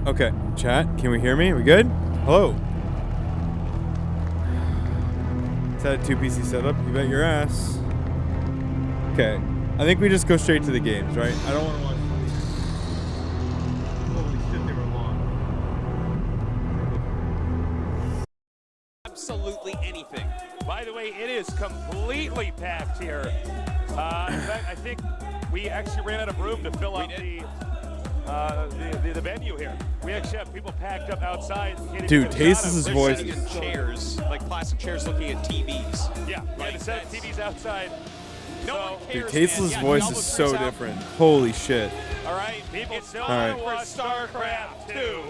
Okay, chat, can we hear me? We good? Hello. Is that a 2 PC setup? You bet your ass. Okay, I think we just go straight to the games, right? I don't want to watch. Holy shit, they were long. Absolutely anything. By the way, it is completely packed here. In fact, I think we actually ran out of room to fill up the venue here. We actually have people packed up outside. Dude, Tasteless's voice. They're sitting in chairs, like plastic chairs, looking at TVs. Yeah, Like to set up TVs outside. No one Dude, cares, Tasteless's man. voice Yeah, is Elvis so goes out. different. Holy shit. All right, People still All want right. to watch StarCraft 2.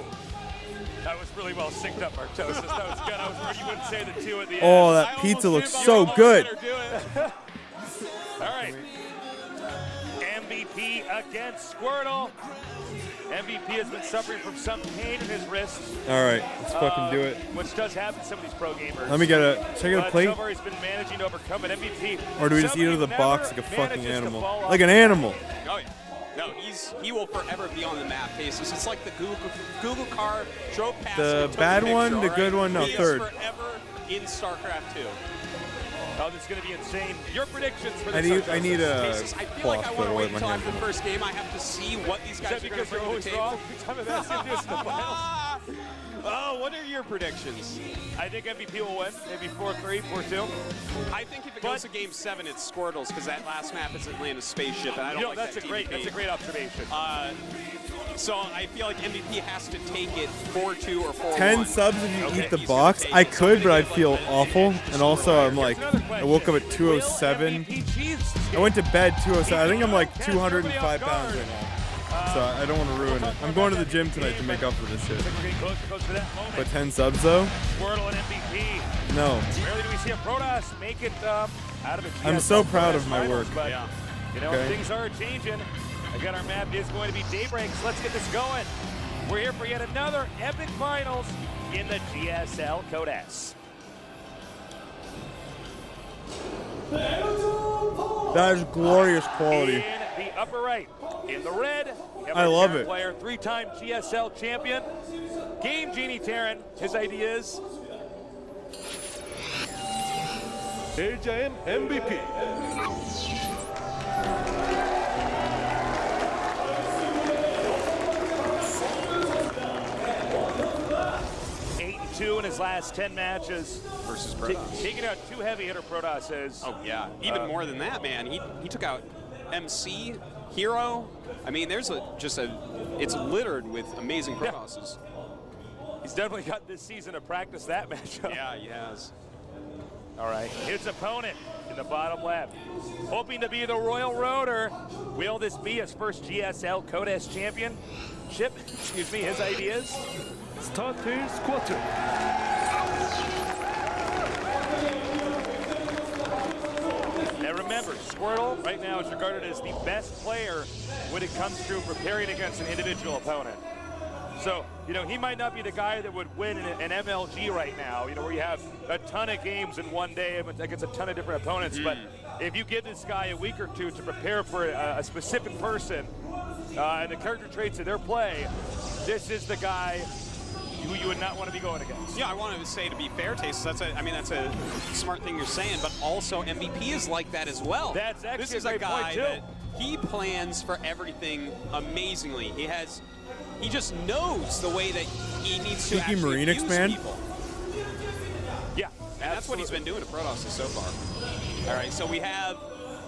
That was really well synced up, Artosis. That was good. I was worried you wouldn't say the 2 at the end. Oh, that pizza looks so good. All right. MVP against Squirtle. MVP has been suffering from some pain in his wrist. All right, let's fucking do it. Which does happen to some of these pro gamers. Let me get a, should I get a plate? So far he's been managing to overcome an MVP. Or do we just eat out of the Somebody box like a never fucking manages to animal? fall off Like an animal. Oh yeah. No, he will forever be on the map. Tasteless. It's like the Google car drove past. The and took bad a picture, one, the all good right? one, no, He is third. forever in StarCraft 2. Oh, this is going to be insane. Your predictions for I this? need a Tasteless, I feel like I cloth want to to wait wipe my until hands. after the first game. I have to see what these Is guys that are going because to you're bring always to the table. wrong? Every time I've asked you to do this in the finals. Oh, what are your predictions? I think MVP will win. Maybe 4-3, 4-2. I think if it goes to Game 7, it's Squirtles because that last map is Atlanta's spaceship, and I don't like that's that a great observation. So I feel like MVP has to take it 4-2 or 4-1. 10 subs if you Okay, eat the he's gonna box. take I it. could, but I'd Somebody feel get, like, awful. an And also, I'm like, Here's another I woke up at question. 207. Will MVP cheese I went to bed 207. I think I'm like Catch 205 everybody off pounds guard. right now. So I don't want to ruin it. I'm going to the gym tonight to make up for this shit. I think we're getting close to that moment. But 10 subs though? Squirtle and MVP. No. Rarely do we see a Protoss make it out of a GSL I'm so proud of my finals, work. But, Yeah. you know, Okay. things are changing. Again, our map is going to be Daybreaks. Let's get this going. We're here for yet another epic finals in the GSL Code S. That is glorious quality. In the upper right, in the red, we have I our love Terran it. player, 3-time GSL champion, Game Genie Terran. His idea is AJM MVP. in his last 10 matches. Versus Protoss. Taking out 2 heavy hitter Protosses. Oh yeah, even more than that, man. He took out MC, Hero. I mean, there's it's littered with amazing Protosses. He's definitely got this season to practice that matchup. Yeah, he has. All right, his opponent in the bottom left, hoping to be the Royal Roader. Will this be his first GSL Code S championship? Excuse me, his ideas. Starting squatter. Now remember, Squirtle right now is regarded as the best player when it comes to preparing against an individual opponent. So, you know, he might not be the guy that would win an MLG right now, you know, where you have a ton of games in one day against a ton of different opponents. But if you give this guy a week or two to prepare for a specific person and the character traits of their play, this is the guy who you would not want to be going against. Yeah, I wanted to say, to be fair, Taste, that's a smart thing you're saying, but also MVP is like that as well. That's actually this is a great guy point, too. that he plans for everything amazingly. He just knows the way that he needs to Cheeky actually Marine abuse expand? people. Yeah, And that's what he's been doing to Protosses so far. All right, so we have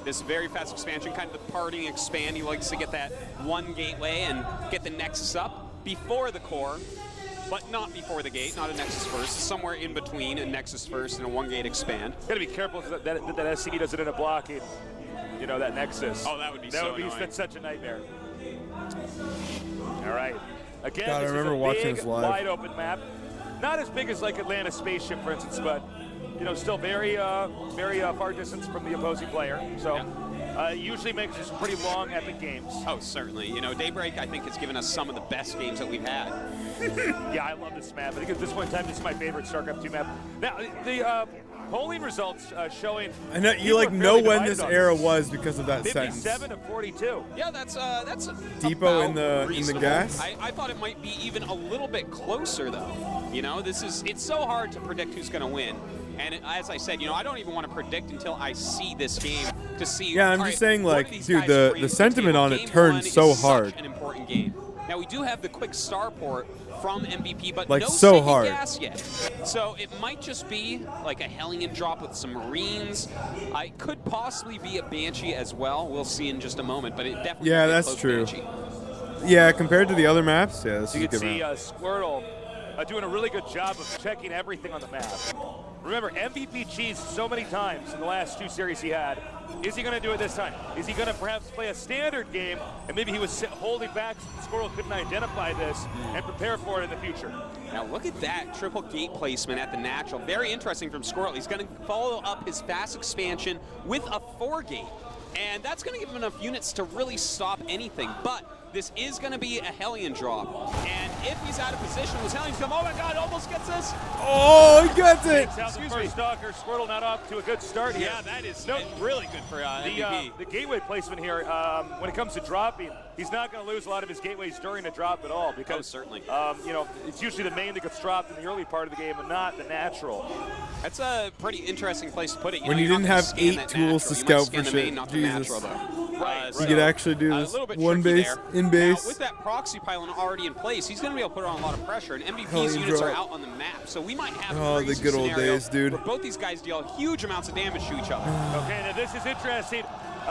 this very fast expansion, kind of the parting expand. He likes to get that one gateway and get the Nexus up before the core, but not before the gate, not a Nexus first, somewhere in between a Nexus first and a one gate expand. Got to be careful that SCD doesn't end up blocking, you know, that Nexus. Oh, that would be that so would be annoying. such a nightmare. All right. Again, God, I this remember is a watching big, this live. wide open map. Not as big as like Atlanta's spaceship, for instance, but you know, still very far distance from the opposing player. So usually makes this pretty long, epic games. Oh, certainly. You know, Daybreak, I think, has given us some of the best games that we've had. Yeah, I love this map. I think at this point in time, this is my favorite StarCraft 2 map. Now, polling results showing. I know you people like are know fairly when divided this on era was because of that sentence. 57 of 42. Yeah, that's Depot in about the reasonable. gas? I thought it might be even a little bit closer though. You know, it's so hard to predict who's going to win. And as I said, you know, I don't even want to predict until I see this game to see. Yeah, I'm all just right, saying, what like, do these dude, guys the bring to sentiment table? on it Game turns one so is such hard. an important game. Now we do have the quick starport from MVP, but Like, no so second hard. gas yet. So it might just be like a Hellion drop with some Marines. I could possibly be a Banshee as well. We'll see in just a moment, but it definitely. Yeah, could be a that's close true. Banshee. Yeah, compared to the other maps, yeah, this You is a can good see map. Squirtle doing a really good job of checking everything on the map. Remember, MVP cheesed so many times in the last 2 series he had. Is he going to do it this time? Is he going to perhaps play a standard game, and maybe he was holding back so Squirtle couldn't identify this and prepare for it in the future? Now look at that triple gate placement at the natural. Very interesting from Squirtle. He's going to follow up his fast expansion with a 4-gate. And that's going to give him enough units to really stop anything. But this is going to be a Hellion drop. And if he's out of position, those Hellions come, oh my god, almost gets us. Oh, he gets it! Takes out the first stalker. Squirtle not off to a good start here. Yeah, that is really good for MVP. The gateway placement here, when it comes to dropping, he's not going to lose a lot of his gateways during the drop at all because, certainly. You know, it's usually the main that gets dropped in the early part of the game and not the natural. That's a pretty interesting place to put it. When you didn't have 8 tools to scout for shit, Jesus. You could actually do this one base, in base. Now, with that proxy pylon already in place, he's going to be able to put on a lot of pressure, and MVP's Hellion units drop. are out on the map. So we might have Oh, a the crazy good old scenario days, dude. where both these guys deal huge amounts of damage to each other. Okay, now this is interesting.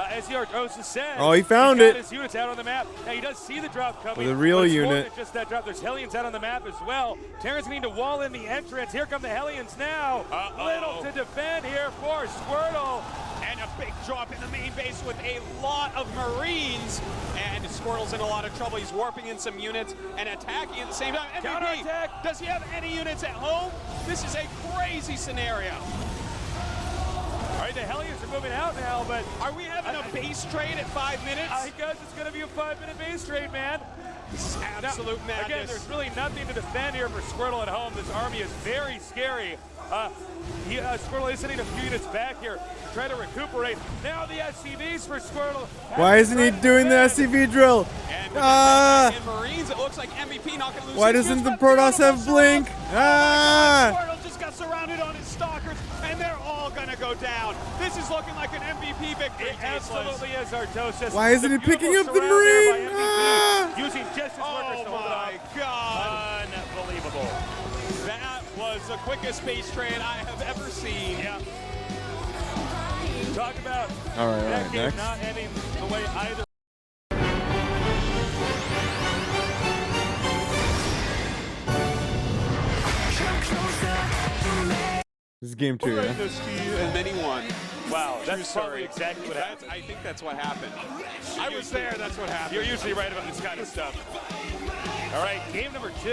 As the Artosis said, Oh, he found he's it. got his units out on the map. Now he does see the drop coming. With a real but it's more unit. than just that drop. There's Hellions out on the map as well. Terran's going to need to wall in the entrance. Here come the Hellions now. Little to defend here for Squirtle. And a big drop in the main base with a lot of Marines. And Squirtle's in a lot of trouble. He's warping in some units and attacking at the same time. MVP, Counterattack. does he have any units at home? This is a crazy scenario. All right, the Hellions are moving out now, but Are we having a base trade at 5 minutes? I guess it's going to be a 5-minute base trade, man. This is absolute madness. Again, there's really nothing to defend here for Squirtle at home. This army is very scary. Squirtle is sending a few units back here to try to recuperate. Now the SCVs for Squirtle. Why isn't he doing the SCV drill? And in Marines, it looks like MVP not going to lose. Why his doesn't the units, but Protoss have blink? Squirtle just got surrounded on his stalkers, and they're all going to go down. This is looking like an MVP victory. It absolutely is Artosis. Why isn't he The beautiful picking up the surround there Marine? by MVP, using just his workers to hold it my off. god. Unbelievable. That was the quickest base trade I have ever seen. Yeah. Talk about All right, that game next. not ending the way either. This is game 2, yeah? And then he won. Wow, that's True probably story. exactly what happened. I think that's what happened. I was there, that's what happened. You're usually right about this kind of stuff. All right, game number 2.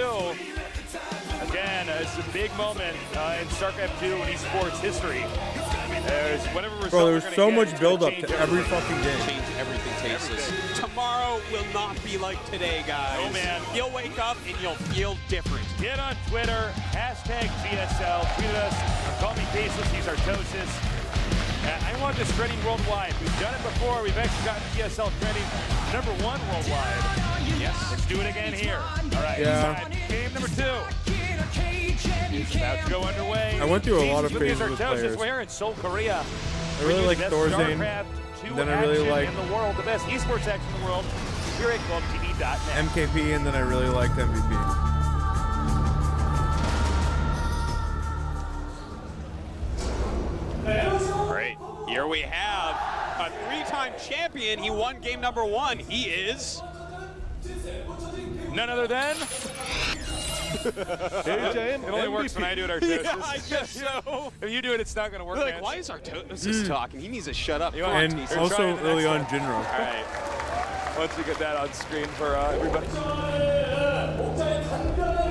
Again, it's a big moment in StarCraft 2 esports history. There's whatever result Bro, we're there's gonna so get, much it's gonna build up change to every everything. fucking game. Change everything, Tastes. Tomorrow will not be like today, guys. Oh, man. You'll wake up and you'll feel different. Get on Twitter, hashtag GSL, tweet us, or call me Baseless, he's Artosis. I want this trending worldwide. We've done it before. We've actually gotten GSL trending #1 worldwide. Yes. Let's do it again here. All right, Yeah. game number 2. It's about to go underway. I went through a lot of Season 2 phases is with Artosis. players. We're here in Seoul, Korea. I really like Thorzane. Then I really like liked in the world, the best esports action in the world. Here at GlobeTV.net. MKP, and then I really liked MVP. Great. Here we have a 3-time champion. He won game number 1. He is none other than. AJM It only works when I do it, Artosis. Yeah, I guess so. If you do it, it's not going to work. We're like, man. why is Artosis talking? He needs to shut up. Come on, And Tastes. also trying the early next on one. Jinro. All right. Once we get that on screen for everybody.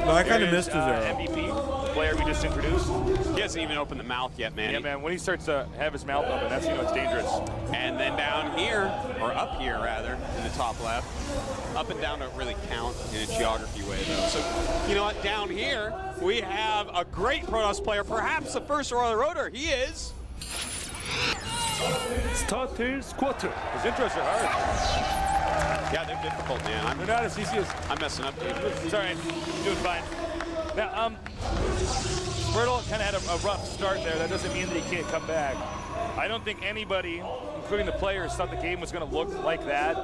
But I kind of missed his era. MVP. player we just introduced. He hasn't even opened the mouth yet, man. Yeah, man, when he starts to have his mouth open, that's when you know it's dangerous. And then down here, or up here rather, in the top left. Up and down don't really count in a geography way, though. So, you know what? Down here, we have a great Protoss player, perhaps the first Royal Rotor. He is... Starters quarter. His intros are hard. Yeah, they're difficult, man. They're not as easy as... I'm messing up, dude. It's all right. You're doing fine. Now, Squirtle kind of had a rough start there. That doesn't mean that he can't come back. I don't think anybody, including the players, thought the game was going to look like that.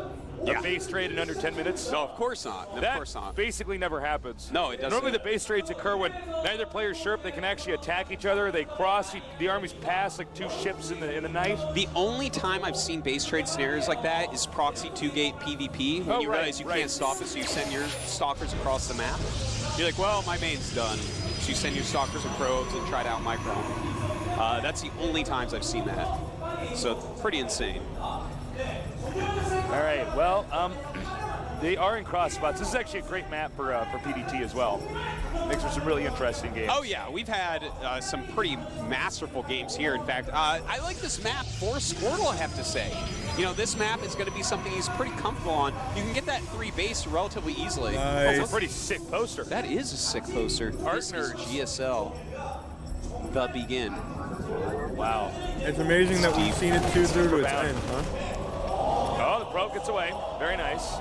Yeah. A base trade in under 10 minutes. No, of course not. Of course not. Basically never happens. No, it doesn't. Normally the base trades occur when neither player's sure if they can actually attack each other. They cross, the armies pass like two ships in the night. The only time I've seen base trade scenarios like that is proxy 2-gate PvP, when you realize you can't stop it, so you send your stalkers across the map. You're like, well, my main's done. So you send your stalkers and probes and try to out-micro them. That's the only times I've seen that. So pretty insane. All right, well, they are in cross spots. This is actually a great map for PvT as well. Makes for some really interesting games. Oh yeah, we've had some pretty masterful games here. In fact, I like this map for Squirtle, I have to say. You know, this map is going to be something he's pretty comfortable on. You can get that 3 base relatively easily. Nice. That's a pretty sick poster. That is a sick poster. This is GSL. The Begin. Wow. It's amazing that we've seen it 2 through to its end, huh? Oh, the probe gets away. Very nice.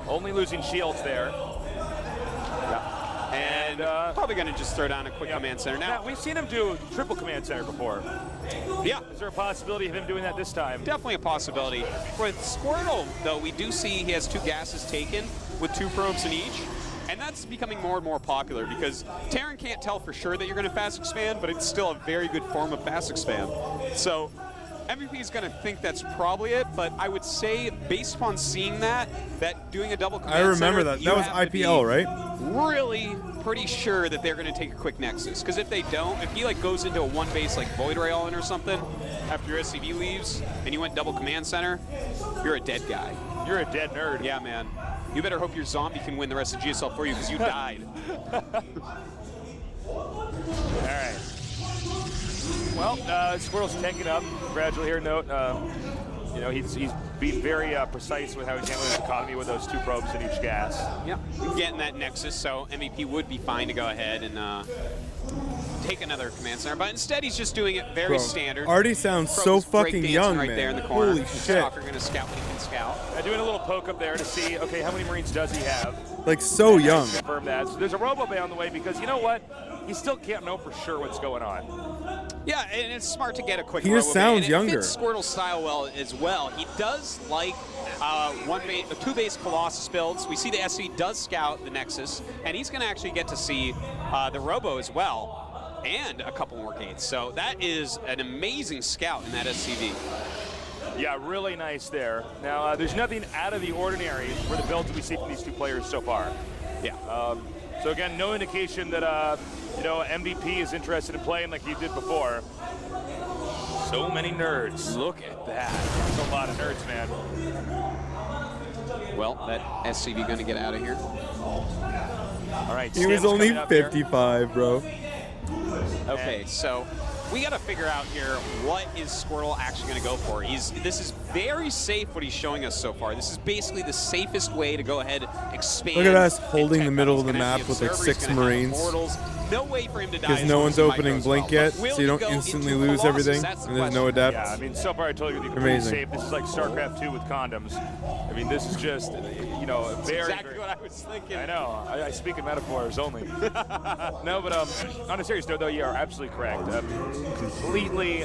Only losing shields there. Yeah. And probably going to just throw down a quick command center now. We've seen him do triple command center before. Yeah. Is there a possibility of him doing that this time? Definitely a possibility. With Squirtle, though, we do see he has 2 gases taken with 2 probes in each. And that's becoming more and more popular because Terran can't tell for sure that you're going to fast expand, but it's still a very good form of fast expand. So MVP is going to think that's probably it, but I would say, based upon seeing that doing a double command I remember center, that. you That was have to IPL, be right? really pretty sure that they're going to take a quick Nexus. Because if they don't, if he like goes into a 1 base like Void Ray All-In or something after your SCV leaves and you went double command center, you're a dead guy. You're a dead nerd. Yeah, man. You better hope your zombie can win the rest of GSL for you because you died. All right. Well, Squirtle's tanking up gradually here. Note, you know, he's being very precise with how he's handling his economy with those 2 probes in each gas. Yeah, getting that Nexus, so MVP would be fine to go ahead and take another command center, but instead he's just doing it very standard. Already sounds Probe so is break fucking dancing young, right man. there in the corner. Holy shit. Stalker going to scout what he can scout. Doing a little poke up there to see, okay, how many Marines does he have? Like, so young. Confirm that. So there's a Robo Bay on the way because you know what? He still can't know for sure what's going on. Yeah, and it's smart to get a quick He just Robo Bay, sounds and younger. It fits Squirtle's style well as well. He does like 2 base Colossus builds. We see the SV does scout the Nexus, and he's going to actually get to see the Robo as well, and a couple more gates. So that is an amazing scout in that SCV. Yeah, really nice there. Now, there's nothing out of the ordinary for the builds that we see from these 2 players so far. Yeah. So again, no indication that you know, MVP is interested in playing like he did before. So many nerds. Look at that. That's a lot of nerds, man. Well, that SCV going to get out of here. All right. He was Stam's only coming up here. 55, bro. Okay, so we got to figure out here what is Squirtle actually going to go for. This is very safe what he's showing us so far. This is basically the safest way to go ahead expand. Look at us and holding tech the middle up. of the He's gonna map have with like observer, he's 6 gonna have Marines. Portals. No way for him to die. Because as no long one's as he opening micros Blink well. yet, Will so you he don't go instantly into lose Colossus? everything, That's the and there's no question. adept. Yeah, I mean, so far I told you, completely Amazing. safe. This is like StarCraft 2 with condoms. I mean, this is just, you know, very, exactly very, what I was thinking. I know. I speak in metaphors only. No, but on a serious note, though, you are absolutely correct. Completely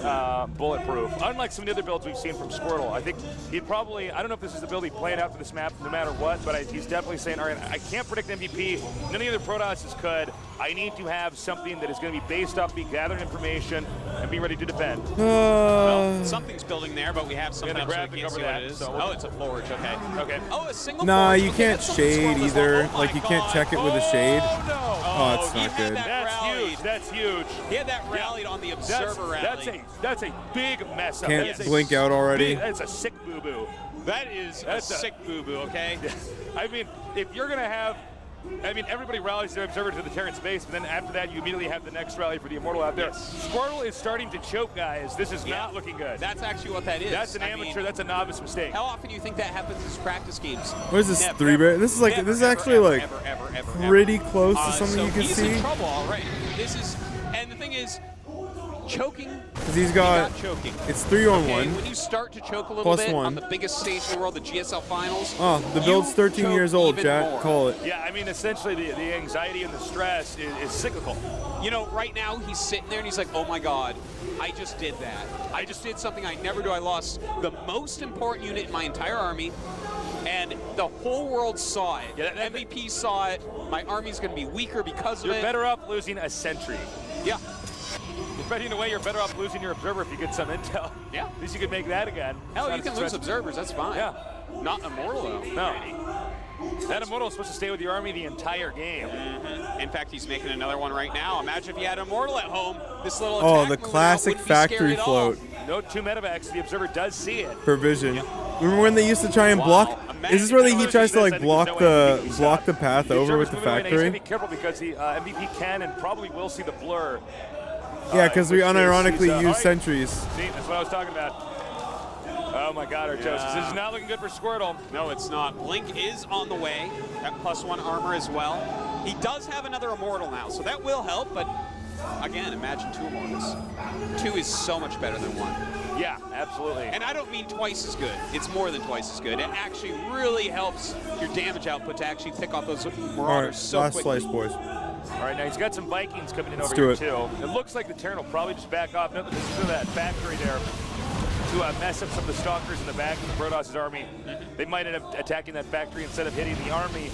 bulletproof. Unlike some of the other builds we've seen from Squirtle, I think he'd probably, I don't know if this is the build he'd plan out for this map no matter what, but he's definitely saying, all right, I can't predict MVP. None of the other Protosses could. I need to have something that is going to be based off, be gathering information, and be ready to defend. Well, something's building there, but we have something We up have so the we can't see graphic what it over is. that, so Oh, it's a forge, okay. Okay. Oh, a single Nah, forge. you Okay, can't that's something shade Squirtle is either. like, oh Like, you my can't God. check it with a shade. Oh, no. Oh, it's he not had good. that That's rallied. huge. That's huge. He had that rallied on the observer rally. That's a big mess up. Can't That is a blink out already. That's a sick boo-boo. That is That's a sick boo-boo, okay? I mean, if you're going to have I mean, everybody rallies their observer to the Terran space, but then after that, you immediately have the next rally for the Immortal out there. Yes. Squirtle is starting to choke, guys. This is not looking good. That's actually what that is. That's an amateur. That's a novice mistake. How often do you think that happens as practice games? What is this? Never, 3 ever, bit? This is like never, this is ever, actually ever, like ever, pretty close to something so you can he's see. in trouble already. This is, and the thing is, choking. Because he's got choking. it's 3 on Okay, 1. when you start to choke a little Plus bit 1. on the biggest stage in the world, the GSL finals. Oh, the build's 13 years old, Jack. Call it. Yeah, I mean, essentially, the anxiety and the stress is cyclical. You know, right now he's sitting there and he's like, oh my God, I just did that. I just did something I never do. I lost the most important unit in my entire army, and the whole world saw it. Yeah, that MVP saw it. My army's going to be weaker because of You're it. better off losing a sentry. Yeah. In a way, you're better off losing your observer if you get some intel. Yeah. At least you could make that again. Hell, you can lose observers. That's fine. Yeah. Not Immortal, though. No. That Immortal is supposed to stay with your army the entire game. Mm-hmm. In fact, he's making another one right now. Imagine if you had Immortal at home. This little Oh, attack the moving classic out wouldn't be scary factory at all. float No 2 medevacs. The observer does see it. for vision. Remember when they used to try and block? Is this where he tries to like block the path over with the factory? Be careful because the MVP can and probably will see the blur. Yeah, because we unironically use right. sentries. See, that's what I was talking about. Oh my God, Artosis. This is not looking good for Squirtle. No, it's not. Blink is on the way at +1 armor as well. He does have another Immortal now, so that will help, but again, imagine 2 Immortals. 2 is so much better than 1. Yeah, absolutely. And I don't mean twice as good. It's more than twice as good. It actually really helps your damage output to actually pick off those Marauders All right, so last quickly. slice, boys. All right, now he's got some Vikings coming in Let's over do here, it. too. It looks like the Terran will probably just back off. Nothing to that factory there to mess up some of the Stalkers in the back of the Protoss' army. They might end up attacking that factory instead of hitting the army.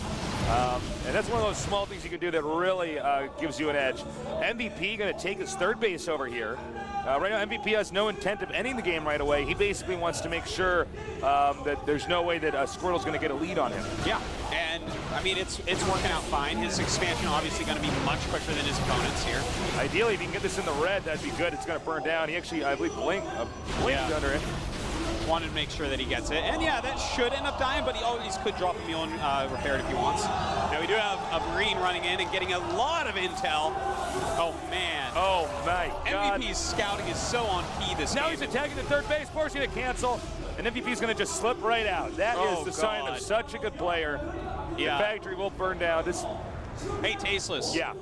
And that's one of those small things you can do that really gives you an edge. MVP going to take his 3rd base over here. Right now, MVP has no intent of ending the game right away. He basically wants to make sure that there's no way that Squirtle's going to get a lead on him. Yeah, and I mean, it's working out fine. His expansion obviously going to be much quicker than his opponents here. Ideally, if you can get this in the red, that'd be good. It's going to burn down. He actually, I believe, blinked under it. Wanted to make sure that he gets it. And yeah, that should end up dying, but he always could drop a Mule and repair it if he wants. Now we do have a Marine running in and getting a lot of intel. Oh man. Oh my God. MVP's scouting is so on key this game. Now he's attacking the 3rd base, forcing a cancel, and MVP's going to just slip right out. That is the sign of such a good player. Yeah. The factory will burn down. Hey, Tasteless. Yeah.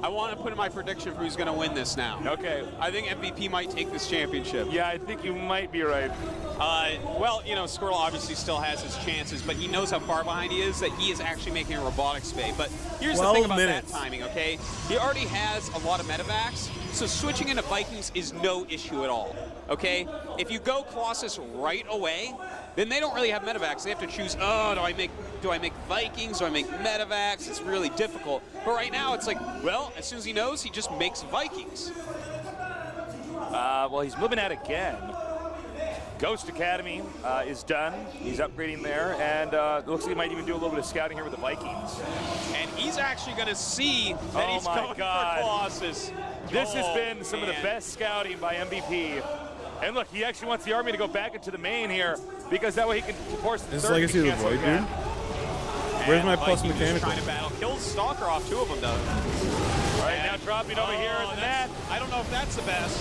I want to put in my prediction for who's going to win this now. Okay. I think MVP might take this championship. Yeah, I think you might be right. Well, you know, Squirtle obviously still has his chances, but he knows how far behind he is, that he is actually making a robotics bay. But here's the thing about that timing, okay? He already has a lot of medevacs, so switching into Vikings is no issue at all, okay? If you go Colossus right away, then they don't really have medevacs. They have to choose, oh, do I make Vikings? Do I make medevacs? It's really difficult. But right now, it's like, well, as soon as he knows, he just makes Vikings. Well, he's moving out again. Ghost Academy is done. He's upgrading there, and it looks like he might even do a little bit of scouting here with the Vikings. And he's actually going to see that he's going for Colossus. This has been some of the best scouting by MVP. And look, he actually wants the army to go back into the main here, because that way he can force the This is Legacy of the Void, dude. Where's my plus mechanical? Trying to battle. Kills Stalker off 2 of them, though. All right, now dropping over here is that. I don't know if that's the best.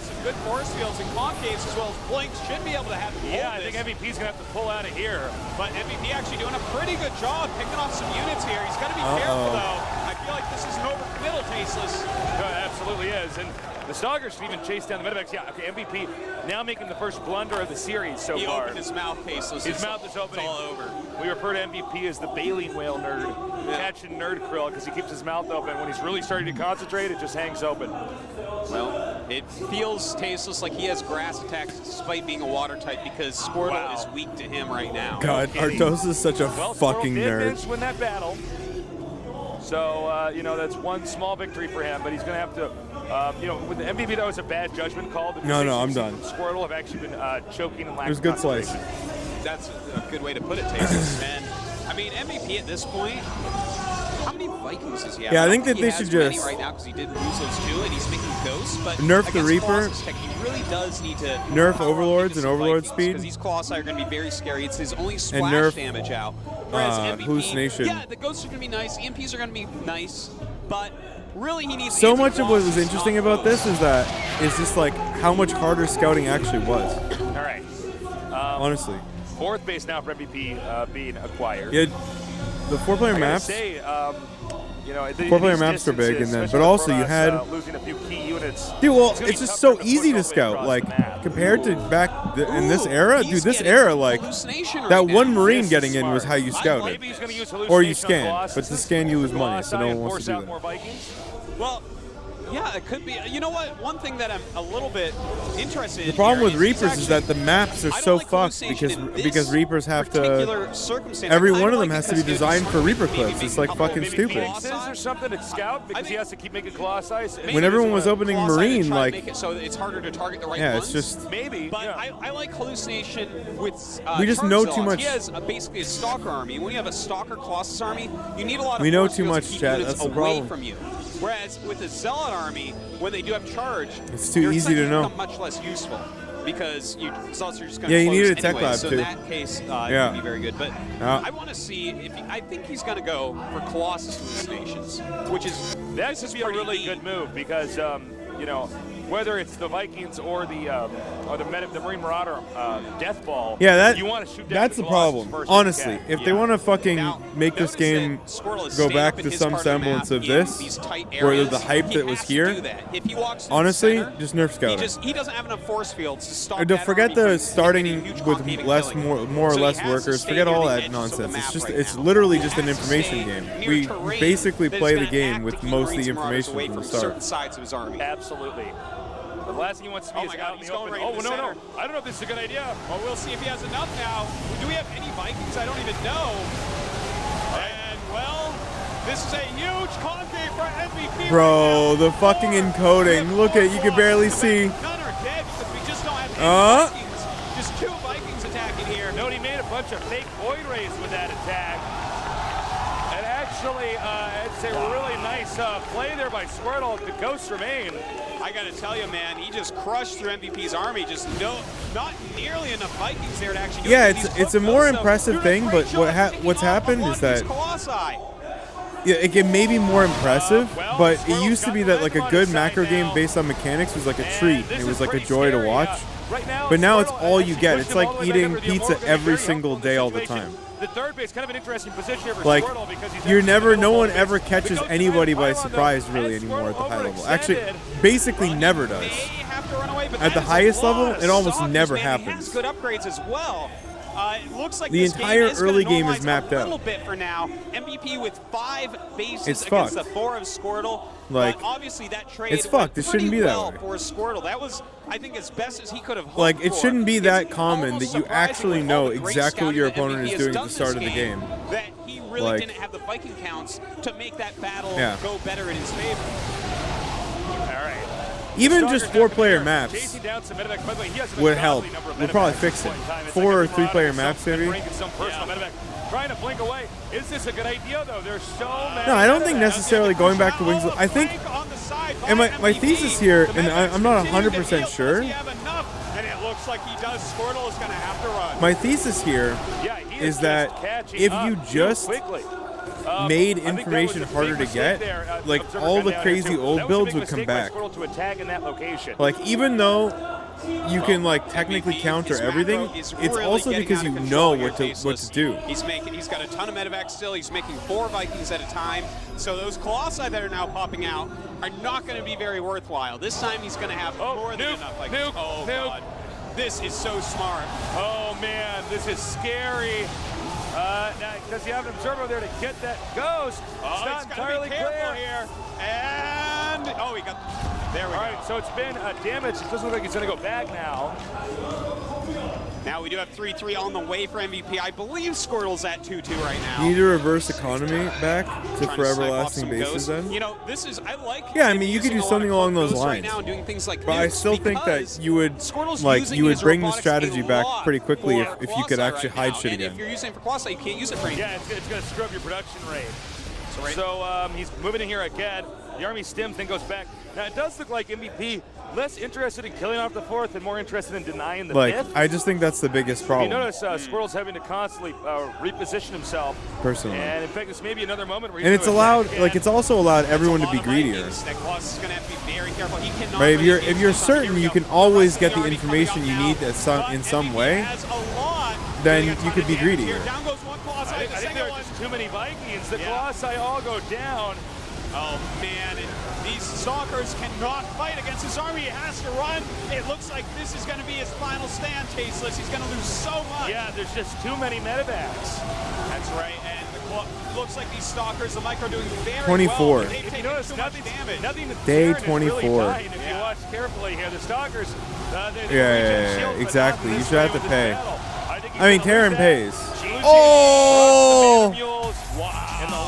Some good force fields and concaves as well as blinks should be able to have. Yeah, I think MVP's going to have to pull out of here. But MVP actually doing a pretty good job picking off some units here. He's got to be careful, though. I feel like this is an overcommittal, Tasteless. It absolutely is. And the Stalkers should even chase down the medevacs. Yeah, okay, MVP now making the first blunder of the series so far. He opened his mouth, Tasteless. His mouth is opening. It's all over. We refer to MVP as the baleen whale nerd, catching nerd krill, because he keeps his mouth open. When he's really starting to concentrate, it just hangs open. Well, it feels Tasteless like he has grass attacks despite being a water type, because Squirtle is weak to him right now. God, Artos is such a fucking nerd. Squirtle did win that battle. So, you know, that's one small victory for him, but he's going to have to, you know, with the MVP, that was a bad judgment call. No, I'm done. Squirtle have actually been choking and lacking. It was a good slice. That's a good way to put it, Tasteless. And, I mean, MVP at this point, How many Vikings does he have? Yeah, I think don't that they he should has many just right now because he did lose those 2, and he's making ghosts. But nerf the against Reaper. Colossus Tech, he really does need to Nerf power up Overlords into and some Overlord Vikings, speed. because these Colossi are going to be very scary. It's his only splash nerf, damage out. Whereas MVP, hallucination. yeah, the ghosts are going to be nice. EMPs are going to be nice, but really he needs So to much of what was Colossus, interesting not about this ghosts. is just like how much harder scouting actually was. All right. Honestly. 4th base now for MVP being acquired. Yeah, the 4-player I gotta maps. say, you know, 4-player maps are big, and then but also you had losing a few key units. dude. Well, gonna be it's just tougher so to easy push to all the way scout. across Like the map. compared to in this era, He's dude. This getting era, like hallucination that right now. one Marine This is getting in was smart. how you scouted. Maybe he's going to use Or you hallucination on scan, Colossus but to scan you lose money, so no one and wants force to do out that. more Vikings. Well, yeah, it could be. You know what? One thing that I'm a little bit interested in. The problem here with is Reapers he's is that the maps are I don't so like fucked hallucination in this because Reapers have to. particular circumstance. Every I kinda one of them like has it to be 'cause it designed for maybe Reaper maybe clips. It's maybe like a couple- fucking maybe stupid. Colossi. Phoenixes or something to scout because he think- has to keep making Colossi. Maybe When everyone was there's a opening Colossi to Marine, try and like make it so that it's harder to target the right yeah, ones. it's just Maybe. But yeah. I like hallucination with We just know Charge too Zealots. much. He has basically a stalker army. When you have a stalker Colossus army, you need a lot of We know force too fields much, to keep chat. units That's the away problem. from you. Whereas with the Zealot army, when they do have charge, It's too your easy to attacks know. become much less useful because Zealots are just going to Yeah, you close needed a tech anyway. lab, so too. in that case, it Yeah. would be very good. But Yeah. I want to see if I think he's going to go for Colossus hallucinations, which is That this could is be a pretty really neat. good move because, you know, whether it's the Vikings or the Marine Marauder Death Ball, yeah, you want to shoot down that's the Colossus problem. first if you Honestly, can. if they want to fucking Now, make this notice game that Squirtle is go staying back up in to his some part of the semblance map of in this, these tight where areas. the hype He that was has to here, do that. If he walks through honestly, the center, just nerf scouting. he doesn't have enough force fields to stop Don't that forget army the from starting getting huge with concave and less, killing. more or So he less has to workers. stay Forget near all the that edges of the nonsense. map It's just, right it's now. literally He just an has to information stay game. near We terrain basically that is play the gonna game act with to keep most of the Marines and Marauders information away from the from certain start. sides of his army. Absolutely. The last thing he wants to be Oh is my God, out in he's the going open. right Oh, into the no. center. I don't know if this is a good idea. Well, we'll see if he has enough now. Do we have any Vikings? I don't even know. And, well, this is a huge concave for MVP. Bro, the fucking encoding. Look at, you can barely see. None are dead because we just don't have any Vikings. Just 2 Vikings attacking here. Note he made a bunch of fake void rays with that attack. And actually, it's a really nice play there by Squirtle. The ghosts remain. I got to tell you, man, he just crushed through MVP's army. Just not nearly enough Vikings there to actually do Yeah, any of it's these a more close, so impressive doing a thing, great but job picking what's off a happened lot is of these that Colossi. yeah, it may be more impressive, well, but it Squirrel's used to got be the that like a momentum good on his macro side game now. based on mechanics was like a And treat. this It is was like a pretty joy to scary, watch. Right now, But now it's Squirtle all you actually get. pushed It's him like all the way back eating under the pizza Immortal, every very single helpful in day all this the situation. time. The third base, kind of an interesting position here for Like, Squirtle because he's you're actually never, in the no middle one of ever base. catches The ghost anybody by pylon, though, surprise and really anymore at the Squirtle high level. Actually, overextended. basically never They does. have to run away, but At that the is a highest lot level, of it almost Stalkers, never man. He has happens. good upgrades as well. It looks like The this entire game is gonna early game is normalize mapped a out. little bit for now. MVP with 5 bases It's against fucked. the 4 of Squirtle. Like, but obviously that trade it's fucked. It went pretty shouldn't be that well way. for Squirtle. That was, I think, as best as he could have hoped Like, it for. shouldn't be It's that common almost that you surprising actually with know all the great exactly what your scouting that opponent MVP is has doing at done the start of the this game. That he really Like- didn't have the Viking counts to make that battle Yeah. go better in his favor. All right. Even just Stalker's 4-player down maps chasing down some medevacs. By the way, he has an would ungodly help. number of Would probably medevacs fix at it. this point in time. It's 4 or like a 3-player Marauder, maps, some maybe. Frank and some personal medevac. Trying to blink away. Is this a good idea, though? There's so many. No, I don't think medevacs. necessarily going back to Wings. I think, and my thesis here, and I'm not 100% sure. And it looks like he does. Squirtle is going to have to run. My thesis here Yeah, he is just that catching if up you too just quickly. made I think that information was a big harder to mistake get, there, like Observer all gun the down here, crazy too. old That was a builds big would come mistake by back. Squirtle to attack in that location. Like, even though you can like technically counter His everything, macro is it's really also getting because out you of control know here, what to Faceless. do. He's got a ton of medevacs still. He's making 4 Vikings at a time. So those Colossi that are now popping out are not going to be very worthwhile. This time he's going to have more than enough Vikings. Oh, God. This is so smart. Oh, man, this is scary. Now, does he have an observer there to get that ghost? Oh, It's not he's gotta entirely be careful clear. here. And, oh, he got, there we All go. right, so it's been damage. It doesn't look like he's going to go back now. Now we do have 3-3 on the way for MVP. I believe Squirtle's at 2-2 right now. You need to reverse economy back to Trying to forever snipe off lasting some bases ghosts. then. You know, this is, I like. Yeah, I him mean, you could using do a lot something of along those ghosts right lines. now and doing things like But I nukes still think that because you would Squirtle's like using you would his bring the robotics strategy a back lot pretty quickly for if you could Colossi actually right hide now. shit And again. if you're using it for Colossi, you can't use it for anything. Yeah, it's going to screw up your production rate. So he's moving in here again. The army stims, then goes back. Now it does look like MVP less interested in killing off the 4th and more interested in denying the 5th. I just think that's the biggest problem. You notice Squirrel's having to constantly reposition himself. Personally. And in fact, this may be another moment where and it's allowed, it's also allowed everyone to be greedier. That Claus is going to have to be very careful. He cannot Right? If you're certain you can always get the information you need in some way, then you could be greedier. Down goes one Colossi. I think there are just too many Vikings. The Colossi all go down. Oh man, these Stalkers cannot fight against his army. He has to run. It looks like this is going to be his final stand, Tasteless. He's going to lose so much. Yeah, there's just too many medevacs. That's right, and looks like these Stalkers, the Micro doing very 24. well. They've taken too much damage. Day 24. Really if you watch carefully here, the Stalkers. Yeah, exactly. You should have to pay. I mean, Terran pays. Oh!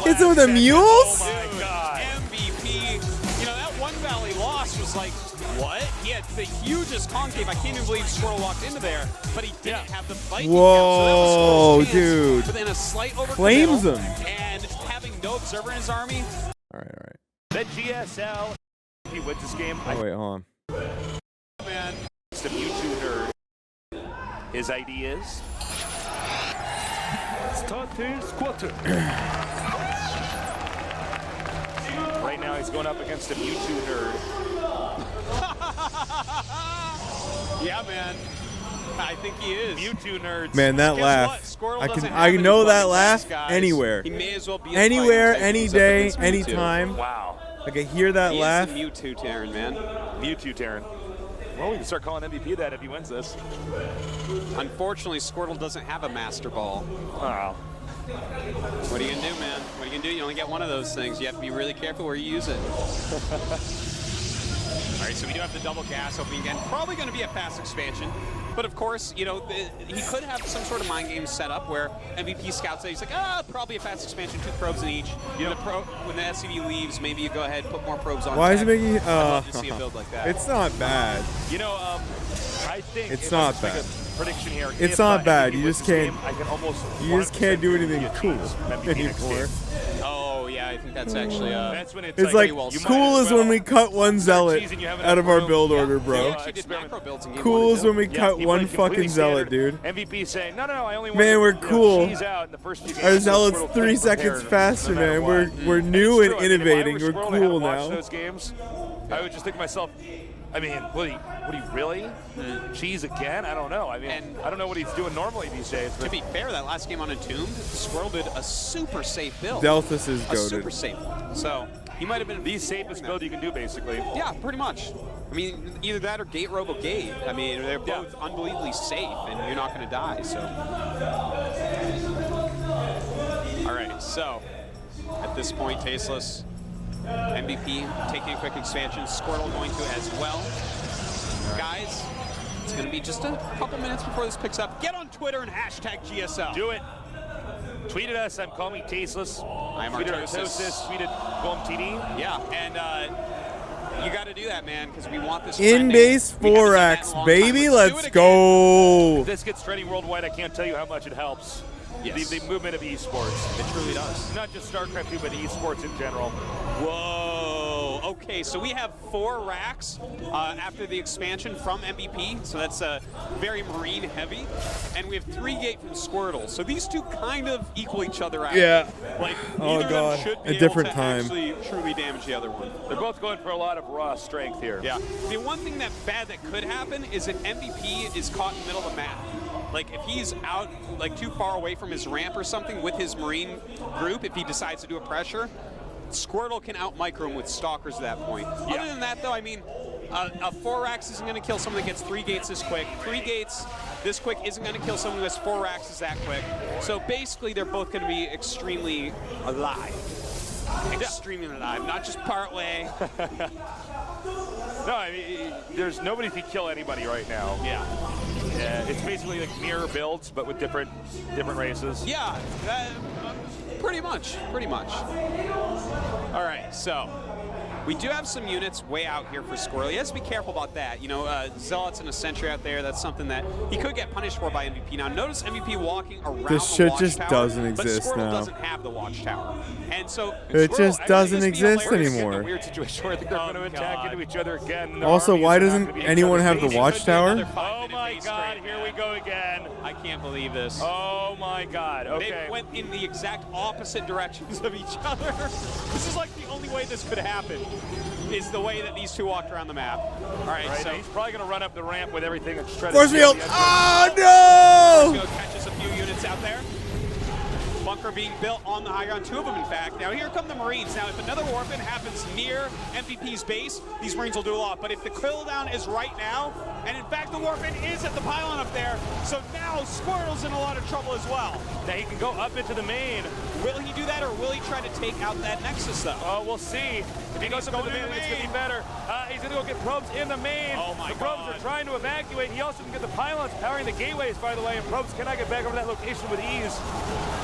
It's with the mules? Oh my God. MVP. You know, that one Valley loss was like, what? He had the hugest concave. I can't even believe Squirrel walked into there, but he didn't have the Viking count, so that was Squirrel's chance. Dude. But then a slight over Flames him. And having no observer in his army. All right. That GSL, he wins this game. Oh, wait, hold on. Man. It's the Mewtwo nerd. His ID is? Starters quarter. Right now he's going up against a Mewtwo nerd. Yeah, man. I think he is. Mewtwo nerds. Man, that laugh. I know that laugh anywhere. He may as well be anywhere, any day, anytime. Wow. I can hear that laugh. He is the Mewtwo Terran, man. Mewtwo Terran. Well, we can start calling MVP that if he wins this. Unfortunately, Squirtle doesn't have a Master Ball. Wow. What are you going to do, man? What are you going to do? You only get one of those things. You have to be really careful where you use it. All right, so we do have the double gas opening again. Probably going to be a fast expansion. But of course, you know, he could have some sort of mind game set up where MVP scouts that he's like, probably a fast expansion, 2 probes in each. You know, when the SCV leaves, maybe you go ahead, put more probes on. Why is it making? I'd love to see a build like that. It's not bad. You know, I think it's not bad. Prediction here. It's not bad. You just can't. I can almost. You just can't do anything cool anymore. Oh yeah, I think that's actually. That's when it's like cool is when we cut one zealot out of our build order, bro. Cool is when we cut one fucking zealot, dude. MVP saying, no, I only want. Man, we're cool. Our zealot's 3 3 seconds faster, man. We're new and innovating. We're cool now. Those games, I would just think to myself, I mean, would he really? Cheese again? I don't know. I mean, I don't know what he's doing normally these days. To be fair, that last game on Entombed, Squirrel did a super safe build. Delphus is goated. A super safe one. So he might have been the safest build you can do, basically. Yeah, pretty much. I mean, either that or Gate Robo Gate. I mean, they're both unbelievably safe, and you're not going to die. So. All right. So at this point, Tasteless. MVP taking a quick expansion. Squirtle going to as well. Guys, it's going to be just a couple minutes before this picks up. Get on Twitter and hashtag GSL. Do it. Tweet at us. I'm calling me Tasteless. I'm Artosis. Tweet at GoMTD. Yeah, and you got to do that, man, because we want this. In base 4X, baby. Let's go. If this gets trending worldwide, I can't tell you how much it helps. Yes. The movement of esports. It truly does. Not just StarCraft 2, but esports in general. Whoa. Okay, so we have 4 racks after the expansion from MVP, so that's very marine heavy. And we have 3 gate from Squirtle. So these two kind of equal each other out. Yeah. Like, oh, neither God. of them should be a different able to time. actually truly damage the other one. They're both going for a lot of raw strength here. Yeah. The one thing that bad that could happen is if MVP is caught in the middle of the map. Like, if he's out, like, too far away from his ramp or something with his Marine group, if he decides to do a pressure, Squirtle can out-micro him with Stalkers at that point. Yeah. Other than that, though, I mean, a 4-Rax isn't going to kill someone that gets 3 gates this quick. 3 gates this quick isn't going to kill someone who has 4 Raxes that quick. So, basically, they're both going to be extremely alive. Extremely alive, not just part way. No, I mean, there's nobody who can kill anybody right now. Yeah. It's basically like mirror builds, but with different races. Yeah, pretty much. All right, so We do have some units way out here for Squirrel. He has to be careful about that. You know, Zealots and a Sentry out there, that's something that he could get punished for by MVP. Now, notice MVP walking around This the shit watchtower, just doesn't exist but Squirrel now. doesn't have the watchtower. And so It Squirrel, just doesn't exist In a anymore. weird situation where I think they're going to attack into each other again. Their Also, armies why are not doesn't gonna be anyone each have other's the bases. watchtower? Oh my God, here we go again. I can't believe this. Oh my God, okay. They went in the exact opposite directions of each other. This is like the only way this could happen, is the way that these two walked around the map. All right, Right, so he's probably going to run up the ramp with everything and try to Force steal field. the Oh no! Go catches a few units out there. Bunker being built on the high ground, 2 of them in fact. Now here come the Marines. Now if another warpin happens near MVP's base, these Marines will do a lot. But if the kill down is right now, and in fact the warpin is at the pylon up there, so now Squirrel's in a lot of trouble as well. Now he can go up into the main. Will he do that, or will he try to take out that Nexus though? Oh, we'll see. If he goes up to the main, it's going to be better. He's going to go get probes in the main. Oh my the probes God. are trying to evacuate. He also can get the pylons powering the gateways, by the way, and probes cannot get back over that location with ease.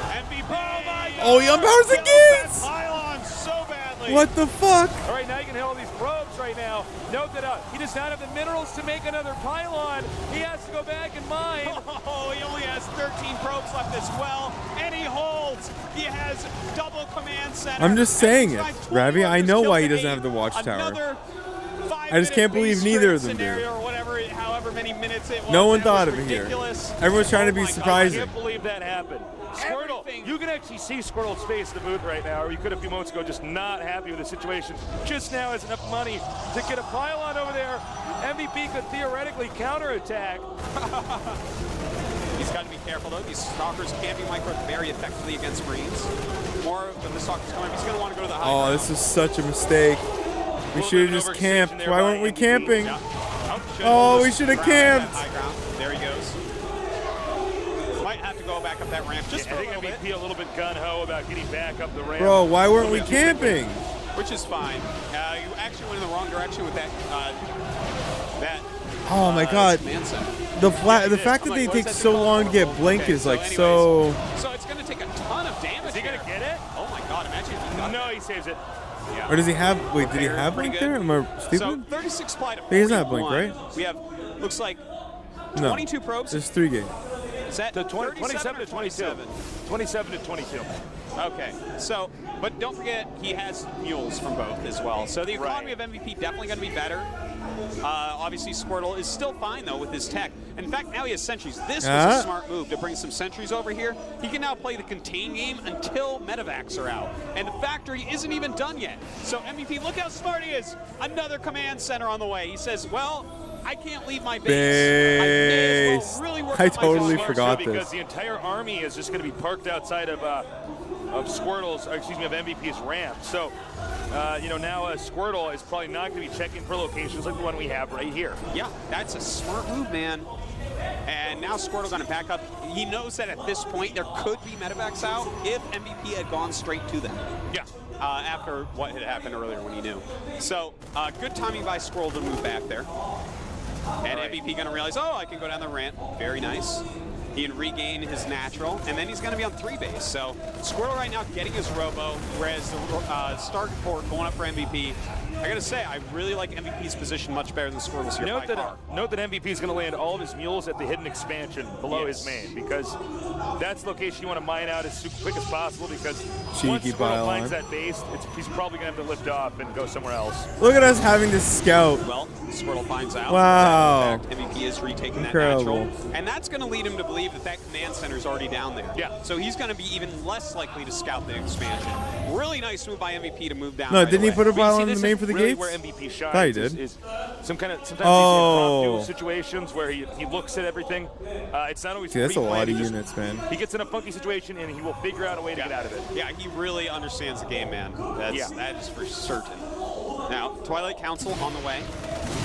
MVP. Oh my God. Oh, he unpowers the gates! Pylon so badly. What the fuck? All right, now you can hit all these probes right now. Note that he does not have the minerals to make another pylon. He has to go back and mine. Oh, he only has 13 probes left as well, and he holds. He has double command center. I'm just saying it, And he's got Ravi. 20 I know kills why he to doesn't eight. have the watchtower. Another I just can't believe neither of them do. scenario or whatever, however many minutes it was. No one That thought was of it here. ridiculous. Everyone's trying to Oh be my God. I surprising. can't believe that happened. Squirtle, Everything. you can actually see Squirtle's face in the booth right now, or you could a few moments ago, just not happy with the situation. Just now has enough money to get a pylon over there. MVP could theoretically counterattack. He's got to be careful though. These stalkers can be microed very effectively against Marines. More of the stalkers coming. He's going to want to go to the high Oh, ground. this is such a mistake. We should have just camped. Why weren't we camping? Oh, we should have camped. High ground. There he goes. Might have to go back up that ramp just I for a think little bit, MVP a little bit gun-ho about getting back up the ramp. Bro, why weren't we camping? which is fine. You actually went in the wrong direction with that. Oh my God. Command center. The fact that I'm they like, what take is that so thing long to called? get blink Okay, is like anyways, so. So it's going to take a ton of damage. Is he going to get it? Oh my God! Imagine if he got No, that. he saves it. Yeah. Or does he have? Wait, did he have Pretty blink good. there? Am I So stupid? 36 supply to He doesn't have blink, 41. right? We have looks like No. 22 probes. There's 3 games. Is that The 37 27 or to 22. 27 to 22. Okay, so, but don't forget he has mules from both as well. So the economy of MVP definitely going to be better. Obviously, Squirtle is still fine, though, with his tech. In fact, now he has sentries. This was a smart move to bring some sentries over here. He can now play the contain game until medevacs are out. And the factory isn't even done yet. So MVP, look how smart he is. Another command center on the way. He says, well, I can't leave my base. I may as well really work I on my totally farm." forgot Because this. the entire army is just going to be parked outside of Squirtle's, or excuse me, of MVP's ramp. So, now Squirtle is probably not going to be checking for locations like the one we have right here. Yeah, that's a smart move, man. And now Squirtle going to back up. He knows that at this point there could be medevacs out if MVP had gone straight to them. Yeah. After what had happened earlier when he knew. So, good timing by Squirtle to move back there. And MVP going to realize, oh, I can go down the ramp. Very nice. He can regain his natural, and then he's going to be on 3 base. So Squirtle right now getting his robo, whereas the start port going up for MVP. I got to say, I really like MVP's position much better than Squirtle's here by far. Note that MVP is going to land all of his mules at the hidden expansion below his main, because that's the location you want to mine out as super quick as possible, because once Cheeky Squirtle finds pylon. that base, he's probably going to have to lift off and go somewhere else. Look at us having this scout. Well, Squirtle finds out. Wow. That, in fact, MVP is retaking Incredible. that natural. And that's going to lead him to believe that that command center is already down there. Yeah. So he's going to be even less likely to scout the expansion. Really nice move by MVP to move down. No, right didn't he away. put a But you pylon see, in the this main is for the really gates? where MVP shines. Thought he did. Is sometimes these Oh. impromptu situations where he looks at everything. It's not always See, that's a lot pre-planned. of He just- units, man. He gets in a funky situation and he will figure out a way to get out of it. Yeah, he really understands the game, man. That is for certain. Now, Twilight Council on the way.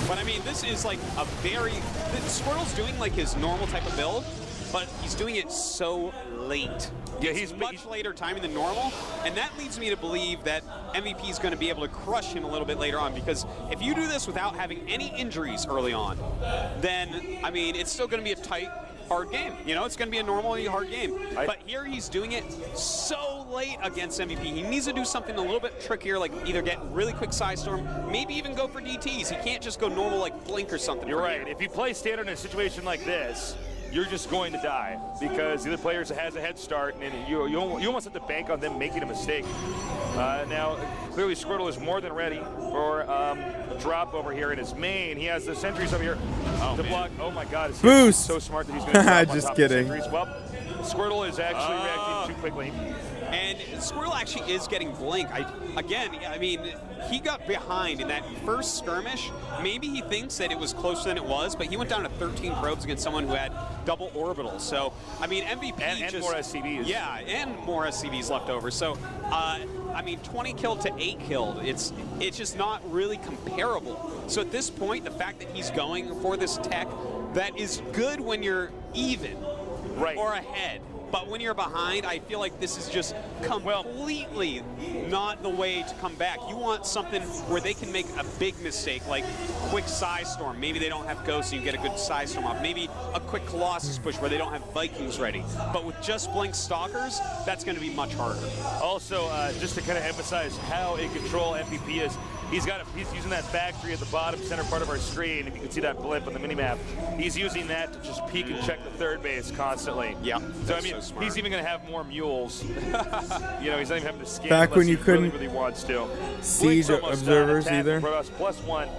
But I mean, this is like a very... Squirtle's doing like his normal type of build, but he's doing it so late. Yeah, he's much later timing than normal, and that leads me to believe that MVP is going to be able to crush him a little bit later on, because if you do this without having any injuries early on, then, I mean, it's still going to be a tight hard game. You know, it's going to be a normally hard game. But here he's doing it so late against MVP. He needs to do something a little bit trickier, like either get really quick side storm, maybe even go for DTs. He can't just go normal like blink or something. You're right. If you play standard in a situation like this, you're just going to die because the other player has a head start, and you almost have to bank on them making a mistake. Now, clearly Squirtle is more than ready for a drop over here in his main. He has the sentries over here to block. Oh my God! Boost! So smart that he's going to drop on just top kidding. Of the sentries. Well, Squirtle is actually reacting too quickly. And Squirtle actually is getting blink. I mean, he got behind in that first skirmish. Maybe he thinks that it was closer than it was, but he went down to 13 probes against someone who had double orbitals. So, I mean, MVP and just... more SCVs. Yeah, and more SCVs left over. So, I mean, 20 killed to 8 killed. It's just not really comparable. So at this point, the fact that he's going for this tech, that is good when you're even or ahead. But when you're behind, I feel like this is just completely not the way to come back. You want something where they can make a big mistake, like quick Psy Storm. Maybe they don't have Ghost and you get a good Psy Storm off. Maybe a quick Colossus push where they don't have Vikings ready. But with just Blink Stalkers, that's going to be much harder. Also, just to kind of emphasize how in control MVP is, he's using that factory at the bottom center part of our screen. If you can see that blip on the minimap, he's using that to just peek and check the third base constantly. Yeah. So I mean, he's even going to have more mules. You know, he's not even having to scan. Back when you really, couldn't really wants to. siege observers either. Protoss +1.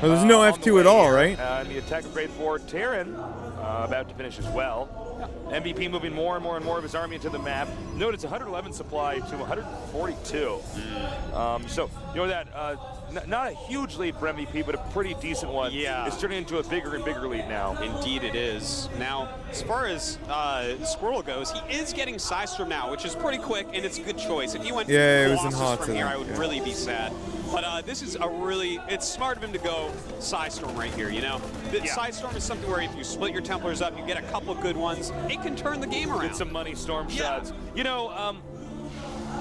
Oh, there's no F2 at all, right? And the attack of grade 4, Terran about to finish as well. MVP moving more and more and more of his army into the map. Note it's 111 supply to 142. So, you know that, not a huge lead for MVP, but a pretty decent one. Yeah. It's turning into a bigger and bigger lead now. Indeed it is. Now, as far as Squirrel goes, he is getting Psystorm now, which is pretty quick, and it's a good choice. If he went it was in Colossus hot from here, I would really be sad. But this is it's smart of him to go Psystorm right here, you know? Psystorm is something where if you split your Templars up, you get a couple of good ones, it can turn the game around. Get some money storm shots. You know,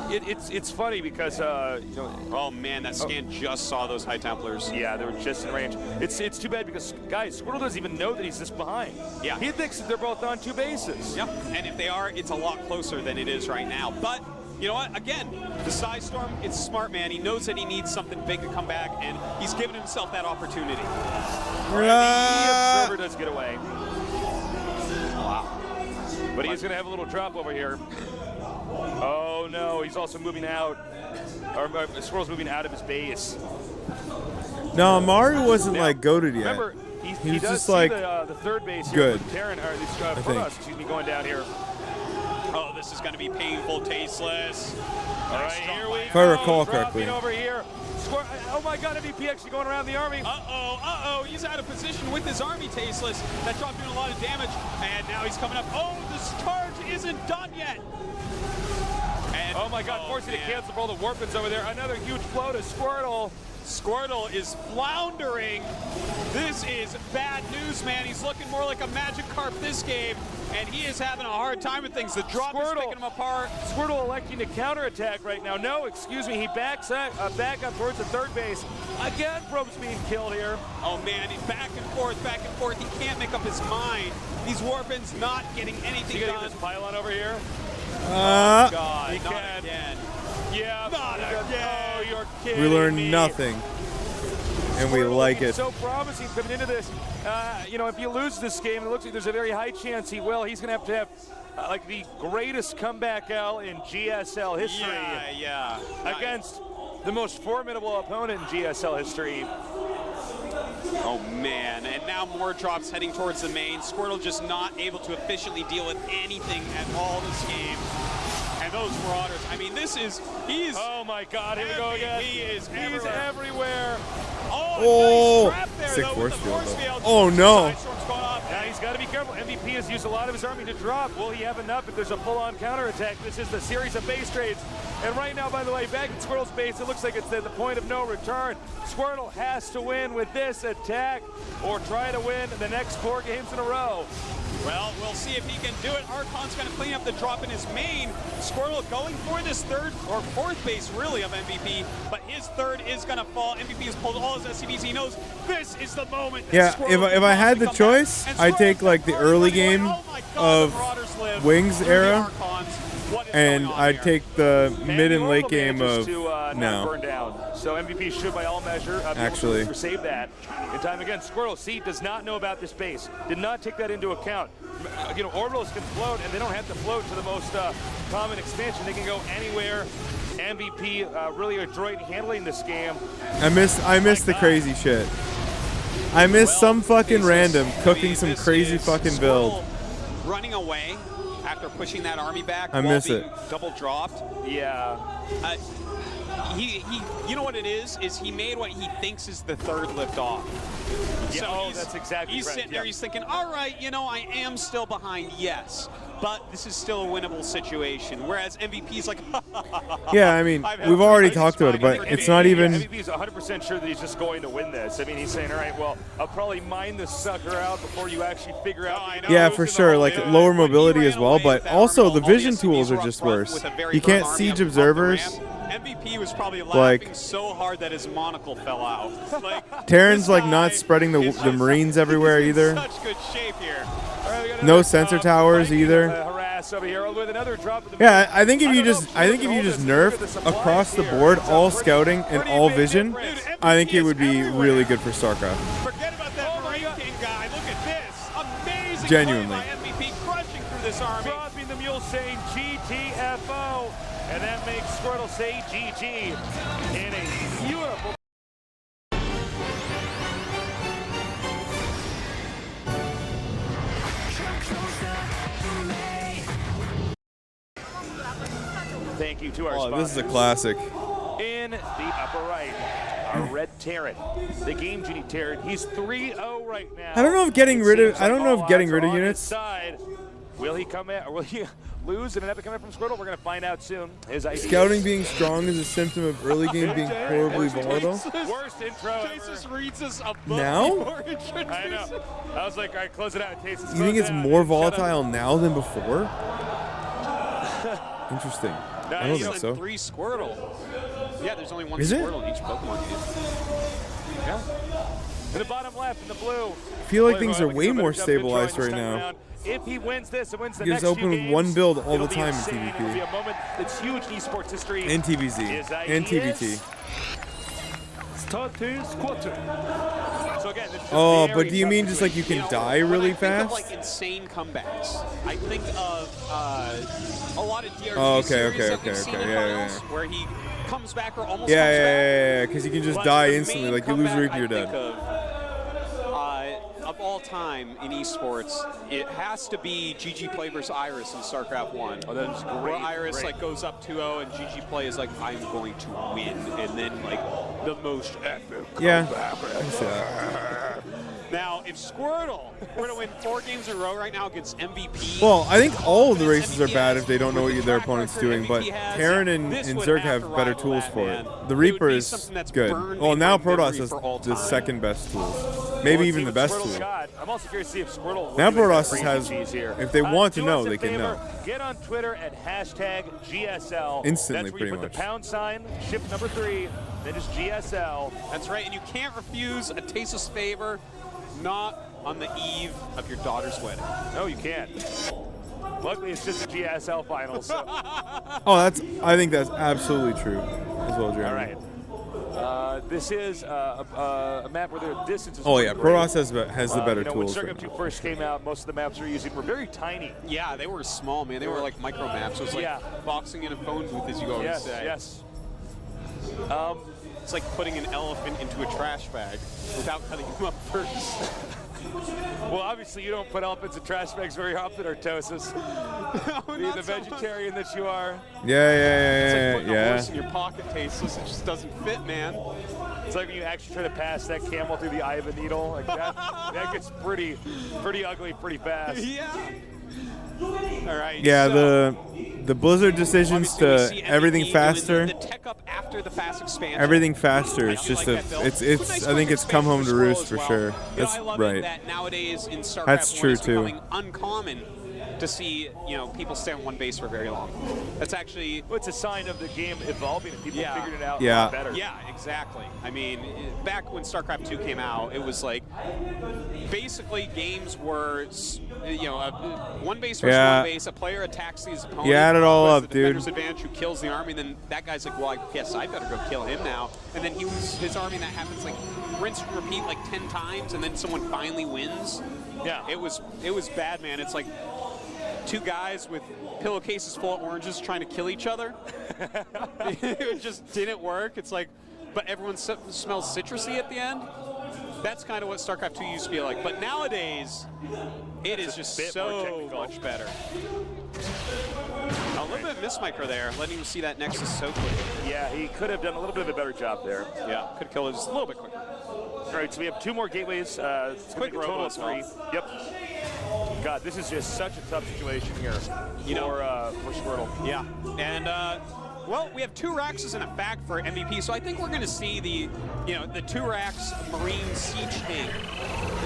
it's funny because, you know... Oh, man, that scan just saw those High Templars. Yeah, they were just in range. It's too bad because, guys, Squirtle doesn't even know that he's this behind. Yeah. He thinks that they're both on 2 bases. Yep, and if they are, it's a lot closer than it is right now. But... you know what? Again, the Psystorm, it's smart, man. He knows that he needs something big to come back, and he's given himself that opportunity. The observer does get away. Wow. But he's going to have a little drop over here. Oh, no. He's also moving out. Squirrel's moving out of his base. No, Mario wasn't, like, goated yet. Remember, he was does just see like the third base here. good. Terran, or Protoss, excuse me, going down here. Oh, this is going to be painful, tasteless. All right, here we go. If I recall correctly. Over here. Oh my God, MVP actually going around the army. Uh-oh, he's out of position with his army, tasteless. That dropped doing a lot of damage, and now he's coming up. Oh, this charge isn't done yet. And, oh my God, forcing to cancel for all the Warpins over there. Another huge blow to Squirtle. Squirtle is floundering. This is bad news, man. He's looking more like a Magikarp this game, and he is having a hard time with things. The drop is picking him apart. Squirtle electing to counterattack right now. No, excuse me, he backs up, back up towards the third base. Again, Probe's being killed here. Oh man, he's back and forth, back and forth. He can't make up his mind. These Warpins not getting anything done. Get this pylon over here. Oh God, he not can. Again. Yeah, not again. Oh, you're kidding We learned me. nothing, and we like it. So promising coming into this. You know, if you lose this game, it looks like there's a very high chance he will. He's going to have like the greatest comeback L in GSL history. Yeah. Against the most formidable opponent in GSL history. Oh man, and now more drops heading towards the main. Squirtle just not able to efficiently deal with anything at all this game. And those Marauders, I mean, he's... Oh my God, here we go again. He's everywhere. Oh, nice trap there, sick though, force with the force field. Oh no. Now he's got to be careful. MVP has used a lot of his army to drop. Will he have enough if there's a full-on counterattack? This is the series of base trades. And right now, by the way, back in Squirtle's base, it looks like it's at the point of no return. Squirtle has to win with this attack or try to win the next 4 games in a row. Well, we'll see if he can do it. Archon's going to clean up the drop in his main. Squirtle going for this 3rd or 4th base, really, of MVP, but his 3rd is going to fall. MVP has pulled all his SCVs. He knows this is the moment. Yeah, if I had the choice, I'd take like like the early game of Wings era, and I'd take the mid and late game of now. Burn down. So MVP should, by all measure, actually save that in time. Again, Squirtle C does not know about this base. Did not take that into account. You know, orbitals can float, and they don't have to float to the most common expansion. They can go anywhere. MVP really adroit handling this game. I miss the crazy shit. I miss some fucking random cooking some crazy fucking build. Running away after pushing that army back. I miss it. Double dropped. Yeah. You know what it is he made what he thinks is the third lift off. Yeah, So that's exactly he's right. sitting there, he's thinking, all right, you know, I am still behind, yes, but this is still a winnable situation. Whereas MVP's like, Yeah, I mean, we've already talked about it, but it's not even. MVP's 100% sure that he's just going to win this. I mean, he's saying, all right, well, I'll probably mine this sucker out before you actually figure out. Yeah, for sure. Like lower mobility as well, but also the vision tools are just worse. You can't siege observers. MVP was probably laughing so hard that his monocle fell out. Like, Terran's like not spreading the Marines everywhere either. Such good shape here. No sensor towers either. Yeah, I think if you just nerf across the board all scouting and all vision, I think it would be really good for StarCraft. Forget about that Marine King guy. Look at this. Amazing Genuinely. play by MVP, crushing through this army. Dropping the mule saying GTFO, and that makes Squirtle say GG in a beautiful. Thank you to our sponsors. This is a classic. In the upper right, our red Terran, the Game Genie Terran. He's 3-0 right now. I don't know if getting rid of units. Side. Will he come in, or will he lose in an epic comeback from Squirtle? We're going to find out soon. His idea. Scouting being strong is a symptom of early game being horribly volatile. Worst intro Jesus reads us a book Now? before introducing. I know. I was like, all right, close it out. Taste You think it's more volatile now than before? Interesting. I don't think so. 3 Squirtle. Yeah, there's only one Is it? Squirtle in each Pokemon game. Yeah. In the bottom left, in the blue. I feel like things are way more stabilized right now. If he wins this and wins the You next just open few with games, one build all the it'll be time in insane. PvP. It'll be a moment that's huge in esports history. And TVZ. His And TVT. ideas. Starting squatter. So again, this is Oh, very but do you tough mean just like you can die really when I think fast? of, like, insane comebacks. I think of a lot of DRG Oh, okay, series okay, that we've okay, seen okay, in yeah, finals where he comes back or almost Yeah, comes back. yeah, because you can just But die the instantly. main Like you lose comeback Reap, you're I think dead. Of all time in esports, it has to be GG Play versus Iris in StarCraft 1. Oh, that's great. Where Iris great. like goes up 2-0 and GG Play is like, I'm going to win, and then like the most epic. Yeah. I can see that. Now, if Squirtle were to win 4 games in a row right now against MVP. Well, I think all of the races are bad if they don't know what their opponent's doing, but Terran and Zerg have better tools for it. The Reaper is good. Well, now Protoss has the second best tools. Maybe even the best tool. I'm also curious to see if Squirtle Now will do Protoss that has, crazy cheese here. if they want to Do know, us a they can favor, know. Get on Twitter at #GSL. Instantly, That's where you pretty put the much. # shift number 3, then just GSL. That's right, and you can't refuse a Tasus favor, not on the eve of your daughter's wedding. No, you can't. Luckily, it's just the GSL finals. So. Oh, I think that's absolutely true as well, Jeremy. All right. This is a map where the distance is. Oh yeah, great. Protoss has the better you know, tools. When Right StarCraft 2 now. first came out, most of the maps we were using were very tiny. Yeah, they were small, man. They were like micro maps. It was like Yeah. boxing in a phone booth, as you always Yes, say. yes. It's like putting an elephant into a trash bag without cutting him up first. Well, obviously, you don't put elephants in trash bags very often, Artosis. Being the vegetarian that you are. Yeah, It's like putting a yeah. horse in your pocket, tasteless. It just doesn't fit, man. It's like when you actually try to pass that camel through the eye of a needle. Like that gets pretty ugly pretty fast. Yeah. All right. Yeah, so, the Blizzard decisions obviously we to see everything MVP doing faster. The tech up after the fast expansion. Everything faster. It's I do just like a. that build. It's. Nice I think quick it's come home to expansion roost for for scroll as sure. well. That's I love it right. that nowadays in StarCraft That's 1 true, it's too. becoming uncommon to see, you know, people stay on one base for very long. That's actually. Well, it's a sign of the game evolving and people figuring it out a Yeah. lot better. Yeah, exactly. I mean, back when StarCraft 2 came out, it was like basically games were one base versus Yeah. one base. A player attacks his opponent. You add it all who has up, the defender's dude. advantage, who kills the army. Then that guy's like, well, I guess I better go kill him now. And then he loses his army. And that happens like rinse and repeat like 10 times, and then someone finally wins. Yeah. It was bad, man. It's like two guys with pillowcases full of oranges trying to kill each other. It just didn't work. It's like, but everyone smells citrusy at the end. That's kind of what StarCraft 2 used to be like. But nowadays, it is just so much better. A little bit of mismicro there, letting him see that Nexus so quickly. Yeah, he could have done a little bit of a better job there. Yeah, could kill it just a little bit quicker. All right, so we have 2 more gateways. It's Quick a total of 3. Yep. God, this is just such a tough situation here for Squirtle. Yeah, and well, we have 2 Raxes and a FAC for MVP, so I think we're going to see the 2 Rax Marine Siege Tank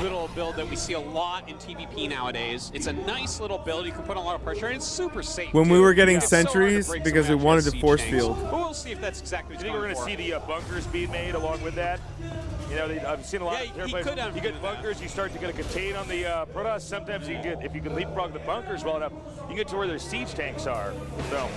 little build that we see a lot in TVP nowadays. It's a nice little build. You can put a lot of pressure, and it's super safe. When too. we were getting It's so hard to sentries break because we someone wanted after to siege force tanks. field. But we'll see if that's exactly what I think we're going to see the bunkers being made along with that. I've seen a lot Yeah, of he could have you get bunkers, you start to get a contain on the Protoss. Sometimes you get, if you can leapfrog the bunkers well enough, you can get to where their siege tanks are. So,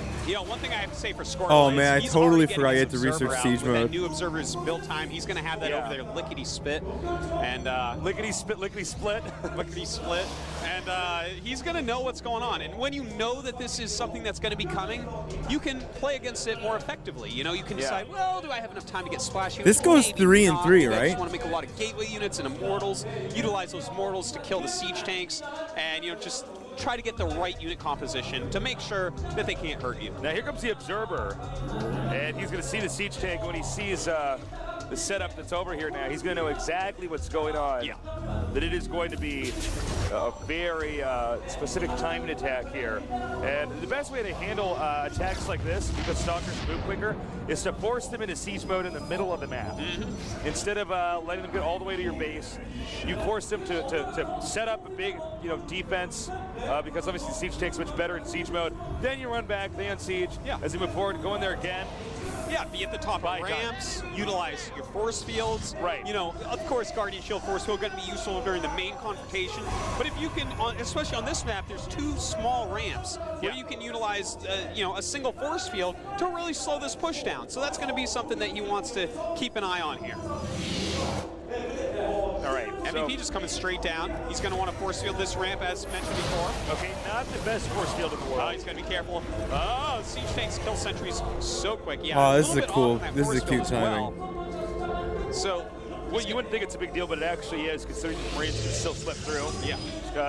one thing I have to say for Squirtle Oh, is man, I he's totally already forgot you getting had to his observer research out siege with that mode. new observer's build time. He's going to have that over there, lickety spit, and lickety split, lickety split, lickety split, and he's going to know what's going on. And when you know that this is something that's going to be coming, you can play against it more effectively. You can decide, well, do I have enough time to get splash units? This goes Maybe 3 and not. 3, Maybe I right? just want to make a lot of gateway units and immortals, utilize those mortals to kill the siege tanks, and just try to get the right unit composition to make sure that they can't hurt you. Now here comes the observer, and he's going to see the siege tank. When he sees the setup that's over here now, he's going to know exactly what's going on. Yeah. That it is going to be a very specific timed attack here. And the best way to handle attacks like this, because stalkers move quicker, is to force them into siege mode in the middle of the map. Instead of letting them get all the way to your base, you force them to set up a big defense, because obviously the siege tank's much better in siege mode. Then you run back, they unsiege. Yeah. As they move forward, go in there again. Yeah, be at the top of ramps, utilize your force fields. Right. Of course, Guardian Shield force field going to be useful during the main confrontation. But if you can, especially on this map, there's 2 small ramps where you can utilize, a single force field to really slow this push down. So that's going to be something that he wants to keep an eye on here. All right. MVP just coming straight down. He's going to want to force field this ramp, as mentioned before. Okay, not the best force field in the world. Oh, he's got to be careful. Oh, siege tanks kill sentries so quick. Yeah. Oh, this is little a bit cool. off on that This is a force cute field as timing. well. So, well, you wouldn't think it's a big deal, but it actually is, considering the Marines can still slip through. Yeah.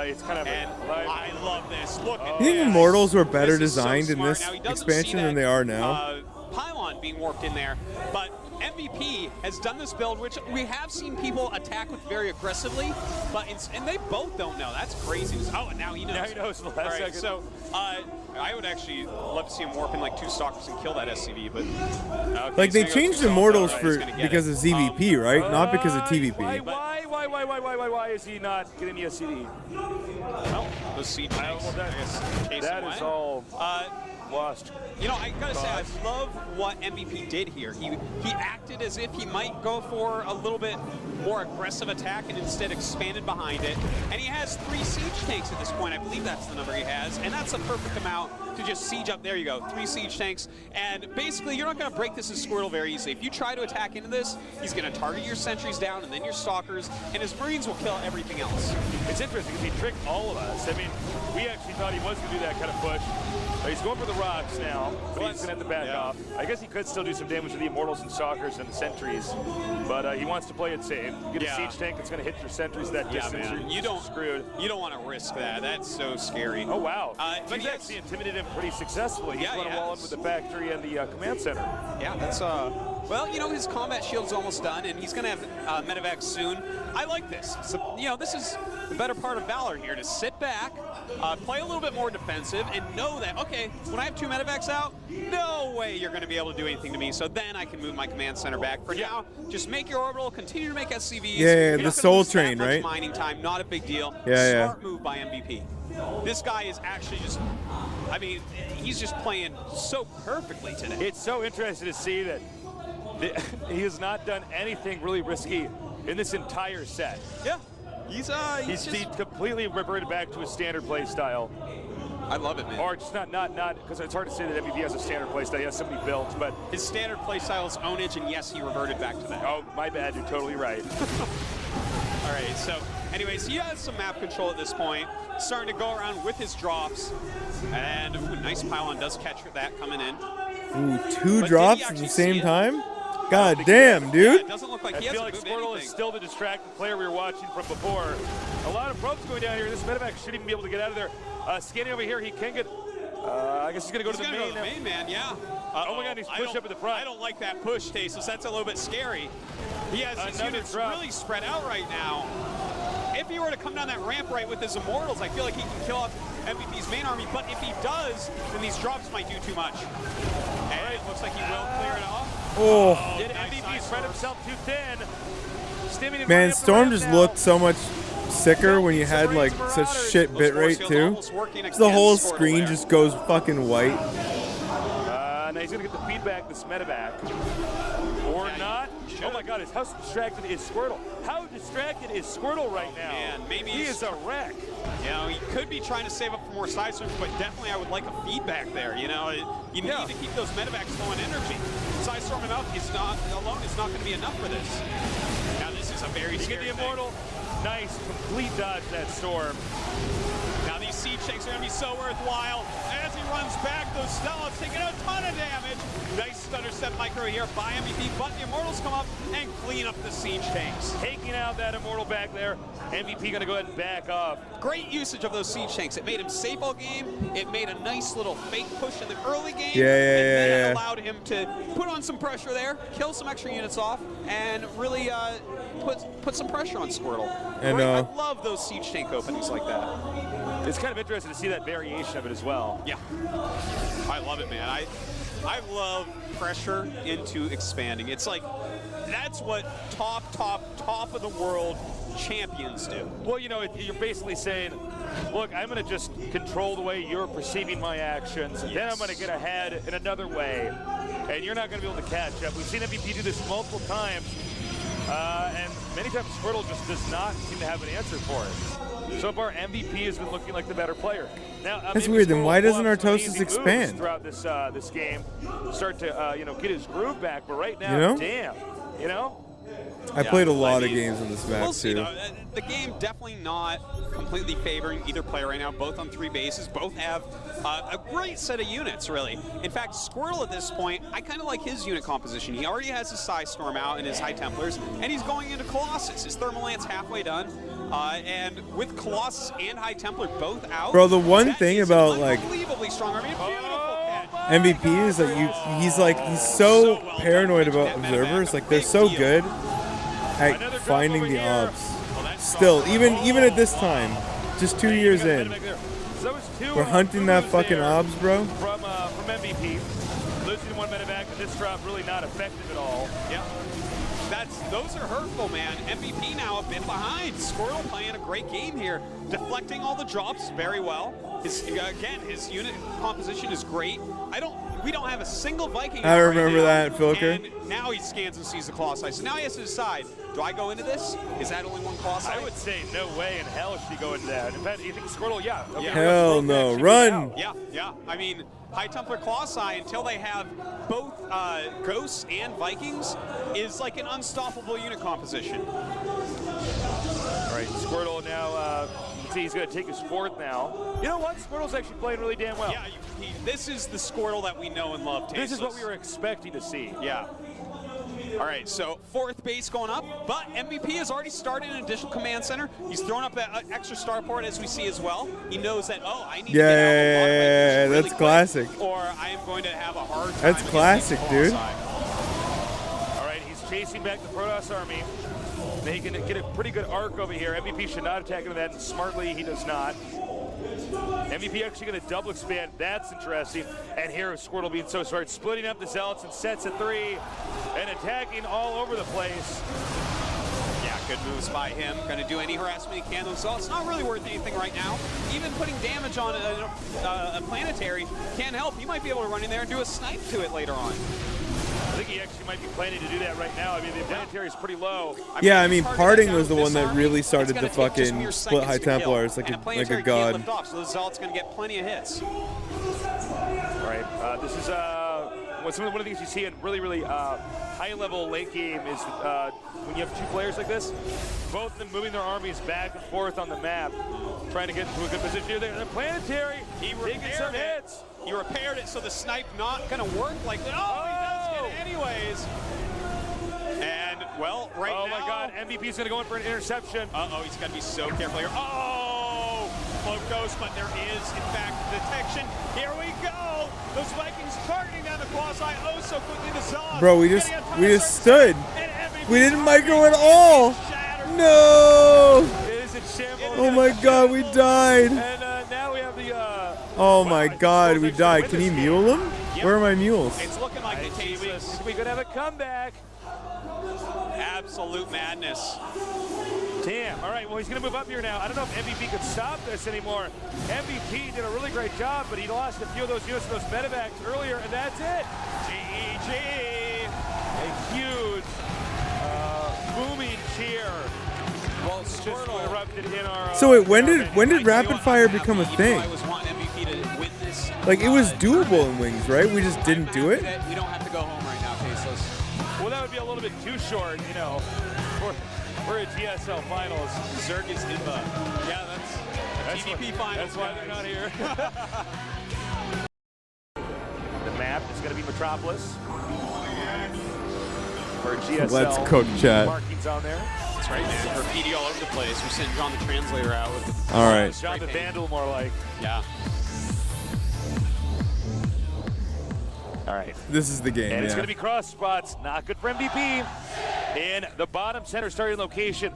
It's kind of. And I love this. Look at You think this. Immortals were better This is so designed in smart. this Now, he doesn't expansion see than that, they are now? Pylon being warped in there, but MVP has done this build, which we have seen people attack with very aggressively, but and they both don't know. That's crazy. Oh, and now he knows. Now he knows the last All right, second. so I would actually love to see him warp in like 2 stalkers and kill that SCV, but okay, Like, so they he goes changed 2 Immortals stalkers, he's gonna get because it. of ZVP, right? Not because of TVP. Why is he not getting the SCD? Well, those siege tanks, well, I guess, chase that him is away. all lost. I gotta say, I love what MVP did here. He acted as if he might go for a little bit more aggressive attack and instead expanded behind it. And he has 3 siege tanks at this point. I believe that's the number he has. And that's a perfect amount to just siege up. There you go, 3 siege tanks. And basically, you're not gonna break this as Squirtle very easily. If you try to attack into this, he's gonna target your sentries down and then your stalkers, and his Marines will kill everything else. It's interesting because he tricked all of us. I mean, we actually thought he was going to do that kind of push. He's going for the rocks now, but he's going to have to back off. I guess he could still do some damage to the Immortals and Stalkers and the Sentries, but he wants to play it safe. You get a siege tank that's going to hit your Sentries that distance. Man. You're screwed. You don't want to risk that. That's so scary. Oh, wow. But he's actually intimidated him pretty successfully. He's going to wall in with the factory and the command center. Yeah, that's well, his combat shield's almost done, and he's going to have medevac soon. I like this. So, this is the better part of Valor here, to sit back, play a little bit more defensive, and know that, okay, when I have 2 medevacs out, no way you're going to be able to do anything to me, so then I can move my command center back. For now, just make your orbital, continue to make SCVs. Yeah, the Soul Train, right? Mining time, not a big deal. Yeah, Smart move by MVP. This guy is actually just, he's just playing so perfectly today. It's so interesting to see that he has not done anything really risky in this entire set. Yeah. He's He's completely reverted back to his standard play style. I love it, man. Or just not, because it's hard to say that MVP has a standard play style. He has so many builds, but his standard play style is ownage, and yes, he reverted back to that. oh, my bad. You're totally right. All right, so anyways, he has some map control at this point, starting to go around with his drops, and ooh, nice pylon does catch that coming in. Ooh, two But drops did he at the actually same see it? time? God damn, dude. It doesn't look like I he feel hasn't like moved Squirtle anything. is still the distracted player we were watching from before. A lot of probes going down here. This medevac shouldn't even be able to get out of there. Scanning over here, he can get. I guess he's going to go to the main. Go to the main man, yeah. Oh my God, he's pushed up at the front. I don't like that push, Tasos. That's a little bit scary. He has his Another units drop. really spread out right now. If he were to come down that ramp right with his Immortals, I feel like he can kill off MVP's main army. But if he does, then these drops might do too much. And it looks like he will clear it off. Oh, Did nice MVP side spread source. himself too thin? Stimming him man, right up the Storm ramp just now. looked so much sicker when you had like such shit Those bit force rate fields too. almost working The whole against Squirtle screen there. just goes fucking white. Now he's going to get the feedback, this medevac. Or Yeah, not. he should. Oh my God, how distracted is Squirtle? How distracted is Squirtle right now? man, maybe he he's- is a wreck. You know, he could be trying to save up for more side storms, but definitely I would like a feedback there. You know, you need to keep those medevacs low in energy. Side storming out is not alone is not going to be enough for this. Now this is a very You get scary the thing. Immortal. Nice, complete dodge that storm. Now these siege tanks are going to be so worthwhile. As he runs back, those Stellads taking a ton of damage. Nice stutter step micro here by MVP, but the Immortals come up and clean up the siege tanks. Taking out that Immortal back there. MVP going to go ahead and back off. Great usage of those siege tanks. It made him safe all game. It made a nice little fake push in the early game. Yeah, yeah, and then yeah, it yeah. allowed him to put on some pressure there, kill some extra units off, and really put some pressure on Squirtle. And, I love those siege tank openings like that. It's kind of interesting to see that variation of it as well. Yeah, I love it, man. I love pressure into expanding. It's like that's what top of the world champions do. Well, you know, you're basically saying, look, I'm going to just control the way you're perceiving my actions, and then I'm going to get ahead in another way, and you're not going to be able to catch up. We've seen MVP do this multiple times, and many times Squirtle just does not seem to have an answer for it. So far, MVP has been looking like the better player. Now, That's maybe weird, then Squirtle why will doesn't have some Artosis easy moves expand? throughout this game, start to get his groove back, but right now, You know? damn, you know? I played a lot of games on this map We'll see, too. though. The game definitely not completely favoring either player right now. Both on 3 bases. Both have a great set of units, really. In fact, Squirtle at this point, I kind of like his unit composition. He already has his Psy Storm out and his High Templars, and he's going into Colossus. His Thermal Lance halfway done. And with Colossus and High Templar both out, Bro, the one that thing is about like unbelievably strong. I mean, beautiful catch. MVP is that he's so well paranoid done. about That observers. medevac, Like they're big so deal. good at Another drop finding over the here. obs. Well, that's Still, strong. even at this time, just 2 years You got in, Medevac there. So that was two, we're hunting that moves fucking there obs, bro. From MVP. Losing one medevac, but this drop really not effective at all. Yeah. Those are hurtful, man. MVP now a bit behind. Squirtle playing a great game here, deflecting all the drops very well. His unit composition is great. We don't have a single Viking. I out remember right now, that, Filker. And now he scans and sees the Colossi. So now he has to decide: do I go into this? Is that only one Colossi? I would say no way in hell should go into that. In fact, you think Squirtle, yeah. Okay, Hell Squirtle no, actually run! goes out. Yeah. I mean, High Templar Colossi, until they have both Ghosts and Vikings, is like an unstoppable unit composition. All right, Squirtle now, see he's going to take his 4th now. You know what? Squirtle's actually playing really damn well. Yeah, this is the Squirtle that we know and love. This is what Tasteless. we were expecting to see. Yeah. All right, so 4th base going up, but MVP has already started an additional command center. He's thrown up that extra starport as we see as well. He knows that, I need to get out of a lot of Yeah, really that's quick, classic. or I am going to have a hard time. That's against classic, these dude. Colossi. All right, he's chasing back the Protoss army. They can get a pretty good arc over here. MVP should not attack into that, and smartly he does not. MVP actually going to double expand. That's interesting. And here is Squirtle being so smart, splitting up the Zealots and sets at 3 and attacking all over the place. Yeah, good moves by him. Going to do any harassment he can. So it's not really worth anything right now. Even putting damage on a planetary can't help. He might be able to run in there and do a snipe to it later on. I think he actually might be planning to do that right now. I mean, the planetary is pretty low. Yeah, I mean, Parting was the one that really started the fucking split High Templars like a god. So the Zealot's going to get plenty of hits. All right, this is one of the things you see in really high-level late game is when you have two players like this, both of them moving their armies back and forth on the map, trying to get into a good position here. The planetary, taking some hits. He repaired it, so the snipe not going to work like that. Oh, he does hit anyways. And, well, right now... Oh, my God. MVP's going to go in for an interception. Uh-oh, he's got to be so careful here. Oh! Cloak goes, but there is, in fact, detection. Here we go! Those Vikings targeting down the quasi so quickly to Zod. Bro, we just stood. We didn't micro at all. No! It is a shambles. Oh, my God, we died. And now we have the... Oh, my God, we died. Can he mule them? Where are my mules? It's looking like the Tasteless. We could have a comeback. Absolute madness. Damn. All right, well, he's going to move up here now. I don't know if MVP could stop this anymore. MVP did a really great job, but he lost a few of those units to those medevacs earlier, and that's it. GG. A huge booming cheer. Well, Squirtle erupted in our... So wait, when did rapid fire become a thing? Like, it was doable in Wings, right? We just didn't do it? We don't have to go home right now, Tasteless. Well, that would be a little bit too short, you know, for a GSL finals. Zerg is in the... Yeah, that's GDP finals. That's why they're not here. The map is going to be Metropolis. For GSL. Let's cook, chat. Markings on there. That's right, man. Graffiti all over the place. We sent John the Translator out with the... All right. John the Vandal, more like. Yeah. All right. This is the game, and it's going to be cross spots. Not good for MVP. In the bottom center starting location.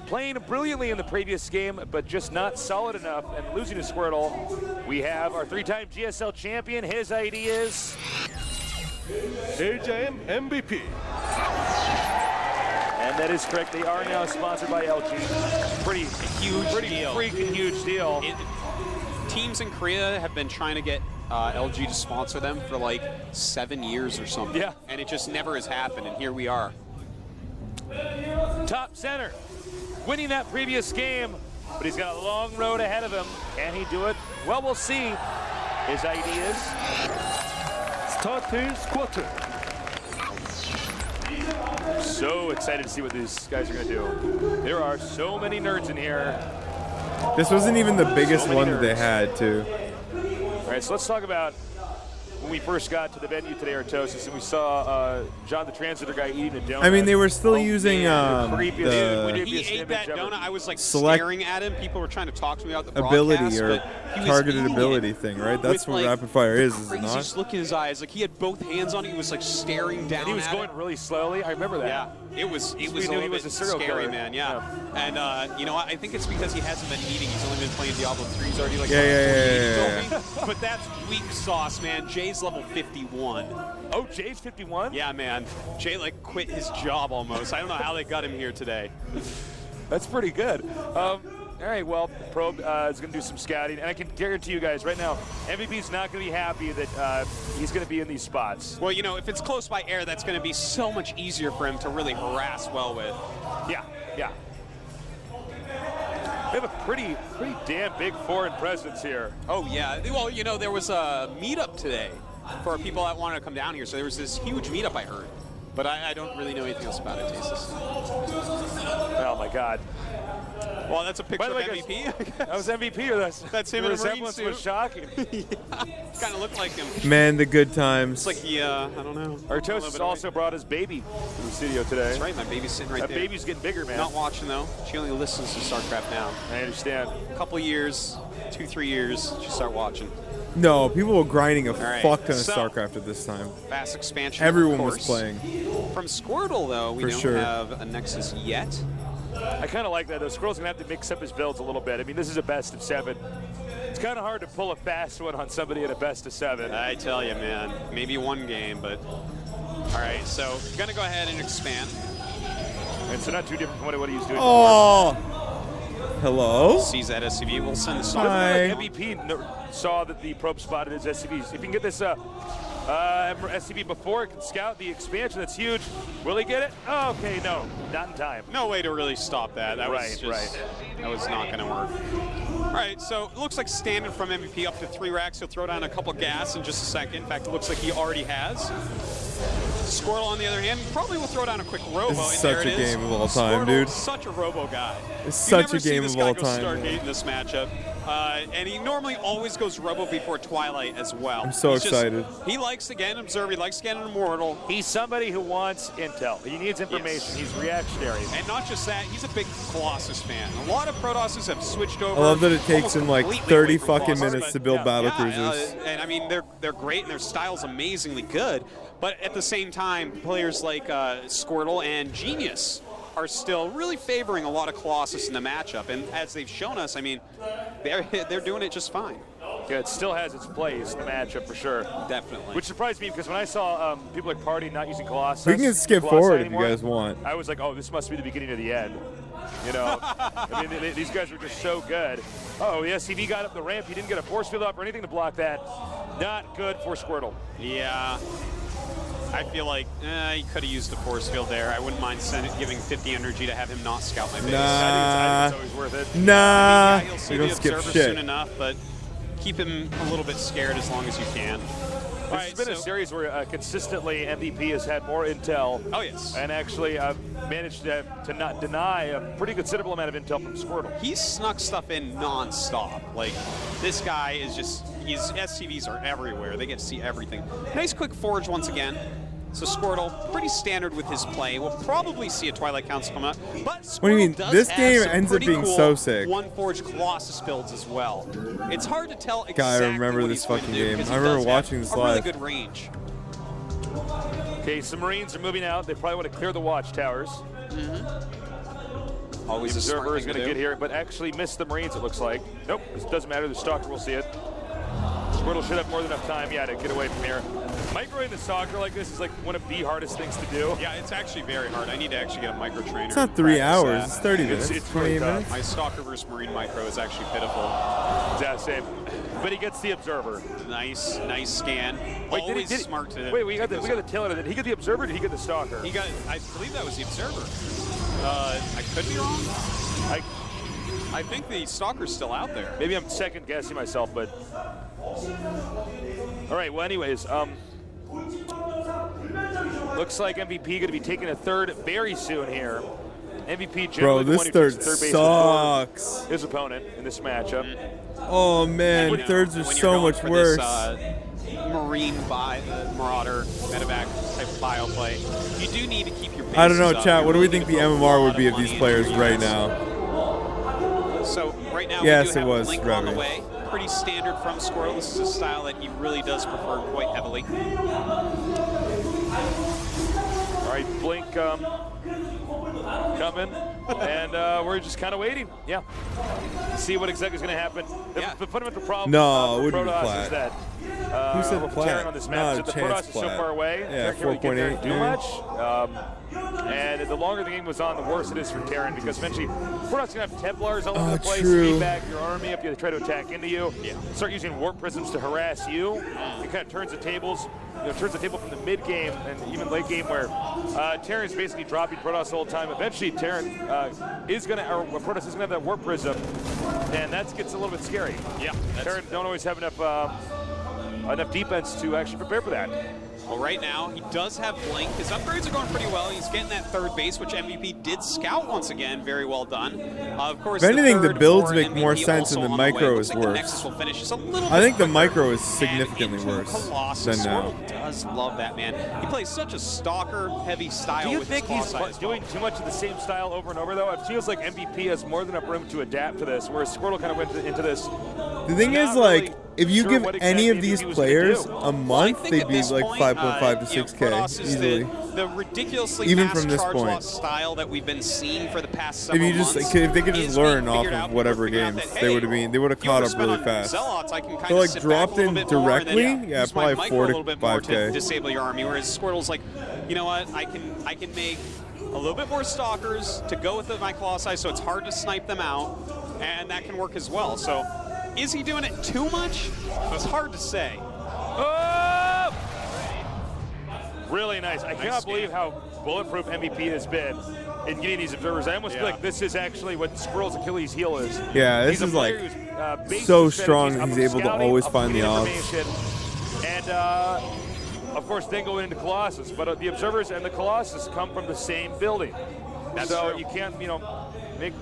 Playing brilliantly in the previous game, but just not solid enough and losing to Squirtle. We have our three-time GSL champion. His ID is... AJM MVP. And that is correct. They are now sponsored by LG. Pretty deal. Freaking huge deal. Teams in Korea have been trying to get LG to sponsor them for like 7 years or something. Yeah. And it just never has happened, and here we are. Top center, winning that previous game, but he's got a long road ahead of him. Can he do it? Well, we'll see. His ID is... Starting squatter. So excited to see what these guys are going to do. There are so many nerds in here. This wasn't even the biggest one that they had, too. All right, so let's talk about when we first got to the venue today, Artosis, and we saw John the Translator guy eating a donut. I mean, they were still using He ate that donut. I was like staring at him. People were trying to talk to me about the ability or but targeted ability thing, right? That's what like rapid fire is it not? Just look in his eyes. Like he had both hands on it. He was like staring down. And he was going really slowly. I remember that. Yeah, it was a serial scary, killer. man. Yeah. And you know, I think it's because he hasn't been eating. He's only been playing Diablo 3. He's already like yeah. But that's weak sauce, man. Jay's level 51. Oh, Jay's 51? Yeah, man. Jay like quit his job almost. I don't know how they got him here today. That's pretty good. All right, well, Probe is going to do some scouting, and I can guarantee you guys right now, MVP's not going to be happy that he's going to be in these spots. Well, you know, if it's close by air, that's going to be so much easier for him to really harass well with. Yeah. We have a pretty damn big foreign presence here. Oh, yeah. Well, you know, there was a meetup today for people that wanted to come down here, so there was this huge meetup I heard. But I don't really know anything else about it, Tasteless. Oh, my God. Well, that's a picture of way, MVP. That was MVP, or that's him in a marine resemblance suit. was shocking. Kind of looked like him. Man, the good times. It's like he, I don't know. Artosis also brought his baby to the studio today. That's right, my baby's sitting right that there. That baby's getting bigger, man. Not watching, though. She only listens to StarCraft now. I understand. A couple years, 2-3 years, she'll start watching. No, people were grinding a right, fuck ton of so, StarCraft at this time. Fast expansion. Everyone was playing. From Squirtle, though, we don't have a Nexus yet. I kind of like that, though. Squirrel's going to have to mix up his builds a little bit. I mean, this is a best of 7. It's kind of hard to pull a fast one on somebody at a best of 7. I tell you, man. Maybe one game, but... All right, so going to go ahead and expand. And so not too different from what he's doing. Oh! Hello? CZ SCV. We'll send the Hi. MVP saw that the probe spotted his SCVs. If you can get this SCB before it can scout the expansion. That's huge. Will he get it? Oh, okay, no, not in time. No way to really stop that. That was just, that was not going to work. All right, so it looks like standard from MVP up to 3 racks. He'll throw down a couple gas in just a second. In fact, it looks like he already has. Squirtle, on the other hand, probably will throw down a quick robo. This is such a game of all time, Squirtle, dude. Such a robo guy. It's such a game of all time. You never see this guy go Stargate in this matchup. And he normally always goes robo before Twilight as well. I'm so excited. He likes to get Observe. He likes to get an Immortal. He's somebody who wants intel. He needs information. Yes. He's reactionary. And not just that, he's a big Colossus fan. A lot of Protosses have switched over. I love that it takes him like 30 fucking minutes to build battle cruisers. And I mean, they're great and their style's amazingly good. But at the same time, players like Squirtle and Genius are still really favoring a lot of Colossus in the matchup. And as they've shown us, I mean, they're doing it just fine. Yeah, it still has its place in the matchup for sure. Definitely. Which surprised me because when I saw people like Party not using Colossus, we can skip forward anymore, if you guys want. I was like, oh, this must be the beginning of the end. You know, I mean, these guys were just so good. Oh, the SCV got up the ramp. He didn't get a force field up or anything to block that. Not good for Squirtle. Yeah. I feel like he could have used the force field there. I wouldn't mind giving 50 energy to have him not scout my base. Nah. I think it's always worth it. Nah. I mean, yeah, he'll see you the don't skip Observer shit. soon enough, but keep him a little bit scared as long as you can. This has been a series where consistently MVP has had more intel. Oh, yes. And actually managed to not deny a pretty considerable amount of intel from Squirtle. He's snuck stuff in non-stop. Like, this guy is just, his SCVs are everywhere. They get to see everything. Nice quick forge once again. So Squirtle, pretty standard with his play. We'll probably see a Twilight Council come up. But Squirtle what do you mean? does This have game some ends up pretty being cool so sick. One Forge Colossus builds as well. It's hard to tell exactly God, I remember what this he's going fucking to do, game. because I he remember does watching have this a really live. good range. Okay, some Marines are moving out. They probably want to clear the watchtowers. Always the a smart Observer is thing going to to do. get here, but actually missed the Marines, it looks like. Nope, this doesn't matter. The Stalker will see it. Squirtle should have more than enough time, yeah, to get away from here. Microing the Stalker like this is like one of the hardest things to do. Yeah, it's actually very hard. I need to actually get a micro trainer. It's not 3 hours. It's 30 minutes. It's 28 really minutes. My Stalker versus Marine micro is actually pitiful. Yeah, same. But he gets the Observer. Nice scan. Wait, Always smart to. Wait, we got the tail end of it. Did he get the Observer? Or did he get the Stalker? He got. I believe that was the Observer. I could be wrong. I think the Stalker's still out there. Maybe I'm second guessing myself, but. All right. Well, anyways, looks like MVP going to be taking a third very soon here. MVP generally Bro, this third sucks. His opponent in this matchup. Oh man, thirds are so much worse. Marine Marauder medevac type of bio play. You do need to keep your bases I don't know, up. chat. You What do really we think need the to put a MMR lot would be of money these into players your right units. now? So right now Yes, we do it have was Blink on the Remy. way. Pretty standard from Squirtle. This is a style that he really does prefer quite heavily. All right, Blink coming, and we're just kind of waiting. Yeah, see what exactly is going to happen. The fundamental problem No, it for wouldn't be Protoss is Plat. that Who said Terran Plat? on this Not map, a the chance Protoss is so Plat. far away. Yeah, Terran can't really get there and 4.8, do yeah. much. And the longer the game goes on, the worse it is for Terran because eventually Protoss going to have Templars all over the place, true. feedback your army if you try to attack into you. Start using Warp Prisms to harass you. It kind of turns the tables. Turns the table from the mid game and even late game where Terran is basically dropping Protoss the whole time. Eventually, Terran is going to, or Protoss is going to have that Warp Prism, and that gets a little bit scary. Yeah, Terran don't always have enough defense to actually prepare for that. Well, right now, he does have Blink. His upgrades are going pretty well. He's getting that third base, which MVP did scout once again. Very well done. Of course, If anything, the third builds for make MVP more sense also and the on way. micro Looks is like the worse. Nexus will finish just a little I think bit the quicker. micro is And significantly into worse Colossus. than now. Squirtle does love that, man. He plays such a stalker-heavy style Do you with think his he's Colossi as well. doing too much of the same style over and over, though? It feels like MVP has more than enough room to adapt to this, whereas Squirtle kind of went into this. The thing is, Not like, really if you sure give what any exactly of these he was gonna players do. a month, think they'd at be this like point, 5.5 to 6K Protoss is easily. The ridiculously Even fast from this charge point. lot style that we've been seeing for the past If several you just, months if they could just is learn being off figured of out. whatever People are figuring games, out that, they hey, would have caught up really on fast. Zealots, I can kind So of like sit dropped back a little in bit more and directly, then yeah, use my probably micro 4 a to little bit more to 5K. disable your army. Whereas Squirtle's like, you know what, I can make a little bit more stalkers to go with my Colossi, so it's hard to snipe them out, and that can work as well. So, is he doing it too much? It's hard to say. Oh! Really nice. I cannot believe how bulletproof MVP has been in getting these observers. I almost feel like this is actually what Squirrel's Achilles heel is. Yeah, this is like so strong. He's able to always find the odds. And of course, then go into Colossus. But the observers and the Colossus come from the same building. So you can't, make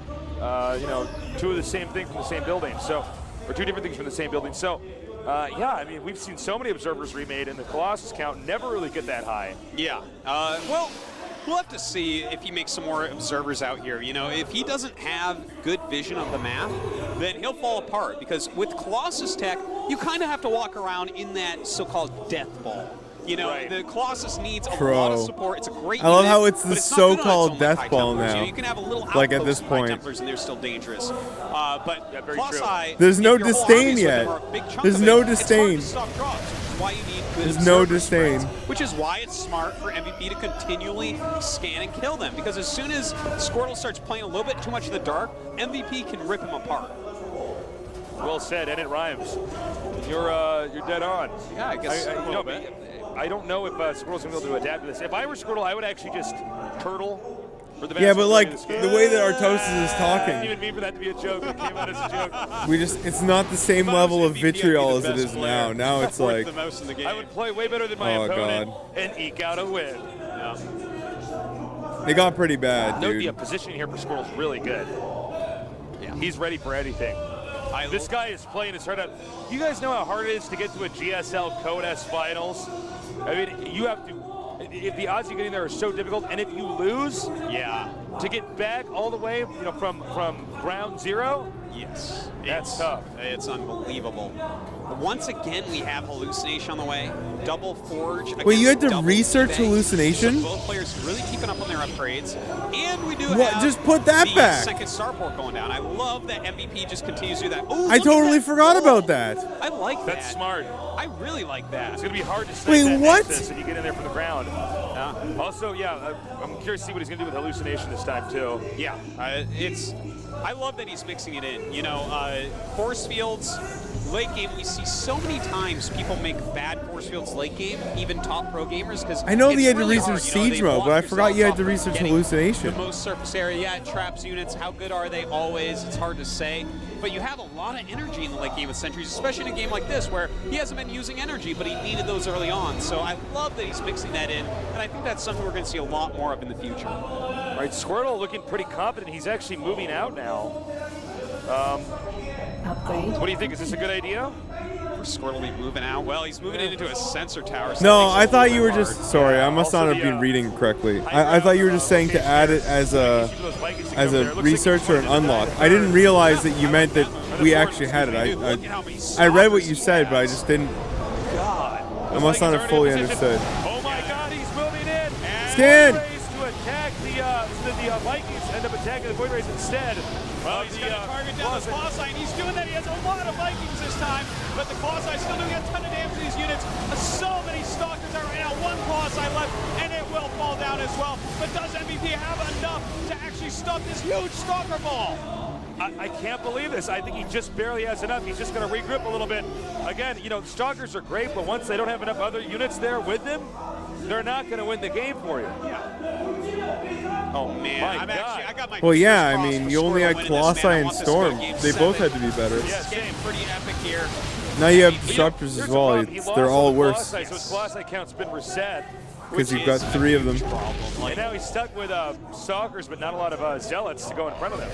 two of the same thing from the same building. So, or two different things from the same building. So. Yeah, I mean, we've seen so many observers remade, and the Colossus count never really get that high. Yeah. Well, we'll have to see if he makes some more observers out here. If he doesn't have good vision of the map, then he'll fall apart. Because with Colossus tech, you kind of have to walk around in that so-called death ball. The Colossus needs a lot of support. It's a great I love unit, how it's the so-called death ball Templars. now. You can have a little like at this point. Templars and they're still dangerous. But Colossi, there's no disdain yet. There's no disdain. Why you need good There's no disdain. Which is why it's smart for MVP to continually scan and kill them. Because as soon as Squirtle starts playing a little bit too much in the dark, MVP can rip him apart. Well said, and it rhymes. You're dead on. Yeah, I guess a little bit. I don't know if Squirtle's going to be able to adapt to this. If I were Squirtle, I would actually just turtle for the but like the way that Artosis is I didn't talking, even mean for that to be a joke. It came out as a joke. it's not the same level of vitriol as it is now. Now it's like, the most in the game. I would play way better than my opponent and eke out a win. they got pretty bad, Note dude. the positioning here for Squirtle's really good. Yeah. He's ready for anything. This guy is playing his heart out. You guys know how hard it is to get to a GSL Code S finals? I mean, you have to, if the odds you get in there are so difficult, and if you lose, to get back all the way, from ground zero, that's tough. It's unbelievable. Once again, we have Hallucination on the way. Double Forge. Wait, you had to research Hallucination? So both players really keeping up on their upgrades. And we do What? have Just put that the back. second starport going down. I love that MVP just continues to do that. Ooh, I totally forgot about that. I like that. That's smart. I really like that. It's going to be hard to stay that what? Nexus if you get in there from the ground. Also, I'm curious to see what he's going to do with Hallucination this time, too. Yeah, I love that he's mixing it in. Force fields, late game, we see so many times people make bad force fields late game, even top pro gamers, because I know you had to really research hard, Siege mode, but I forgot you had to research Hallucination. The most surface area, it traps units. How good are they always? It's hard to say. But you have a lot of energy in the late game with Sentries, especially in a game like this where he hasn't been using energy, but he needed those early on. So I love that he's mixing that in, and I think that's something we're going to see a lot more of in the future. All right, Squirtle looking pretty confident. He's actually moving out now. What do you think? Is this a good idea? For Squirtle to be moving out? Well, he's moving it into a sensor tower. So No, I thought you were just, sorry, I must not have been reading correctly. I thought you were just saying to add it as a research or an unlock. I didn't realize that you meant that we actually had it. I read what you said, but I just didn't, I must not have fully understood. Oh my God, he's moving in. Scan! To attack the Vikings end up attacking the Void Rays instead. Well, he's going to target down the Colossi, and he's doing that. He has a lot of Vikings this time, but the Colossi still doing a ton of damage to these units. So many Stalkers are right now. One Colossi left, and it will fall down as well. But does MVP have enough to actually stop this huge Stalker ball? I can't believe this. I think he just barely has enough. He's just going to regroup a little bit. Again, the Stalkers are great, but once they don't have enough other units there with them, they're not going to win the game for you. Oh man, I got my. Well, yeah, I mean, you only had Colossi and Storm. They both had to be better. Yeah, It's getting pretty epic here. Now you have Disruptors as well. They're all worse. So his Colossi count's been reset. Because you've got 3 of them. And now he's stuck with Stalkers, but not a lot of Zealots to go in front of them.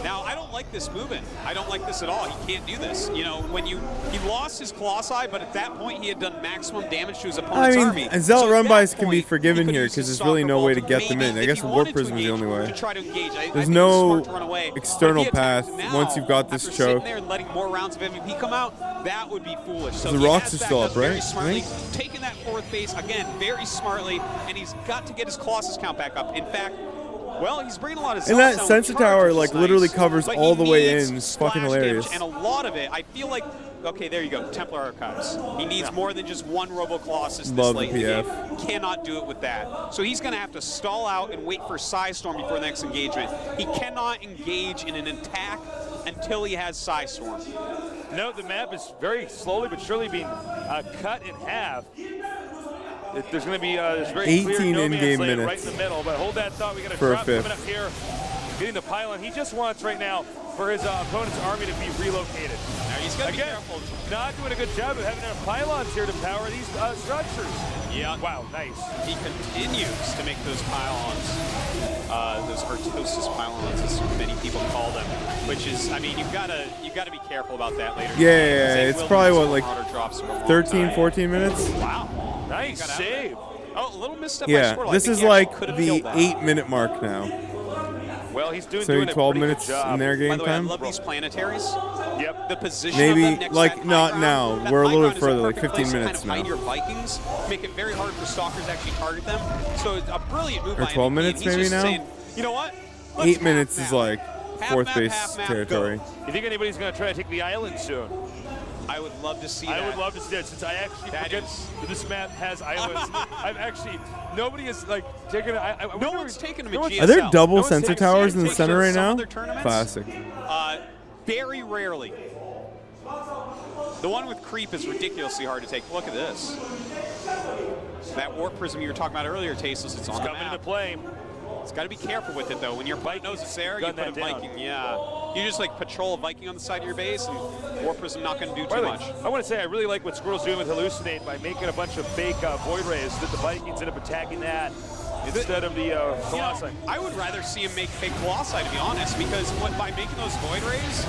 Now, I don't like this movement. I don't like this at all. He can't do this. When he lost his Colossi, but at that point he had done maximum damage to his opponent's army. And Zealot so run-bys can be forgiven here because there's really no way to get them in. I guess Warp Prism is the only way. There's no external path once you've got this choke. Sitting there and letting more rounds of MVP come out, that would be foolish. So the rocks are still up, right? Smartly, taking that 4th base, again, very smartly, and he's got to get his Colossus count back up. In fact, well, he's bringing a lot of. And that sensor tower literally covers all the way in. It's fucking hilarious. And a lot of it, I feel like. Okay, there you go. Templar Archives. He needs more than just one Robo Colossus this late in the game. Cannot do it with that. So he's going to have to stall out and wait for Psystorm before the next engagement. He cannot engage in an attack until he has Psystorm. No, the map is very slowly but surely being cut in half. there's going to be this very 18 clear no man's in-game land minutes. right in the middle. But hold that thought. We got a for a drop fifth. coming up here. Getting the pylon. He just wants right now for his opponent's army to be relocated. Now he's got to be Again, careful. not doing a good job of having enough pylons here to power these structures. Yeah. Wow, nice. He continues to make those pylons, those Artosis pylons, as many people call them. Which is, I mean, you've got to be careful about that later. Yeah, it's probably what, like drops from a long 13, time. 14 minutes. Wow. Nice save. Oh, a little misstep by Yeah, Squirtle. I this think is he actually like could have the killed that. 8-minute mark now. Well, he's doing So maybe a 12 pretty minutes good job. in their By game the way, I time. love these planetaries. Yep. The position Maybe, of them next like, to that not high now. ground. That We're a high little ground is further, like perfect 15 place to minutes kind of hide now. your Vikings, make it very hard for stalkers to actually target them. So it's a brilliant move Or by 12 MVP, minutes and he's maybe just now? saying, you know what? Let's 8 minutes half is map. like Half fourth map, base half map, territory. go. You think anybody's going to try to take the island soon? I would love to see that. I would love to see that since I actually That forget is- that this map has islands. I've actually, nobody is like taking it. No one's taken them in GSL. Are there double No one's sensor taking towers in the takes center in right some now? other tournaments. Classic. Very rarely. The one with creep is ridiculously hard to take. Look at this. That warp prism you were talking about earlier, Tasteless, it's on the coming into map. play. It's got to be careful with it, though. When your opponent knows it's there, you Gun put a that down. Viking. Yeah. You just, like, patrol a Viking on the side of your base, and warp prism not going to do By too the way, much. I want to say I really like what Squirrel's doing with Hallucinate by making a bunch of fake Void Rays that the Vikings end up attacking that instead of the You know, Colossi. I would rather see him make fake Colossi, to be honest, because by making those Void Rays,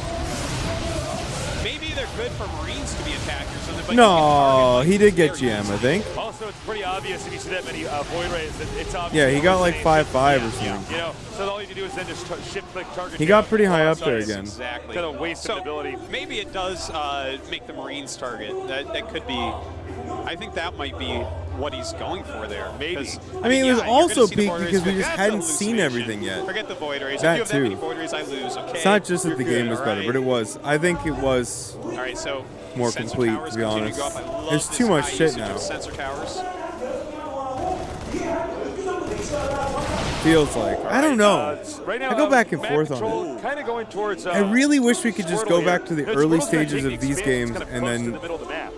maybe they're good for Marines to be attackers. So that Vikings No, can target he did get very GM, I easily. think. Also, it's pretty obvious if you see that many Void Rays that it's obvious. Yeah, he got like Hallucinate. 5-5 or something. You know, so all you have to do is then just shift-click target. He got down pretty high up Colossi. there again. Exactly. Kind of wasted So ability. maybe it does make the Marines target. That could be. I think that might be what he's going for there. Maybe. 'Cause, I mean, it was yeah, you're also gonna see the peaked Void Rays, because we but just that's hadn't a seen hallucination. everything yet. Forget the Void Rays. That if you have that many too. Void Rays, I lose. Okay. It's not just that You're the good, game was better, alright? but it was. I think it was. All right, so more sensor complete, towers to be continue honest. go up. I love There's this too much high shit usage now. of sensor towers. Feels like. I don't know. Right now, I go back and map forth on control it. Kind of going towards. I really wish we could just Squirtle go here. back to the No, early Squirtle's gonna stages take of the these expanse, games kind of and close to then, the middle of the map.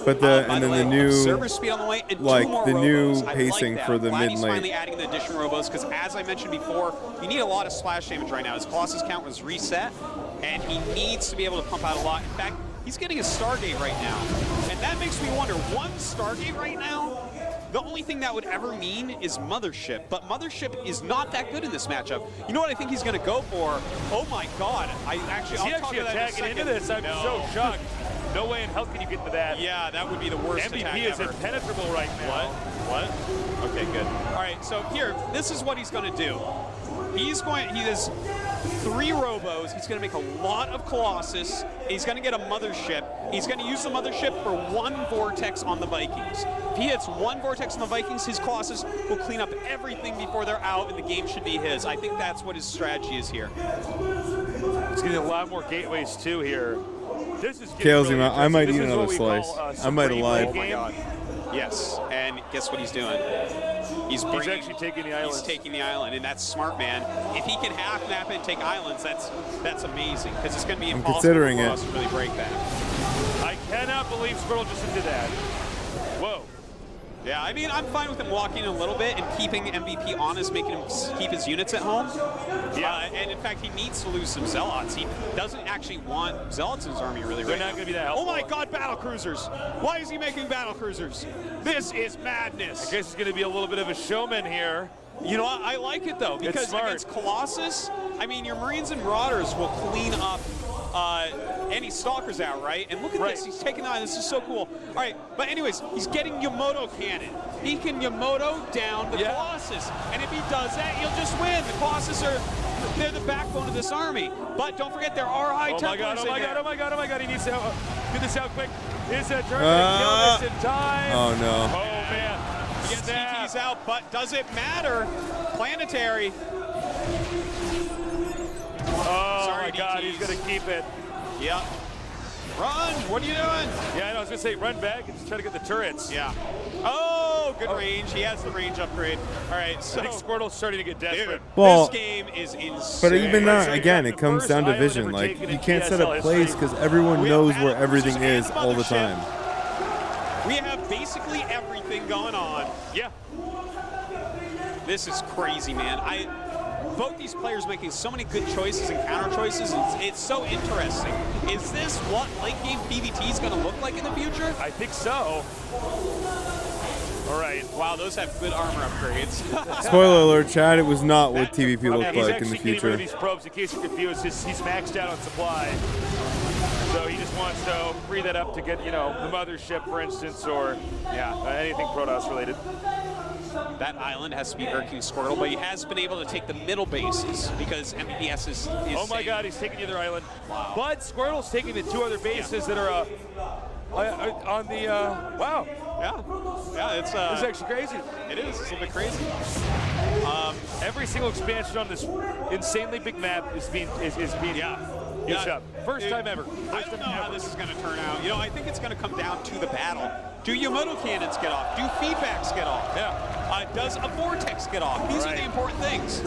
but By and the then way, the new, server speed on the way, and two like, more the new robos. I pacing like that. for the Glad mid he's and late. finally adding the additional robos because, as I mentioned before, you need a lot of splash damage right now. His Colossus count was reset, and he needs to be able to pump out a lot. In fact, he's getting a Stargate right now, and that makes me wonder, one Stargate right now, the only thing that would ever mean is Mothership, but Mothership is not that good in this matchup. You know what I think he's going to go for? Oh my God! Is he actually attacking into this? I'm so shocked. No way in hell can you get to that. Yeah, that would be the worst attack MVP is ever. impenetrable right now. What? Okay, good. All right, so here, this is what he's going to do. He does 3 robos. He's going to make a lot of Colossus. He's going to get a Mothership. He's going to use the Mothership for 1 Vortex on the Vikings. If he hits 1 Vortex on the Vikings, his Colossus will clean up everything before they're out, and the game should be his. I think that's what his strategy is here. He's getting a lot more gateways too here. This is Kale's really I might interesting. eat This is another what we slice. call, I might have supreme lied. late Oh my game. God. Yes, and guess what he's doing? He's actually taking the islands. He's taking the island, and that's smart, man. If he can half map it and take islands, that's amazing, because it's going to be impossible considering for it. us to really break that. I cannot believe Squirtle just did that. Whoa. Yeah, I mean, I'm fine with him walking a little bit and keeping MVP honest, making him keep his units at home. Yeah. And in fact, he needs to lose some Zealots. He doesn't actually want Zealots in his army really They're right not now. going to be that Oh helpful. my God, battle cruisers! Why is he making battle cruisers? This is madness. I guess he's going to be a little bit of a showman here. You know what? I like it though, because smart. against Colossus, I mean, your Marines and Marauders will clean up any stalkers out, right? And look at this, he's taking on. This is so cool. All right, but anyways, he's getting Yamoto cannon. He can Yamoto down the Colossus, and if he does that, he'll just win. The Colossus they're the backbone of this army. But don't forget, there are high Templars in there. Oh my God, he needs to get this out quick. Is that turn to kill this in time? Oh no. Oh man. He gets CTs out, but does it matter? Planetary. Oh Sorry, my God, DTs. he's going to keep it. Yep. Run! What are you doing? Yeah, I was going to say run back and just try to get the turrets. Yeah. Oh, good range. He has the range upgrade. All right, so I think Squirtle's starting to get desperate. Well, this game is insane. But even that, that, again, it comes down to vision. Like, you can't set up plays because everyone knows where everything is all the time. We have basic basically everything going on. Yeah. This is crazy, man. Both these players making so many good choices and counter choices. It's so interesting. Is this what late game PvT is going to look like in the future? I think so. All right. Wow, those have good armor upgrades. Spoiler alert, Chad, it was not what TVP looked He's like in the actually getting rid future. of these probes, in case you're confused. He's maxed out on supply. So he just wants to free that up to get, you know, the mothership, for instance, or anything Protoss related. That island has to be irking Squirtle, but he has been able to take the middle bases because MBPS is oh my safe. God, he's taking the other island. Wow. But Squirtle's taking the 2 other bases that are on the, wow. Yeah, it's This is actually crazy. It is. It's a little bit crazy. Every single expansion on this insanely big map is being used up. First time ever. I don't know how this is going to turn out. You know, I think it's going to come down to the battle. Do Yamato cannons get off? Do feedbacks get off? Yeah. Does a vortex get off? These are the important things.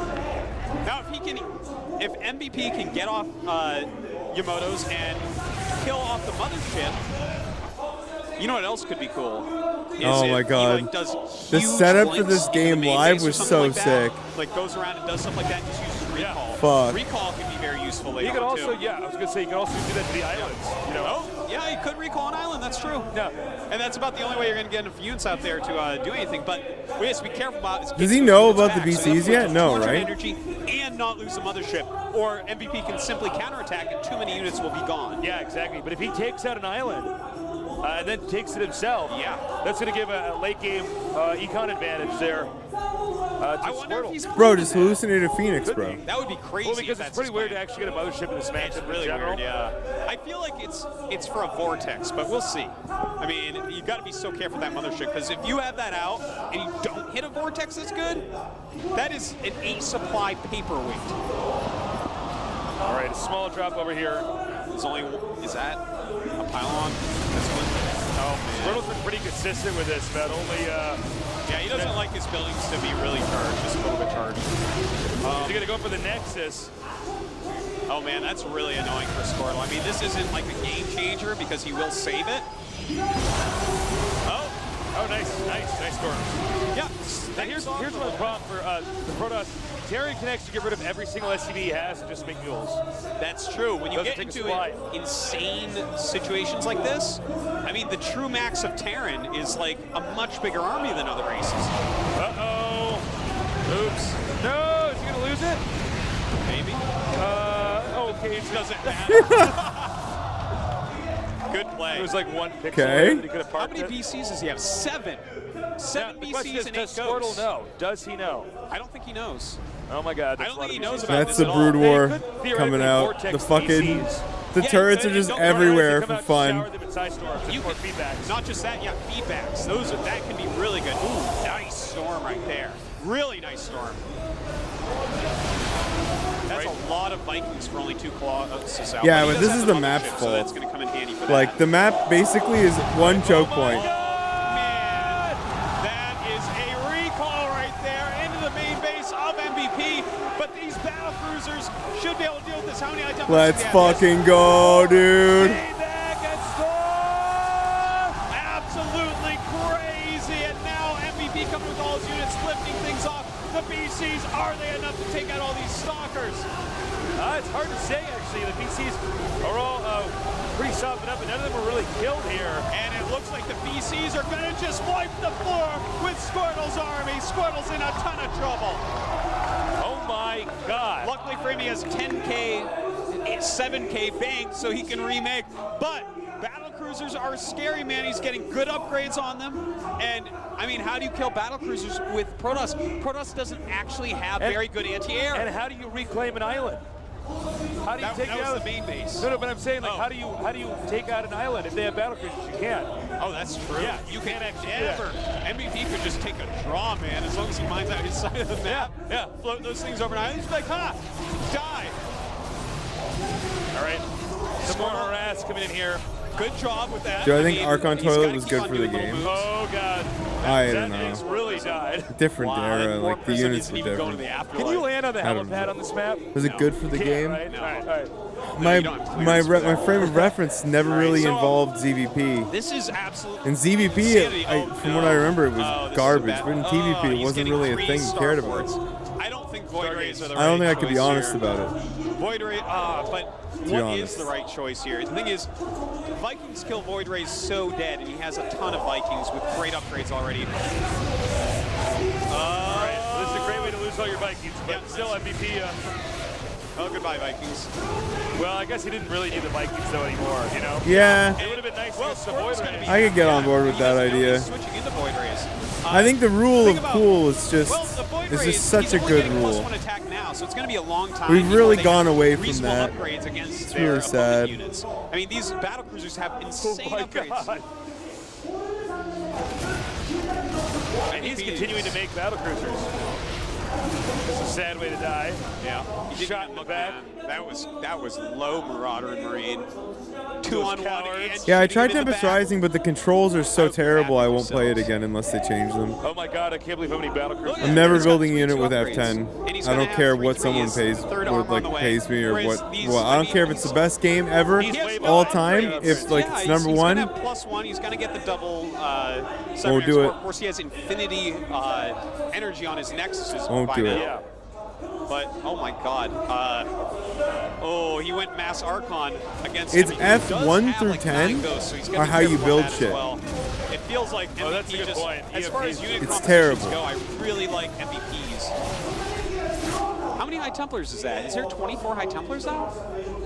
Now, if MVP can get off Yamatos and kill off the mothership, you know what else could be cool? Oh my God. The setup for this game live was so sick. Like goes around and does stuff like that and just uses recall. Fuck. Recall can be very useful later You could on, also, too. I was going to say, you can also do that to the islands. You know? Oh, yeah, you could recall an island, that's true. Yeah. And that's about the only way you're going to get enough units out there to do anything. But we have to be careful about is Does he know about the back, so BCs yet? No, 200 right? energy and not lose the mothership. Or MVP can simply counterattack and too many units will be gone. Yeah, exactly. But if he takes out an island and then takes it himself, that's going to give a late game econ advantage there. I wonder if he's Bro, just hallucinated a Phoenix, bro. That would be crazy. Well, because if it's pretty weird to actually get a mothership in the Smash. It's really weird, yeah. I feel like it's for a vortex, but we'll see. I mean, you got to be so careful with that mothership because if you have that out and you don't hit a vortex that's good, that is an 8 supply paperweight. All right, a small drop over here. Is that a pylon? This one? Oh man. Squirtle's been pretty consistent with this, but only. Yeah, he doesn't like his buildings to be really charged, just a little bit charged. Is he gonna go for the Nexus? Oh man, that's really annoying for Squirtle. I mean, this isn't like a game changer because he will save it. Oh, nice storm. Yeah. Now here's one problem for the Protoss. Terran can actually get rid of every single SCV he has and just make mules. That's true. When you Doesn't get take a into insane situations like this, I mean, the true max of Terran is like a much bigger army than other races. Uh-oh. Oops. No, is he going to lose it? Maybe. Okay, it Doesn't matter. Good play. It was like 1 pixel. Okay. That he could have How parked many it. BCs does he have? 7. 7 The question BCs is, and 8 does ghosts. Squirtle know? Does he know? I don't think he knows. Oh my God. I don't think he knows about about That's this the at all. Brood War They could theoretically coming out. vortex The fucking BCs. the turrets are just everywhere for fun. You can, feedbacks. not just that, feedbacks. That can be really good. Ooh, nice storm right there. Really nice storm. That's a lot of Vikings for only 2 Colossus out. Yeah, he but does this have is the the map's mothership, so fault. that's going to come in handy for that. Like, the map basically is one choke point. Man, that is a recall right there into the main base of MVP. But these battle cruisers should be able to deal with this. How many items? Let's fucking go, dude. Absolutely crazy. And now MVP coming with all his units, lifting things off. The BCs, are they enough to take out all these stalkers? It's hard to say, actually. The BCs are all pretty softened up, and none of them were really killed here. And it looks like the BCs are going to just wipe the floor with Squirtle's army. Squirtle's in a ton of trouble. Oh my God. Luckily for him, he has 10K, 7K banked so he can remake. But battle cruisers are scary, man. He's getting good upgrades on them. And, I mean, how do you kill battle cruisers with Protoss? Protoss doesn't actually have very good anti-air. And how do you reclaim an island? How do you take that out was the main base? No, but I'm saying, like, how do you take out an island if they have battle cruisers? You can't. Oh, that's true. Yeah, you can't actually never. MVP could just take a draw, man, as long as he finds out his side of the map. Yeah. Float those things over an island. He's like, die. All right. Some more harass coming in here. Good job with that. Dude, I think Archon he's Toilet gotta was keep good on for the doing little game. moves. Oh God. I That don't thing's know. really died. Different era, More like the prison units isn't were even going to different. the afterlife. Can you land on the I don't helipad know. on this map? Was it good for the Can't, game? right? No. All right. My you don't have clearance for my that. frame of reference never really involved ZVP. This is absolutely. In ZVP, insanity. from what I remember, it was Oh, this is garbage. bad. But in TVP, it He's wasn't getting really a 3 thing you cared about. starports. I don't think Void Rays are the right I don't think I could be choice honest here. about it. Void Ray, but be what honest. is the right choice here? The thing is, Vikings kill Void Rays so dead, and he has a ton of Vikings with great upgrades already. All right. Well, this is a great way to lose all your Vikings, but Yeah. still MVP. Oh, goodbye, Vikings. Well, I guess he didn't really need the Vikings though anymore. You know. Yeah, It would have been nice Well, against the Void Squirtle's gonna Rays. be- I could get on board with that He's idea. switching into Void Rays. I think the rule Think of about- cool is just Well, the Void it's Rays, just such he's a only good getting rule. +1 attack now, so it's going to be a long time. We've before really they gone have away from reasonable that. upgrades against It's their really opponent sad. units. I mean, these battle cruisers have insane Oh my upgrades. God. And he's continuing to make battle cruisers. It's a sad way to die. Yeah, he didn't Shot even in the look, back. man. That was low Marauder and Marine. 2-on-1. cowards. and Yeah, I shooting tried him in the Tempest back. Rising, but the controls are so That was terrible bad I won't play it themselves. again unless they change them. Oh my God, I can't believe how many battle cruisers. Look at I'm him. never He's got building a 3 unit with upgrades. F10. And he's I gonna don't care have what 3 someone threes, pays, third or armor on like the way. pays me, or Whereas what. these- Well, I don't care if it's the best game ever, He has all no time. upgrades. If like Yeah, it's number he's one, gonna have +1. He's gonna get the double. Won't do it. Of course, he has infinity energy on his Nexuses Won't by do it. now. Yeah. But oh my God. Oh, he went Mass Archon against. It's him. He does F1 have, through like, 10 9 ghosts, so he's gonna are be how you careful build on that as shit. well. It feels like Oh, that's a MVP good just, point. as far as EMPs. unit It's compositions terrible. go, I really like MVPs. How many High Templars is that? Is there 24 High Templars now?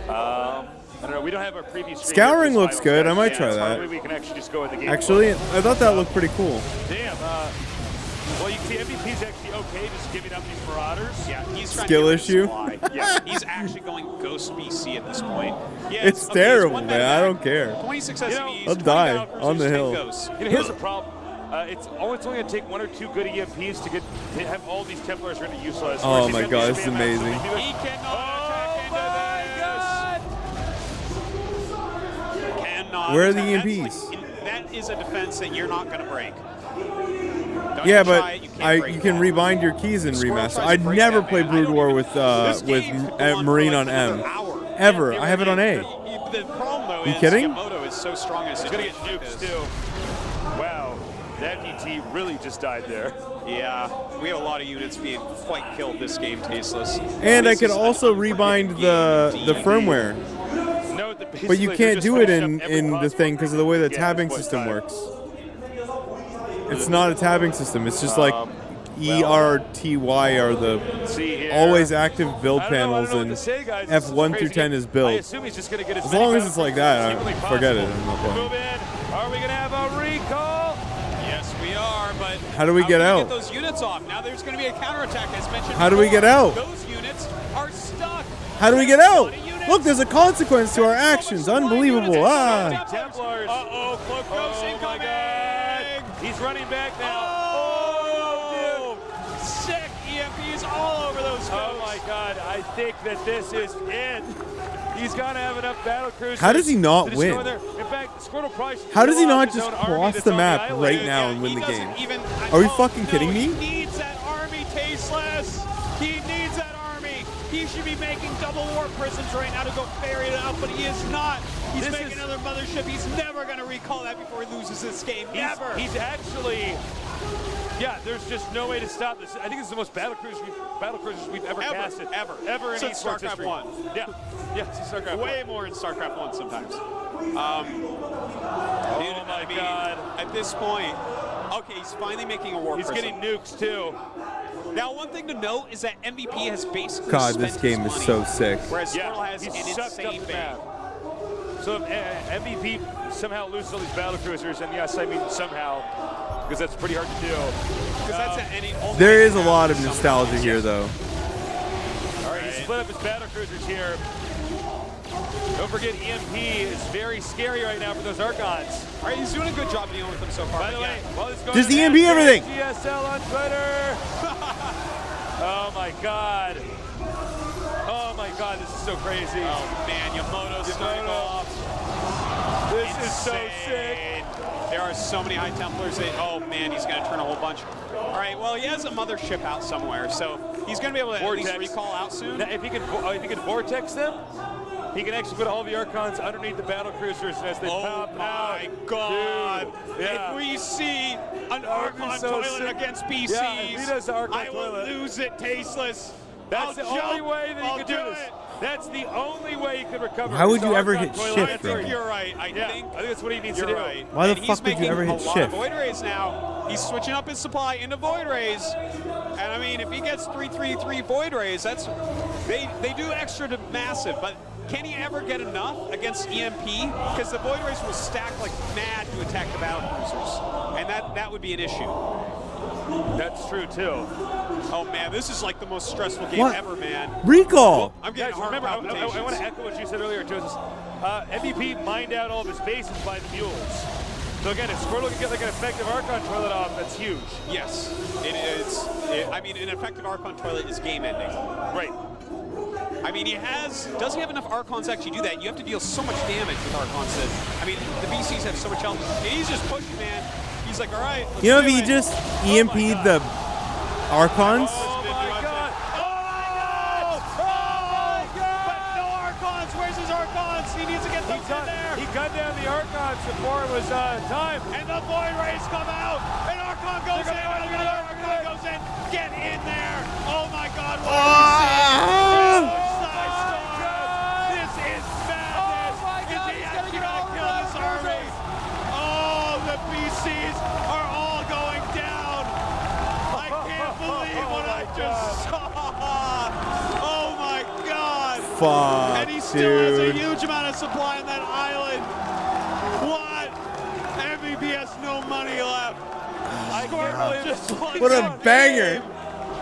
I don't know. We don't have our preview screen. Scouring here for looks this good. I final might stats. try that. Hopefully we can actually just go in the game. actually, I thought that looked pretty cool. Damn. Well, you can see MVP's actually okay just giving up these Marauders. Yeah, he's trying Skill to get rid issue? of supply. Yeah, he's actually going Ghost BC at this point. Yes, It's okay, terrible, one man. meta I back, don't care. 26 You know, SCVs, I'll 20 die battle cruisers, on the 10 hill. ghosts. You know, here's the problem. It's only going to take 1 or 2 good EMPs to have all these Templars render useless. Oh Whereas my he's God, gonna this is spam amazing. absolutely He do it. cannot attack into this. Cannot Where are the attack. EMPs? That is a defense that you're not going to break. Don't Yeah, even but try it, you can't break you can that. rebind your keys in Squirrel remaster. tries to I'd break never that, play man. I Brood don't War even- with This game could go on for Marine like on M. another hour. Ever. I have it on A. The problem, though, You is kidding? Yamamoto is so strong in a He's going to get situation like nukes, this. too. Wow. That DT really just died there. Yeah, we have a lot of units being quite killed this game, Tasteless. And I This could is an also unforgiving rebind game the indeed. firmware. No, But you can't do it in the thing because of the way the tabbing system works. It's not a tabbing system. It's just like ERTY are the See here. always active build I don't know panels, what and to say, guys. This is F1 through crazy. 10 is I built. assume he's just going to get As long as it's like that, forget it. I'm not playing. Move in. Are we going to have a recall? Yes, we are, but How do we get out? Get those units off. Now there's going to be a counterattack, as mentioned. How do we before. get out? Those units are stuck. How do we get There's a out? lot of units. Look, there's a consequence to our There's so much actions. supply Unbelievable. units. Ah. Templars. Uh-oh, Cloak Ghost Oh my incoming. God. He's running back now. Oh, sick EMPs all over those ghosts. Oh my God! I think that this is it. He's gonna have enough battle cruisers. How does he not to just go win? in there. In fact, Squirtle probably should How does he kill off not his just own army cross that's the on map island. right now and win the game? Are we fucking kidding me? He needs that army, Tasteless. He needs that army. He should be making double war prisons right now to go ferry it out, but he is not. He's This making is- another mothership. He's never going to recall that before he loses this game. Never. He's actually. Yeah, there's just no way to stop this. I think this is the most battle cruisers we've ever casted. Ever in Since esports StarCraft history. 1. Yeah, since StarCraft 1. Way more in StarCraft 1 sometimes. Oh my God. At this point, okay, he's finally making a war He's prison. getting nukes too. Now, one thing to note is that MVP has basically God, spent this game his is money, so sick. whereas Yeah, Squirtle has he's an sucked up insane the bank. map. So if MVP somehow loses all these battle cruisers, and yes, I mean somehow, because that's pretty hard to do. Because that's any. only There way is to a lot of have nostalgia someone. here, though. All right, he split up his battle cruisers here. Don't forget, EMP is very scary right now for those Archons. All right, he's doing a good job dealing with them so far. By the but way, yeah. while he's going Just to EMP everything. GSL on Twitter. Oh my God. Oh my God, this is so crazy. Oh man, Yamamoto snuck off. This is so sick. There are so many High Templars that, oh man, he's going to turn a whole bunch. All right, well, he has a mothership out somewhere, so he's going to be able to Vortex. at least recall out soon. Now, if he can vortex them, he can actually put all the Archons underneath the battle cruisers as they pop out. My God! Dude, yeah. If we see an Archon so toilet sick. against BCs, Yeah, if he does the Archon I will toilet. lose it tasteless. That's the only way that you can do do this. it. That's the only way you can recover. Why would is you the ever Archon hit toilet. shift, I bro? think you're right. I Yeah, think I think that's what he needs to you're do. right. Why the And he's fuck would you ever making hit a lot shift? of Void Rays now. He's switching up his supply into Void Rays. And I mean, if he gets 3 Void Rays, that's they do extra to massive, but can he ever get enough against EMP? Because the Void Rays will stack like mad to attack the battle cruisers. And that would be an issue. That's true too. Oh man, this is like the most stressful game What? ever, man. Recall. I'm getting Guys, heart remember, I palpitations. want to echo what you said earlier, Joseph. MVP mined out all of his bases by the mules. So again, if Squirtle can get like an effective Archon toilet off, that's huge. Yes, it is. I mean, an effective Archon toilet is game ending. Right. I mean, does he have enough Archons to actually do that? You have to deal so much damage with Archons that, I mean, the BCs have so much health. And he's just pushing, man. He's like, all right, let's You know, if do he it. just EMP'd the Archons, Oh my God! Oh my God! But no Archons. Where's his Archons? He needs to get those in there. He gunned down the Archons before it was time. And the Void Rays come out. And Archon goes in. Another Archon goes in. Get in there. Oh my God. What are we seeing? This is madness. Oh my God, Is he he's actually gonna going to get kill all this the army? Oh, the BCs are all going down. I can't believe what I just saw. Oh my God. fuck, And he still has a dude. huge amount of supply on that island. What? MVP has no money left. I can't believe Just like What a that banger. game.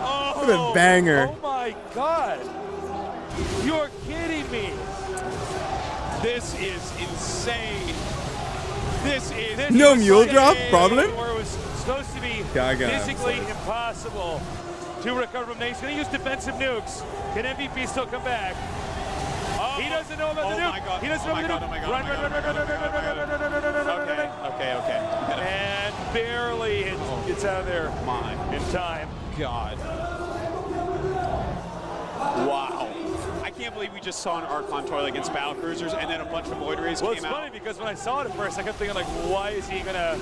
Oh, What a banger. Oh my God! You're kidding me! This is insane. This is No insane. mule drop? Problem? Where it was supposed to be Gaga. physically impossible to recover from. Now he's going to use defensive nukes. Can MVP still come back? Oh, He doesn't know about the oh nuke. my God. He doesn't Oh know my about God. the Oh my nuke. God. Run, Oh my run, run, God. run, run, run, run, run, run, run, run, run, run, run. Okay. And barely it's out of there My in time. God. Wow. I can't believe we just saw an Archon toilet against battle cruisers and then a bunch of Void Rays Well, came it's out. funny because when I saw it at first, I kept thinking like, why is he gonna?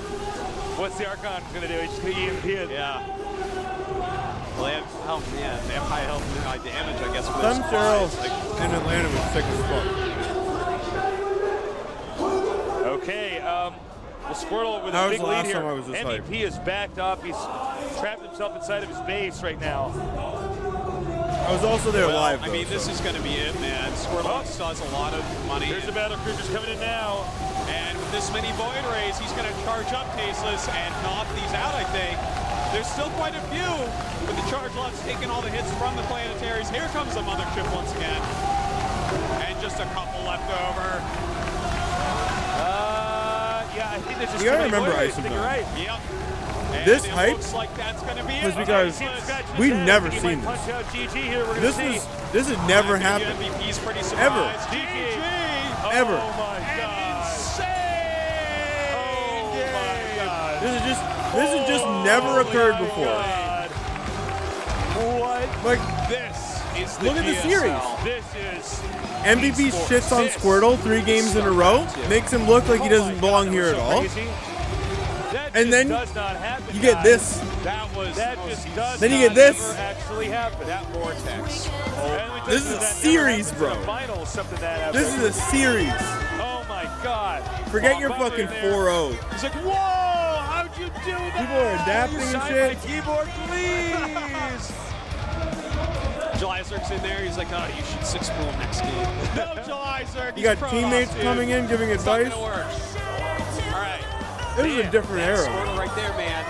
What's the Archon gonna do? He's just gonna EMP it. Yeah. Well, they have, oh man, they have high health and high damage, I guess. Some Cheryl in Atlanta was sick as fuck. Okay, well, Squirtle with That a was big the lead last here. time I was this MVP is backed up. He's trapped himself inside of his base right now. I was also there Well, live, I though, mean, this so. is going to be it, man. Squirtle still has a lot of money. There's the battle cruisers coming in now. And with this many Void Rays, he's going to charge up Tasteless and knock these out, I think. There's still quite a few, with the charge lots taking all the hits from the planetaries. Here comes the mothership once again. And just a couple left over. Yeah, I think there's just You gotta too many remember Void Rays. I think you're right. Yep. And This it hype looks like that's going to be was it. because Tasteless. we've never He seen might this. punch out GG here. We're gonna This see. has never I think happened. MVP's pretty Ever. surprised. GG. Ever. Oh my God. Insane. Oh my God. This has just never occurred before. God. What? Like, This is the look at the GSL. series. This is. MVP shits on Squirtle 3 games in a row, makes him look like he doesn't belong here at all. And then does not happen, you get guys. this. That was That the most just does Then you not get this. ever actually happen. that vortex. And we This just- is a that never series, happens in bro. the finals, something that happens. This is a series. Oh my God. Forget your By the way, fucking there- 4-0. He's like, whoa, how'd you do that? People are adapting and Sign shit. my keyboard, please. July Zerk's in there. He's like, oh, you should 6-pool next game. No, July Zerk. You got teammates coming in, giving It's not advice. gonna work. All right. This is a different That's era. Squirtle right there, man.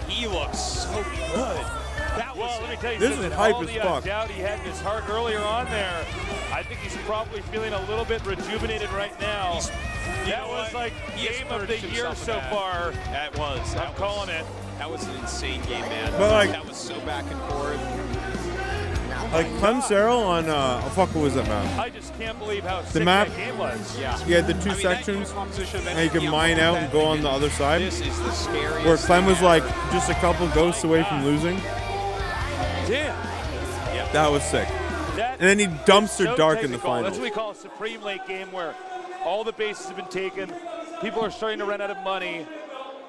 He looks so good. That was Well, let me tell you This something. is hype All as the fuck. doubt he had in his heart earlier on there, I think he's probably feeling a little bit rejuvenated right now. You That know was what? like He has game of the purged year himself so of that. far. That was. I'm calling it. That was an insane game, man. But, like- that was so back and forth. Like Clem Serral on fuck, what was that map? I just can't believe how sick map- that game was. Yeah. You had the two I mean, sections, that composition of and you could yeah, mine out and go on the other side. This is the scariest. Where Clem was thing like ever. just a couple ghosts away from losing. Damn. That was sick. That And then he dumpster so dark in the technical. finals. That's what we call a supreme late game where all the bases have been taken. People are starting to run out of money.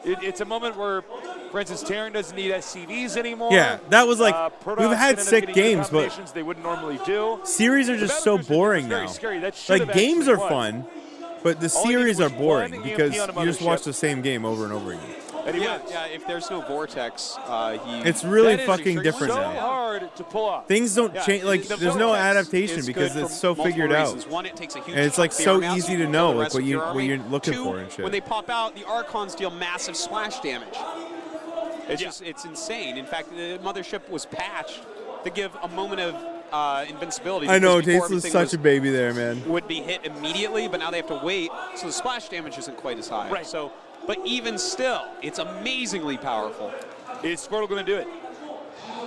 It's a moment where, for instance, Terran doesn't need SCVs anymore. Yeah, that was like Protoss we've had ended up sick getting games, but combinations they wouldn't normally do. series are The just so Battle Cruiser boring was very now. scary. That should Like have games actually are won. fun, but the All you needed series are was boring one because EMP on a you just watch mothership. the same game over and over again. And he Yeah, wins. yeah. If there's no vortex, It's really That is fucking different so now. hard to pull off. Things don't Yeah, change. Like the there's no vortex adaptation is because good it's for so multiple figured out. reasons. One, it takes a huge And it's like chunk of so the armor out, easy you to can know kill the like rest what of you your what army. you're looking Two, for and shit. when they pop out, the Archons deal massive splash damage. It's just it's insane. In fact, the mothership was patched to give a moment of invincibility. I know because before Taste was everything such a baby there, man. would be hit immediately, but now they have to wait, so the splash damage isn't quite as high. Right. So, but even still, it's amazingly powerful. Is Squirtle going to do it?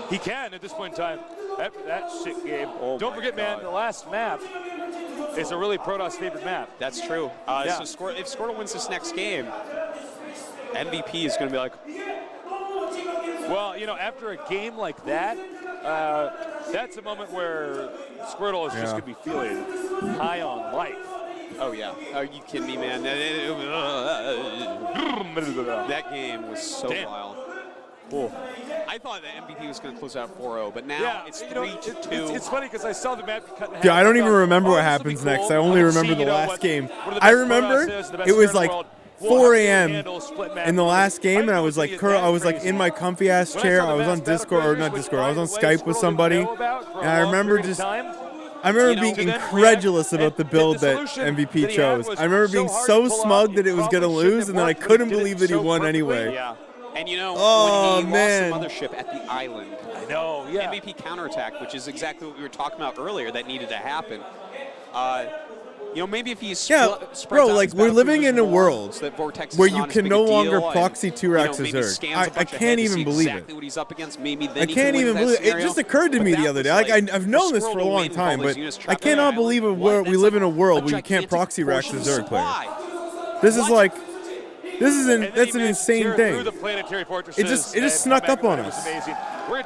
He can at this point in time. After that shit game. Oh Don't my forget, man, God. the last map is a really Protoss favorite map. That's true. Yeah. So if Squirtle wins this next game, MVP is going to be like, Well, you know, after a game like that, that's a moment where Squirtle is just going to be feeling high on life. oh yeah, are you kidding me, man? That game was so Damn. wild. I thought the MVP was going to close out 4-0, but now Yeah, it's you know, 3-2. it's funny because I saw the map cut in half. Yeah, I don't even thought, remember what this will happens be next. cool. I only Let's remember see, the you know, last what game. one of the I best remember Protoss is, the best it was player in the like world. 4 How can you a.m. handle split map in the play? last game, and I was like, I was like crazy. in my comfy ass When I chair. saw the I was on Battle Discord, or Cruisers, not which, Discord. I was by on the way, Skype with Squirrel somebody, didn't know about for a and I long remember period of just. time. I remember You know, being to then incredulous react, about the and build the that solution MVP that he had chose. was I remember so being hard so to pull smug off, that it was going to probably shouldn't lose, have and then I worked, but he couldn't did it believe that he so won perfectly. anyway. Yeah. And you know, Oh, when he man. lost the mothership at the island, I know, yeah. MVP counterattack, which is exactly what we were talking about earlier that needed to happen. You know, maybe if he Yeah, bro, like we're living in a world where you can no longer proxy 2-Rax as Zerg. I can't even believe it. Exactly what he's up against. Maybe then I can't even believe it. It just occurred to me the other day. Like I've known this for a long time, but I cannot believe we live in a world where you can't proxy Rax as Zerg player. This is like, that's an insane thing. It just snuck up on us.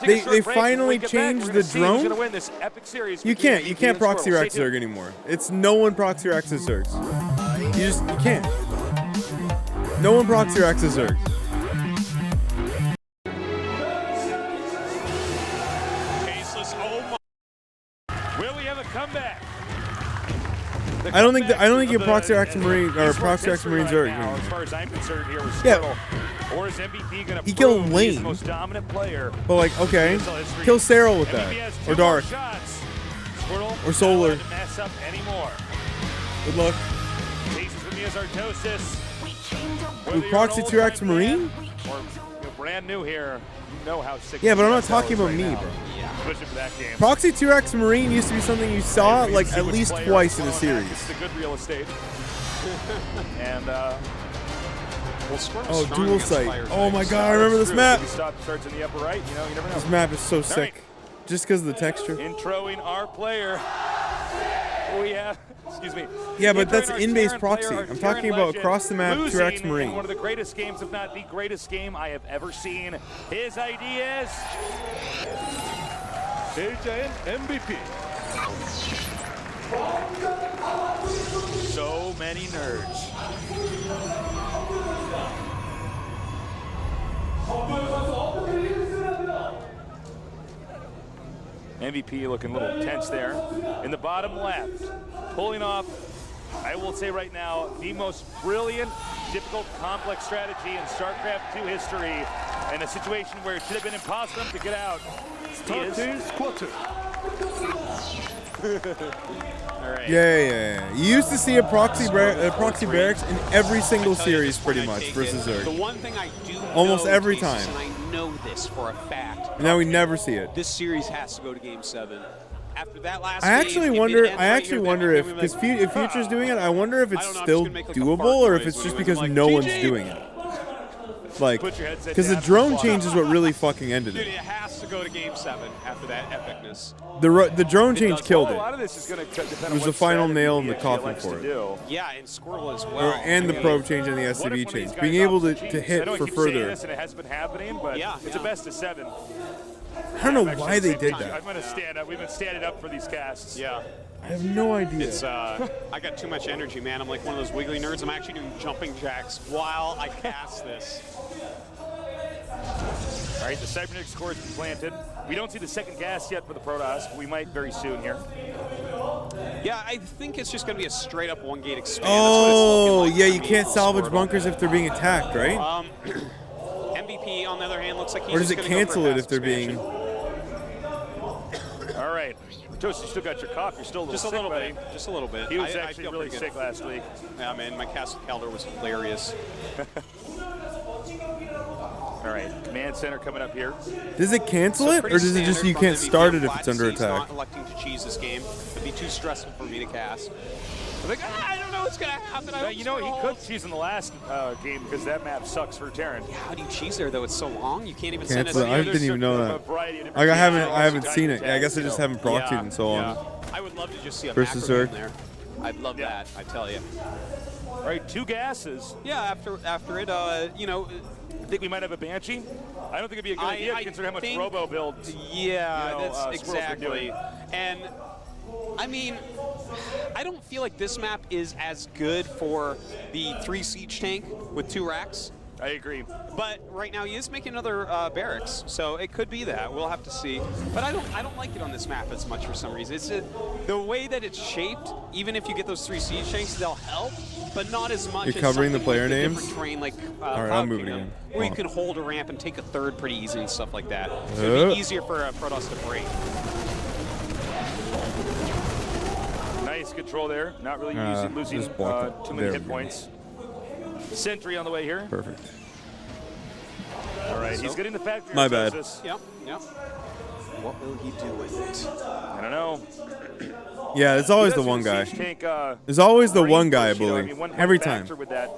They finally changed the drone. You can't proxy Rax Zerg anymore. It's no one proxy Rax as Zergs. You can't. No one proxy Rax as Zerg. Will we have a comeback? I don't think you proxy Rax Marine or proxy Rax Marine Zerg. Now, as far as I'm concerned here with Yeah. Squirtle, or is MVP going to He killed prove he's Wayne. the most dominant player? But like, okay, in GSL history? kill Serral with that, MVP has or 2 more Dark. shots. Squirtle Or Solar. not allowed to mess up anymore. Good luck. Cases with Miazartosis. We proxy 2-Rax Marine? Or brand new here, you know how sick. Yeah, but I'm not GSL talking is about right me, now. bro. Especially for that game. Proxy 2-Rax Marine used to be something you saw And we like see at which least player twice in a Squirtle has. series. It's the good real estate. And Oh, dual sight. Oh my god, I remember this map. Starts in the upper right. You know, you never know. This map is so right. sick. Just because of the texture. Introing our player. We have, excuse me. Yeah, but Introing that's our in-base Terran proxy. player, our I'm Terran talking about legend, across the map losing 2-Rax in Marine. one of the greatest games, if not the greatest game I have ever seen. His ideas. Agent MVP. So many nerds. MVP looking a little tense there. In the bottom left, pulling off, I will say right now, the most brilliant, difficult, complex strategy in StarCraft 2 history, and a situation where it should have been impossible to get out. Starters quarter. All right. Yeah. You used to see a proxy barracks in every single I tell you series this when pretty I much take versus it, The Zerg. one thing I do Almost know, every Casey, time. and I know this for a fact. And now we never see it. This series has to go to Game 7. After that last I actually game, wonder. if it ends I right actually here, wonder then if we'll be because like, if Future's doing it, I wonder if I it's don't know, I'm still just gonna make like a doable fart or if noise it's when just he because wins. I'm no like, one's GG. doing it. Like, Put your headset because the down. drone change is what really fucking ended Dude, it. it has has to go to Game 7 after that epicness. The drone change killed A it. lot of this is going to depend It on was what the final strategy nail in he the actually coffin likes for to it. do. Yeah, and Squirtle as well. And the probe change and the What if SCV one of these change. guys Being able opts to cheese? I hit know I for keep saying further. this and it has been happening, but Yeah, it's yeah. a best of 7. I don't know Actually, why at the they same did time, I'm that. going to stand up. We've been standing up for these casts. Yeah. I have no idea. It's I got too much energy, man. I'm like one of those wiggly nerds. I'm actually doing jumping jacks while I cast this. All right, the cybernetics core has been planted. We don't see the second gas yet for the Protoss, but we might very soon here. Yeah, I think it's just going to be a straight up one gate expand. Oh, That's what it's looking like yeah, to you me can't for salvage Squirtle. bunkers if they're being attacked, right? MVP, on the other hand, looks like he's Or does just it gonna go for cancel a it fast if they're being... expansion. All right, Toast, you still got your cough. You're still a little Just a sick, little buddy. bit. Just a little bit. He was I actually feel really pretty good. sick last week. Yeah, man, my cast with Calder was hilarious. All right, command center coming up here. Does it cancel So it? Or pretty does it just standard you from can't MVP. start I'm it if glad it's to under see he's attack? not electing to cheese this game. It'd be too stressful for me to cast. I'm like, I don't know what's going to happen. I hope You know, Squirtle he holds. could cheese in the last game because that map sucks for Terran. How do you cheese there, though? It's so long. You can't even send Cancel us it. I didn't even know that. Like Like I haven't seen it. Yeah, I guess I just haven't proxied in so long. I would love to just see a Versus macro Zerg. in there. I'd love Yeah. that, I tell you. All right, 2 gases. Yeah, after it, you know, I think we might have a Banshee. I don't think it'd be a good idea I considering how much think- Robo builds. yeah, you know, that's Squirrels are exactly. doing. And I mean, I don't feel like this map is as good for the 3 siege tank with 2 racks. I agree. But right now he is making another barracks, so it could be that. We'll have to see. But I don't like it on this map as much for some reason. It's the way that it's shaped. Even if you get those 3 siege tanks, they'll help, but not as much. You're as covering the something player like the names? different terrain like All right, Cloud I'll move it Kingdom, again. where you Hold can hold a ramp and take a third pretty easy and stuff like that. So it'd be easier for Protoss to break. Nice control there. Not really losing just block it. too many There hit we go. points. Sentry on the way here. Perfect. All right, he's getting the factory. My bad. Artosis. Yep. What will he do with it? I don't know. Yeah, it's always He the does one use guy. Siege tank, There's always the range one guy, I push, you know, believe. one Every time. factor with that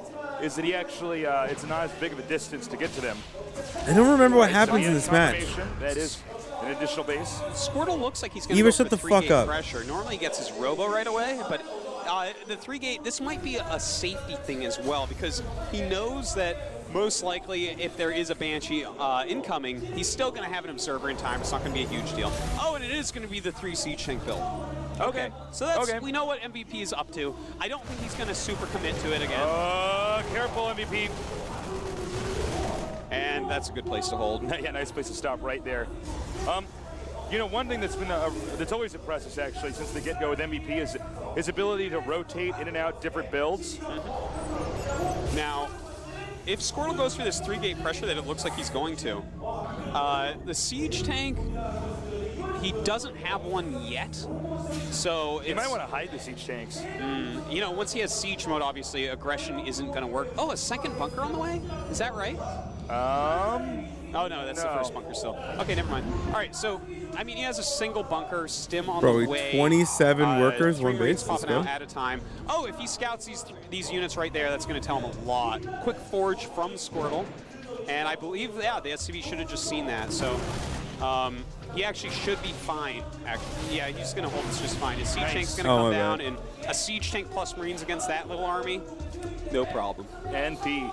is that he actually, it's not as big of a distance to get to them. I don't remember what So happens he in has this match. confirmation. That is an additional base. Squirtle looks like he's going to Eva, go shut for the fuck 3-gate up. pressure. Normally he gets his robo right away, but the 3-gate, this might be a safety thing as well because he knows that most likely if there is a Banshee incoming, he's still going to have an observer in time. It's not going to be a huge deal. Oh, and it is going to be the 3 siege tank build. Okay, so that's we know what MVP is up to. I don't think he's going to super commit to it again. Careful, MVP. And that's a good place to hold. Yeah, nice place to stop right there. You know, one thing that's been that's always impressed us actually since the get-go with MVP is his ability to rotate in and out different builds. Now, if Squirtle goes for this 3-gate pressure that it looks like he's going to, the siege tank, he doesn't have one yet. So You might want to hide the siege tanks. you know, once he has siege mode, obviously aggression isn't going to work. Oh, a second bunker on the way? Is that right? Oh no, that's the first bunker still. Okay, never mind. All right, so I mean, he has a single bunker stim on Bro, the way. 27 workers, 3 one rings base. Let's popping go. out at a time. Oh, if he scouts these units right there, that's going to tell him a lot. Quick forge from Squirtle, and I believe the SCV should have just seen that. So he actually should be fine. Actually, yeah, he's going to hold this just fine. His siege tank's going to come my down, bad. and a siege tank plus Marines against that little army, no problem. NP.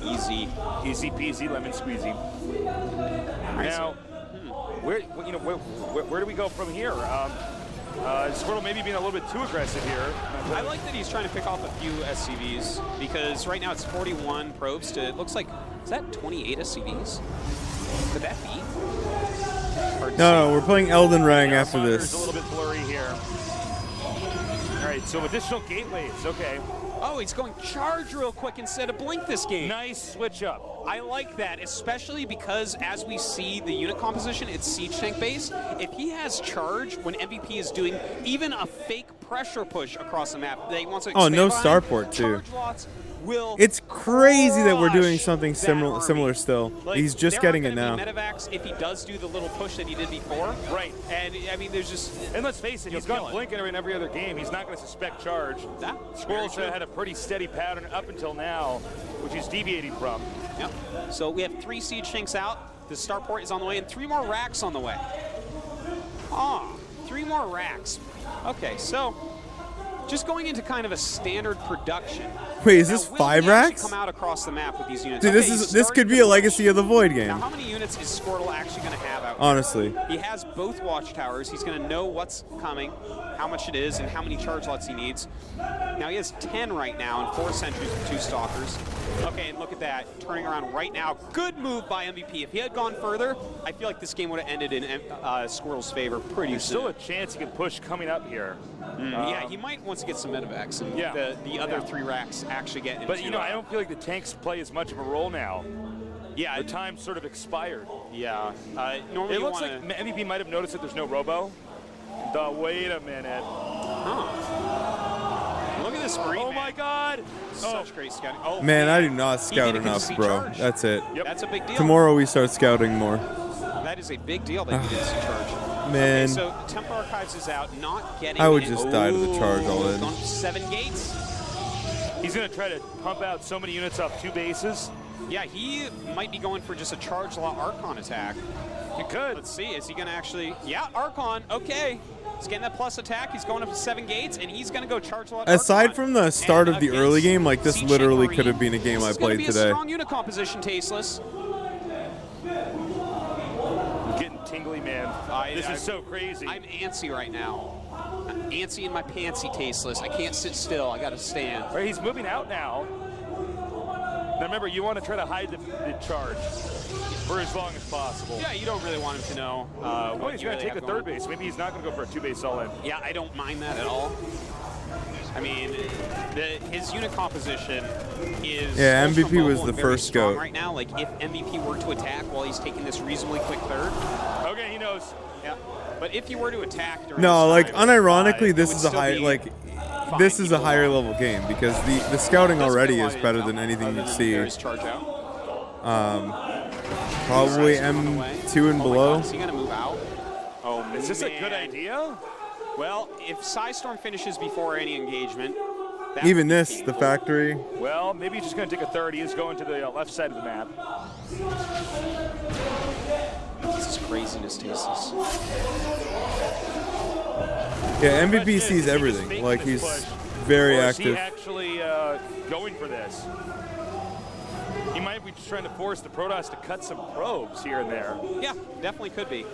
Easy. Easy peasy, lemon squeezy. Now, where do we go from here? Squirtle maybe being a little bit too aggressive here. I like that he's trying to pick off a few SCVs because right now it's 41 probes to, it looks like, is that 28 SCVs? Could that be? Hard to No, see. we're playing Elden Ring after Monitor's a this. little bit blurry here. All right, so additional gateways. Okay. Oh, he's going charge real quick instead of blink this game. Nice switch up. I like that, especially because as we see the unit composition, it's siege tank based. If he has charge when MVP is doing even a fake pressure push across the map, that he wants to Oh, expand no behind, starport, too. charge lots will It's crazy that we're doing crush something that similar army. still. Like, He's just there getting aren't it now. gonna be medevacs if he does do the little push that he did before. Right. And I mean, there's just And let's face it, he's kill gone it. blinking in every other game. He's not going to suspect charge. That- Squirrel's very true. had a pretty steady pattern up until now, which he's deviating from. Yep. So we have 3 siege tanks out. The starport is on the way, and 3 more racks on the way. Ah, 3 more racks. Okay, so just going into kind of a standard production. Wait, is Now, this will 5 he actually racks? come out across the map with these units? Dude, Okay, he's this starting could be to a push. Legacy of the Void game. Now, how many units is Squirtle actually going to have out here? Honestly. He has both watchtowers. He's going to know what's coming, how much it is, and how many charge lots he needs. Now he has 10 right now and 4 sentries with 2 stalkers. Okay, and look at that. Turning around right now. Good move by MVP. If he had gone further, I feel like this game would have ended in Squirtle's favor pretty There's soon. still a chance he can push coming up here. Yeah, he might want to get some medevacs, and the other 3 racks actually get into. But, you know, I don't feel like the tanks play as much of a role now. Yeah, The time sort of expired. yeah. Normally It you looks wanna, like MVP might have noticed that there's no robo. Wait a minute. Look at this green. Oh, my God. Such great scouting. Oh, Man, I do not He scout did a enough, conceit bro. charge. That's it. Yep. That's a big deal. Tomorrow we start scouting more. That is a big deal that he did see charge. Man. Okay, so Temple Archives is out, not getting. I would just die to the charge all in. Going 7 gates. He's going to try to pump out so many units off 2 bases. Yeah, he might be going for just a charge lot Archon attack. He could. Let's see, is he going to actually? Yeah, Archon. Okay. He's getting that plus attack. He's going up to 7 gates, and he's going to go charge lot. Aside Archon. from the start And of the against early game, like this Siege literally Marine, could have been a game this I is gonna played be today. A strong unit composition, Tasteless. I'm getting tingly, man. This is so crazy. I'm antsy right now. I'm antsy in my pantsy, Tasteless. I can't sit still. I got to stand. All right, he's moving out now. Now remember, you want to try to hide the charge for as long as possible. Yeah, you don't really want him to know. Oh, he's going to take a 3rd base. Maybe he's not going to go for a 2-base all-in. Yeah, I don't mind that at all. I mean, his unit composition is. Yeah, ultra MVP was mobile the and very first strong goat. right now. Like if MVP were to attack while he's taking this reasonably quick 3rd. Okay, he knows. Yeah, but if he were to attack during No, this like time, unironically, it this would is a still high be like. fine. This is a People higher won't. level game because the scouting Doesn't already get is why better it's than out, anything other you than see. There's charge out. Probably Size on the way. M2 and Oh my below. God, is he gonna move out? Oh man. Is this a good idea? Well, if Psystorm finishes before any engagement, that Even would be this, the painful. factory. Well, maybe he's just going to take a 3rd. He is going to the left side of the map. This is craziness, Tasteless. Yeah, The question MVP is, sees is he just everything. making Like this he's push, very or is he active. actually going for this? He might be just trying to force the Protoss to cut some probes here and there. Yeah, definitely could be.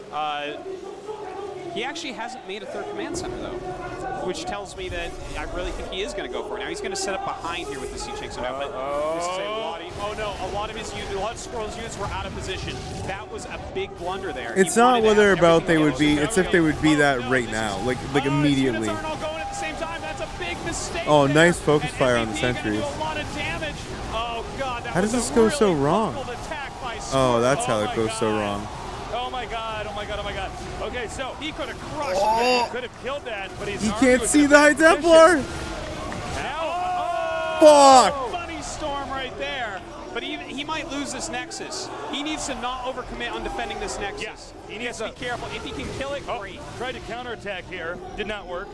He actually hasn't made a 3rd command center though, which tells me that I really think he is going to go for it. Now he's going to set up behind here with the Sea So now, but this is a lot of, a lot of his units, a lot of Squirrel's units were out of position. That was a big blunder there. It's He not wanted to whether have about they everything would be. together. It's if they would be that no, right this now, is- like his units immediately. aren't all going at the same time. That's a big mistake. Oh, there. nice focus And fire on the MVP gonna do sentries. a lot of damage. Oh God, that How does was this a go so really wrong? fumbled attack by Oh, Squirrel. that's how my it goes so God. wrong. Oh my God, oh my God, oh my God. Okay, so He could have crushed. he could have killed that, but he's He can't see the High Templar. Now, Fuck. Funny storm right there. But he might lose this Nexus. He needs to not overcommit on defending this Nexus. Yes, He needs to be careful. If he can kill it, great. Tried to counterattack here, did not work.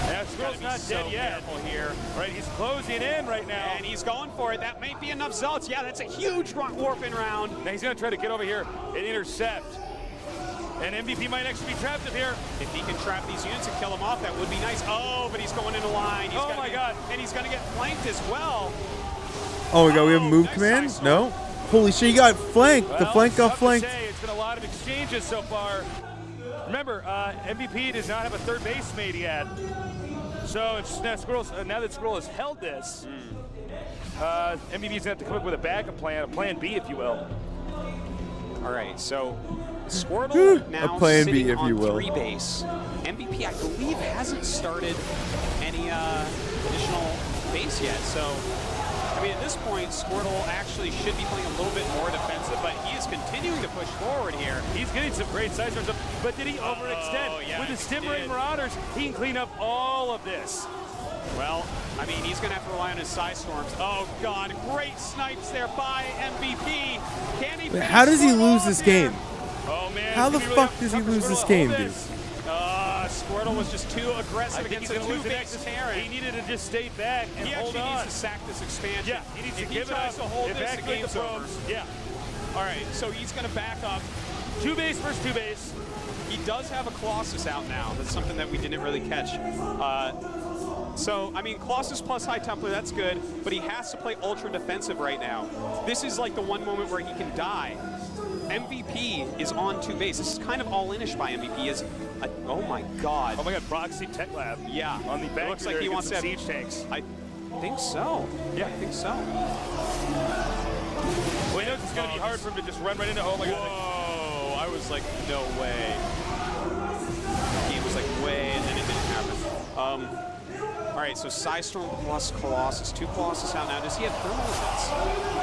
Now, Squirrel's not dead yet. Here. Right, he's closing in right now. And he's going for it. That might be enough zealots. Yeah, that's a huge warping round. Now he's going to try to get over here and intercept. And MVP might actually be trapped up here. If he can trap these units and kill them off, that would be nice. Oh, but he's going into line. He's Oh gonna my get- God. And he's going to get flanked as well. Oh, we have move nice command? size No. Holy shit, he got flanked. The Well, flank got tough to flanked. say. It's been a lot of exchanges so far. Remember, MVP does not have a 3rd base mate yet. So it's now, now that Squirrel has held this, MVP's going to have to come up with a backup plan, a plan B, if you will. All right, so Squirtle now A plan B, sitting if on you will. 3 base. MVP, I believe, hasn't started any additional base yet. So, I mean, at this point, Squirtle actually should be playing a little bit more defensive, but he is continuing to push forward here. He's getting some great size runs up, but did he overextend? yeah, With the he Stim-Ring did. Marauders, he can clean up all of this. Well, I mean, he's going to have to rely on his side storms. Oh, God, great snipes there by MVP. Can he finish How does he Squirtle lose off this here? game? Oh, man. How it's the gonna be really fuck does he tough for lose Squirtle this to game, hold dude? this. Squirtle was just too I aggressive think against he's a going to lose the two-base Nexus. Terran. He needed to just stay back and He hold actually on. needs to sack this expansion. Yeah, he needs if to give he tries it up. to hold this, the Evacuate game's the over. probes. Yeah. All right, so he's going to back up. 2 base versus 2 base. He does have a Colossus out now. That's something that we didn't really catch. So, I mean, Colossus plus High Templar, that's good, but he has to play ultra defensive right now. This is like the one moment where he can die. MVP is on 2 base. This is kind of all-inish by MVP. Oh my God. Oh my God, Proxy Tech Lab. Yeah. On the bank. Looks like he wants to have siege tanks. I think so. Yeah. I think so. Well, he knows it's going to be hard for him to just run right into. Oh my God. Whoa! I was like, no way. He was like, way, and then it didn't happen. All right, so Psystorm plus Colossus. 2 Colossus out now. Does he have thermal defense?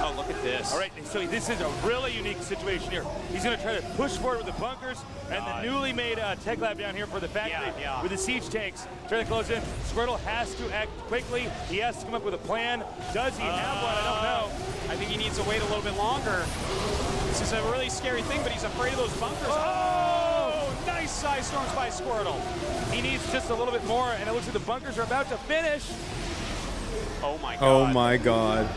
Oh, look at this. All right, so this is a really unique situation here. He's going to try to push forward with the bunkers and the newly made Tech Lab down here for the factory with the siege tanks. Try to close in. Squirtle has to act quickly. He has to come up with a plan. Does he have one? I don't know. I think he needs to wait a little bit longer. This is a really scary thing, but he's afraid of those bunkers. Oh, nice side storms by Squirtle. He needs just a little bit more, and it looks like the bunkers are about to finish. Oh my God. Oh my God.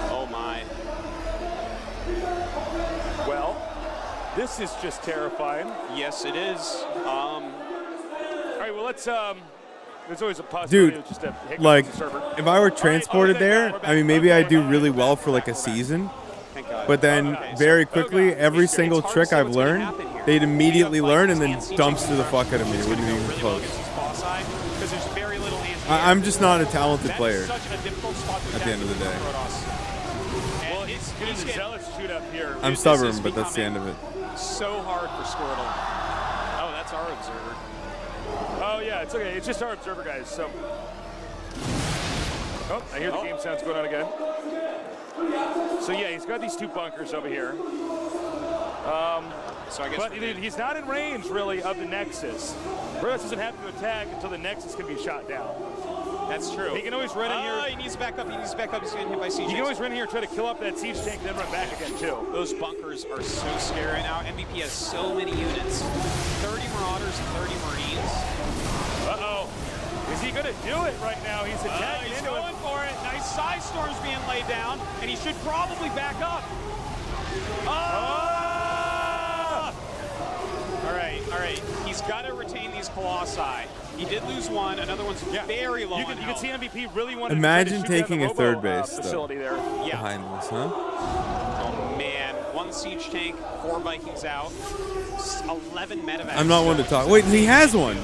Oh my. Well, this is just terrifying. Yes, it is. All right, well, let's, there's always a possibility Dude, of just a hiccup like, on the server. if I were transported there, I mean, maybe I'd do really well for like a season. But then very quickly, every single trick I've learned, they'd immediately learn and then dumpster the fuck out of me. It wouldn't even close. I'm just not a talented player at the end of the day. Well, he's doing the zealous shoot up here. I'm stubborn, but that's the end of it. So hard for Squirtle. Oh, that's our observer. Oh, yeah, it's okay. It's just our observer, guys. So, oh, I hear the game sounds going on again. So, yeah, he's got these 2 bunkers over here. So I guess but he's not in range, really, of the Nexus. Bruce doesn't have to attack until the Nexus can be shot down. That's true. He can always run in here. He needs to back up. He needs to back up. He's getting hit by siege. He can always run in here and try to kill up that siege tank, then run back again, too. Those bunkers are so scary right now. MVP has so many units. 30 Marauders, 30 Marines. Uh-oh. Is he going to do it right now? He's attacking he's into going it. for it. Nice side storms being laid down, and he should probably back up. All right. He's got to retain these Colossi. He did lose one. Another one's very low. You can see MVP really wanted Imagine to try to shoot taking down a the third Robo, base facility there. Yeah. behind this, huh? Oh, man. 1 siege tank, 4 Vikings out, 11 medevacs. I'm not one to talk. Wait, he has one.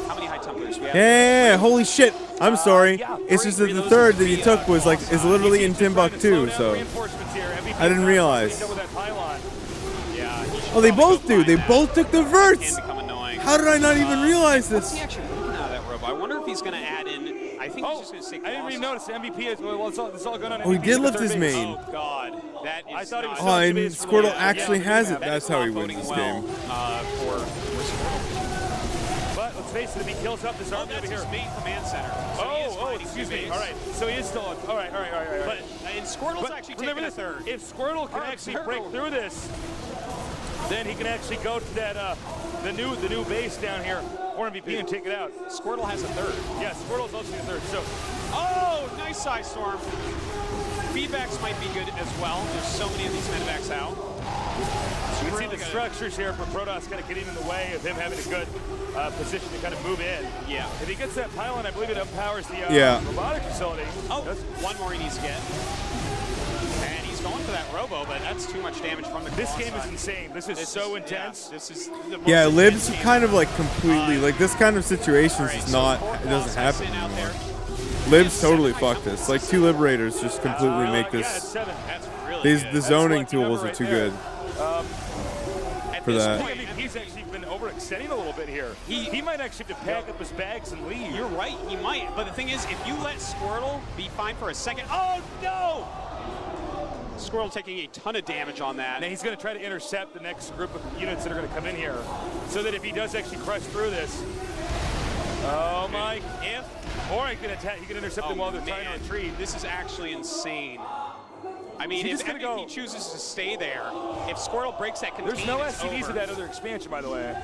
How many High Templars we have? Yeah, holy shit. I'm sorry. It's just that the third that he took was like, is literally in Timbuktu, so I didn't realize. Oh, they both do. They both took the verts. How did I not even realize this? What's he actually looking at that Robo? I wonder if he's going to add in. I think he's just going to say. I didn't even notice MVP is. Well, it's all going on. Oh, he did lift his main. Oh God, that is. I thought he was. Oh, and Squirtle actually has it. That's how he wins this game. For Squirtle. But let's face it, if he kills up this army over here. His main command center. So excuse me. All right, so he is still on. All right. But and Squirtle's actually taking a third. If Squirtle can actually break through this, then he can actually go to that the new base down here for MVP and take it out. Squirtle has a third. Yeah, Squirtle's also a third. So, nice side storm. Feedbacks might be good as well. There's so many of these medevacs out. You can see the structures here for Protoss kind of getting in the way of him having a good position to kind of move in. Yeah. If he gets that pylon, I believe it empowers the robotic facility. One more he needs to get. And he's going for that Robo, but that's too much damage from the This game is insane. This is so intense. This is the most Lib's intense kind game. of like completely, like this kind of situation is not, it doesn't happen anymore. Lib's totally fucked this. Like 2 Liberators just completely make this. That's really good. The zoning tools are too good for that. He's actually been overextending a little bit here. He might actually have to pack up his bags and leave. You're right, he might. But the thing is, if you let Squirtle be fine for a second, oh no! Squirtle taking a ton of damage on that. Now he's going to try to intercept the next group of units that are going to come in here, so that if he does actually crush through this, or he can attack, he can intercept them while they're trying to retreat. This is actually insane. I mean, if MVP chooses to stay there, if Squirtle breaks that containment, there's no SCVs to that other expansion, by the way.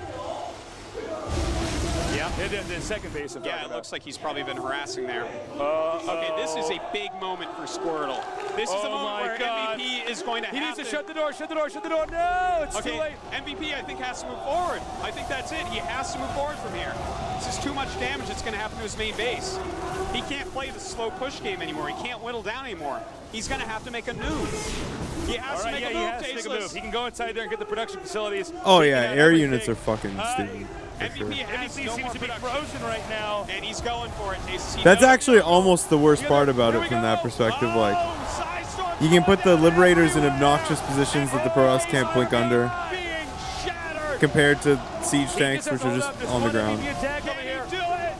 Yeah. Yeah. The second base of Yeah, it looks like he's probably been harassing there. Okay, this is a big moment for Squirtle. This is a moment where MVP is going to He needs to shut the door, shut the door, shut the door. No, it's too late. MVP, I think, has to move forward. I think that's it. He has to move forward from here. This is too much damage that's going to happen to his main base. He can't play the slow push game anymore. He can't whittle down anymore. He's going to have to make a move. He has to make a move, he has to make a move. He can go inside there and get the production facilities. Oh yeah, air units are fucking stupid. MVP has no seems more to be production. frozen right now. And he's going for it, Tasteless. That's actually almost the worst part about it from that perspective. Like, you can put the Liberators in obnoxious positions that the Protoss can't blink under, compared to siege tanks, which are just on the ground. Can you do it?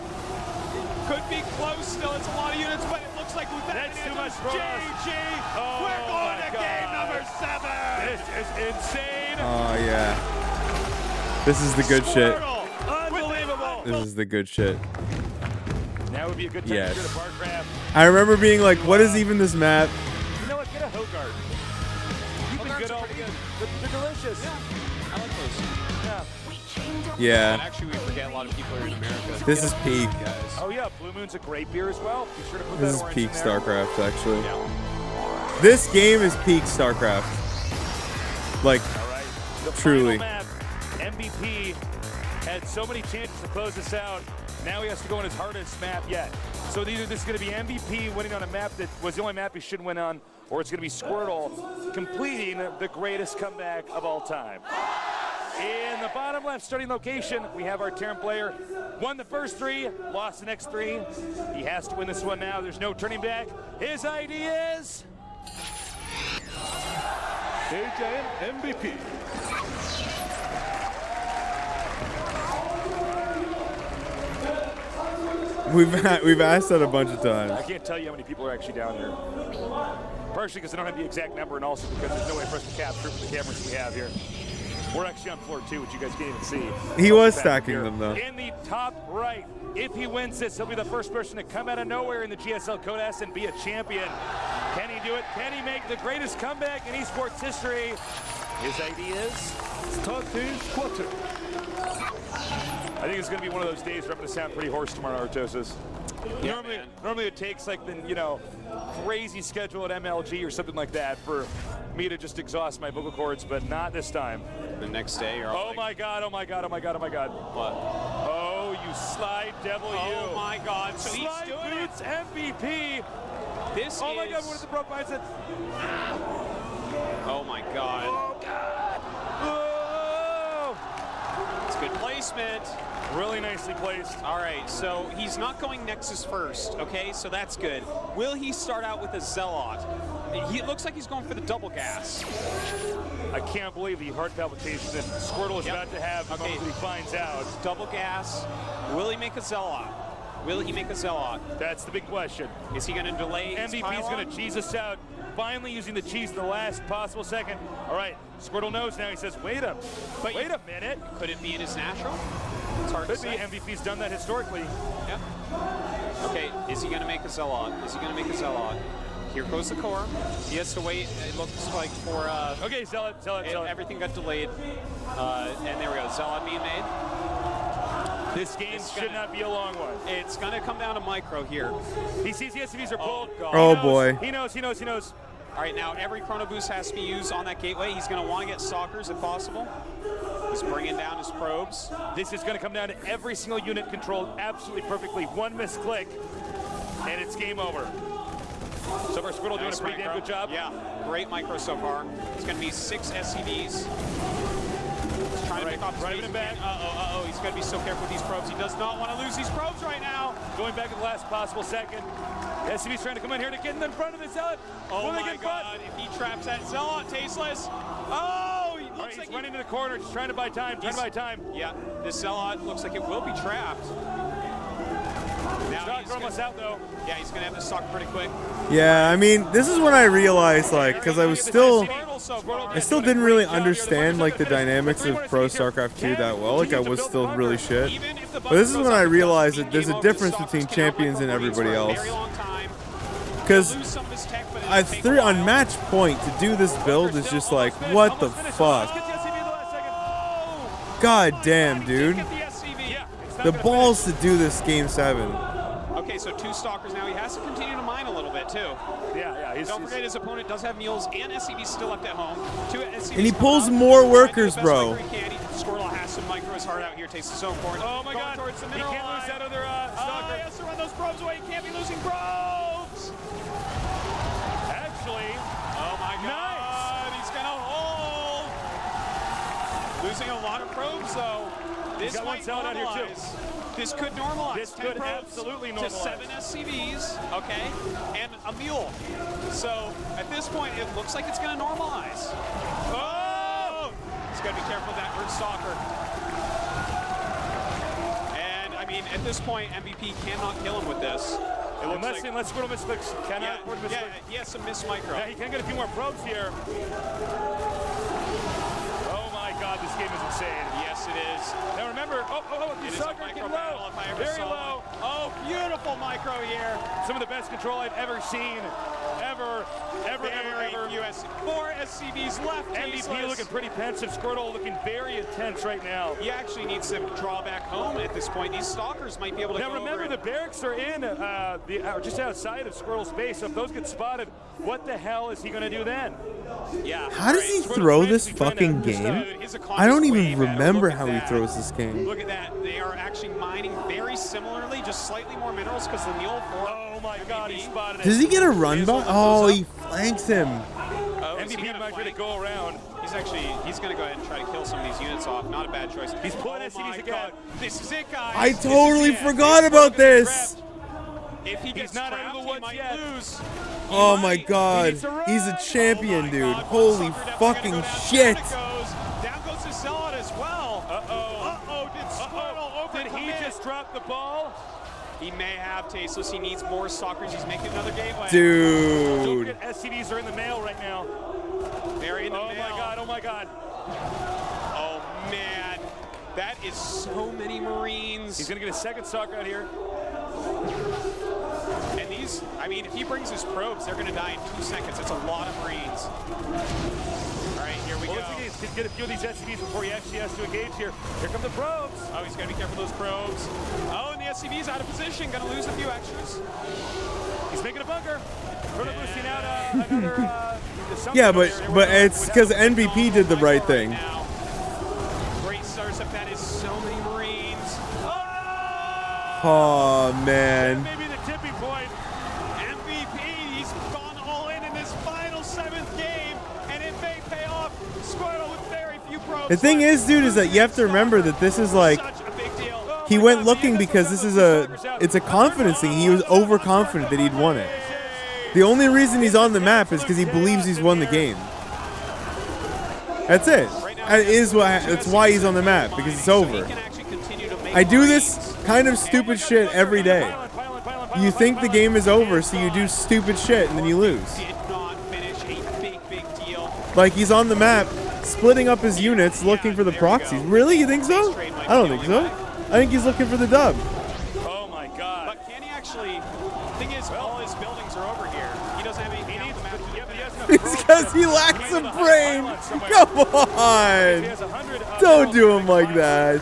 Could be close still. It's a lot of units, but it looks like we've That's too much for us. GG. Oh, We're going to game number 7. This is insane. Oh yeah. This is the good shit. Unbelievable. This is the good shit. Now would be a good time Yes. to get a bar grab. I remember being like, what is even this map? You know what? Get a Hogard. You've been good all week. They're delicious. I like those. Yeah. Yeah. But actually, we forget a lot of people are in America. This is peak. Guys. Oh yeah, Blue Moon's a great beer as well. Be sure to put This that is orange peak in there. StarCraft, actually. Yeah. This game is peak StarCraft. Like, All right. The truly. final map, MVP had so many chances to close this out. Now he has to go on his hardest map yet. So either this is going to be MVP winning on a map that was the only map he should win on, or it's going to be Squirtle completing the greatest comeback of all time. In the bottom left starting location, we have our Terran player. Won the first 3, lost the next 3. He has to win this one now. There's no turning back. His ID is... AJN MVP. we've asked that a bunch of times. I can't tell you how many people are actually down here. Partially because I don't have the exact number, and also because there's no way for us to capture with the cameras we have here. We're actually on floor 2, which you guys can't even see. He was Back stacking here. them, though. In the top right, if he wins this, he'll be the first person to come out of nowhere in the GSL Codas and be a champion. Can he do it? Can he make the greatest comeback in esports history? His ID is... Starting quarter. I think it's going to be one of those days where I'm going to sound pretty hoarse tomorrow, Artosis. Yeah, Normally it takes like the, crazy schedule at MLG or something like that for me to just exhaust my vocal cords, but not this time. The next day, you're Oh my God, oh my God, oh my God, oh my God. What? Oh, you slide devil, you. Oh my God. So he's Slide doing Boots MVP. This Oh my is... God, what is the broke mindset? Oh my God. Oh God. Oh. It's good placement. Really nicely placed. All right, so he's not going Nexus first, okay? So that's good. Will he start out with a Zealot? It looks like he's going for the double gas. I can't believe the heart palpitation that Squirtle is about to have the Okay. moment that he finds out. Double gas. Will he make a Zealot? Will he make a Zealot? That's the big question. Is he going to delay his MVP's pylon? going to cheese us out, finally using the cheese in the last possible second. All right, Squirtle knows now. He says, wait a minute. Could it be in his natural? It's hard Could to be. say. MVP's done that historically. Yep. Okay, is he going to make a Zealot? Is he going to make a Zealot? Here goes the core. He has to wait, it looks like, for... Okay, Zealot. Everything got delayed. And there we go, Zealot being made. This game should not be a long one. It's going to come down to micro here. He sees the SCVs are pulled. God. Oh, boy. He knows. All right, now every Chrono Boost has to be used on that gateway. He's going to want to get stalkers if possible. He's bringing down his probes. This is going to come down to every single unit controlled absolutely perfectly. One misclick, and it's game over. So far, Squirtle doing a pretty damn good job. Yeah, great micro so far. It's going to be 6 SCVs. He's trying to pick off his driving him back. Uh-oh. He's got to be so careful with these probes. He does not want to lose these probes right now. Going back at the last possible second. SCV's trying to come in here to get in front of the Zealot. Oh my God, if he traps that Zealot, Tasteless. Oh, he looks He's like running to the corner, just trying to buy time, Yeah, this Zealot looks like it will be trapped. Now Stalker almost out though. Yeah, he's going to have to stalk pretty quick. Yeah, I mean, this is when I realized, like, because I still didn't really understand, like, the dynamics of Pro StarCraft 2 that well. Like, I was still really shit. But this is when I realized that there's a difference between champions and everybody else. Because on match point, to do this build is just like, what the fuck? God damn, dude. Yeah, it's The balls to do this game 7. Okay, so 2 Stalkers now. He has to continue to mine a little bit, too. Yeah. Don't forget his opponent does have mules and SCVs still left at home. 2 SCVs And he pulls more workers, bro. Squirtle has to micro his heart out here. Tastes so important. Oh my God! Towards the He mineral can't lose line. that other Stalker. He has to run those probes away. He can't be losing probes. Actually, Oh my God! He's gonna hold. Losing a lot of probes though. This got one might cell out here, too. normalize. This could normalize. This 10 could probes absolutely to normalize. 7 SCVs, okay, and a mule. So at this point, it looks like it's gonna normalize. Oh! He's gotta be careful of that Earth Stalker. And I mean, at this point, MVP cannot kill him with this. It looks like, unless Squirtle misclicks, cannot afford to yeah, misclick. he has some miss micro. Yeah, he can get a few more probes here. Oh my God, this game is insane. Yes, it is. Now remember, It the is a Stalker micro getting battle low, if I ever very saw low. one. Oh, beautiful micro here. Some of the best control I've ever seen, ever. Very few 4 SCVs left. MVP Tasteless. looking pretty pensive. Squirtle looking very intense right now. He actually needs to draw back home at this point. These Stalkers might be able to Now go remember, over the barracks are in just outside of Squirtle's base. So if those get spotted, what the hell is he going to do then? Yeah. How does he Squirtle's throw this basically trying fucking to just, game? Dude, his I don't economy's way even better. remember Look at how he that. throws this game. Look at that. They are actually mining very similarly, just slightly more minerals because the mule for Oh my God, he spotted it. Does he get a run by? Oh, he flanks him. MVP might try to go around. He's going to go ahead and try to kill some of these units off. Not a bad choice. He's pulling oh SCVs my again. God. This is it, guys. I This is totally it. forgot about this. If he gets not out of trapped, the he woods might yet. lose. Oh my He God. needs to run. He's a champion, Oh my dude. God. Holy Sucker definitely fucking gonna go down. shit. Down goes the Zealot as well. Did Squirtle Did he overcommit? just drop the ball? He may have Tasteless. He needs more Stalkers. He's making another gateway. Don't Dude. forget, SCVs are in the mail right now. They're in the Oh mail. my God, oh my God. Oh man, that is so many Marines. He's going to get a second Stalker out here. And these, I mean, if he brings his probes, they're going to die in 2 seconds. It's a lot of Marines. All right, here we go. Well, he needs to get a few of these SCVs before he actually has to engage here. Here come the probes. Oh, he's got to be careful of those probes. Oh, and the SCV's out of position. Going to lose a few extras. He's making a bunker. Proto boosting out another. Yeah, but it's because MVP did the right thing. Now. Great stars up. That is so many Marines. Oh man. Maybe the tipping point. MVP, he's gone all in this final 7th game, and it may pay off. Squirtle with very few probes. The thing is, dude, is that you have to remember that this is like, Such a big deal. he went looking because this is it's a confidence thing. He was overconfident that he'd won it. The only reason he's on the map is because he believes he's won the game. That's it. That's why he's on the map, because it's over. I do this kind of stupid shit every day. You think the game is over, so you do stupid shit and then you lose. Did not finish a big deal. Like, he's on the map, splitting up his units, looking for the proxies. Really? You think so? I don't think so. I think he's looking for the dub. Oh my God. But can he actually? Thing is, all his buildings are over here. He doesn't have anything on the map. It's because he lacks a brain. Come on. Don't do him like that.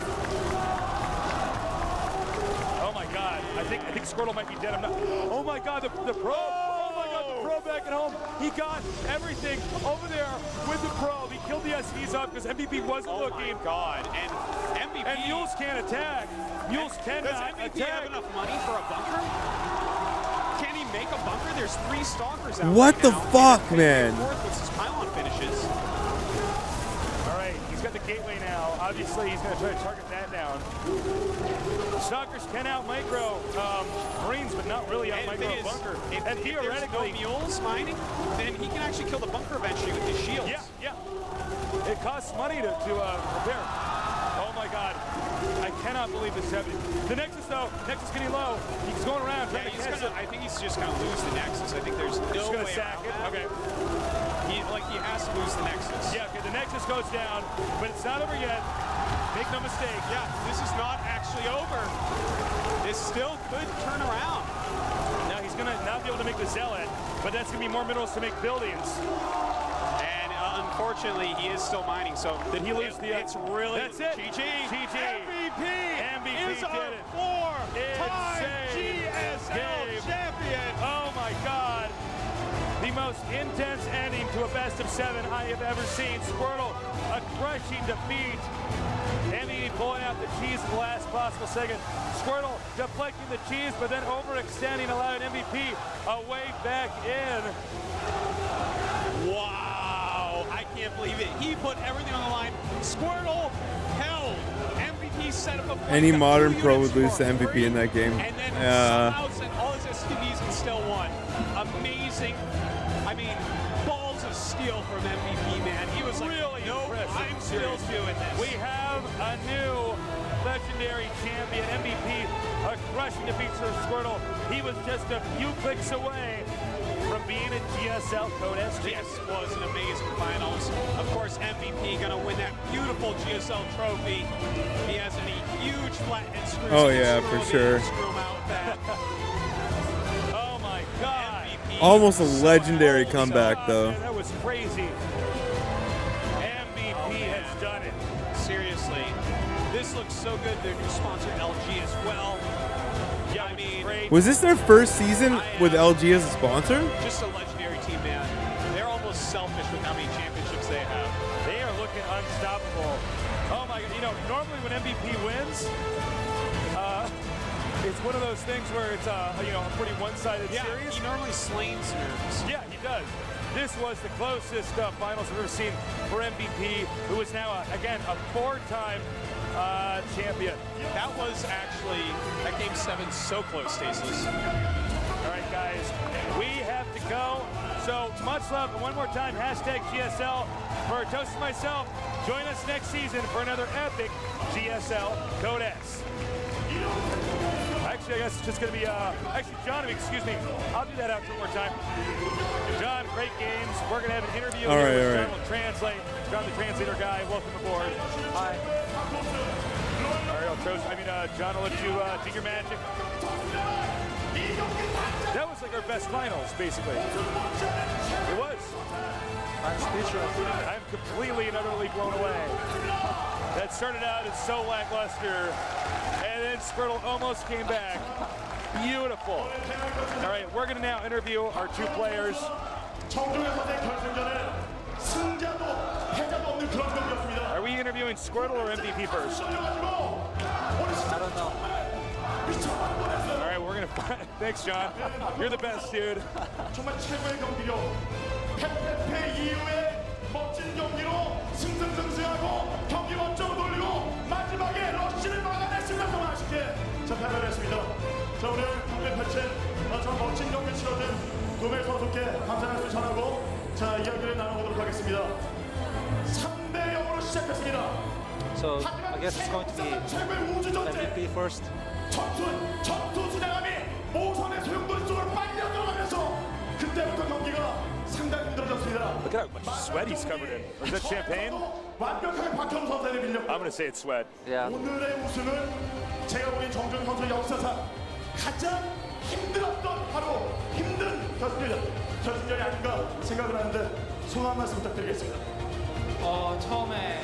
Oh my God. I think Squirtle might be dead. I'm not. Oh my God, the probe. Oh my God, the probe back at home. He got everything over there with the probe. He killed the SVs off because MVP wasn't Oh looking. my God! And MVP. And mules can't attack. Mules cannot Does MVP attack. have enough money for a bunker? Can he make a bunker? There's 3 Stalkers out. What right the now. fuck, man? Fourth with his pylon finishes. All right, he's got the gateway now. Obviously, he's going to try to target that down. Stalkers can out-micro Marines, but not really out-micro a bunker. If theoretically, there's no mules mining, then he can actually kill the bunker eventually with his shields. yeah. It costs money to repair. Oh my God. I cannot believe this happened. The Nexus, though, Nexus getting low. He's going around trying to catch it. I think he's just going to lose the Nexus. I think there's no He's going way to sack it. around that. Okay. He has to lose the Nexus. Yeah, okay, the Nexus goes down, but it's not over yet. Make no mistake. Yeah, this is not actually over. This still could turn around. Now he's going to not be able to make the Zealot, but that's going to be more minerals to make buildings. And unfortunately, he is still mining. So did he lose the? It's really. That's it. GG. MVP is did our it. 4-time Insane GSL game. champion. Oh my God. The most intense ending to a best of 7 I have ever seen. Squirtle, a crushing defeat. MVP pulling out the cheese in the last possible second. Squirtle deflecting the cheese, but then overextending, allowing MVP a way back in. Wow, I can't believe it. He put everything on the line. Squirtle held. MVP set up a fight. Any Got modern 2 pro units would lose for to MVP free, in that game. And then somehow sent all his STVs and still won. Amazing. I mean, balls of steel from MVP, man. He was like, Really nope, impressive. I'm still doing this. We have a new legendary champion, MVP, a crushing defeat for Squirtle. He was just a few clicks away from being a GSL Code S champion. This was an amazing finals. Of course, MVP gonna win that beautiful GSL trophy. He has any huge flathead screws. Oh, He can yeah, screw for him in sure. and screw him out with that. Oh my God. MVP Almost a so legendary happy. comeback, though. Man, that was crazy. MVP has done it. Seriously, this looks so good. Their new sponsor, LG, as well. Yeah, I mean, great. Was this their first season with LG as a sponsor? just a legendary team, man. They're almost selfish with how many championships they have. They are looking unstoppable. Oh my God, you know, normally when MVP wins, it's one of those things where it's a pretty one-sided Yeah, series. he normally slains nerves. Yeah, he does. This was the closest finals we've ever seen for MVP, who is now, again, a 4-time champion. That was actually, that game 7 so close, Stasis. All right, guys, we have to go. So much love, and one more time, hashtag GSL. For Toast and myself, join us next season for another epic GSL Code S. Actually, I guess it's just going to be, actually, John, excuse me, I'll do that after one more time. John, great games. We're going to have an interview All here right, with all John right. will translate. John, the translator guy, welcome aboard. Hi. All right, John will let you do your magic. That was like our best finals, basically. It was. I'm speechless. I'm completely and utterly blown away. That started out as so lackluster, and then Squirtle almost came back. Beautiful. All right, we're going to now interview our 2 players. Are we interviewing Squirtle or MVP first? I don't know. All right, we're going to find. Thanks, John. You're the best, dude. 정말 최고의 경기력. 패패패 이후에 멋진 경기로 승승승승하고 경기 원점을 돌리고 마지막에 러쉬를 막아냈습니다. 정말 아쉽게 패배를 했습니다. 자, 오늘 경기 펼친 저 멋진 경기 치러준 2명 선수께 감사의 말씀 전하고 자, 이야기를 나눠보도록 하겠습니다. 3대 0으로 시작했습니다. So I guess it's going to be 최고의 우주 전쟁. MVP first. 전투 진행함이 모선의 소용돌이 쪽으로 빨려 들어가면서 그때부터 경기가 상당히 힘들어졌습니다. Look at how much sweat he's covered in. Is that champagne? 완벽하게 박현우 선수의 밀려. I'm going to say it's sweat. Yeah. 오늘의 우승은 제가 보기엔 정준 선수 역사상 가장 힘들었던 하루 힘든 결승전이 아닌가 생각을 하는데 소감 한 말씀 부탁드리겠습니다. 처음에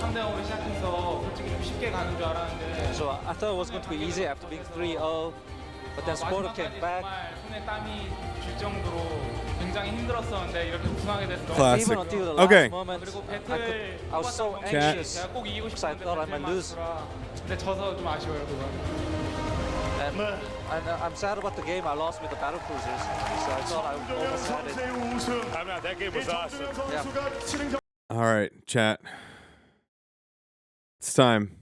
3대0으로 시작해서 솔직히 좀 쉽게 가는 줄 알았는데 So I thought it was going to be easy after being 3-0, but then Squirtle came 마지막까지 back. 정말 손에 땀이 질 정도로 굉장히 힘들었었는데 이렇게 우승하게 돼서 너무 Classic. Even until the last Okay. moment, 그리고 I was so 뽑았던 anxious 제가 꼭 이기고 because I 싶었는데 thought I might lose. 근데 져서 좀 아쉬워요 그건. And I'm sad about the game I lost with the battle cruisers. So I thought I 정준영 almost had it. 선수의 우승. I'm not. That game was awesome. 정준영 선수가 치른 경 All right, chat. It's time.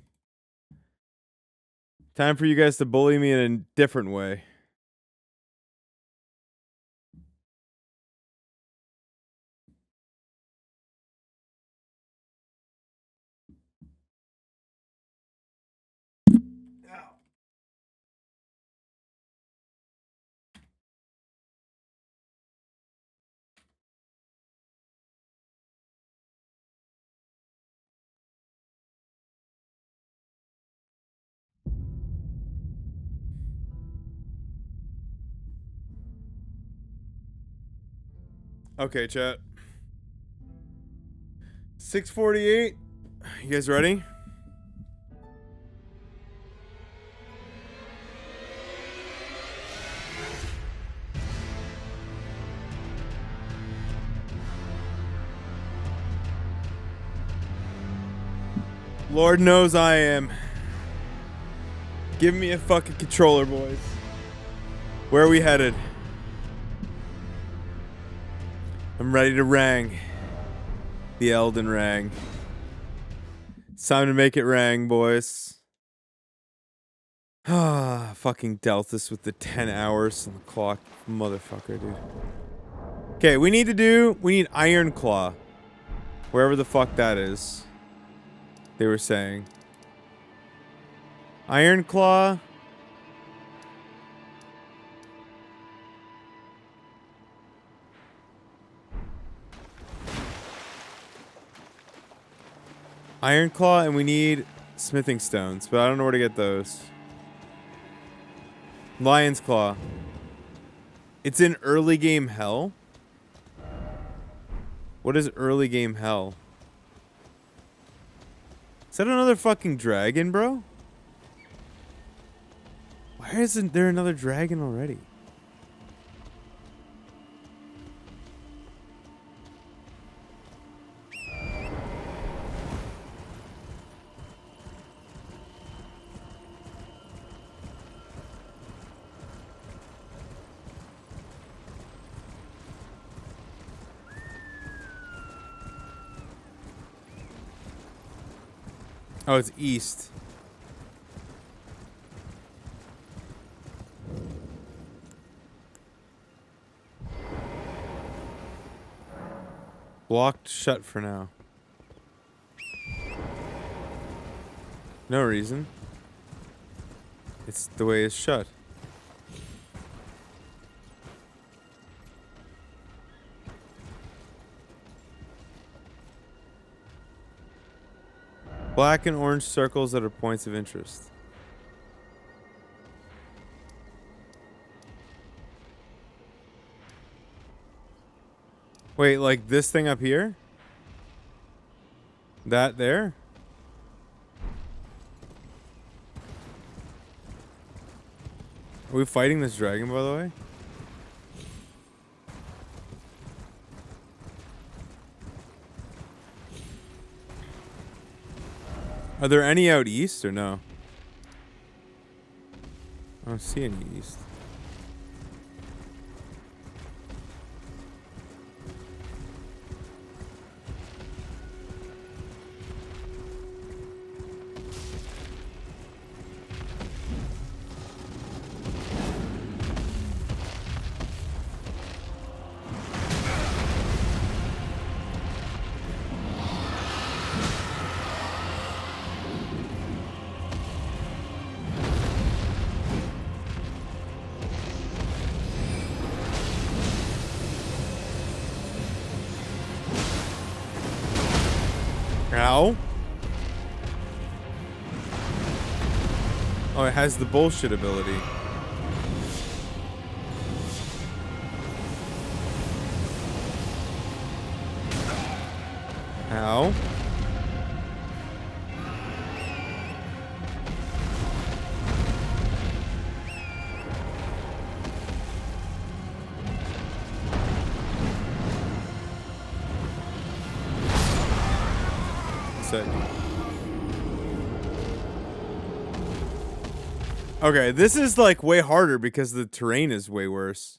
Time for you guys to bully me in a different way. Okay, chat. 6:48. You guys ready? Lord knows I am. Give me a fucking controller, boys. Where are we headed? I'm ready to rang. The Elden rang. It's time to make it rang, boys. Ah, fucking dealt this with the 10 hours on the clock. Motherfucker, dude. Okay, we need Iron Claw. Wherever the fuck that is. They were saying. Iron Claw. Iron Claw, and we need smithing stones, but I don't know where to get those. Lion's Claw. It's in early game hell? What is early game hell? Is that another fucking dragon, bro? Why isn't there another dragon already? Oh, it's east. Blocked shut for now. No reason. It's the way it's shut. Black and orange circles that are points of interest. Wait, like this thing up here? That there? Are we fighting this dragon, by the way? Are there any out east or no? I don't see any east. Ow. Oh, it has the bullshit ability. Ow. Okay, this is like way harder because the terrain is way worse.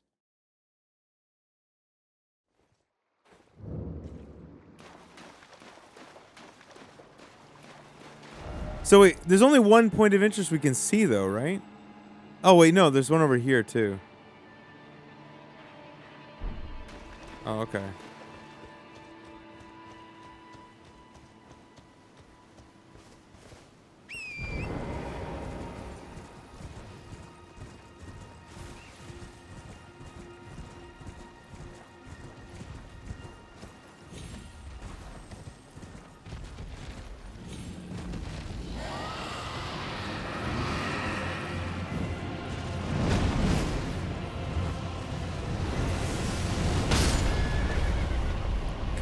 So wait, there's only one point of interest we can see though, right? Oh wait, no, there's one over here too. Oh, okay.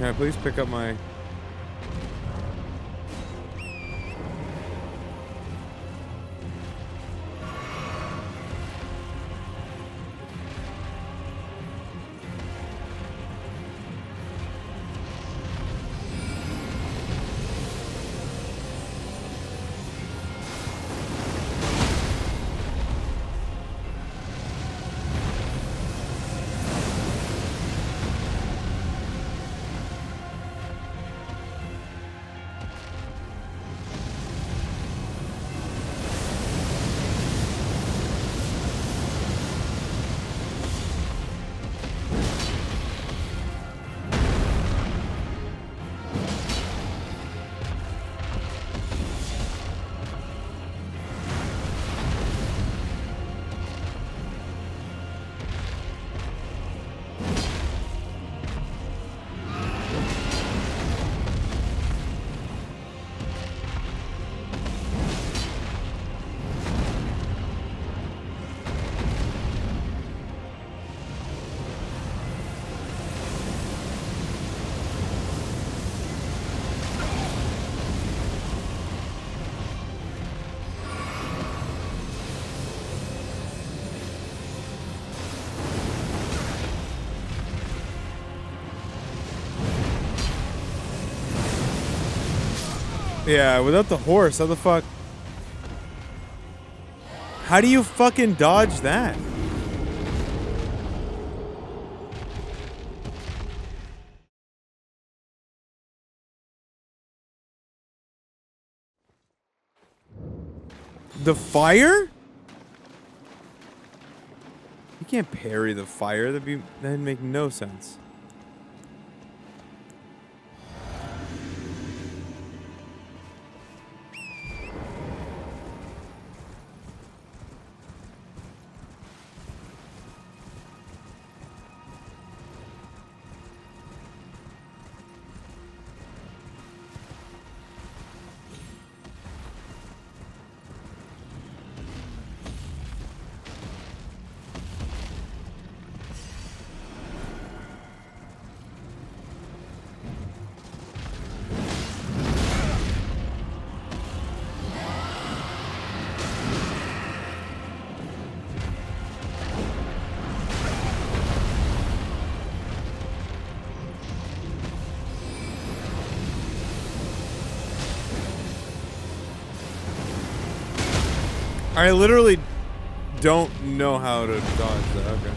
Can I please pick up my... Yeah, without the horse, how the fuck? How do you fucking dodge that? The fire? You can't parry the fire. That'd make no sense. I literally don't know how to dodge that. Okay.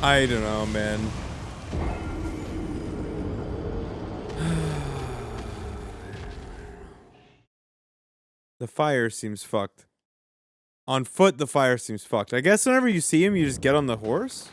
I don't know, man. The fire seems fucked. On foot, the fire seems fucked. I guess whenever you see him, you just get on the horse?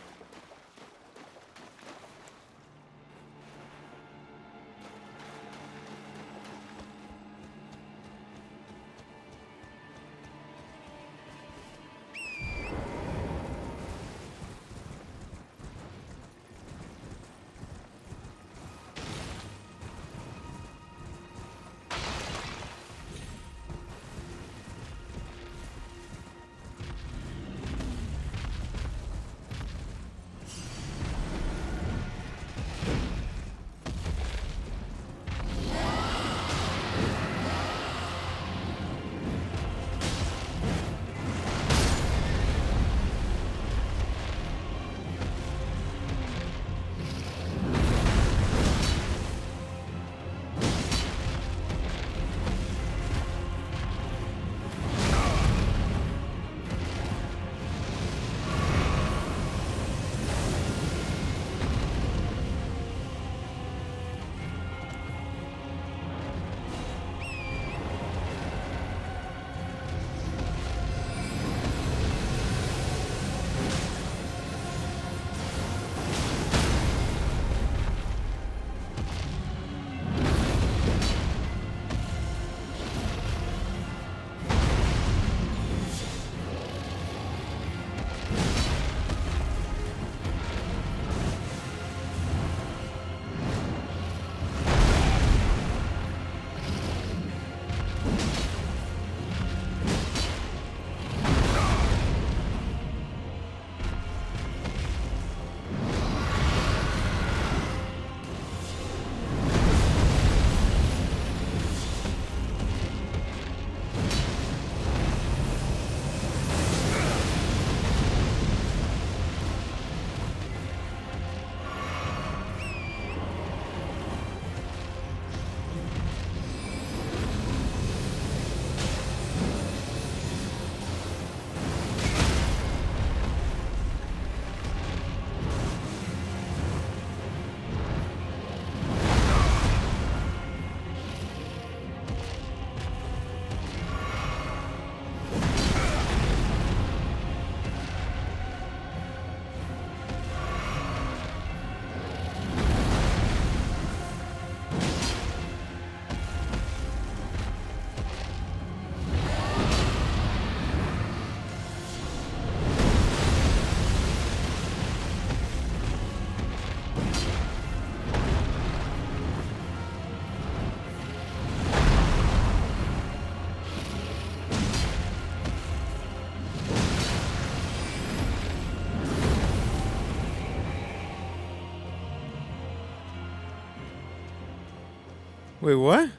Wait, what?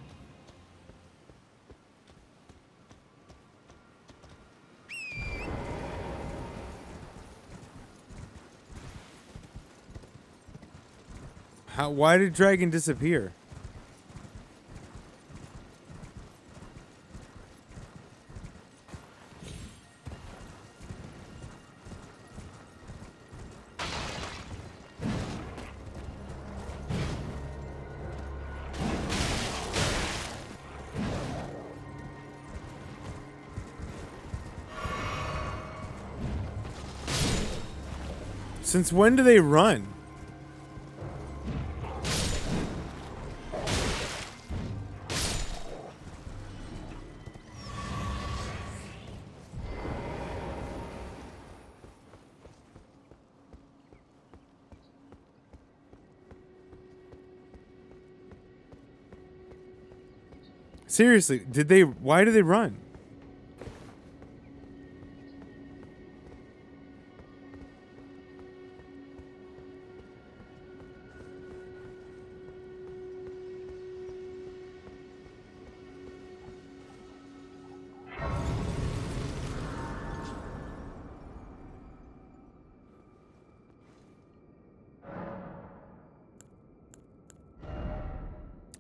How? Why did Dragon disappear? Since when do they run? Seriously, why do they run?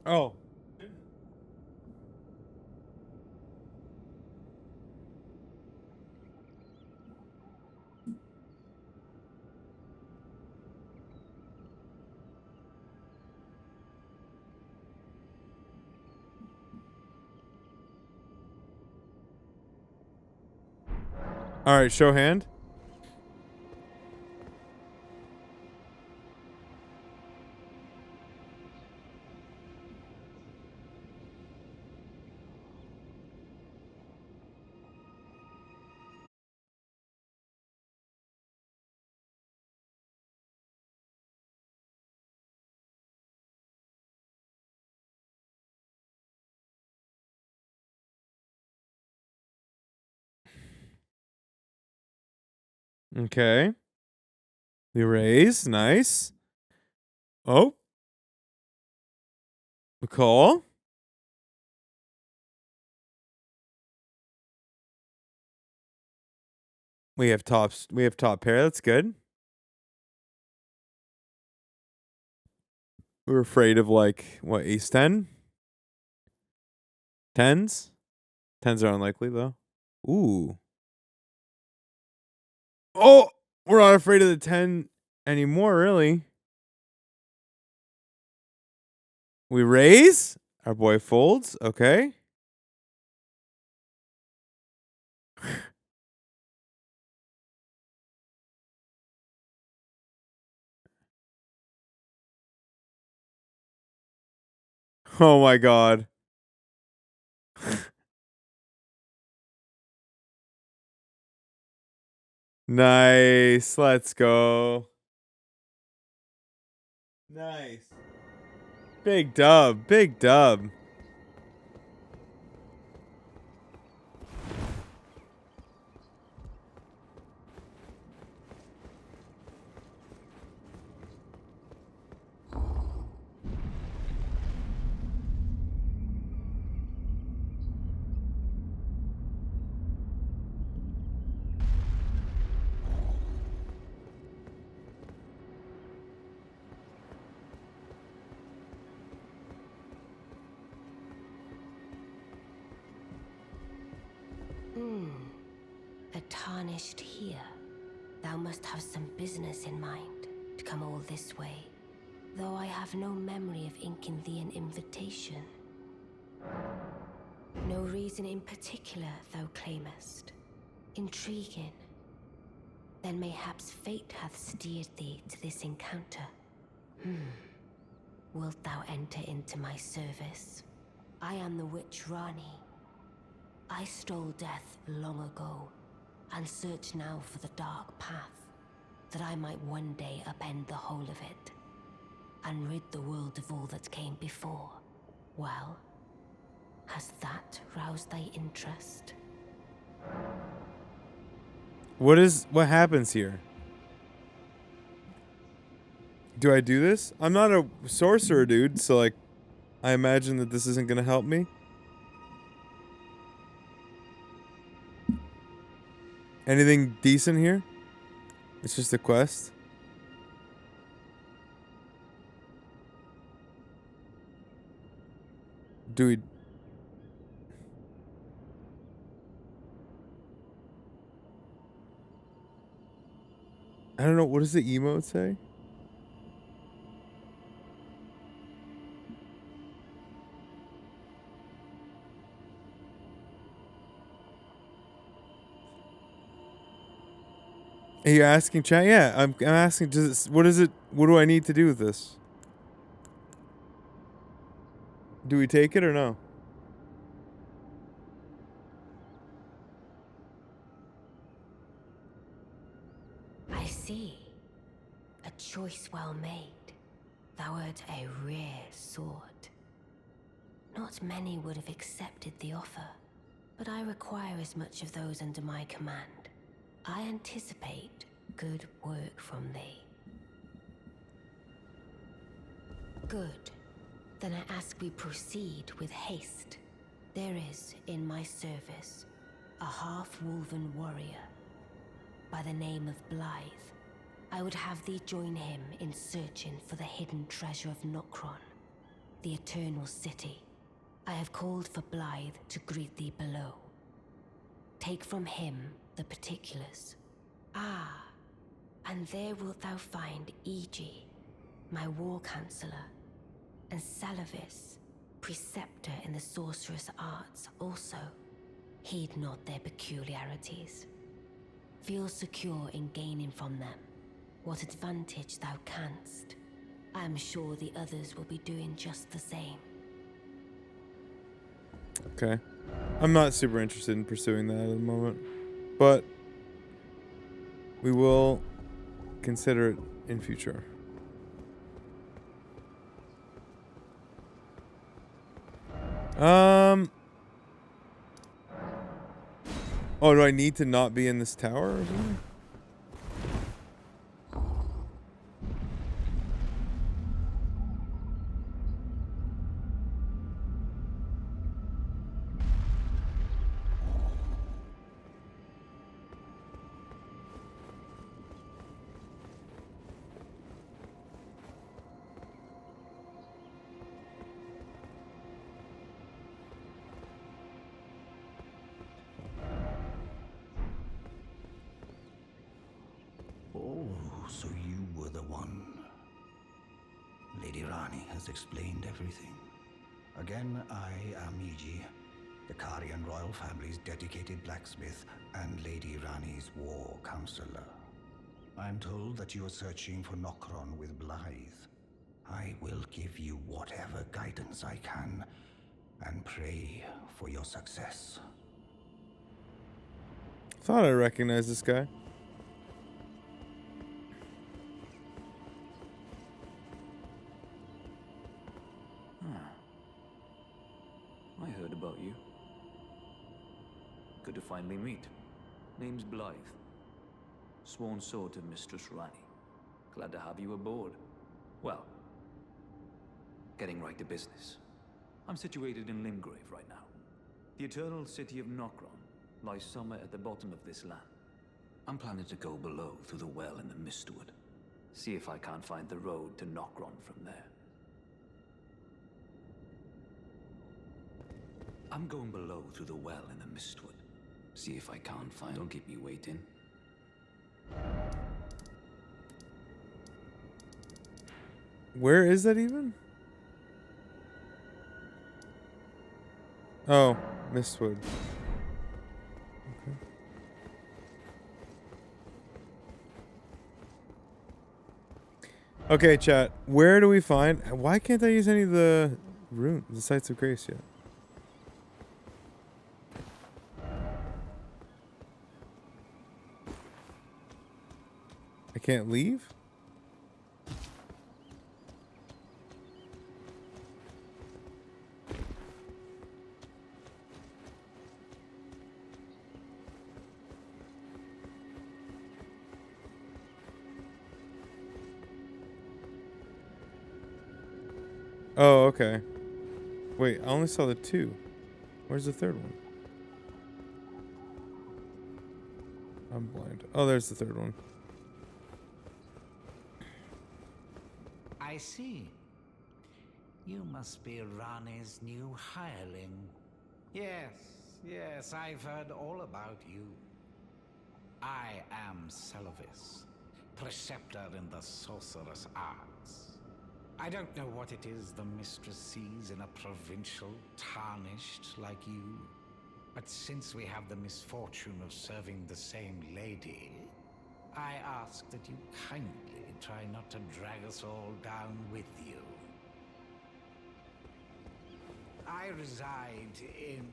Oh. All right, show hand. Okay. We raise. Nice. Oh. We call. We have tops. We have top pair. That's good. We were afraid of like what, ace 10? Tens? Tens are unlikely though. Ooh. Oh, we're not afraid of the 10 anymore, really. We raise. Our boy folds. Okay. Oh my god. Nice. Let's go. Nice. Big dub. Big dub. A tarnished here. Thou must have some business in mind to come all this way, though I have no memory of inking thee an invitation. No reason in particular thou claimest. Intriguing. Then mayhaps fate hath steered thee to this encounter. Wilt thou enter into my service? I am the witch Rani. I stole death long ago, and search now for the dark path, that I might one day upend the whole of it, and rid the world of all that came before. Well, has that roused thy interest? What happens here? Do I do this? I'm not a sorcerer, dude, so like I imagine that this isn't gonna help me. Anything decent here? It's just a quest. Do we... I don't know, what does the emote say? Are you asking chat? Yeah, I'm asking, what is it, what do I need to do with this? Do we take it or no? I see. A choice well made. Thou art a rare sword. Not many would have accepted the offer, but I require as much of those under my command. I anticipate good work from thee. Good. Then I ask we proceed with haste. There is, in my service, a half-wolven warrior by the name of Blythe. I would have thee join him in searching for the hidden treasure of Nokron, the Eternal City. I have called for Blythe to greet thee below. Take from him the particulars. Ah, and there wilt thou find Iji, my war counselor, and Salavis, preceptor in the sorcerous arts also. Heed not their peculiarities. Feel secure in gaining from them what advantage thou canst. I am sure the others will be doing just the same. Okay. I'm not super interested in pursuing that at the moment, but we will consider it in future. Oh, do I need to not be in this tower or something? Oh, so you were the one. Lady Rani has explained everything. Again, I am Iji, the Karian royal family's dedicated blacksmith and Lady Rani's war counselor. I'm told that you are searching for Nokron with Blythe. I will give you whatever guidance I can, and pray for your success. Thought I recognized this guy. I heard about you. Good to finally meet. Name's Blythe. Sworn sword to Mistress Rani. Glad to have you aboard. Well, getting right to business. I'm situated in Limgrave right now. The eternal city of Nokron lies somewhere at the bottom of this land. I'm planning to go below through the well in the Mistwood. See if I can't find the road to Nokron from there. I'm going below through the well in the Mistwood. See if I can't find... Don't keep me waiting. Where is that even? Oh, Mistwood. Okay. Okay, chat. Where do we find... Why can't I use any of the sites of grace yet? I can't leave? Oh, okay. Wait, I only saw the 2. Where's the 3rd one? I'm blind. Oh, there's the 3rd one. I see. You must be Rani's new hireling. Yes, I've heard all about you. I am Celovis, preceptor in the sorcerous arts. I don't know what it is the mistress sees in a provincial tarnished like you, but since we have the misfortune of serving the same lady, I ask that you kindly try not to drag us all down with you. I reside in...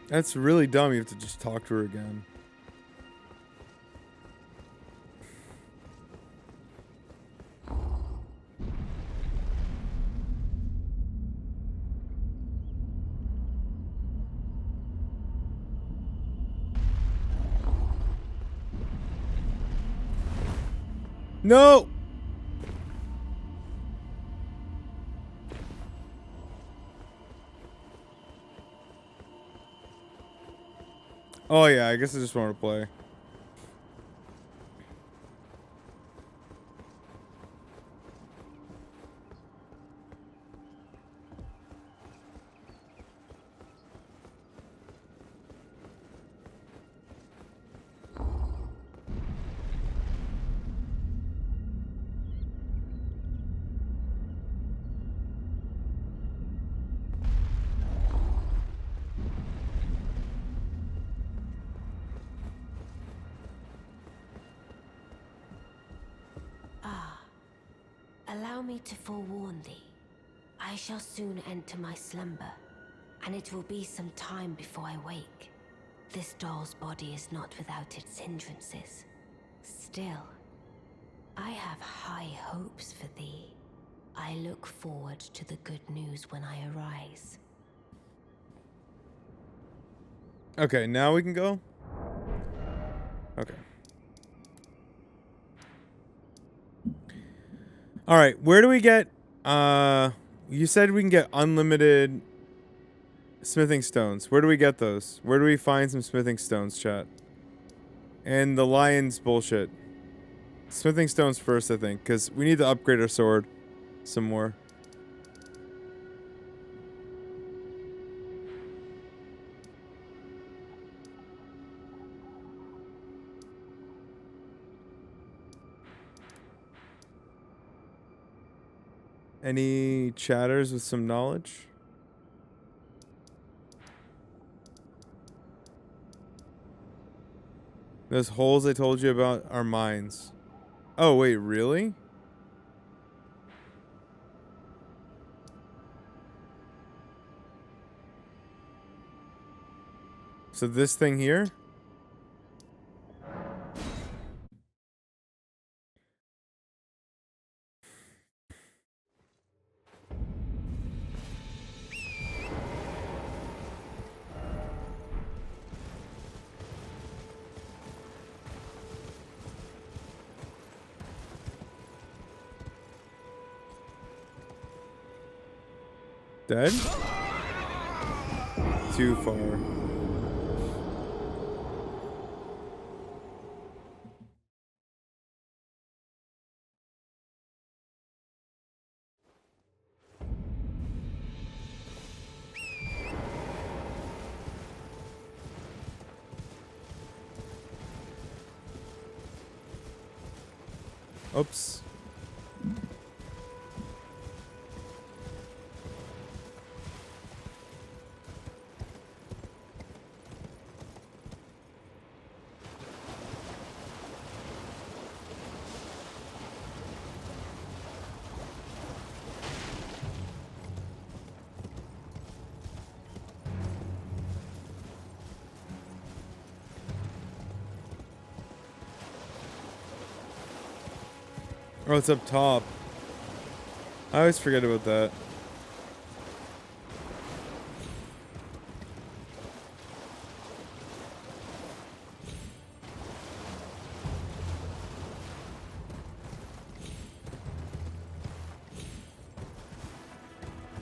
That's really dumb. You have to just talk to her again. No! Oh yeah, I guess I just want to play. Allow me to forewarn thee. I shall soon enter my slumber, and it will be some time before I wake. This doll's body is not without its hindrances. Still, I have high hopes for thee. I look forward to the good news when I arise. Okay, now we can go? Okay. Alright, where do we get... you said we can get unlimited smithing stones. Where do we get those? Where do we find some smithing stones, chat? And the lion's bullshit. Smithing stones first, I think, because we need to upgrade our sword some more. Any chatters with some knowledge? Those holes I told you about are mines. Oh, wait, really? So this thing here? Dead? Too far. Oops. Oh, it's up top. I always forget about that.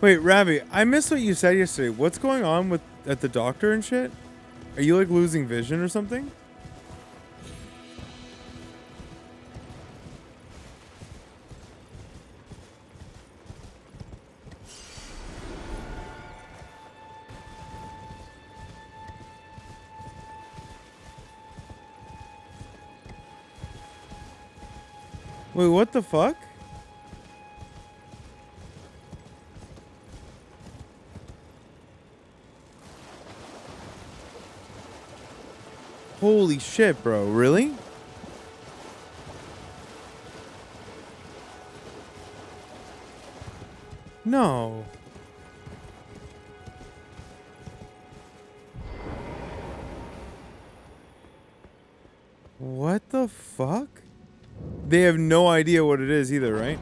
Wait, Ravi, I missed what you said yesterday. What's going on with at the doctor and shit? Are you like losing vision or something? Wait, what the fuck? Holy shit, bro. Really? No. What the fuck? They have no idea what it is either, right?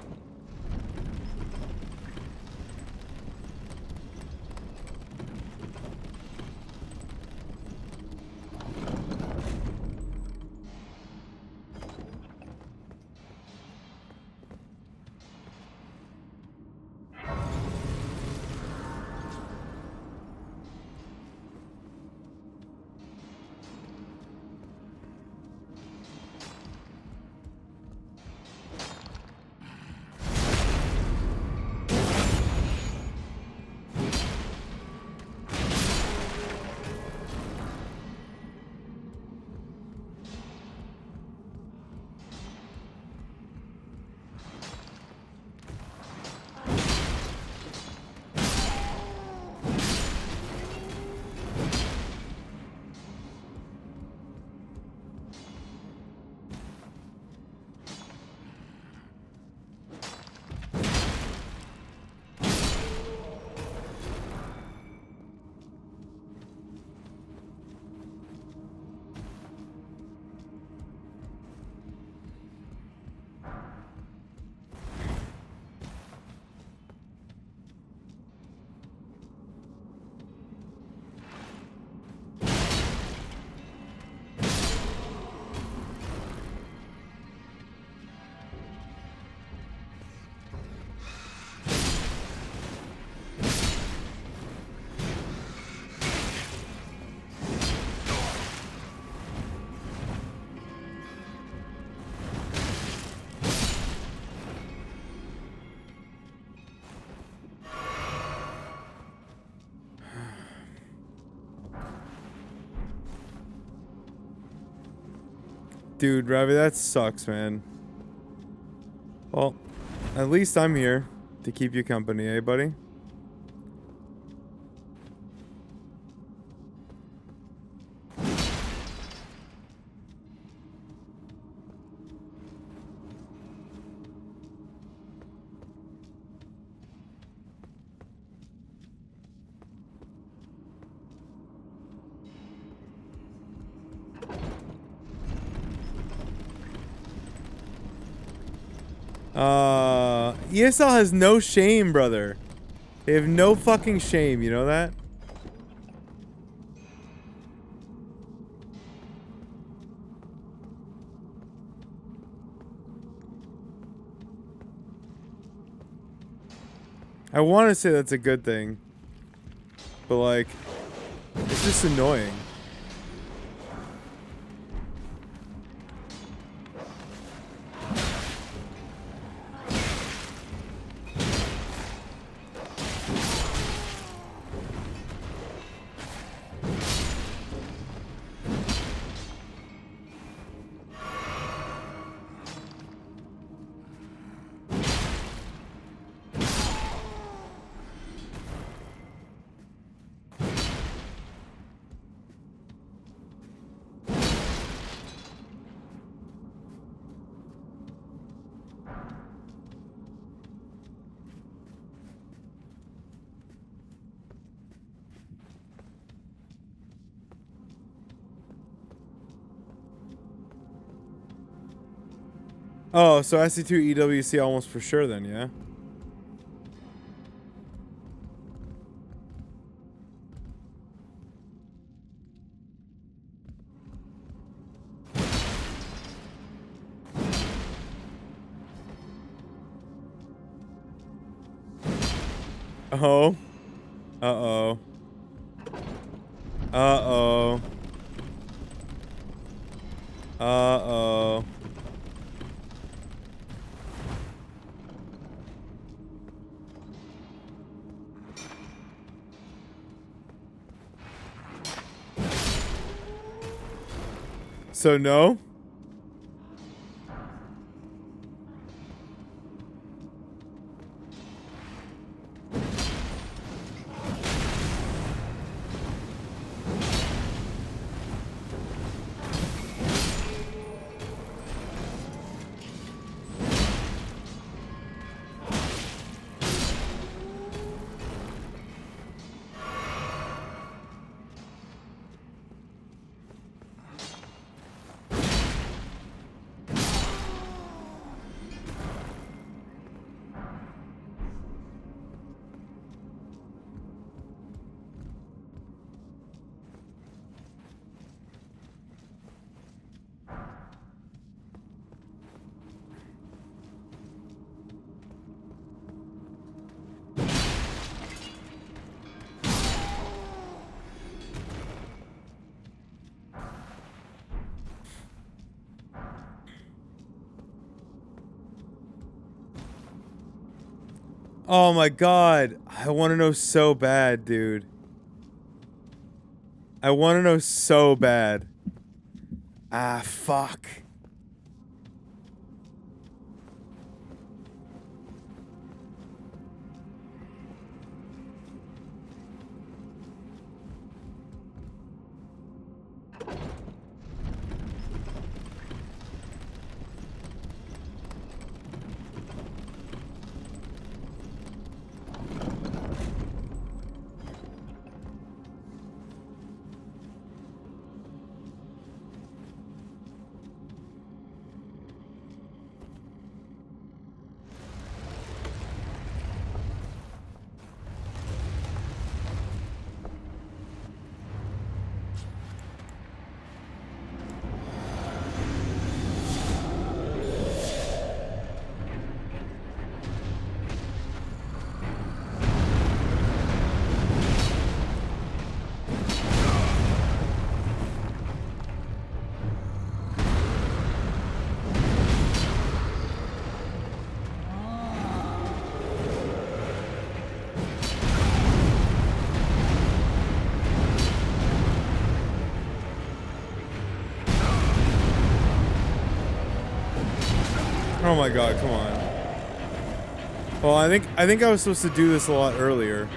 Dude, Ravi, that sucks, man. Well, at least I'm here to keep you company, eh, buddy? ESL has no shame, brother. They have no fucking shame, you know that? I want to say that's a good thing. But like, it's just annoying. Oh, so SC2 EWC almost for sure then, yeah? Oh. Uh-oh. Uh-oh. Uh-oh. So no? Oh my god. I want to know so bad, dude. I want to know so bad. Ah, fuck. Oh my god, come on. Well, I think I was supposed to do this a lot earlier.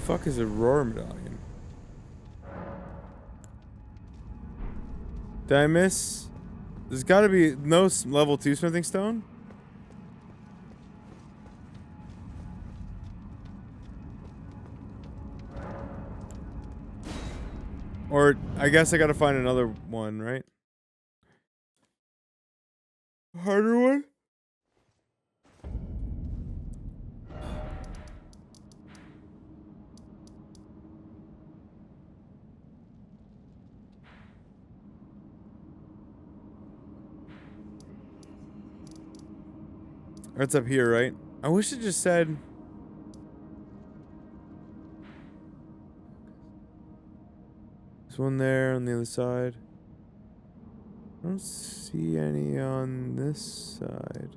Fuck is a roar medallion? Did I miss? There's got to be no level 2 smithing stone. Or I guess I got to find another one, right? Harder one? It's up here, right? I wish it just said... There's one there on the other side. I don't see any on this side.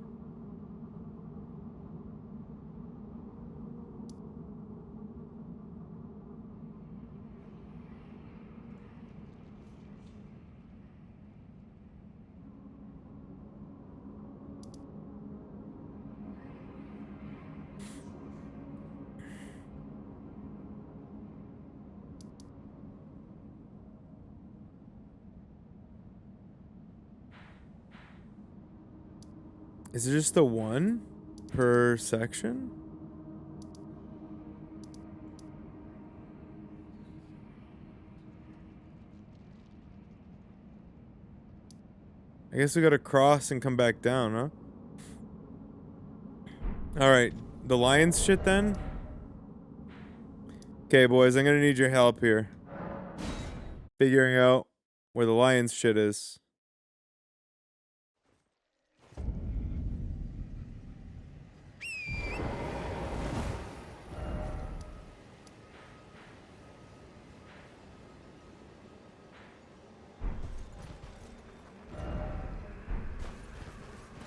Is it just the one per section? I guess we gotta cross and come back down, huh? Alright, the lion's shit then? Okay, boys, I'm gonna need your help here. Figuring out where the lion's shit is.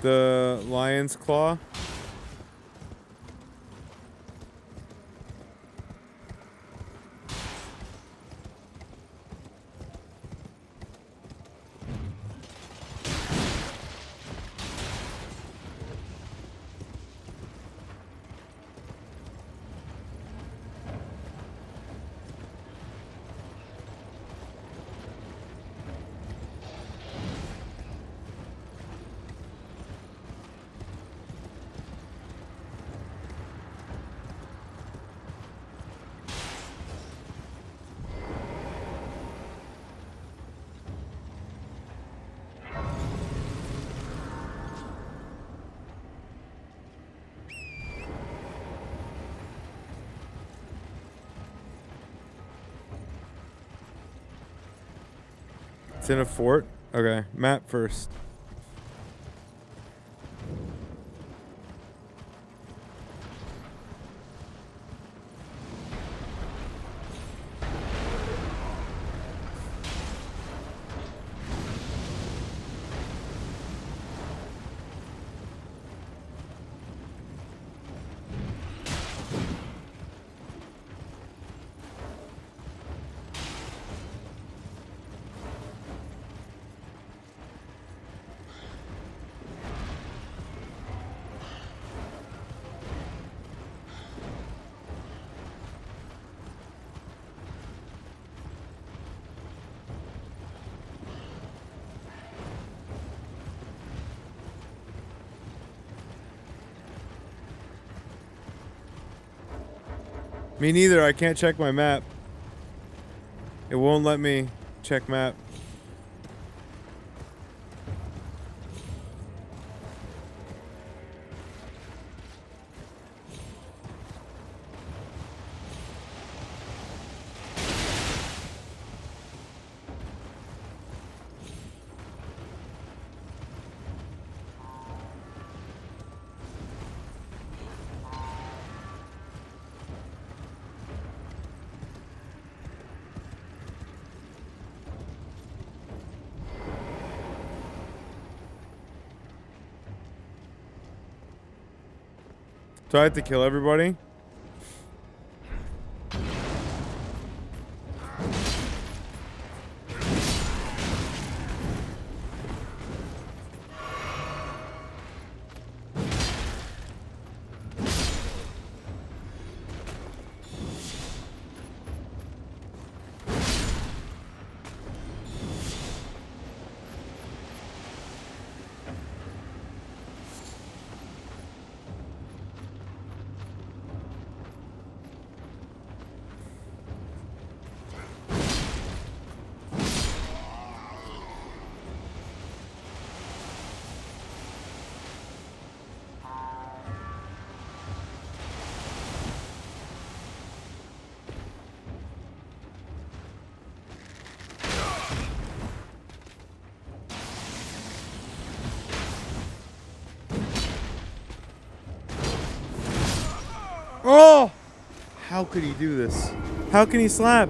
The lion's claw. It's in a fort? Okay, map first. Me neither, I can't check my map. It won't let me check map. Do I have to kill everybody? Oh! How could he do this? How can he slap?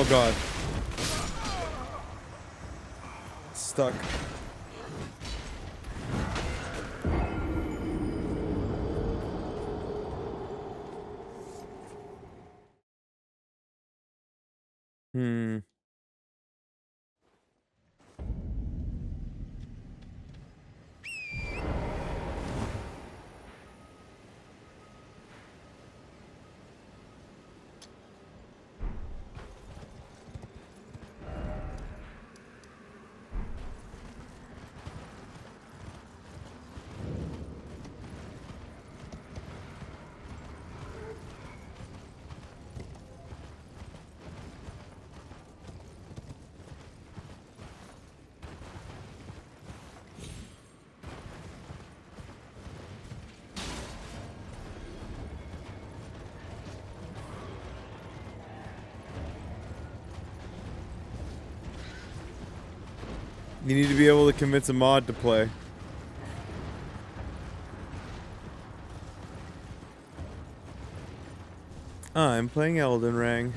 Oh god. Stuck. Hmm. You need to be able to convince a mod to play. I'm playing Elden Ring.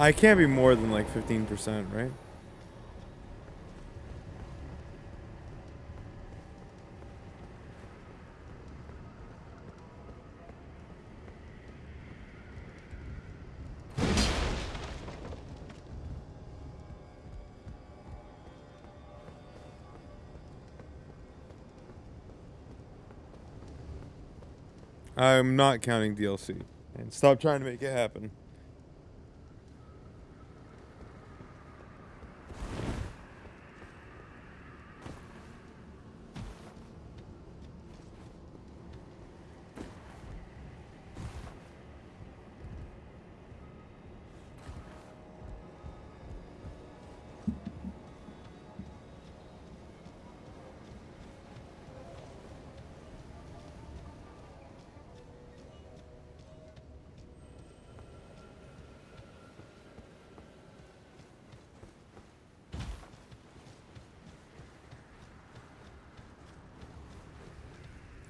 I can't be more than like 15%, right? I'm not counting DLC. And stop trying to make it happen.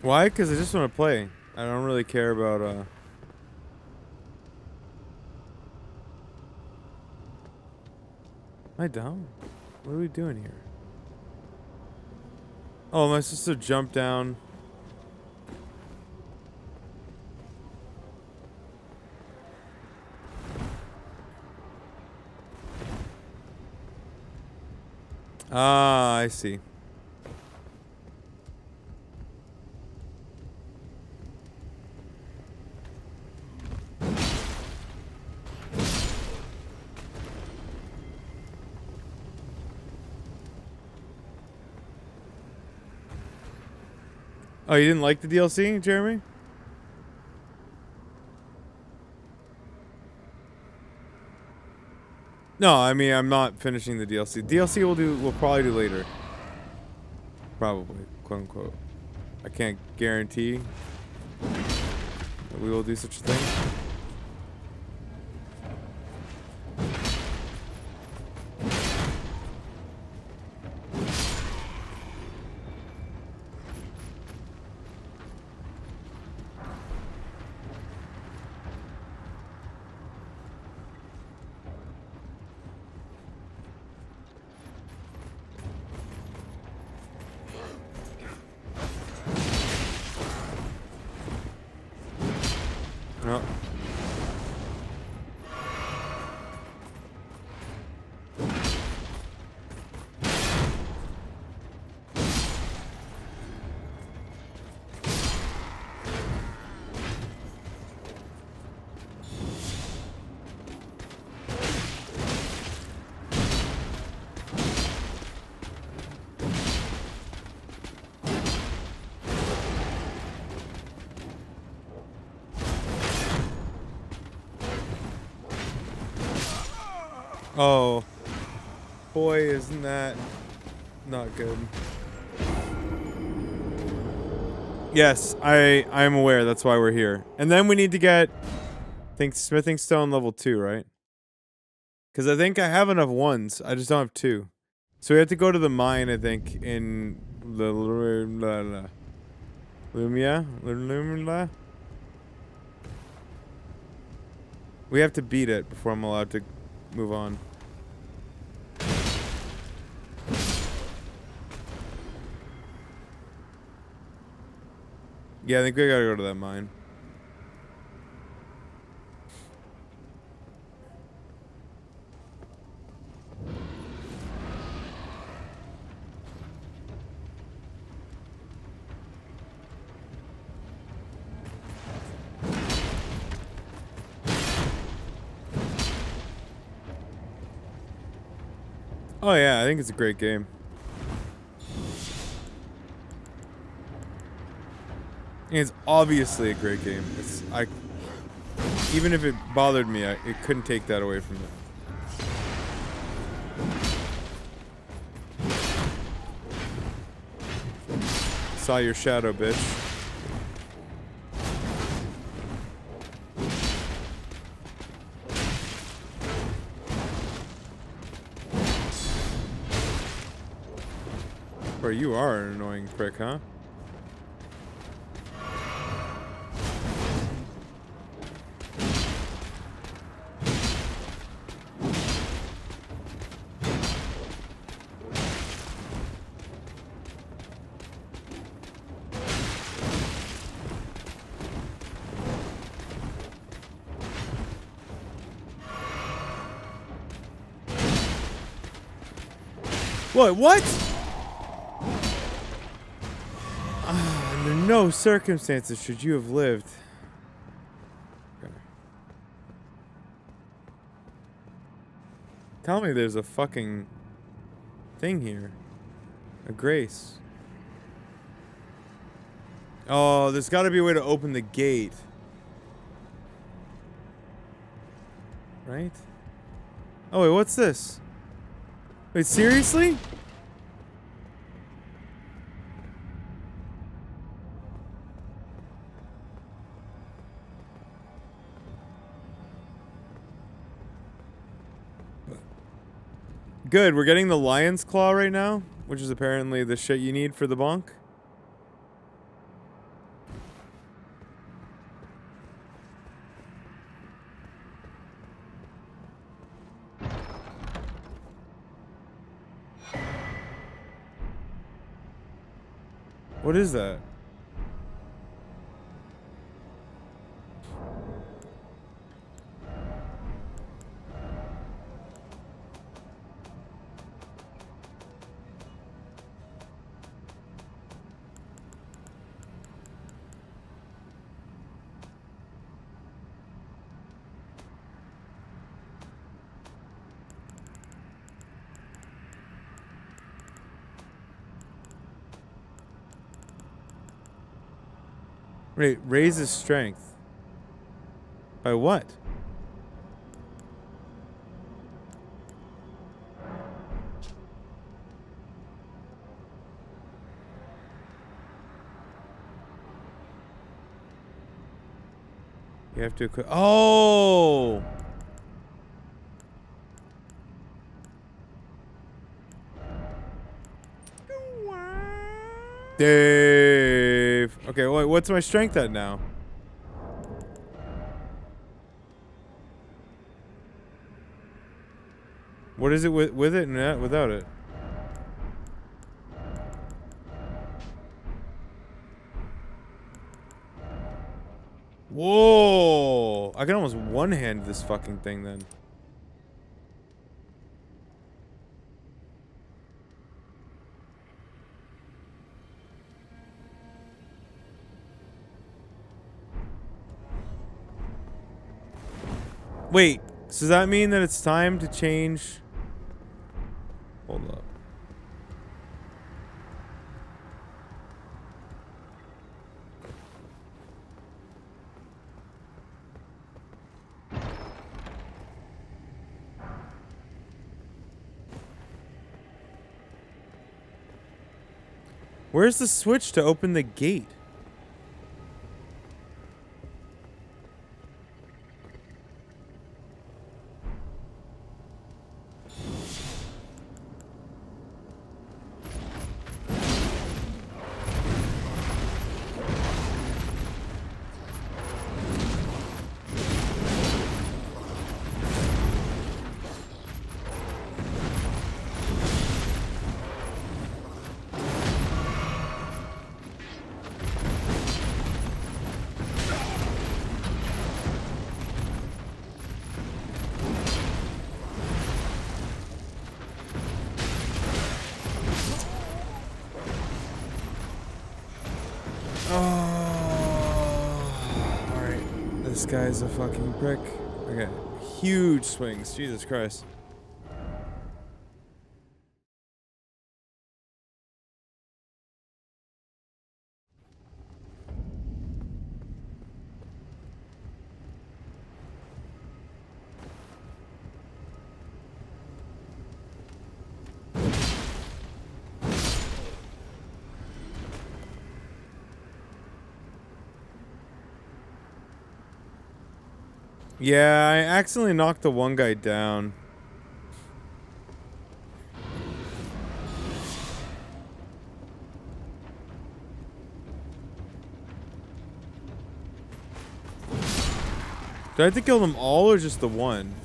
Why? Because I just want to play. I don't really care about, Am I down? What are we doing here? Oh, am I supposed to jump down? Ah, I see. Oh, you didn't like the DLC, Jeremy? No, I mean, I'm not finishing the DLC. DLC we'll probably do later. Probably, quote unquote. I can't guarantee that we will do such a thing. No. Oh, boy, isn't that not good. Yes, I'm aware. That's why we're here. And then we need to get, I think, smithing stone level 2, right? Because I think I have enough ones. I just don't have 2. So we have to go to the mine, I think, in the Lumia. We have to beat it before I'm allowed to move on. Yeah, I think we gotta go to that mine. Oh yeah, I think it's a great game. It's obviously a great game. Even if it bothered me, it couldn't take that away from it. Saw your shadow, bitch. Bro, you are an annoying prick, huh? What? Under no circumstances should you have lived. Okay. Tell me there's a fucking thing here. A grace. Oh, there's got to be a way to open the gate. Right? Oh, wait, what's this? Wait, seriously? Good, we're getting the lion's claw right now, which is apparently the shit you need for the bonk. What is that? Wait, raises strength. By what? You have to equip. Oh! Dave. Okay, wait, what's my strength at now? What is it with it and without it? Whoa! I can almost one-hand this fucking thing then. Wait, so does that mean that it's time to change? Hold up. Where's the switch to open the gate? This guy's a fucking prick. Okay. Huge swings. Jesus Christ. Yeah, I accidentally knocked the one guy down. Do I have to kill them all or just the one?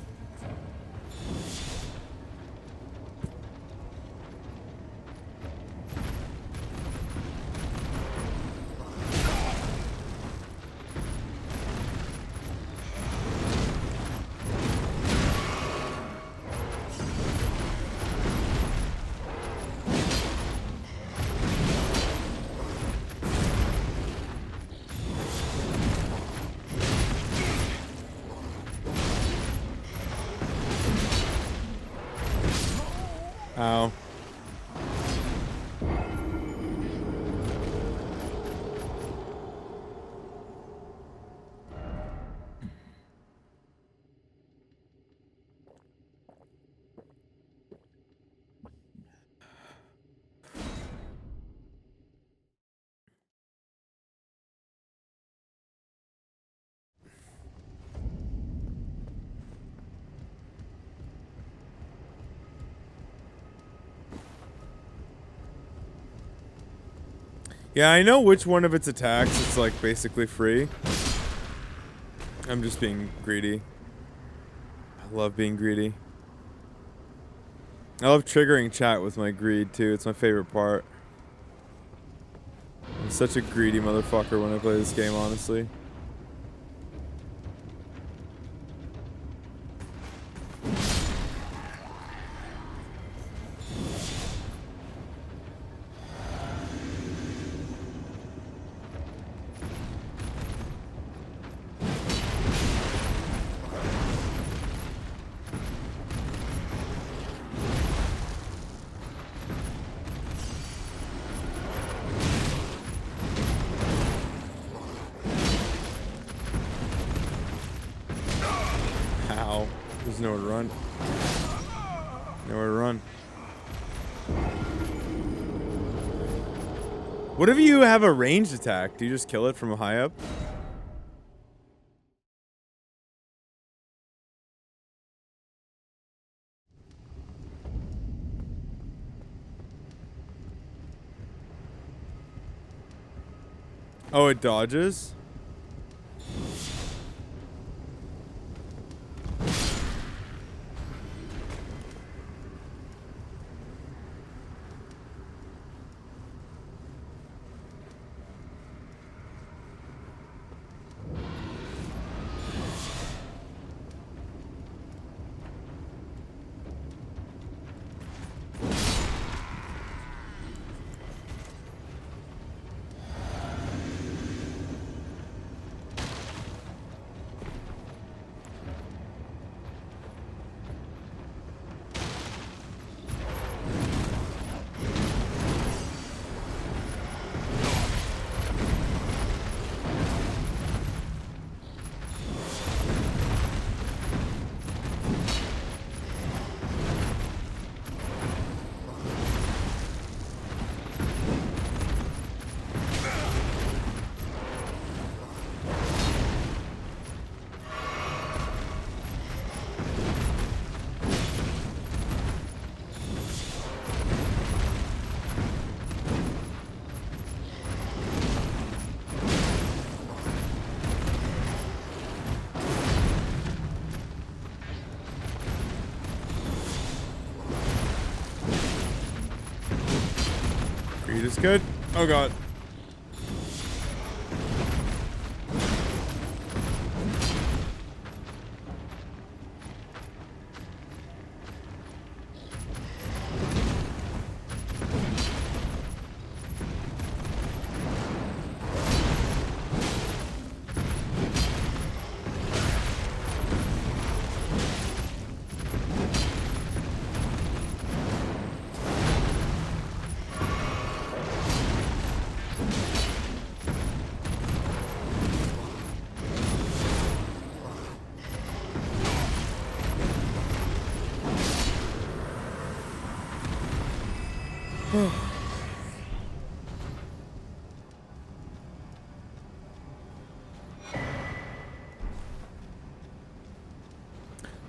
Ow. Yeah, I know which one of its attacks is like basically free. I'm just being greedy. I love being greedy. I love triggering chat with my greed too. It's my favorite part. I'm such a greedy motherfucker when I play this game, honestly. There's nowhere to run. Nowhere to run. What if you have a ranged attack? Do you just kill it from high up? Oh, it dodges? good. Oh god.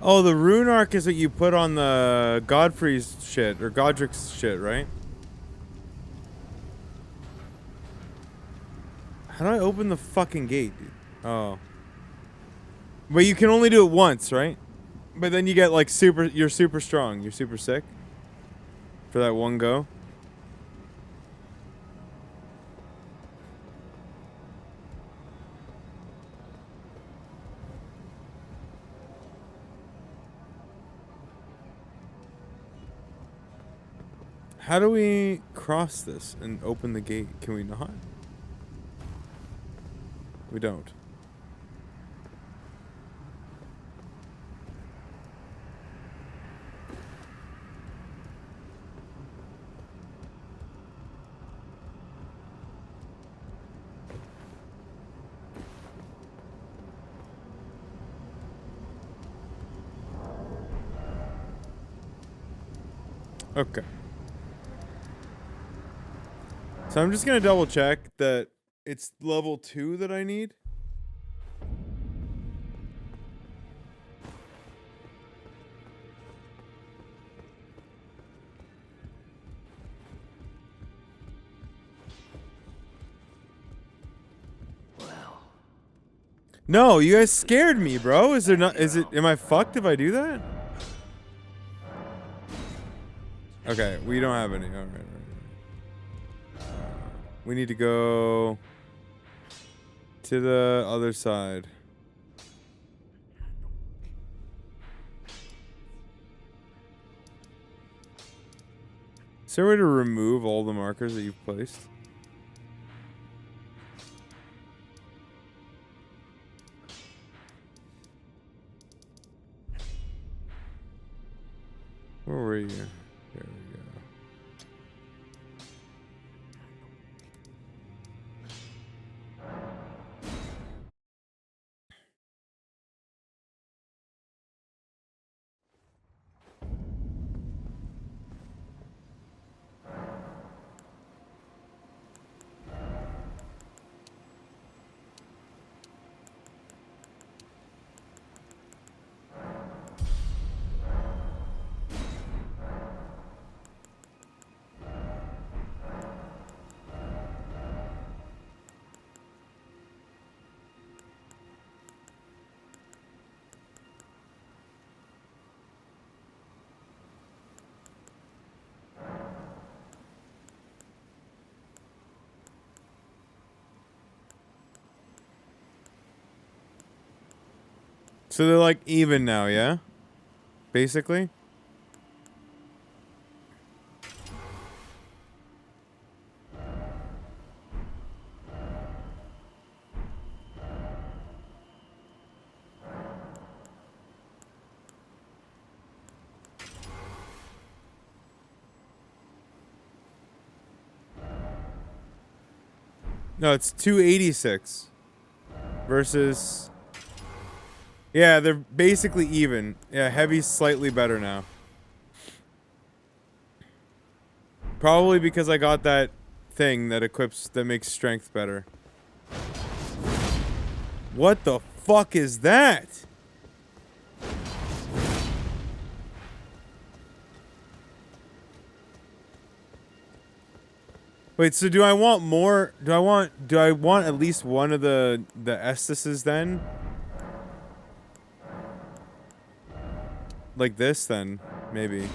Oh, the rune arc is what you put on the Godfrey's shit, or Godric's shit, right? How do I open the fucking gate, dude? Oh. But you can only do it once, right? But then you get like you're super strong. You're super sick. For that one go. How do we cross this and open the gate? Can we not? We don't. Okay. So I'm just gonna double check that it's level 2 that I need. No, you guys scared me, bro. Is there not? Is it? Am I fucked if I do that? Okay, we don't have any. All right. We need to go to the other side. Is there a way to remove all the markers that you've placed? Where were you? There we go. So they're like even now, yeah? Basically? No, it's 286 versus... Yeah, they're basically even. Yeah, heavy's slightly better now. Probably because I got that thing that equips, that makes strength better. What the fuck is that? Wait, so do I want more? Do I want at least one of the Estises then? Like this then, maybe.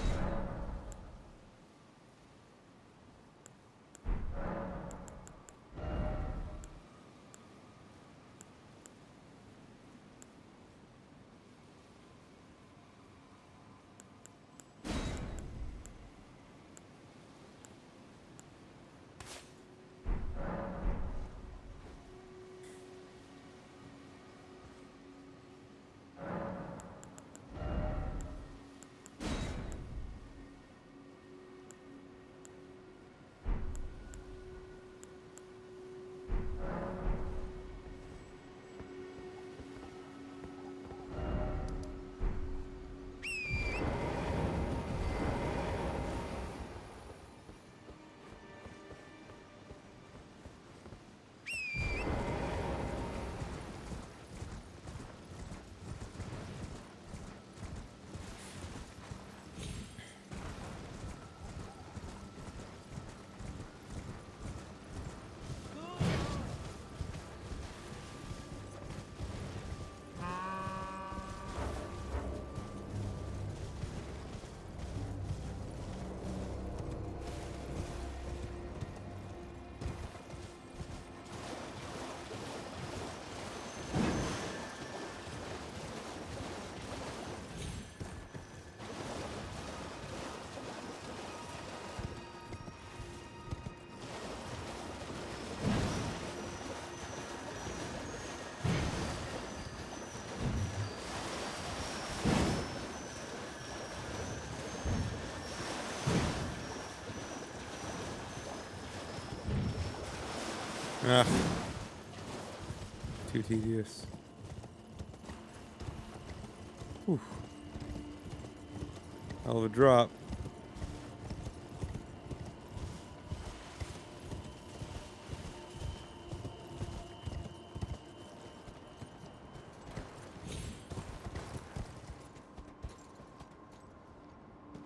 Ugh. Too tedious. Whew. Hell of a drop.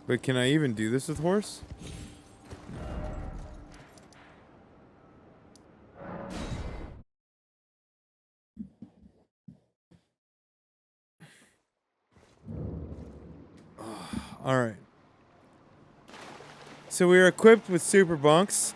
But can I even do this with horse? All right. So we are equipped with super bunks.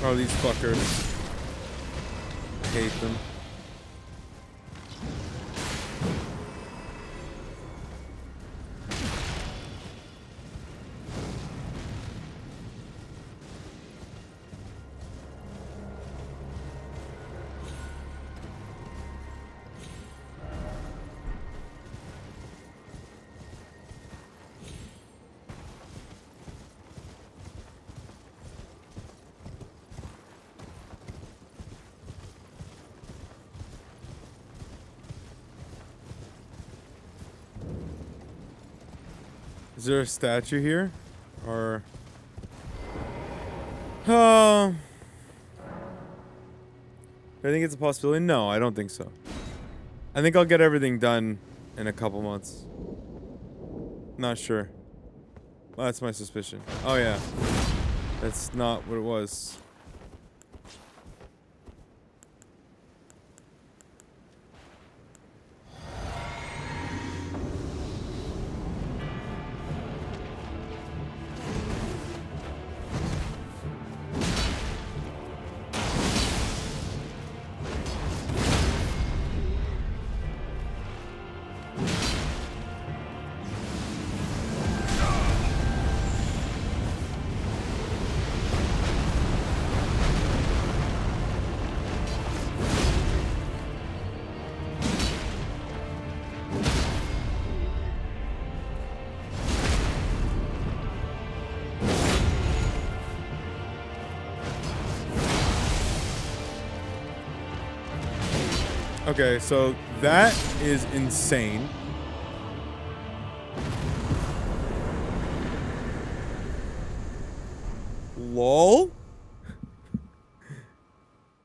Oh, these fuckers. I hate them. Is there a statue here? Or... I think it's a possibility. No, I don't think so. I think I'll get everything done in a couple months. Not sure. Well, that's my suspicion. Oh, yeah. That's not what it was. Okay, so that is insane. Lol?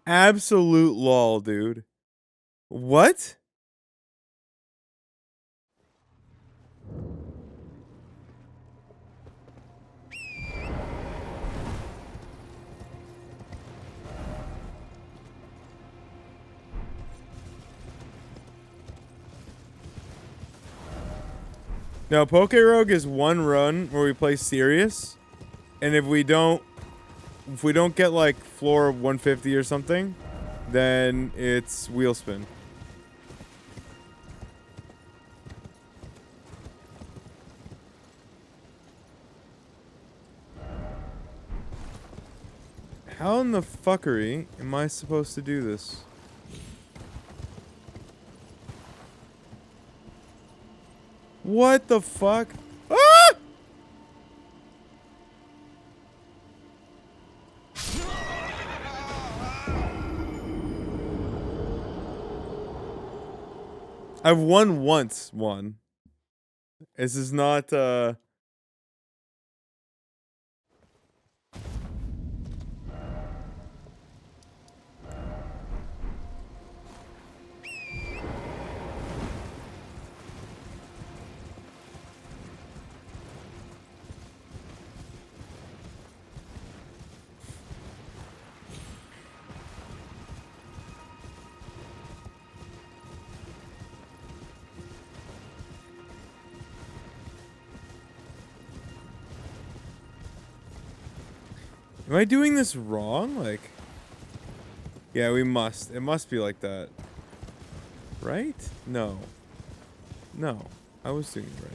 Absolute lol, dude. What? No, Poke Rogue is one run where we play serious, and if we don't get like floor 150 or something, then it's wheel spin. How in the fuckery am I supposed to do this? What the fuck? Ah! I've won once. This is not. Am I doing this wrong? Like, yeah, we must. It must be like that. Right? No. No. I was doing it right.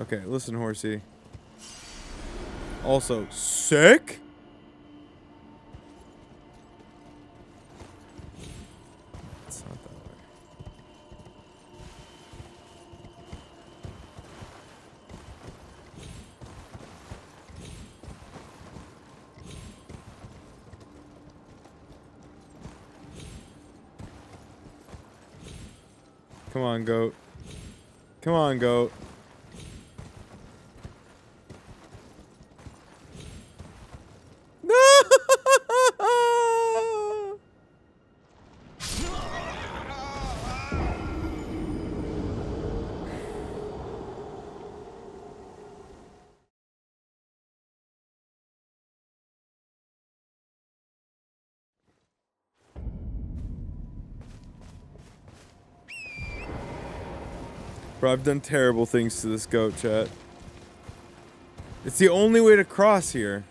Okay, listen, horsey. Also, sick? It's not that way. Come on, goat. Come on, goat. No! Bro, I've done terrible things to this goat, chat. It's the only way to cross here.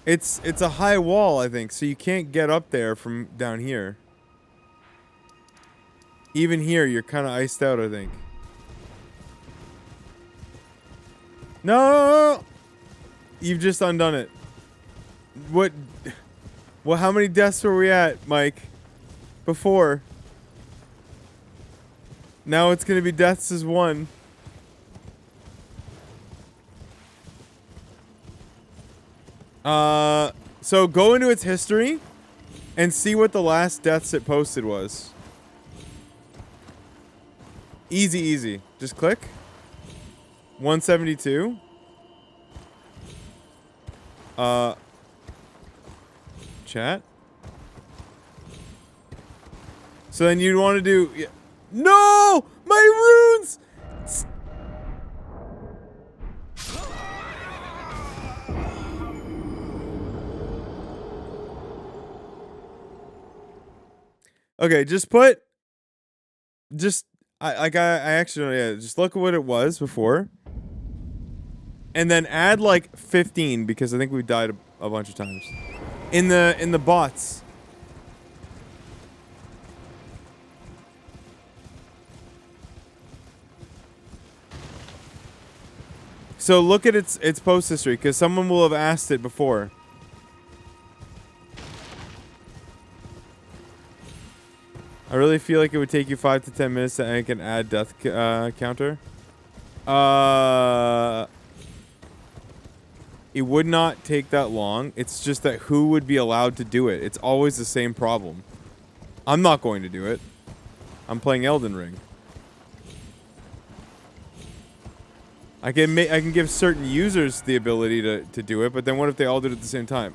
It's a high wall, I think, so you can't get up there from down here. Even here, you're kind of iced out, I think. No! You've just undone it. What? Well, how many deaths were we at, Mike? Before. Now it's gonna be deaths as one. So go into its history and see what the last deaths it posted was. Easy, easy. Just click. 172. Chat. So then you'd want to do... Yeah. No! My runes! Okay, just put... Just... I actually... Yeah, just look at what it was before. And then add like 15, because I think we died a bunch of times. In the bots. So look at its post history, because someone will have asked it before. I really feel like it would take you 5 to 10 minutes to make an add death counter. It would not take that long. It's just that who would be allowed to do it? It's always the same problem. I'm not going to do it. I'm playing Elden Ring. I can give certain users the ability to do it, but then what if they all did it at the same time?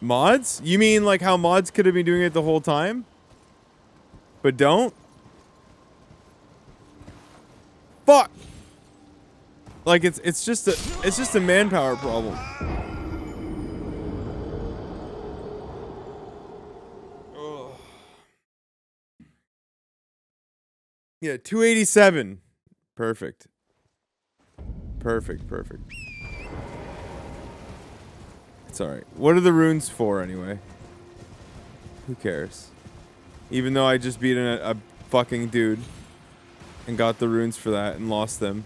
Mods? You mean like how mods could have been doing it the whole time? But don't? Fuck! Like it's just a manpower problem. Ugh. Yeah, 287. Perfect. Perfect. It's alright. What are the runes for, anyway? Who cares? Even though I just beat a fucking dude and got the runes for that and lost them.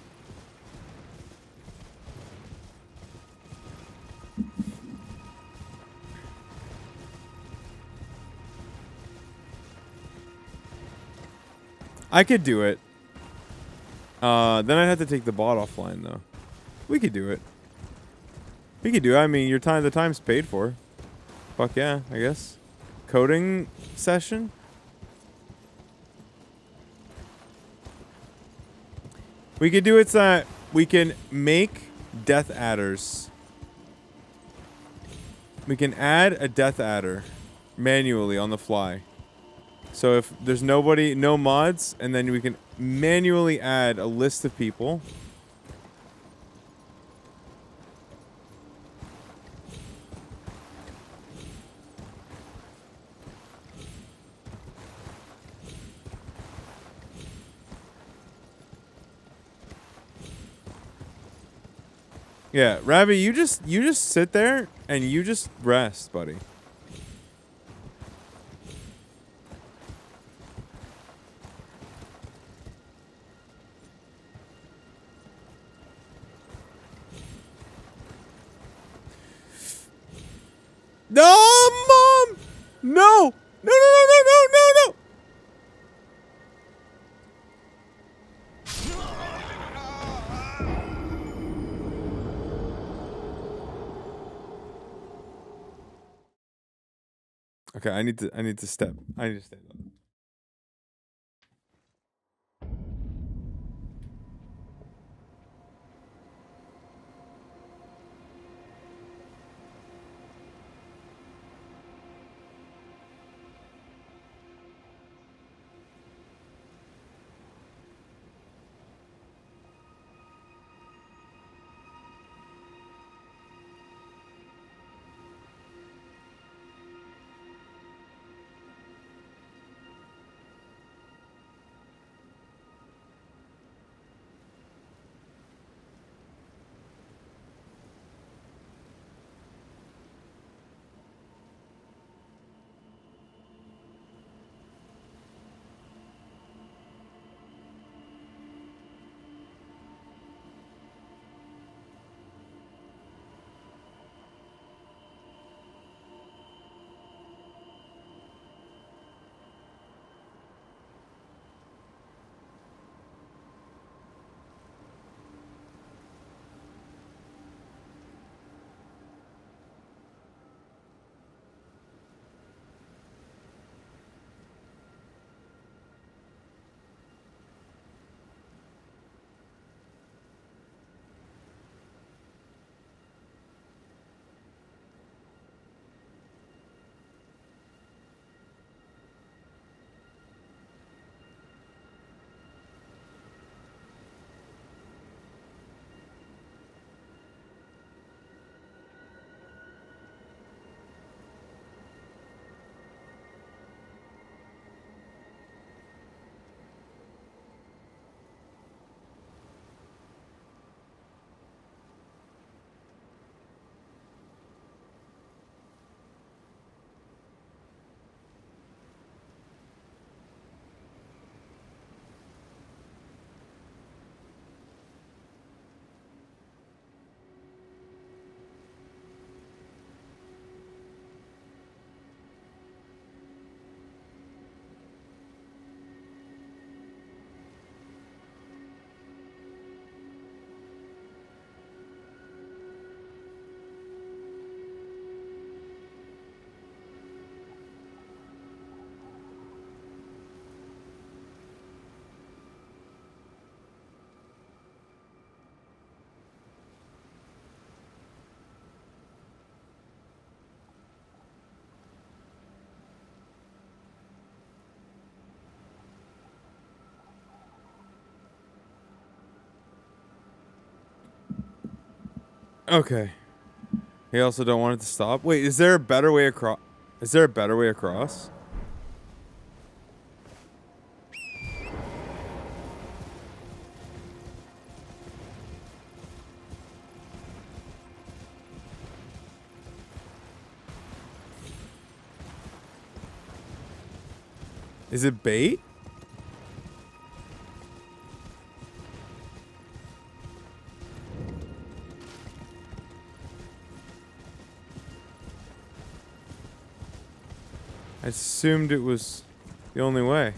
I could do it. Then I'd have to take the bot offline, though. We could do it. We could do. I mean, the time's paid for. Fuck yeah, I guess. Coding session. We could do it so that we can make death adders. We can add a death adder manually on the fly. So if there's no mods, and then we can manually add a list of people. Yeah, Ravi, you just sit there and you just rest, buddy. No, Mom! No! No, no, no, no, no, no, no! Okay, I need to step. I need to stand up. Okay. He also don't want it to stop. Wait, is there a better way across? Is there a better way across? Is it bait? I assumed it was the only way.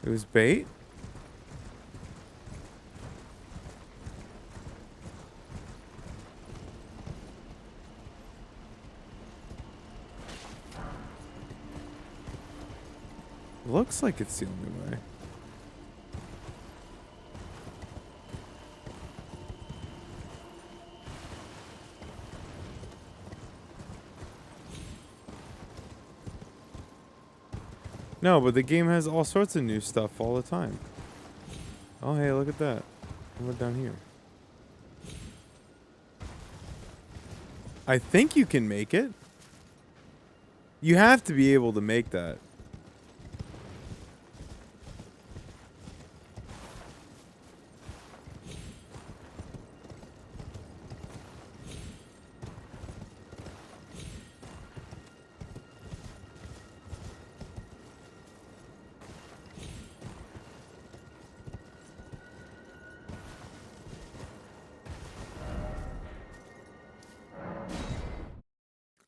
It was bait? looks like it's the only way. No, but the game has all sorts of new stuff all the time. Oh, hey, look at that. We're down here. I think you can make it. You have to be able to make that.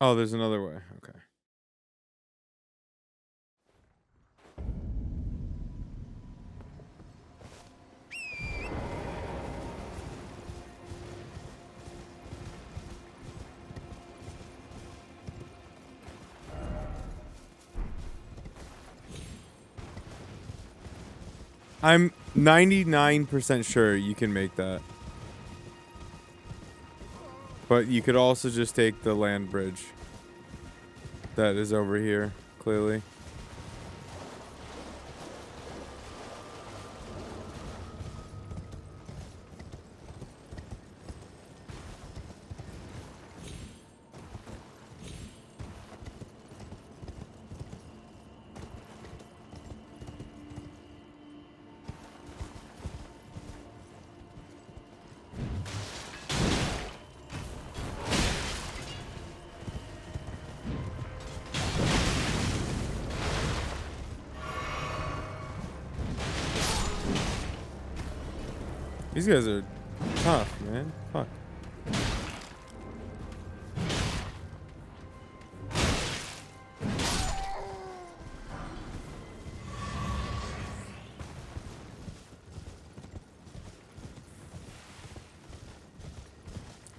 Oh, there's another way. Okay. I'm 99% sure you can make that. But you could also just take the land bridge that is over here, clearly. These guys are tough, man. Fuck.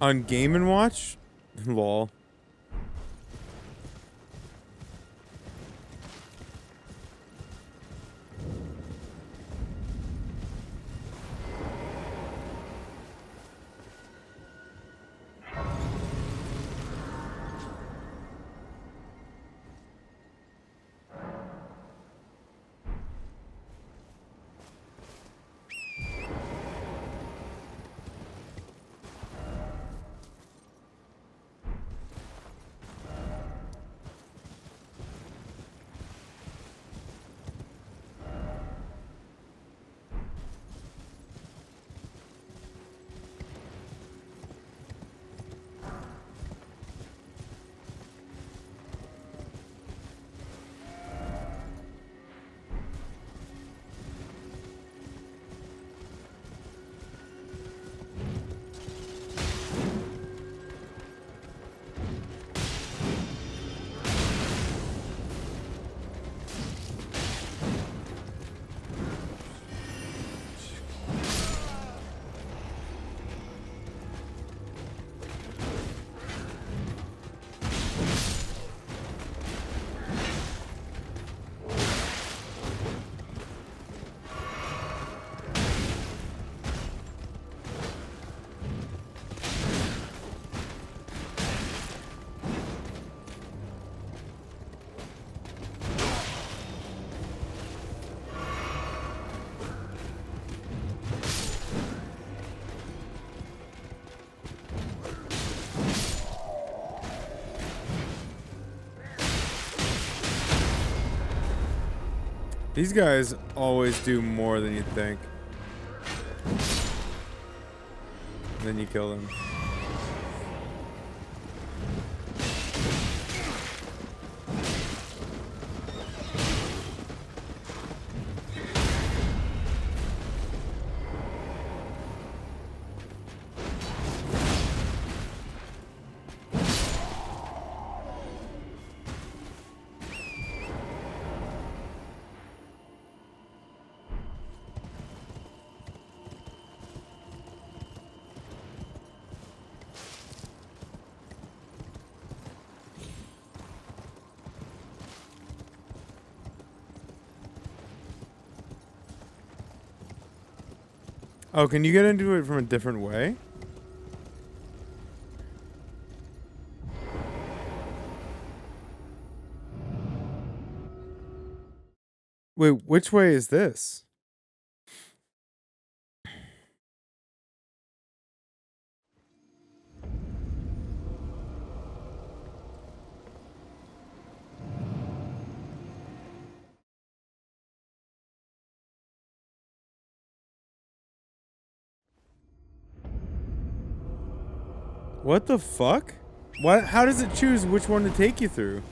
On Game & Watch? Lol. These guys always do more than you think. And then you kill them. Oh, can you get into it from a different way? Wait, which way is this? What the fuck? What? How does it choose which one to take you through?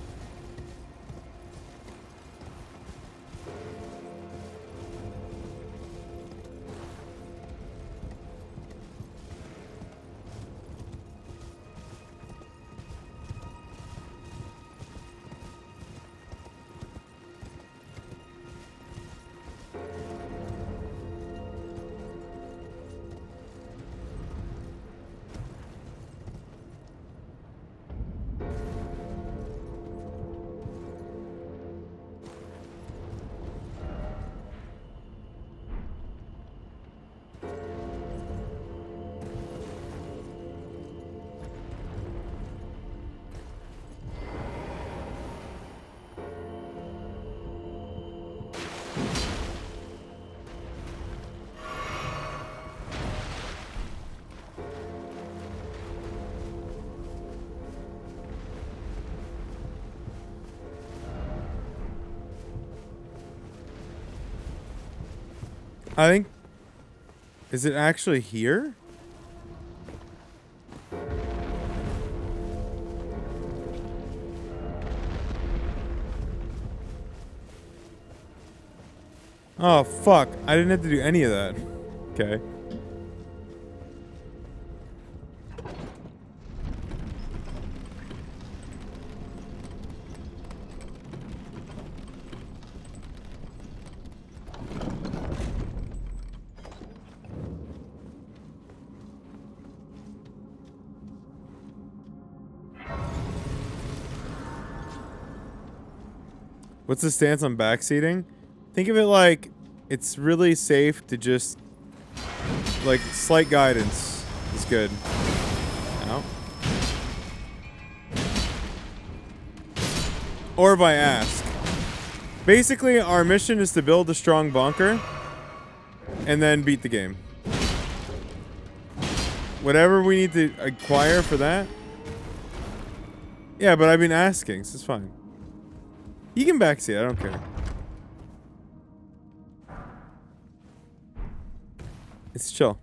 I think... Is it actually here? Oh, fuck. I didn't have to do any of that. Okay. What's the stance on backseating? Think of it like it's really safe to just, like, slight guidance is good. Ow. Or by ask. Basically, our mission is to build a strong bunker and then beat the game. Whatever we need to acquire for that. Yeah, but I've been asking, so it's fine. You can backseat, I don't care. It's chill.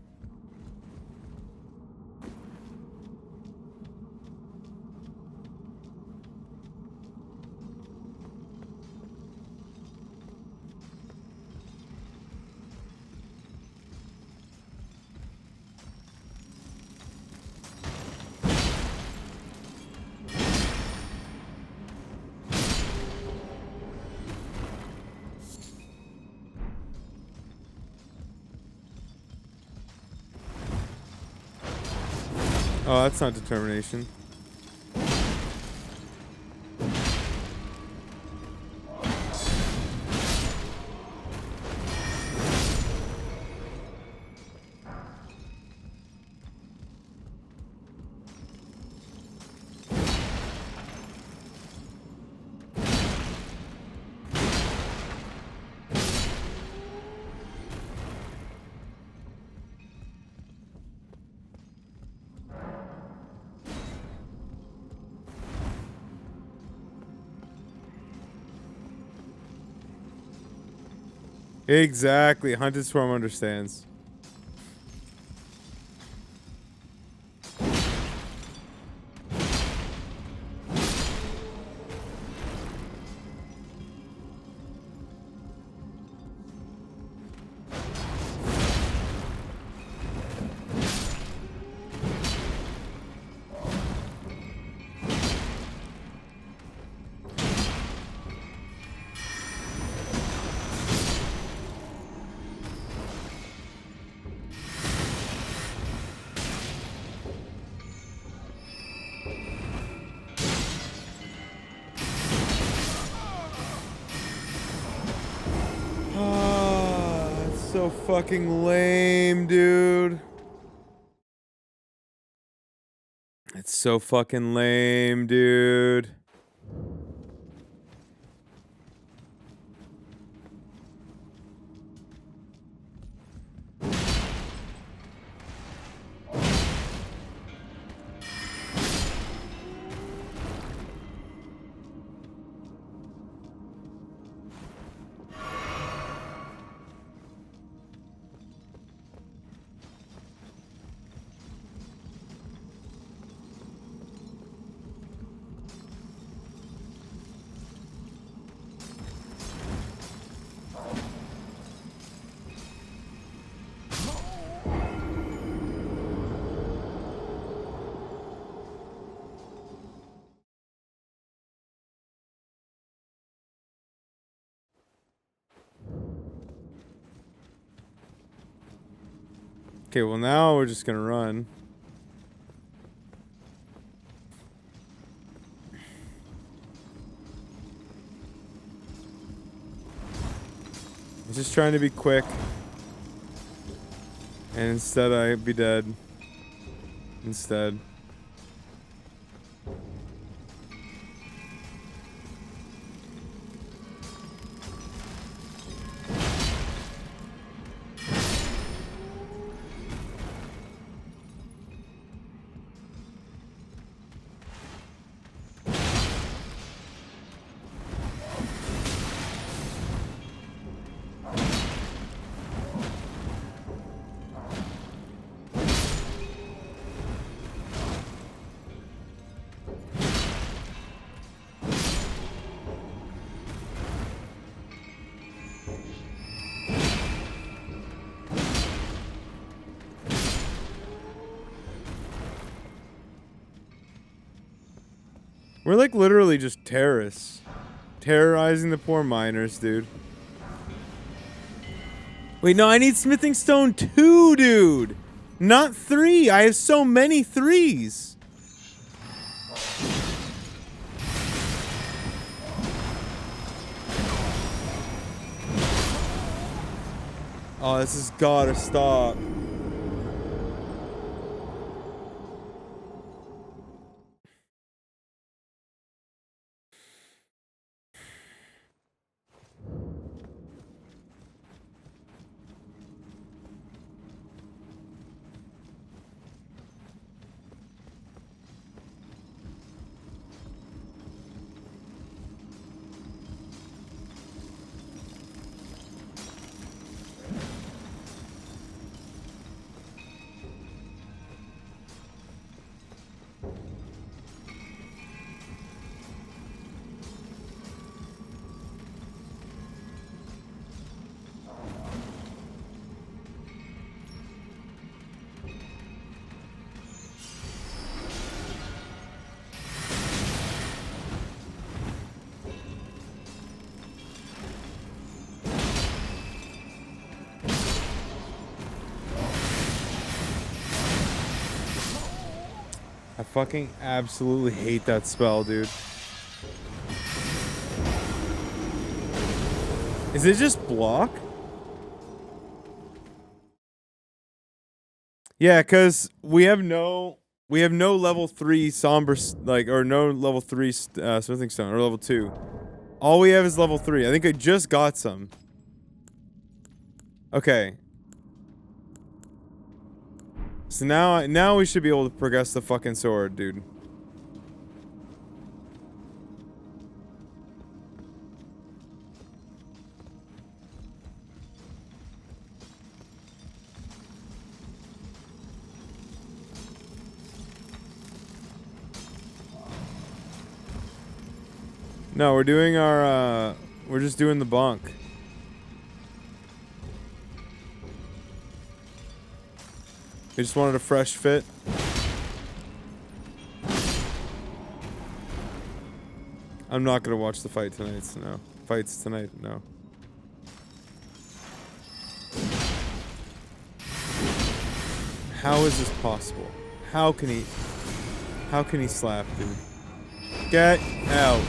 Oh, that's not determination. Exactly. Hunted Swarm understands. so fucking lame, dude. It's so fucking lame, dude. Okay, well now we're just gonna run. I was just trying to be quick. And instead I'd be dead. Instead. We're like literally just terrorists. Terrorizing the poor miners, dude. Wait, no, I need smithing stone 2, dude. Not 3. I have so many 3s. Oh, this has gotta stop. I fucking absolutely hate that spell, dude. Is it just block? Yeah, cuz we have no level 3 somber or no level 3 smithing stone or level 2. All we have is level 3. I think I just got some. Okay. So now we should be able to progress the fucking sword, dude. No, we're doing our we're just doing the bunk. We just wanted a fresh fit. I'm not gonna watch the fight tonight, so no. Fights tonight, no. How is this possible? How can he slap, dude? Get out.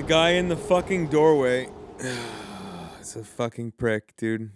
guy in the fucking doorway. It's a fucking prick, dude.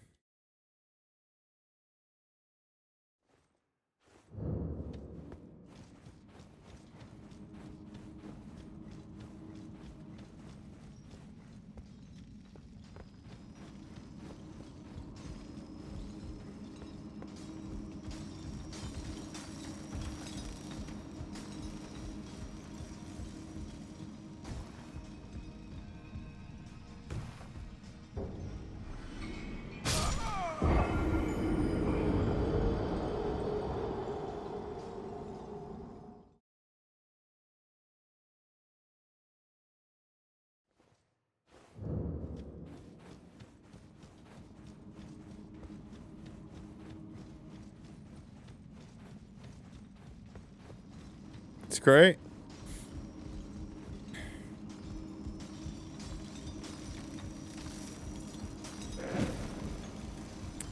It's great.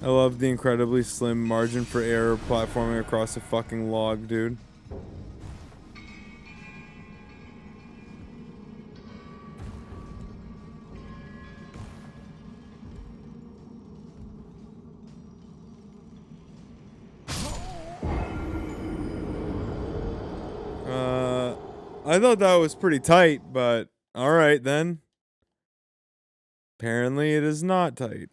I love the incredibly slim margin for error platforming across a fucking log, dude. I thought that was pretty tight, but alright then. Apparently it is not tight.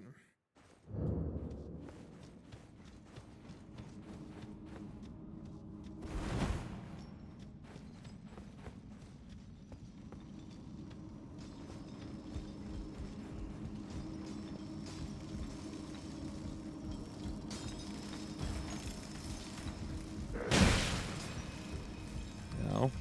No.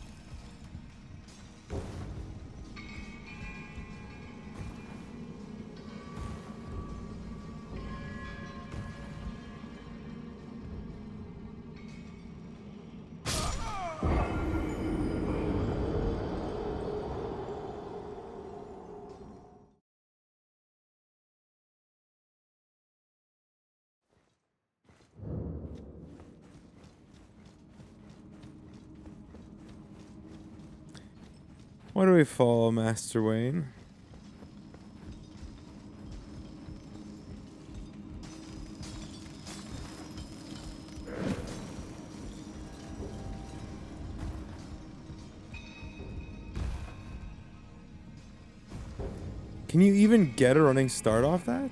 Why do we follow Master Wayne? Can you even get a running start off that?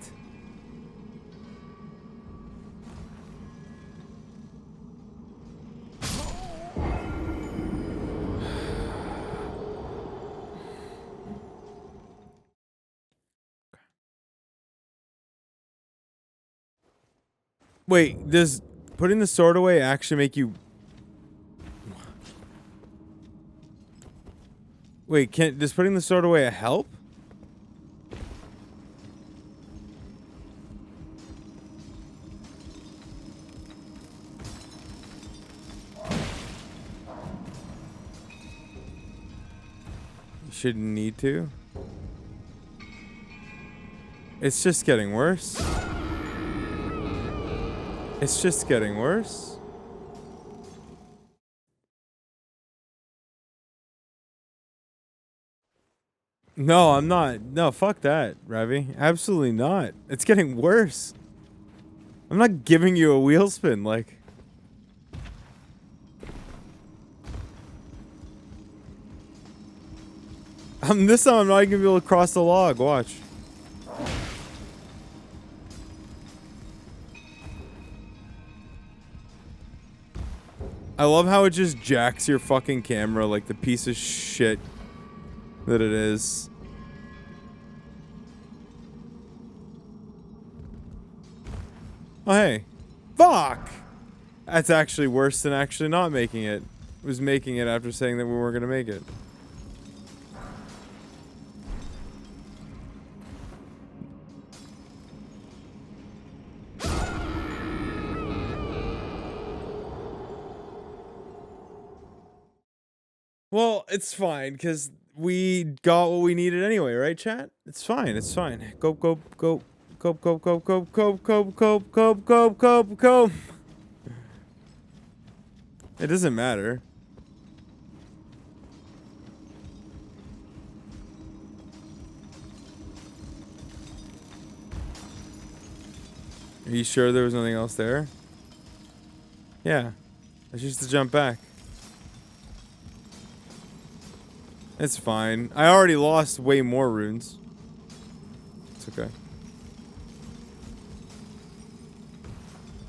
Wait, does putting the sword away actually make you... Wait, does putting the sword away help? You shouldn't need to. It's just getting worse. It's just getting worse. No, I'm not. No, fuck that, Ravi. Absolutely not. It's getting worse. I'm not giving you a wheel spin, like... This time I'm not even gonna be able to cross the log, watch. I love how it just jacks your fucking camera like the piece of shit that it is. Oh, hey. Fuck! That's actually worse than actually not making it. It was making it after saying that we weren't gonna make it. Well, it's fine, because we got what we needed anyway, right, chat? It's fine, it's fine. Go, go, go. Go, go, go, go, go, go, go, go, go, go, go. It doesn't matter. Are you sure there was nothing else there? Yeah. I just to jump back. It's fine. I already lost way more runes. It's okay.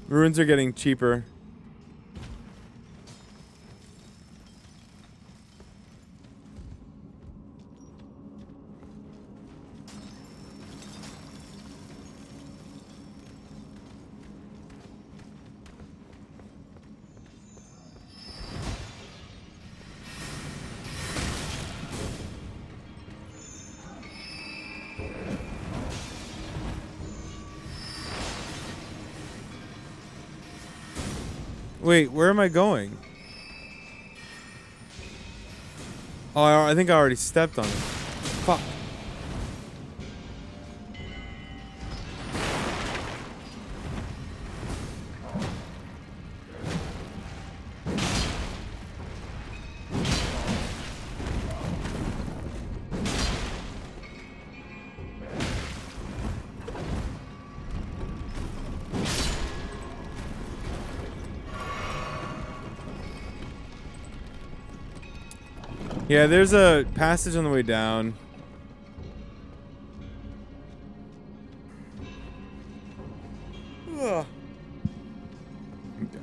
Runes are getting cheaper. Wait, where am I going? Oh, I think I already stepped on it. Fuck. Yeah, there's a passage on the way down. Ugh. Okay.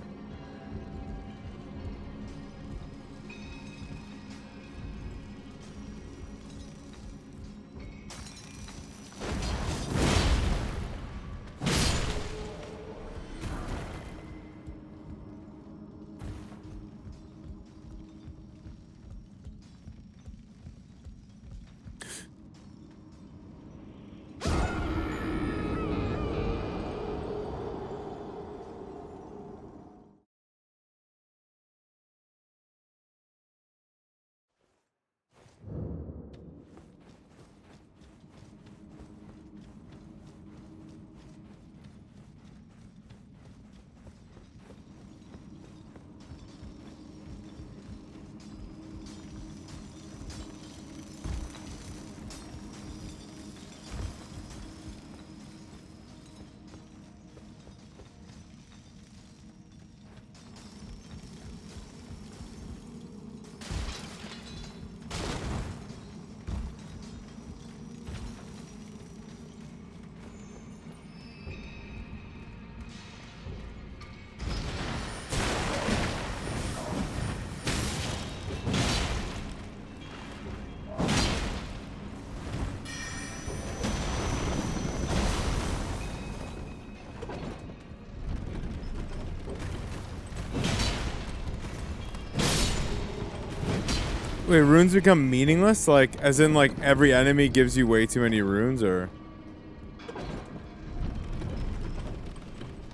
Wait, runes become meaningless? Like, as in, like, every enemy gives you way too many runes, or?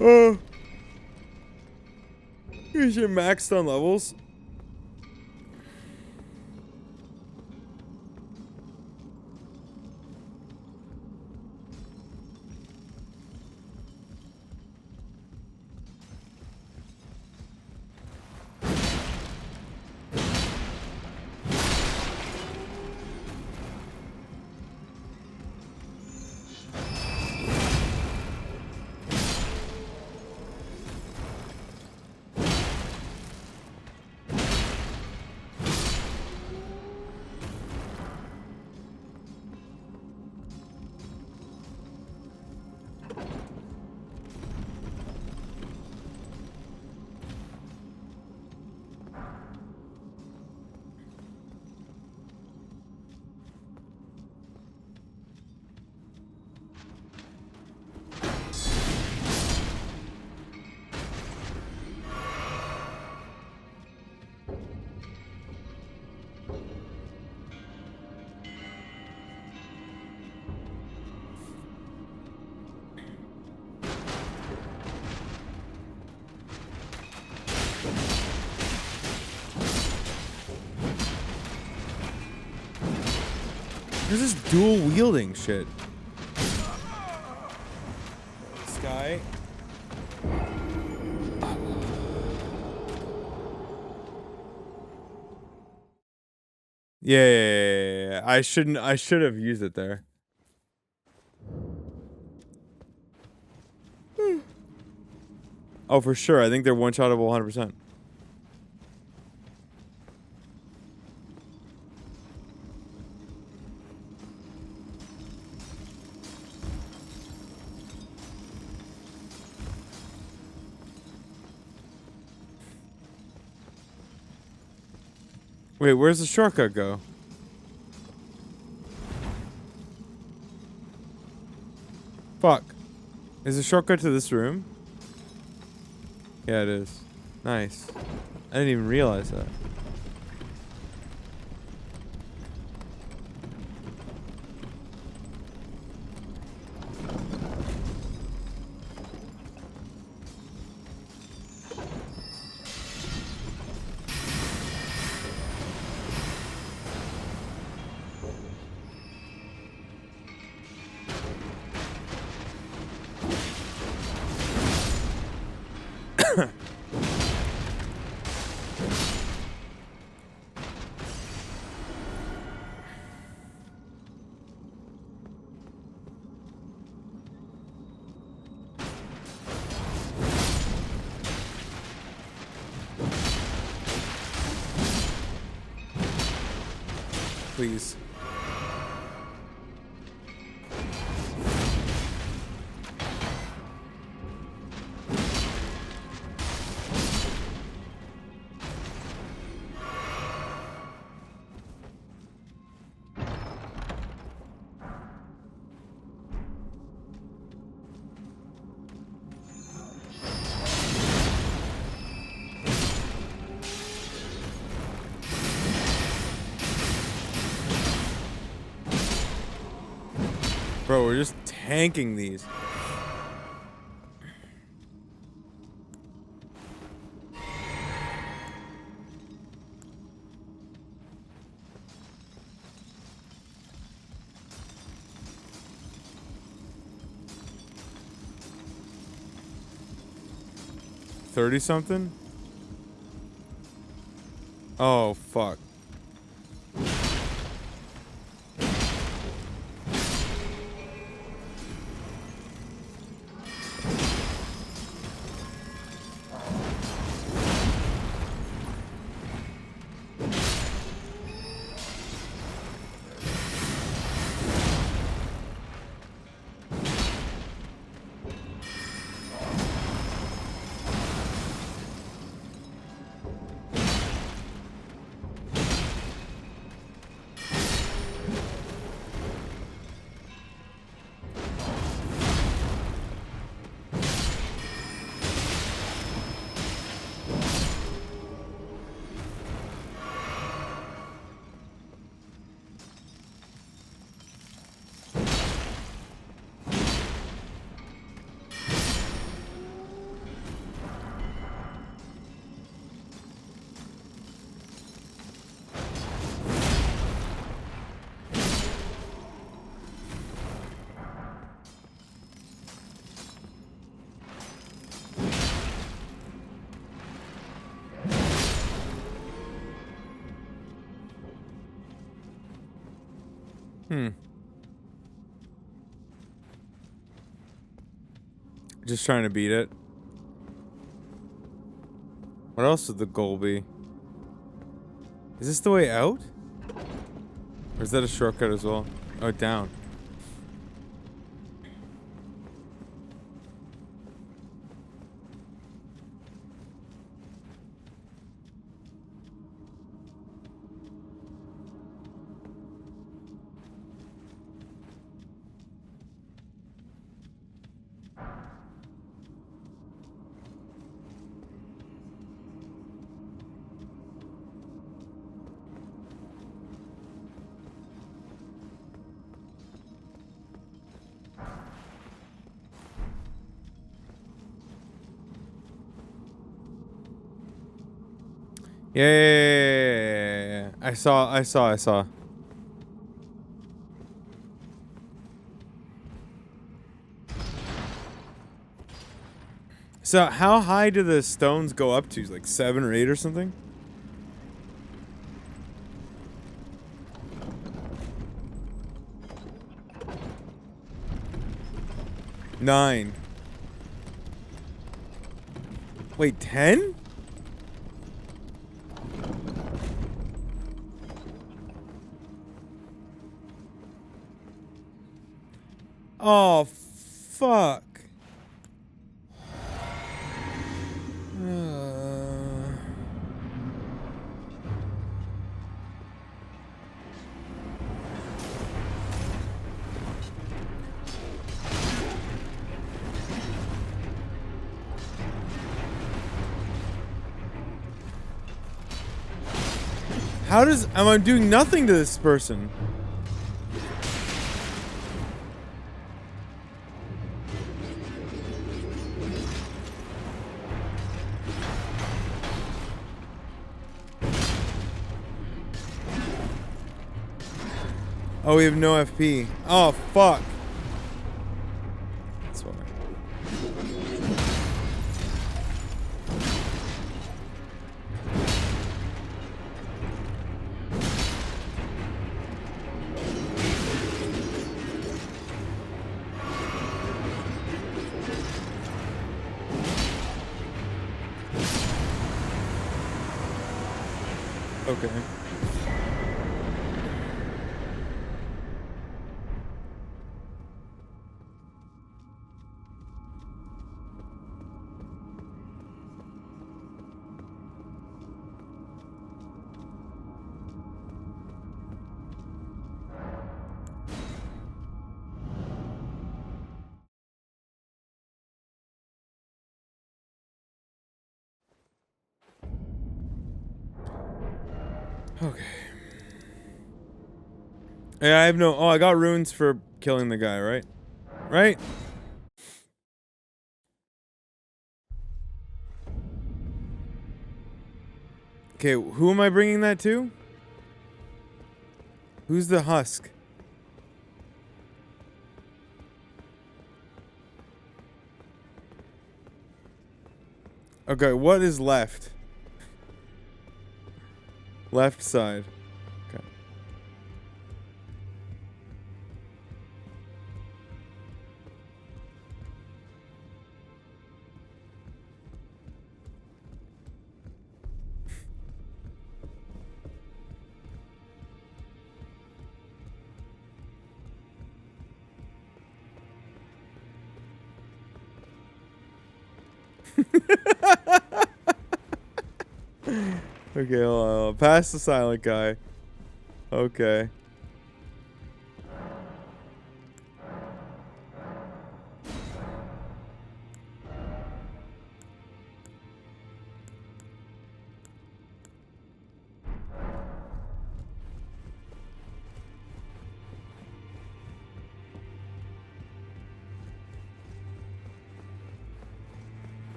Oh. Is your maxed on levels? This is dual wielding shit. Sky. Yeah. I should have used it there. Oh, for sure. I think they're one-shottable 100%. Wait, where's the shortcut go? Fuck. Is the shortcut to this room? Yeah, it is. Nice. I didn't even realize that. Please. Bro, we're just tanking these. $30-something? Oh, fuck. Just trying to beat it. What else would the goal be? Is this the way out? Or is that a shortcut as well? Oh, down. Yeah. I saw. So how high do the stones go up to? Like 7 or 8 or something? Nine. Wait, 10? Oh, fuck. How does... Am I doing nothing to this person? Oh, we have no FP. Oh, fuck. That's why. Okay. Okay. Yeah, I have no... Oh, I got runes for killing the guy, right? Right? Okay, who am I bringing that to? Who's the husk? Okay, what is left? Left side. Okay. Okay, hold on. Pass the silent guy. Okay.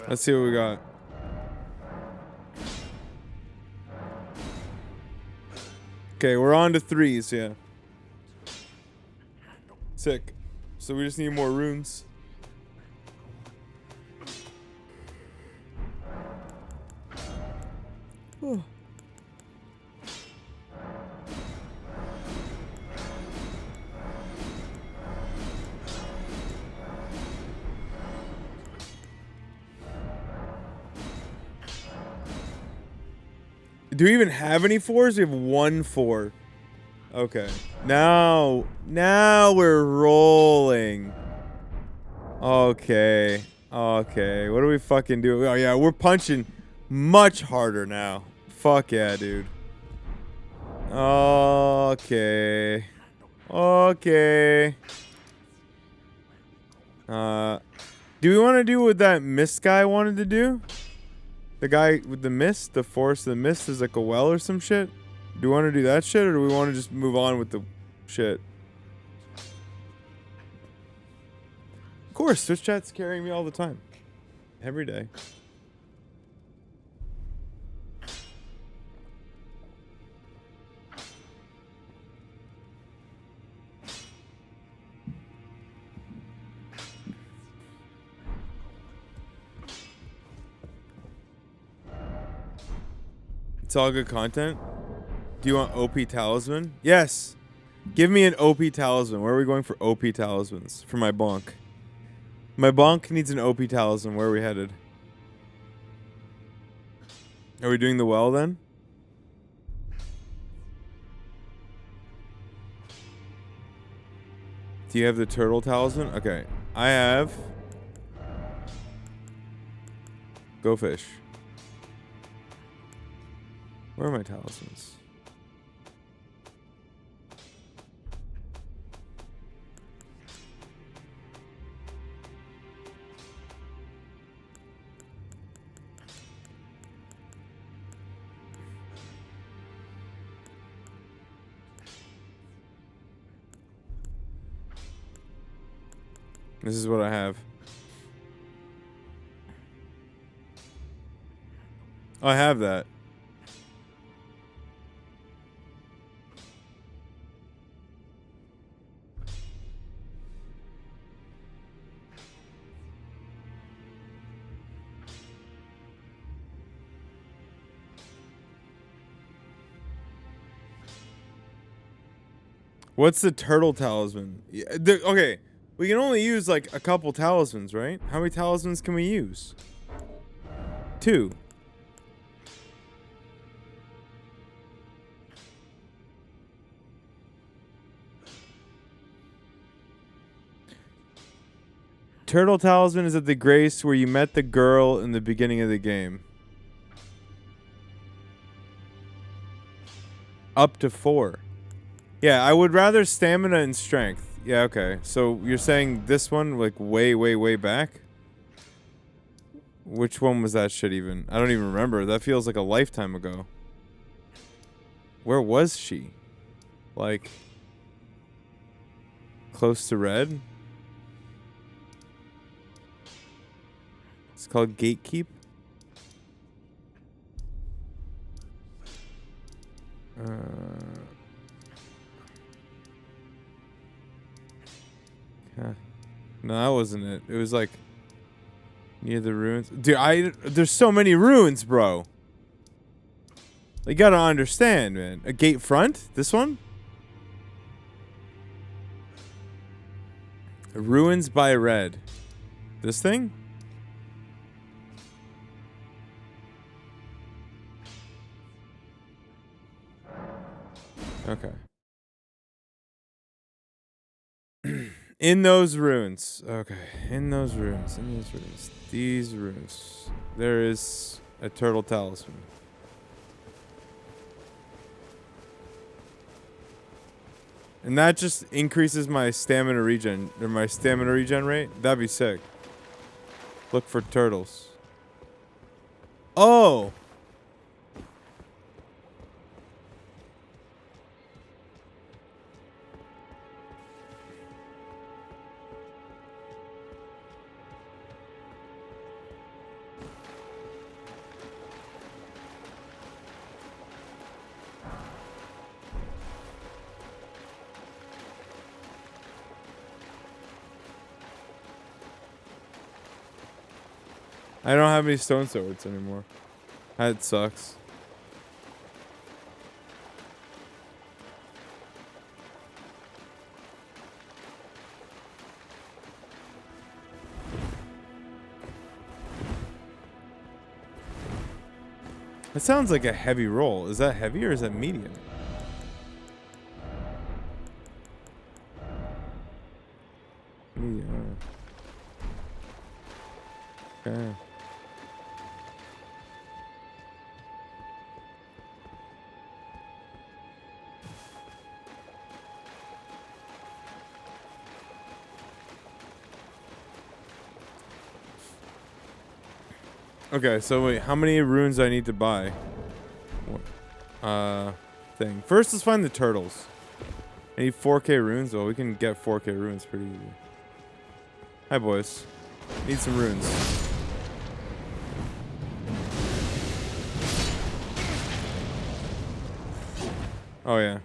Let's see what we got. Okay, we're on to 3s, yeah. Sick. So we just need more runes. Oh. Do we even have any 4s? We have 1 4. Okay. Now we're rolling. Okay. Okay. What do we fucking do? Oh yeah, we're punching much harder now. Fuck yeah, dude. Okay. Okay. Do we want to do what that mist guy wanted to do? The guy with the mist, the forest of the mist is like a well or some shit? Do we want to do that shit, or do we want to just move on with the shit? Of course, Twitch chat's carrying me all the time. Every day. It's all good content. Do you want OP talisman? Yes. Give me an OP talisman. Where are we going for OP talismans? For my bonk. My bonk needs an OP talisman. Where are we headed? Are we doing the well then? Do you have the turtle talisman? Okay. I have... Go fish. Where are my talismans? This is what I have. I have that. What's the turtle talisman? Yeah, okay, we can only use like a couple talismans, right? How many talismans can we use? 2. Turtle talisman is at the grace where you met the girl in the beginning of the game. Up to 4. Yeah, I would rather stamina and strength. Yeah, okay. So you're saying this one, like, way back? Which one was that shit even? I don't even remember. That feels like a lifetime ago. Where was she? Like, close to red? It's called Gatekeep. No, that wasn't it. It was like near the ruins. Dude, there's so many ruins, bro. You gotta understand, man. A gate front? This one? Ruins by red. This thing? Okay. In those ruins. Okay. In those ruins. In these ruins. These ruins. There is a turtle talisman. And that just increases my stamina regen. Or my stamina regen rate. That'd be sick. Look for turtles. Oh! I don't have any stone swords anymore. That sucks. That sounds like a heavy roll. Is that heavy or is that medium? Medium. Okay. Okay, so wait, how many runes do I need to buy? Thing. First, let's find the turtles. I need 4K runes. Well, we can get 4K runes pretty easy. Hi, boys. Need some runes. Oh, yeah.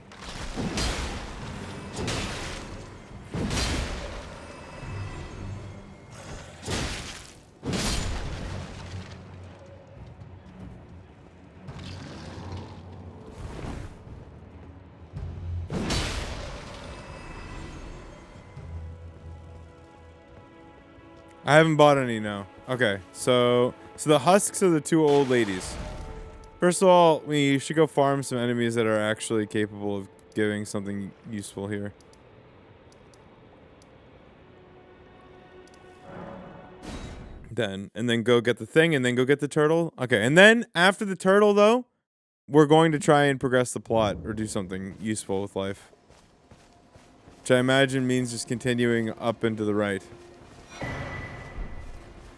I haven't bought any, no. Okay, so the husks are the 2 old ladies. First of all, we should go farm some enemies that are actually capable of giving something useful here. And then go get the thing, and then go get the turtle. Okay, and then after the turtle, though, we're going to try and progress the plot or do something useful with life. Which I imagine means just continuing up and to the right.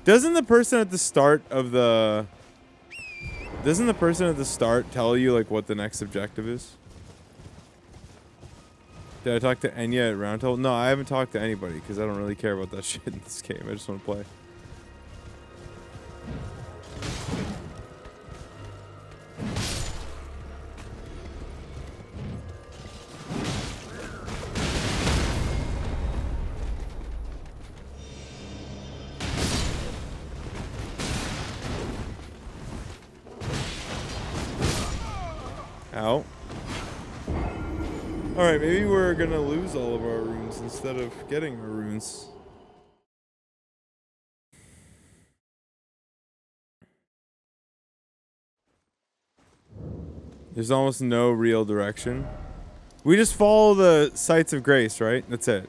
Doesn't the person at the start tell you, like, what the next objective is? Did I talk to Enya at Roundtable? No, I haven't talked to anybody, because I don't really care about that shit in this game. I just want to play. Ow. Alright, maybe we're gonna lose all of our runes instead of getting our runes. There's almost no real direction. We just follow the sights of grace, right? That's it.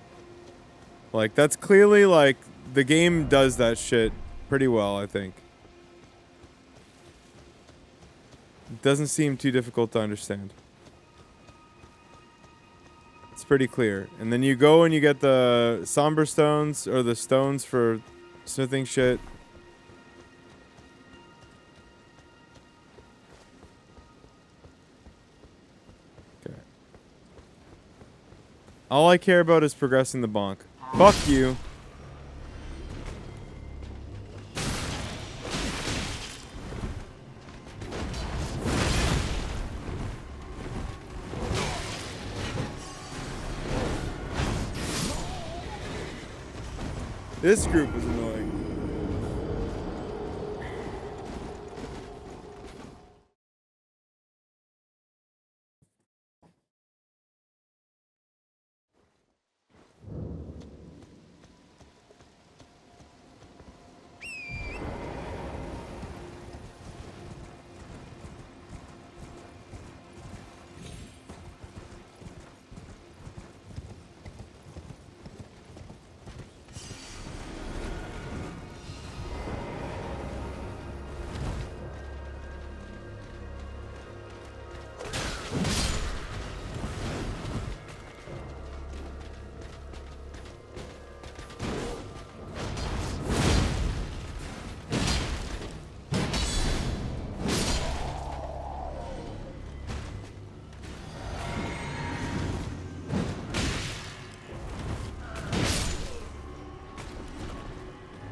Like, that's clearly, like, the game does that shit pretty well, I think. It doesn't seem too difficult to understand. It's pretty clear. And then you go and you get the somber stones, or the stones for smithing shit. Okay. All I care about is progressing the bonk. Fuck you. This group is annoying.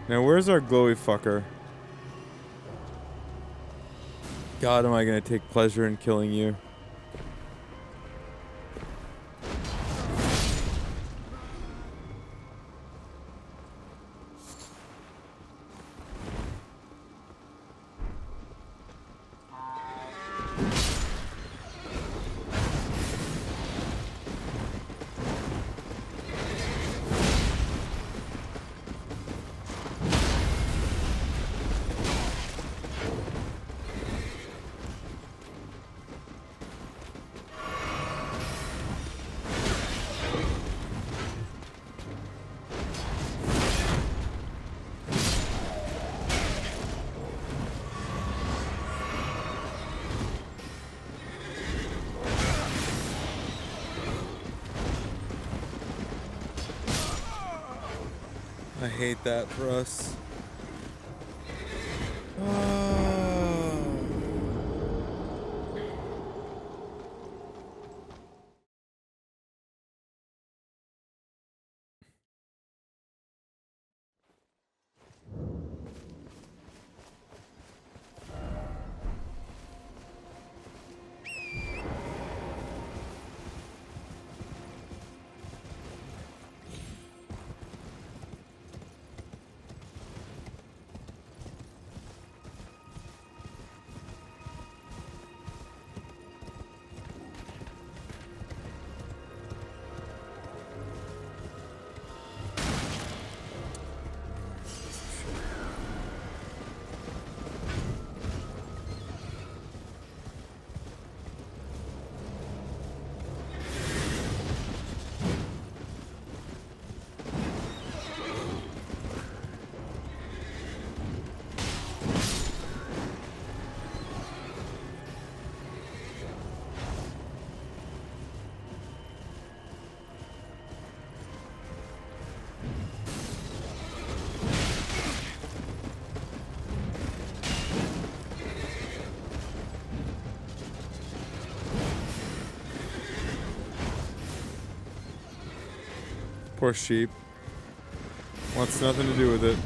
Now, where's our glowy fucker? God, am I gonna take pleasure in killing you? I hate that for us. Poor sheep. Wants nothing to do with it.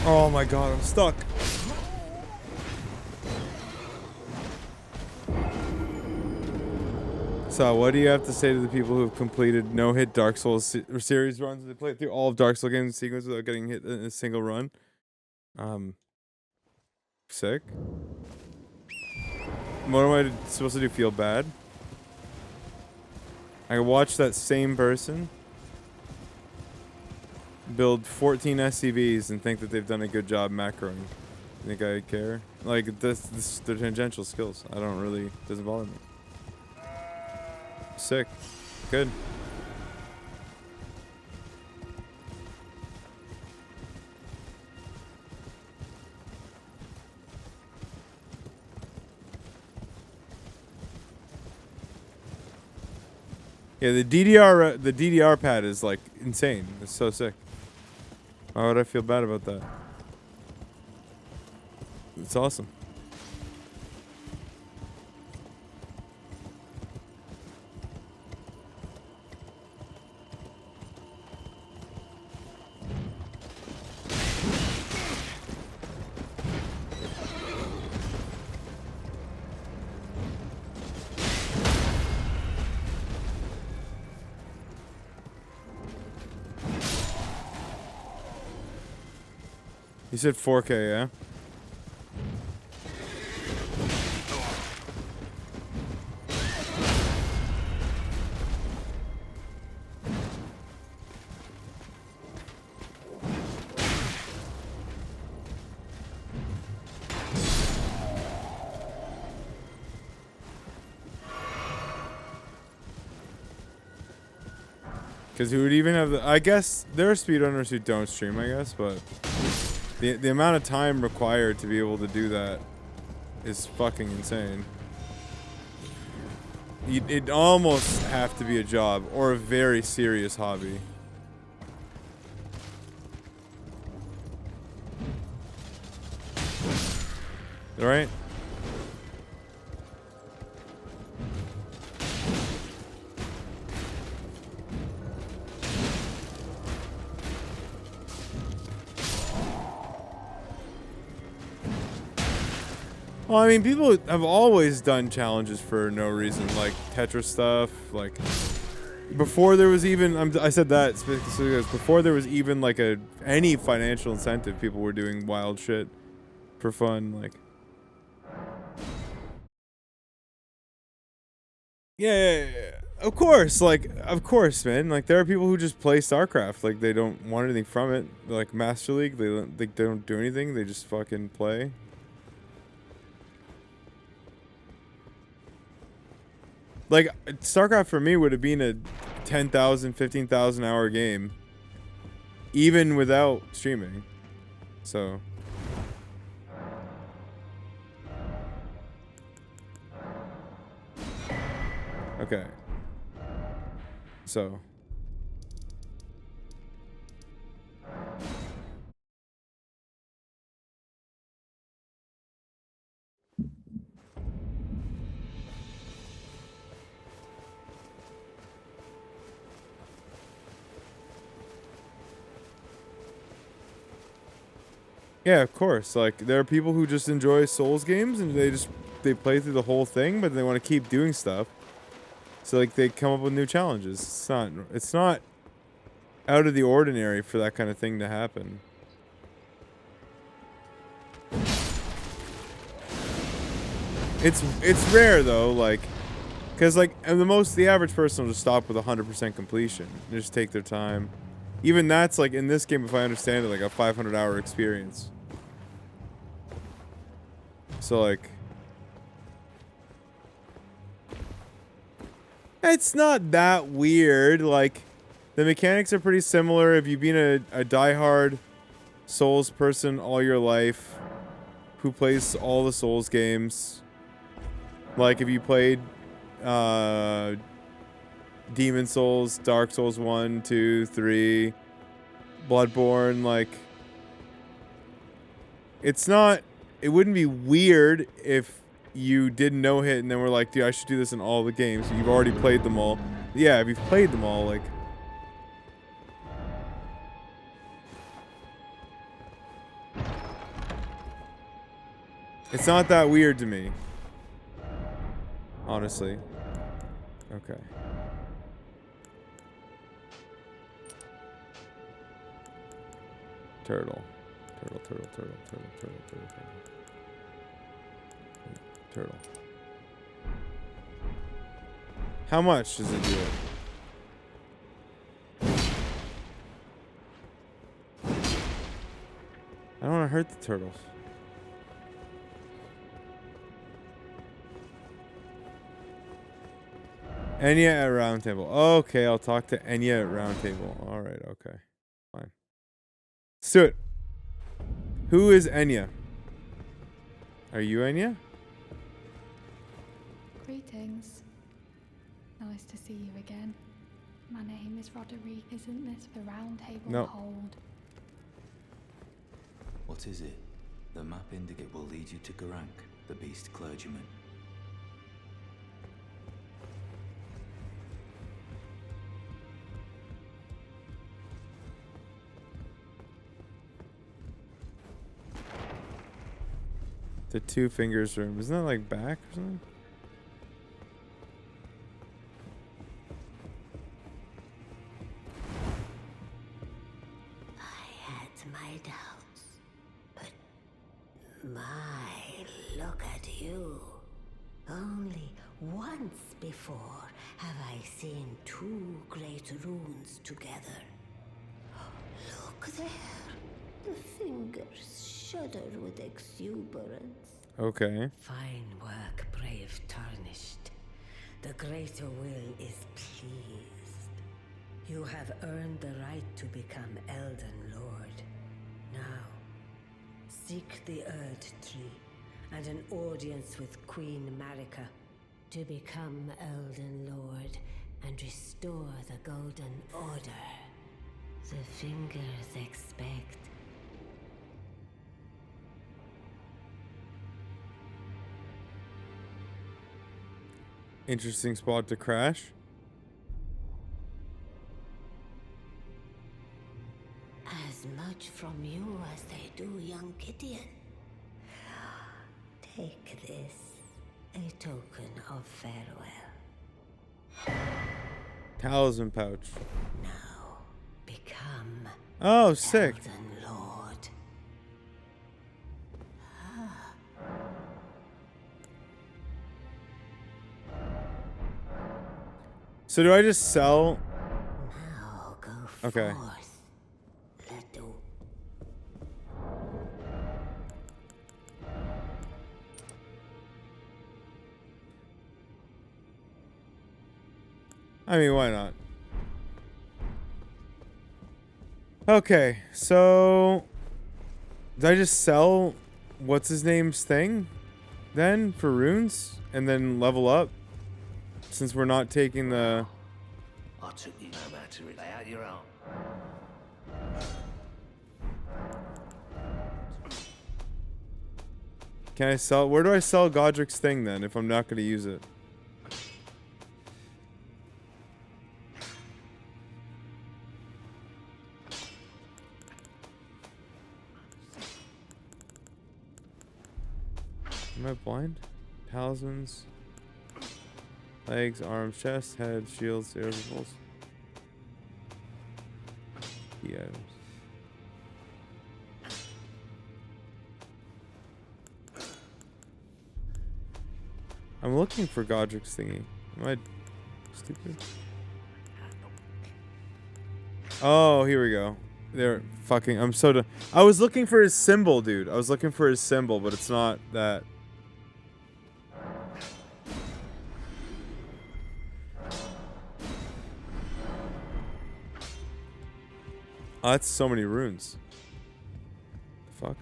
Oh my god, I'm stuck. So, what do you have to say to the people who have completed no-hit Dark Souls series runs? They played through all of Dark Souls games in sequence without getting hit in a single run. Sick. What am I supposed to do? Feel bad? I watch that same person build 14 SCVs and think that they've done a good job macroing. You think I care? Like, they're tangential skills. I don't really, doesn't bother me. Sick. Good. Yeah, the DDR pad is like insane. It's so sick. Why would I feel bad about that? It's awesome. You said 4K, yeah? Because who would even have the... I guess there are speedrunners who don't stream, I guess, but... The amount of time required to be able to do that is fucking insane. It'd almost have to be a job or a very serious hobby. All right? Well, I mean, people have always done challenges for no reason, like Tetris stuff, like before there was even, I said that specifically because before there was even like any financial incentive, people were doing wild shit for fun, like. Yeah. Of course, man. Like, there are people who just play StarCraft, like they don't want anything from it, like Master League, they don't do anything, they just fucking play. Like, StarCraft for me would have been a 10,000, 15,000 hour game, even without streaming. So. Okay. So. Yeah, of course. Like, there are people who just enjoy Souls games and they play through the whole thing, but they want to keep doing stuff. So, like, they come up with new challenges. It's not out of the ordinary for that kind of thing to happen. It's rare though, like, because like the average person will just stop with 100% completion. They just take their time. Even that's, like, in this game, if I understand it, like a 500-hour experience. So, like, it's not that weird. Like, the mechanics are pretty similar. If you've been a diehard Souls person all your life, who plays all the Souls games, like if you played Demon Souls, Dark Souls 1, 2, 3, Bloodborne, like, it's not, it wouldn't be weird if you did no hit and then we're like, dude, I should do this in all the games. You've already played them all. Yeah, if you've played them all, like, it's not that weird to me. Honestly. Okay. Turtle. Turtle. How much does it do it? I don't want to hurt the turtles. Enya at round table. Okay, I'll talk to Enya at round table. Alright, okay. Fine. Let's do it. Who is Enya? Are you Enya? Greetings. Nice to see you again. My name is Roderick. Isn't this the round table No. hold? What is it? The map indicate will lead you to Garank, the beast clergyman. The two fingers room. Isn't that like back or something? I had my doubts, but look at you. Only once before have I seen two great runes together. Look there. The fingers shudder with exuberance. Okay. Fine work, brave Tarnished. The greater will is pleased. You have earned the right to become Elden Lord. Now, seek the UpATree and an audience with Queen Marika to become Elden Lord and restore the Golden Order. The fingers expect. Interesting spot to crash. As much from you as they do young Gideon. Take this, a token of farewell. Talisman pouch. Now, become Oh, sick. Elden Lord. So do I just sell? Now go Okay. forth. Let do. I mean, why not? Okay, so did I just sell what's his name's thing then for runes and then level up since we're not taking the I took you no matter it. Lay out your own. Can I sell? Where do I sell Godric's thing then if I'm not going to use it? Am I blind? Talismans. Legs, arms, chest, head, shields, arrows, and bolts. Key items. I'm looking for Godric's thingy. Am I stupid? Oh, here we go. They're fucking. I'm so. I was looking for his symbol, dude. I was looking for his symbol, but it's not that. Oh, that's so many runes. The fuck?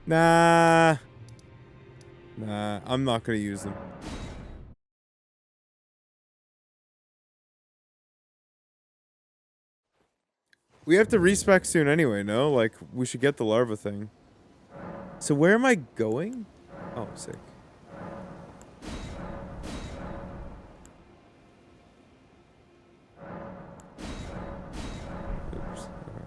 Nah. Nah. I'm not gonna use them. We have to respec soon anyway, no? Like, we should get the larva thing. So where am I going? Oh, sick. Oops. Okay.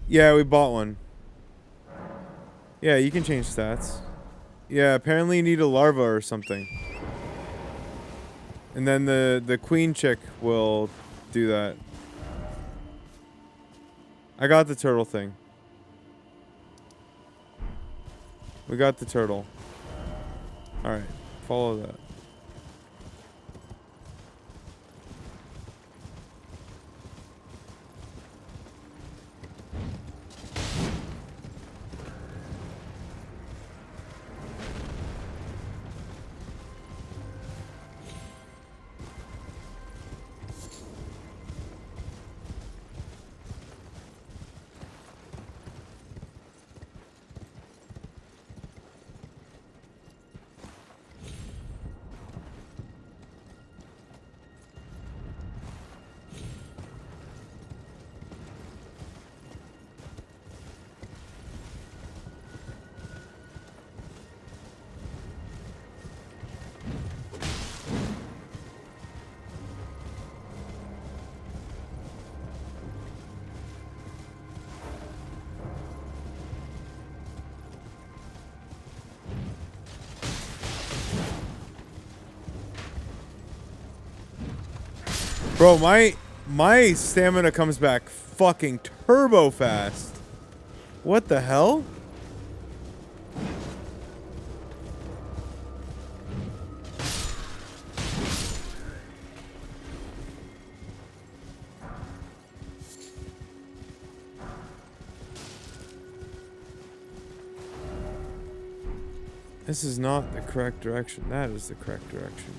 Yeah, we bought one. Yeah, you can change stats. Yeah, apparently you need a larva or something. And then the queen chick will do that. I got the turtle thing. We got the turtle. Alright, follow that. Bro, my stamina comes back fucking turbo fast. What the hell? This is not the correct direction. That is the correct direction.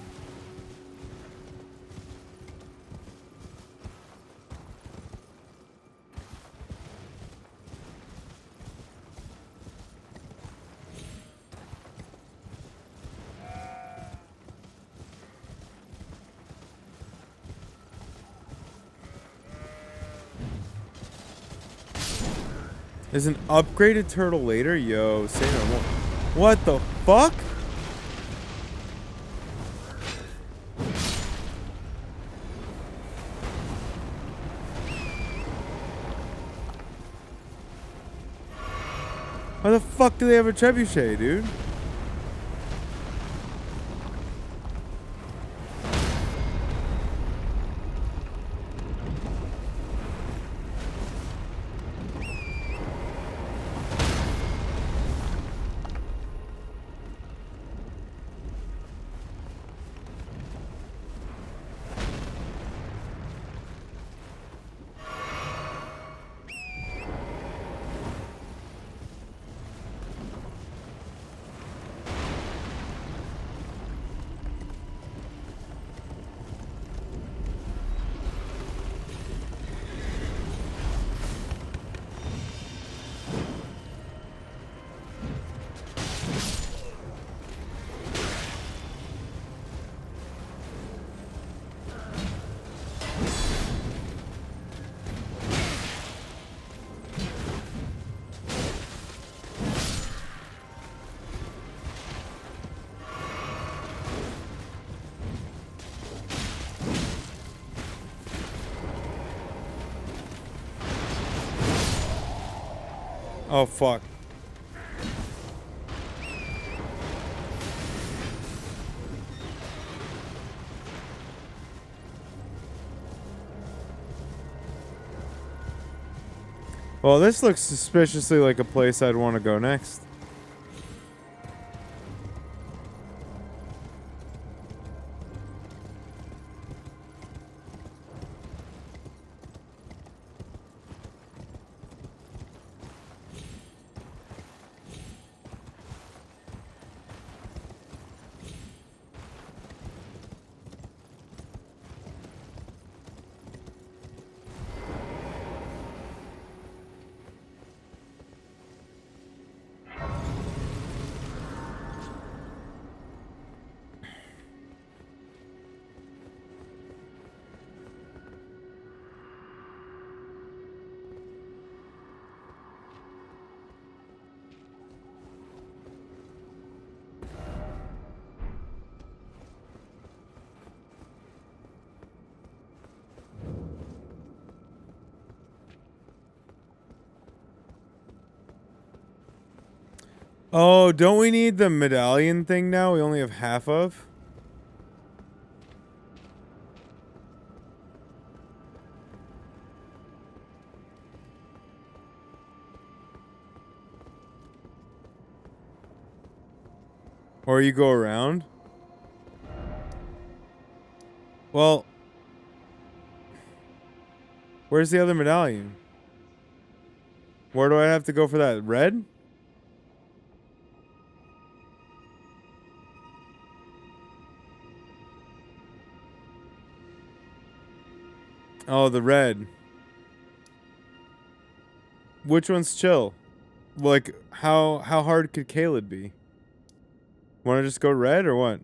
There's an upgraded turtle later? Yo, say no more. What the fuck? Why the fuck do they have a trebuchet, dude? Oh, fuck. Well, this looks suspiciously like a place I'd want to go next. Oh, don't we need the medallion thing now? We only have half of. Or you go around. Well, where's the other medallion? Where do I have to go for that? Red? Oh, the red. Which one's chill? Like, how hard could Caled be? Want to just go red or what?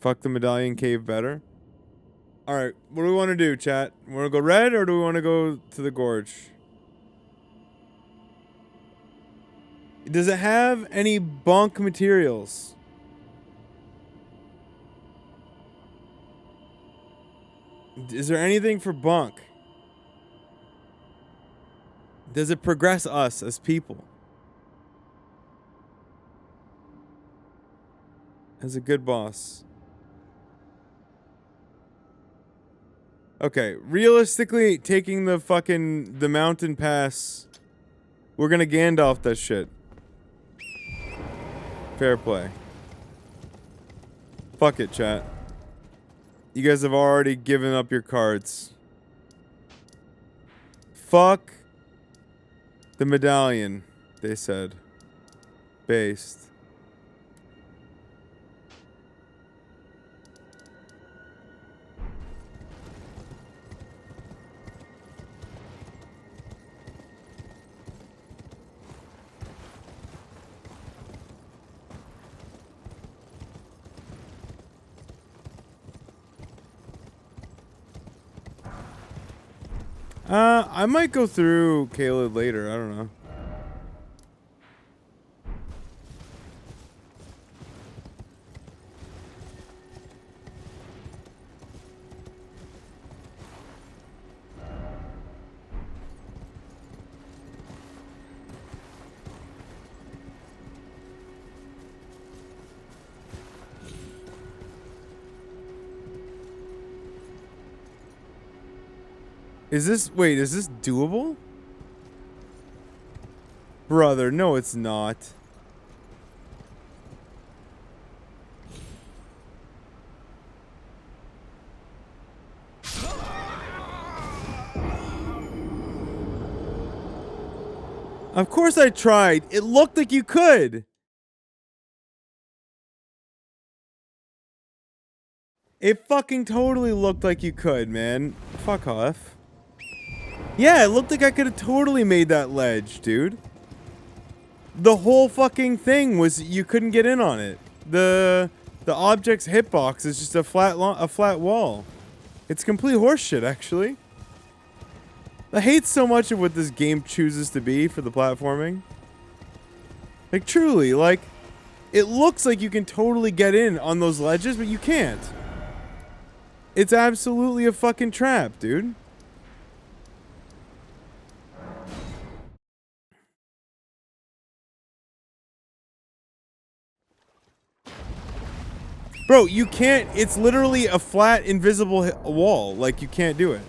Fuck the medallion cave better? Alright, what do we want to do, chat? Want to go red or do we want to go to the gorge? Does it have any bunk materials? Is there anything for bunk? Does it progress us as people? As a good boss. Okay, realistically, taking the mountain pass, we're gonna Gandalf that shit. Fair play. Fuck it, chat. You guys have already given up your cards. Fuck the medallion, they said. Based. I might go through Caled later. I don't know. Wait, is this doable? Brother, no it's not. Of course I tried. It looked like you could. It fucking totally looked like you could, man. Fuck off. Yeah, it looked like I could have totally made that ledge, dude. The whole fucking thing was you couldn't get in on it. The object's hitbox is just a flat wall. It's complete horseshit, actually. I hate so much of what this game chooses to be for the platforming. Like, truly, like, it looks like you can totally get in on those ledges, but you can't. It's absolutely a fucking trap, dude. Bro, you can't. It's literally a flat, invisible wall. Like, you can't do it.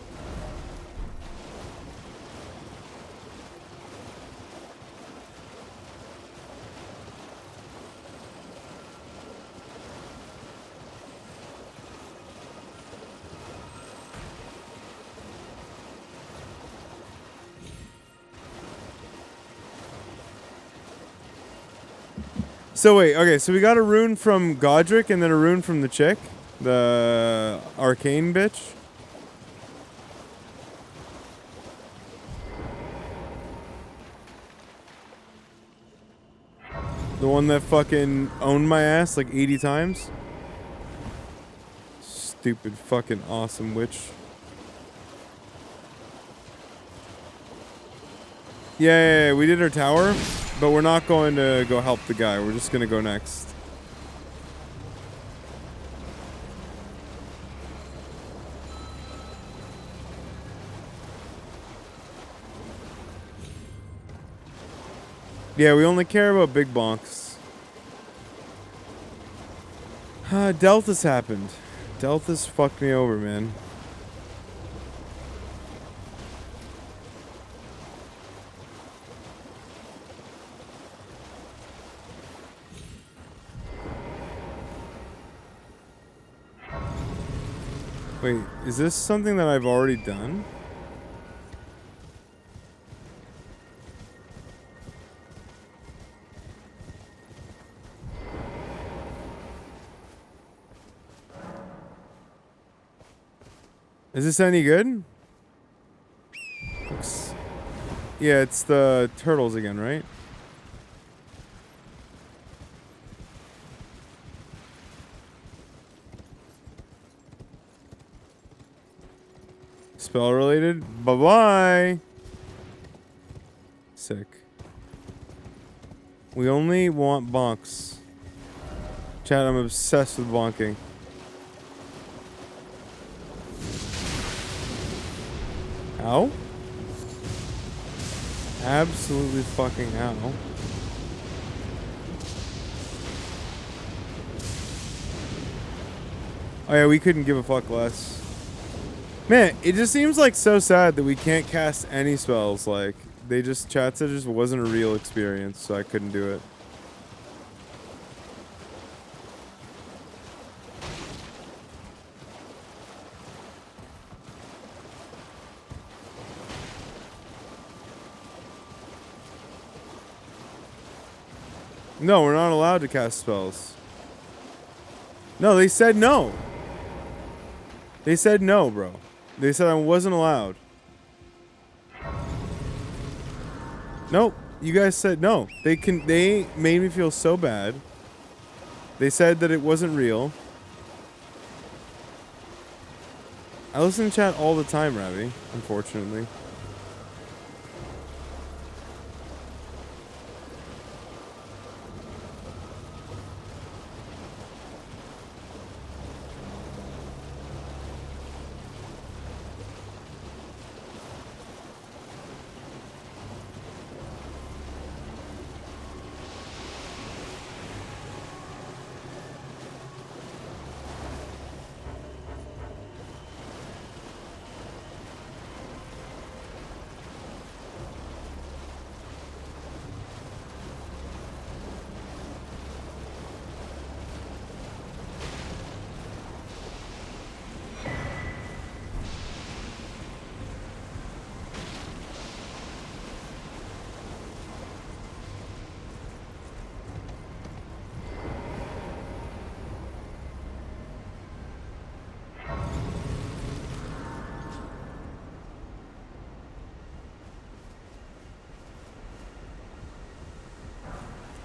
So wait, okay, so we got a rune from Godric and then a rune from the chick. The arcane bitch. The one that fucking owned my ass like 80 times. Stupid fucking awesome witch. Yeah, we did her tower, but we're not going to go help the guy. We're just going to go next. Yeah, we only care about big bonks. Delta's happened. Delta's fucked me over, man. Wait, is this something that I've already done? Is this any good? Looks... Yeah, it's the turtles again, right? Spell related? Bye-bye! Sick. We only want bonks. Chat, I'm obsessed with bonking. How? Absolutely fucking how? Oh yeah, we couldn't give a fuck less. Man, it just seems like so sad that we can't cast any spells. Like, they just, chat said it just wasn't a real experience, so I couldn't do it. No, we're not allowed to cast spells. No, they said no. They said no, bro. They said I wasn't allowed. Nope. You guys said no. They made me feel so bad. They said that it wasn't real. I listen to chat all the time, Ravi, unfortunately.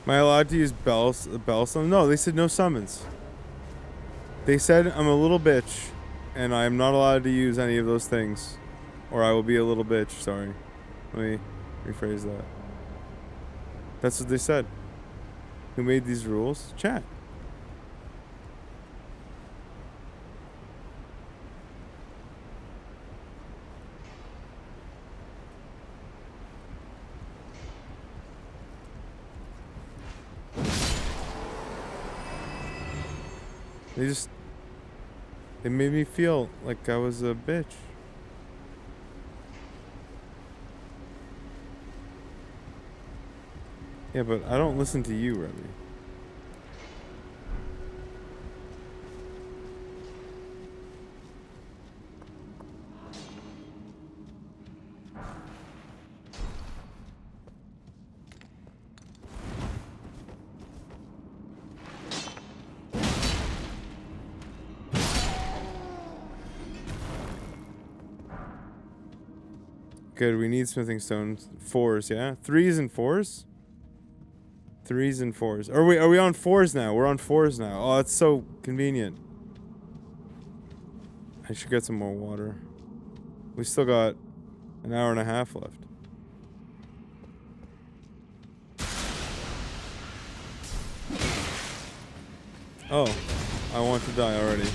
Am I allowed to use bell summon? No, they said no summons. They said I'm a little bitch, and I'm not allowed to use any of those things. Or I will be a little bitch, sorry. Let me rephrase that. That's what they said. Who made these rules? Chat. They made me feel like I was a bitch. Yeah, but I don't listen to you, Remy. Good, we need smithing stones. 4s, yeah? 3s and 4s? 3s and 4s. Are we on 4s now? We're on 4s now. Oh, that's so convenient. I should get some more water. We still got an hour and a half left. Oh, I want to die already.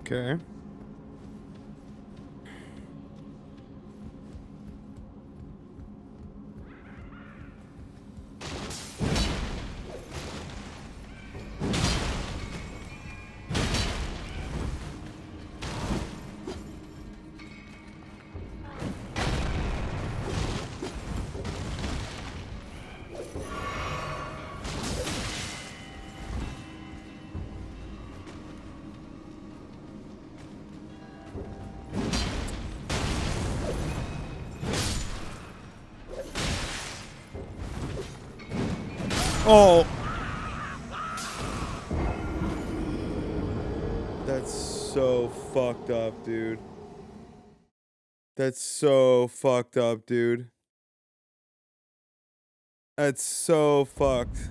Okay. Oh. That's so fucked up, dude. That's so fucked up, dude. That's so fucked.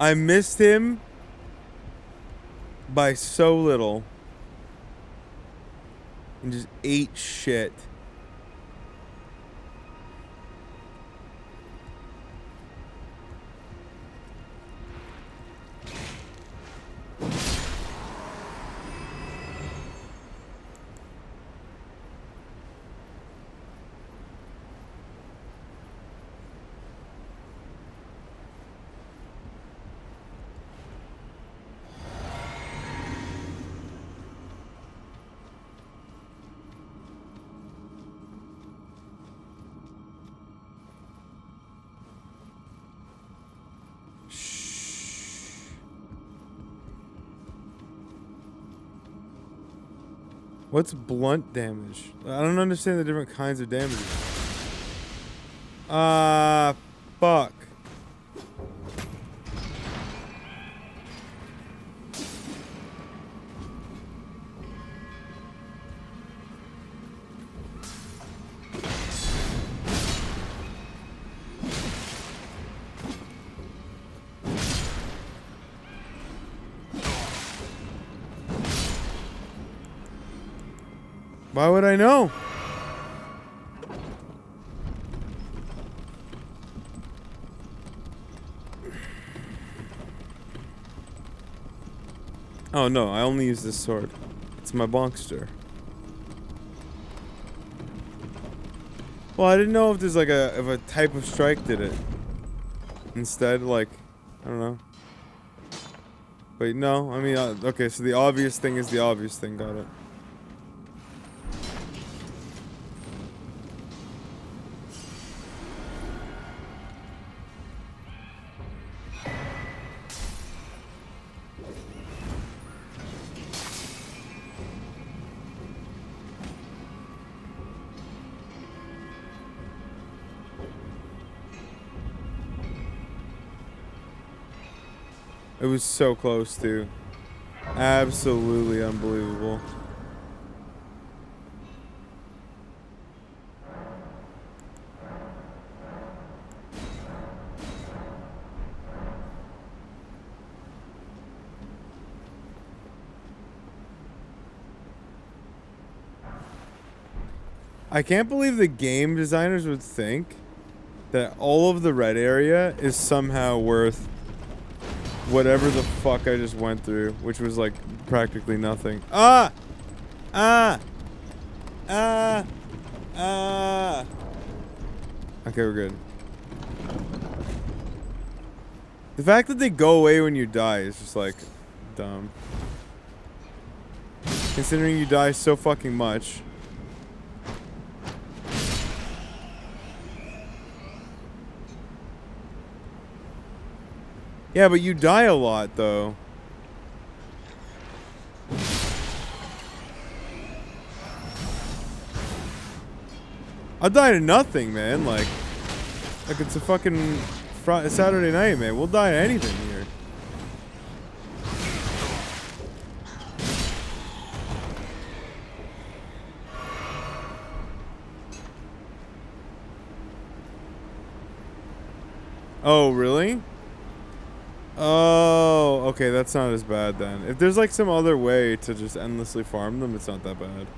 I missed him by so little. And just ate shit. What's blunt damage? I don't understand the different kinds of damage. Fuck. Why would I know? Oh no, I only use this sword. It's my bonkster. Well, I didn't know if there's like if a type of strike did it. Instead, like, I don't know. Wait, no, I mean, okay, so the obvious thing is the obvious thing, got it. It was so close, too. Absolutely unbelievable. I can't believe the game designers would think that all of the red area is somehow worth whatever the fuck I just went through, which was like practically nothing. Ah! Ah! Ah! Ah! Okay, we're good. The fact that they go away when you die is just like dumb. Considering you die so fucking much. Yeah, but you die a lot, though. I die to nothing, man. Like it's a fucking Saturday night, man. We'll die to anything here. Oh, really? Oh, okay, that's not as bad then. If there's like some other way to just endlessly farm them, it's not that bad.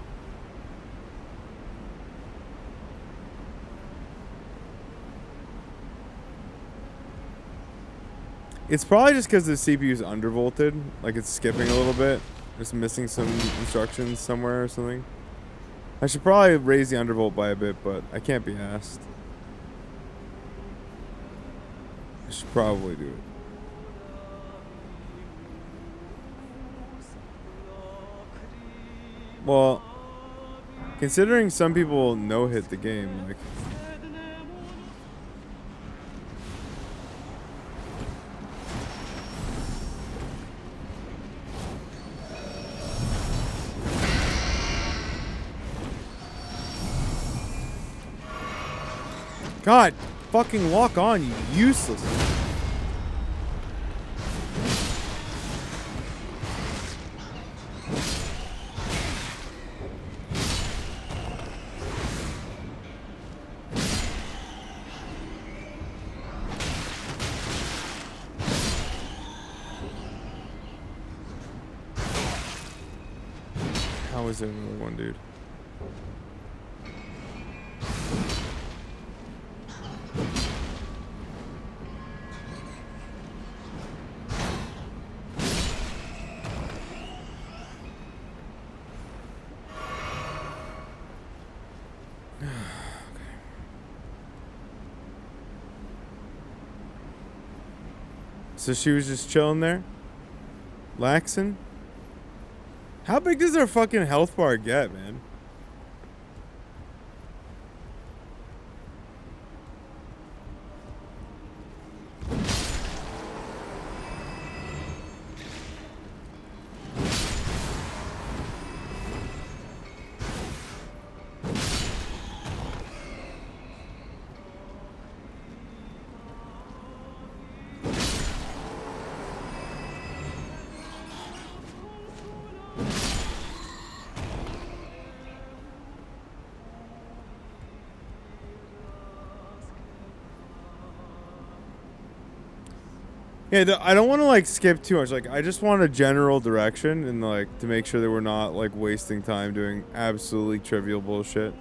It's probably just because the CPU is undervolted. Like it's skipping a little bit. Just missing some instructions somewhere or something. I should probably raise the undervolt by a bit, but I can't be asked. I should probably do it. Well, considering some people no-hit the game, like... God, fucking walk on, you useless. How is there another one, dude? So she was just chilling there? Laxing? How big does her fucking health bar get, man? Yeah, I don't want to like skip too much. Like, I just want a general direction and like to make sure that we're not like wasting time doing absolutely trivial bullshit.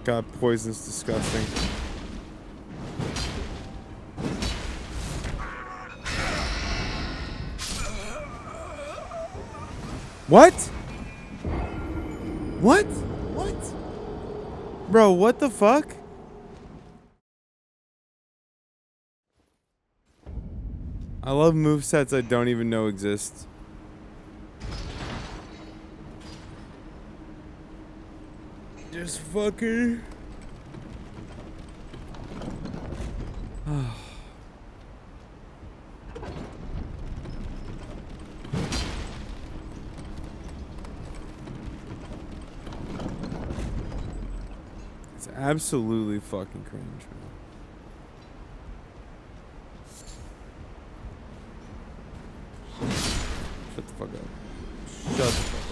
God, poison's disgusting. What? What? What? Bro, what the fuck? I love movesets I don't even know exist. Just fucking... It's absolutely fucking cringe, man. Shut the fuck up. Shut the fuck up.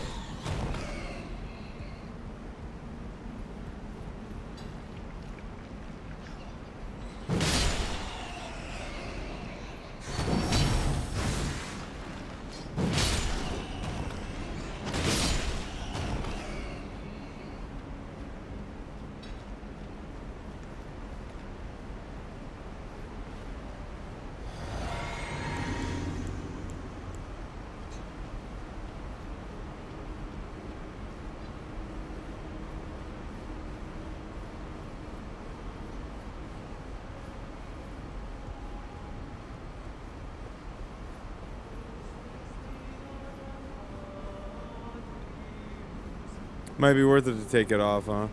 Might be worth it to take it off, huh?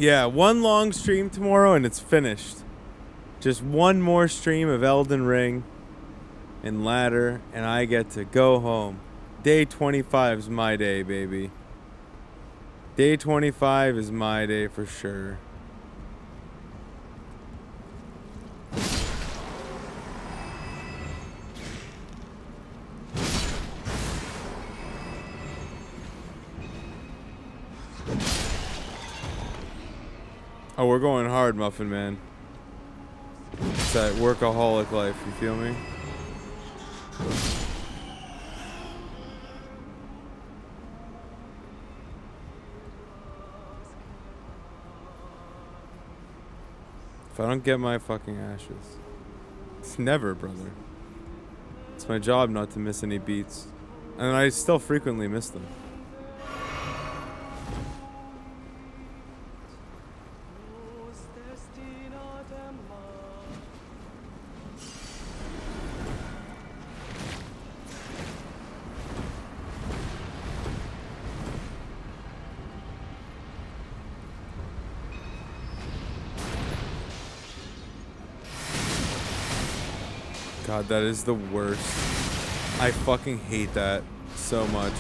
Yeah, one long stream tomorrow and it's finished. Just one more stream of Elden Ring and ladder, and I get to go home. Day 25 is my day, baby. Day 25 is my day for sure. Oh, we're going hard, Muffin Man. It's that workaholic life, you feel me? If I don't get my fucking ashes. It's never, brother. It's my job not to miss any beats. And I still frequently miss them. God, that is the worst. I fucking hate that so much.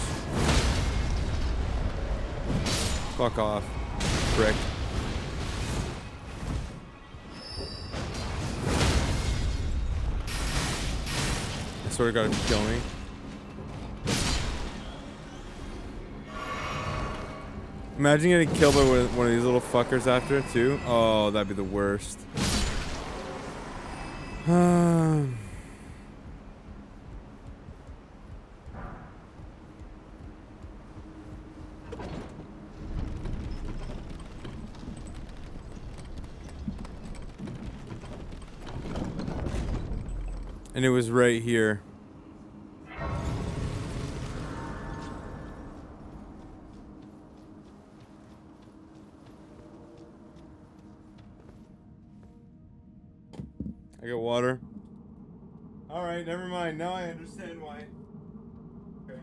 Fuck off, prick. I swear to God, if you kill me. Imagine getting killed by one of these little fuckers after, too. Oh, that'd be the worst. And it was right here. I got water. Alright, never mind. Now I understand why. Okay.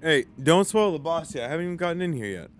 Hey, don't spoil the boss yet. I haven't even gotten in here yet.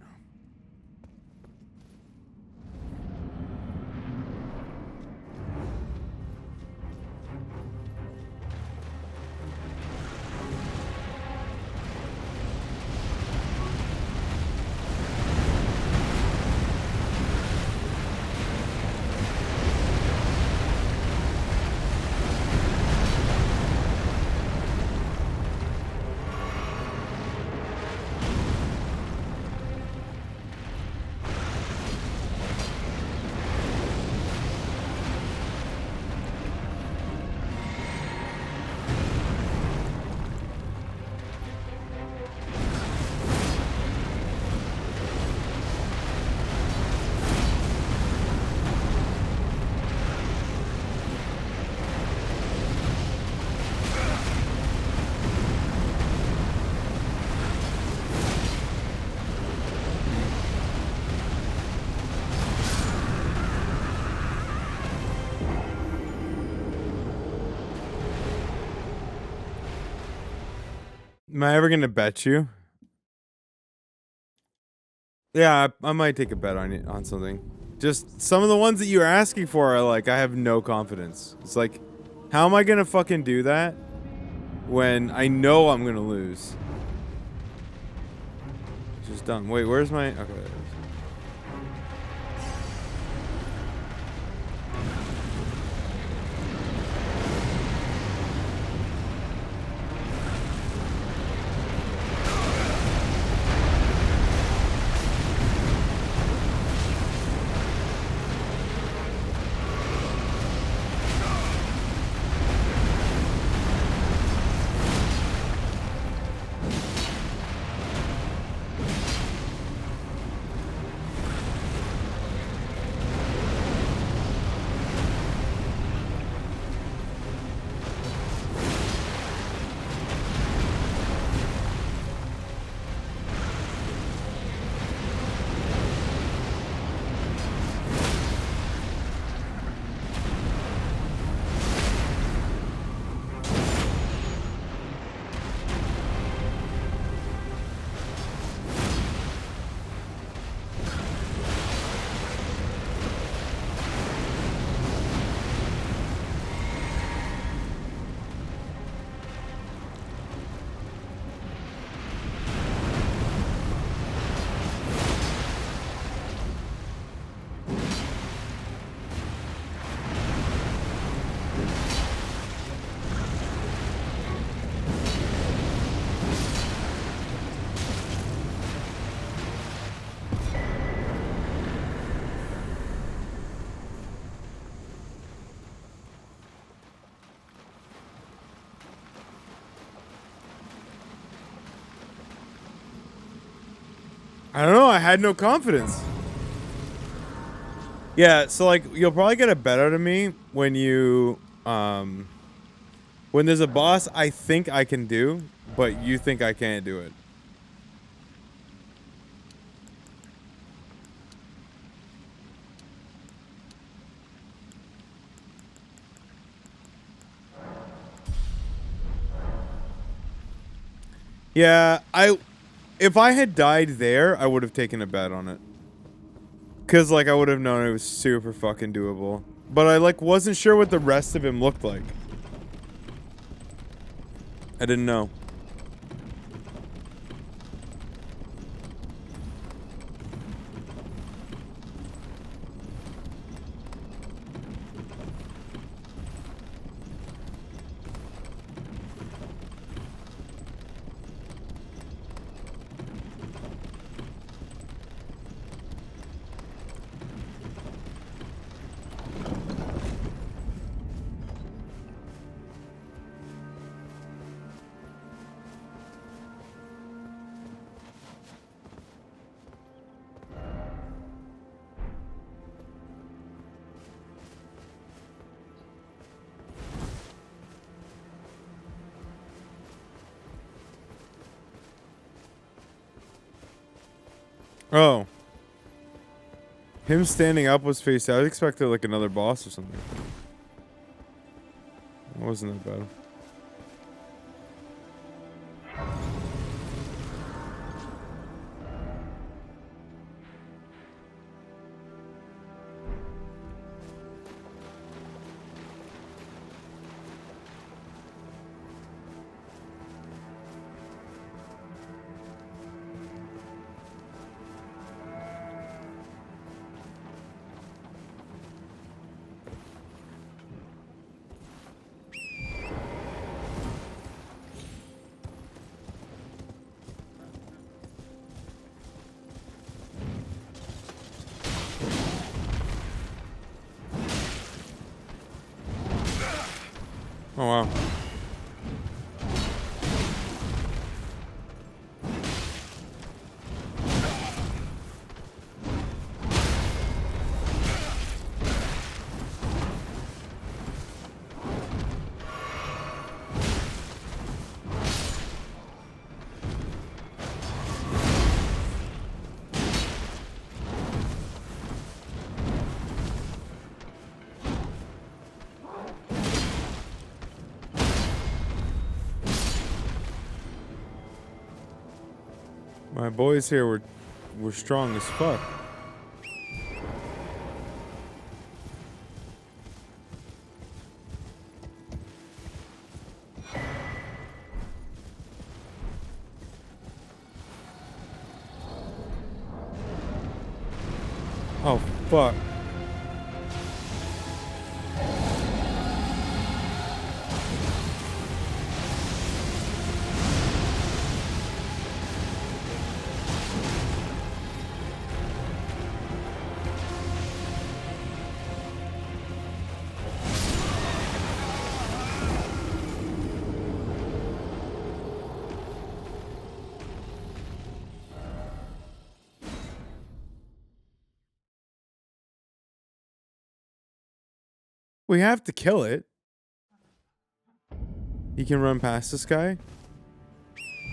Am I ever gonna bet you? Yeah, I might take a bet on it, on something. Just some of the ones that you're asking for are like, I have no confidence. It's like, how am I gonna fucking do that when I know I'm gonna lose? It's just done. Wait, where's my? Okay. There it is. I don't know. I had no confidence. Yeah, so like you'll probably get a bet out of me when you when there's a boss I think I can do, but you think I can't do it. Yeah, if I had died there, I would have taken a bet on it. Cause like I would have known it was super fucking doable. But I like wasn't sure what the rest of him looked like. I didn't know. Oh. Him standing up was face out. I expected like another boss or something. It wasn't that bad. Oh, wow. My boys here were strong as fuck. Oh, fuck. We have to kill it. You can run past this guy?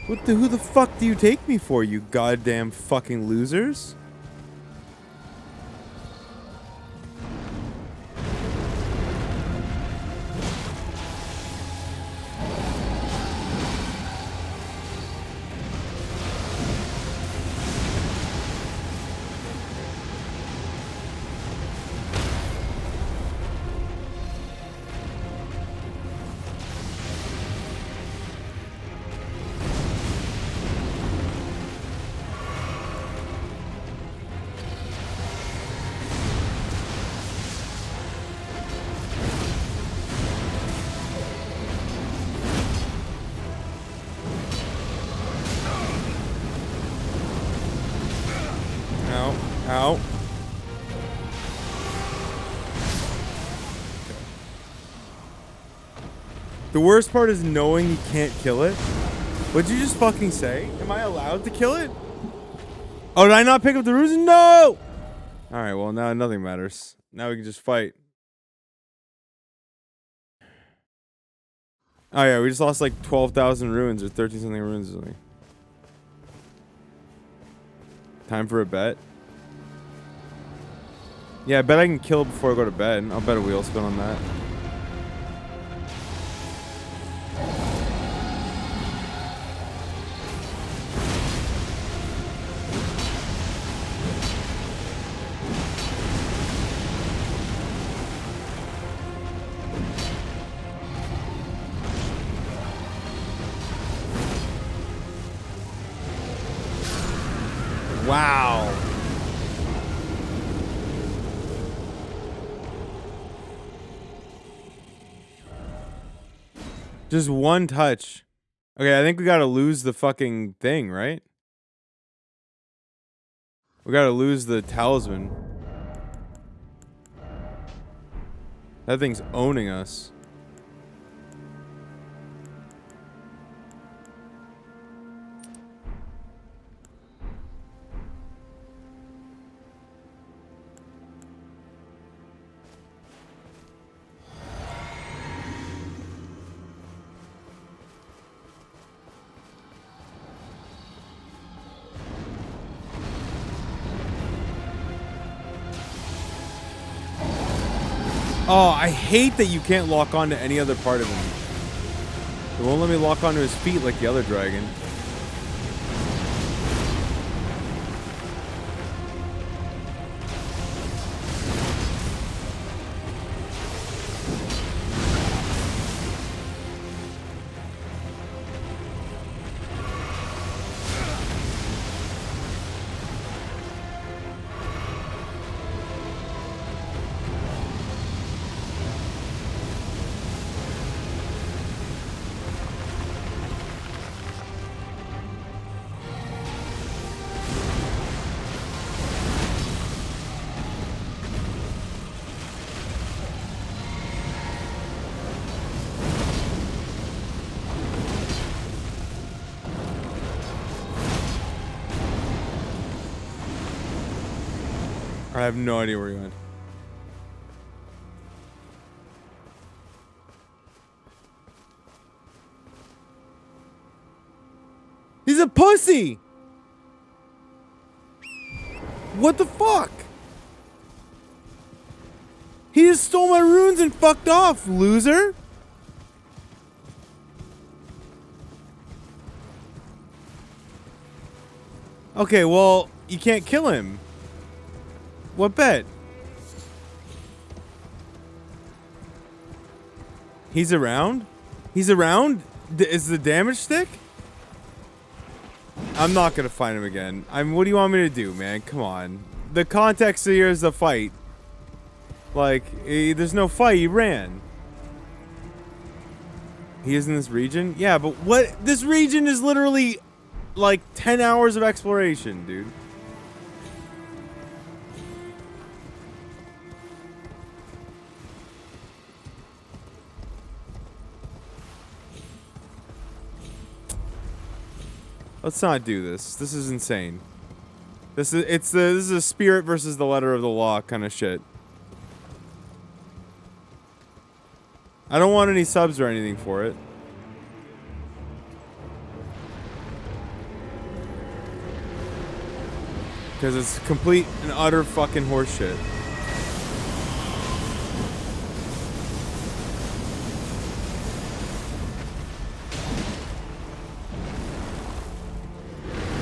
Who the fuck do you take me for, you goddamn fucking losers? Ow. The worst part is knowing you can't kill it. What'd you just fucking say? Am I allowed to kill it? Oh, did I not pick up the runes? No! Alright, well, now nothing matters. Now we can just fight. Oh, yeah, we just lost like 12,000 runes or 13 something runes or something. Time for a bet. Yeah, I bet I can kill it before I go to bed. I'll bet a wheel spin on that. Wow. Just one touch. Okay, I think we gotta lose the fucking thing, right? We gotta lose the talisman. That thing's owning us. Oh, I hate that you can't lock on to any other part of him. It won't let me lock onto his feet like the other dragon. I have no idea where he went. He's a pussy! What the fuck? He just stole my runes and fucked off, loser! Okay, well, you can't kill him. What bet? He's around? He's around? Is the damage stick? I'm not gonna find him again. What do you want me to do, man? Come on. The context here is the fight. Like, there's no fight. He ran. He is in this region? Yeah, but what? This region is literally like 10 hours of exploration, dude. Let's not do this. This is insane. This is a spirit versus the letter of the law kind of shit. I don't want any subs or anything for it. Because it's complete and utter fucking horseshit.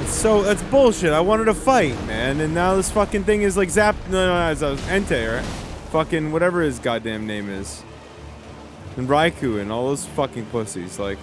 So that's bullshit. I wanted to fight, man, and now this fucking thing is like Zap. No, it's Entei, right? Fucking whatever his goddamn name is, and Raikou and all those fucking pussies. Like,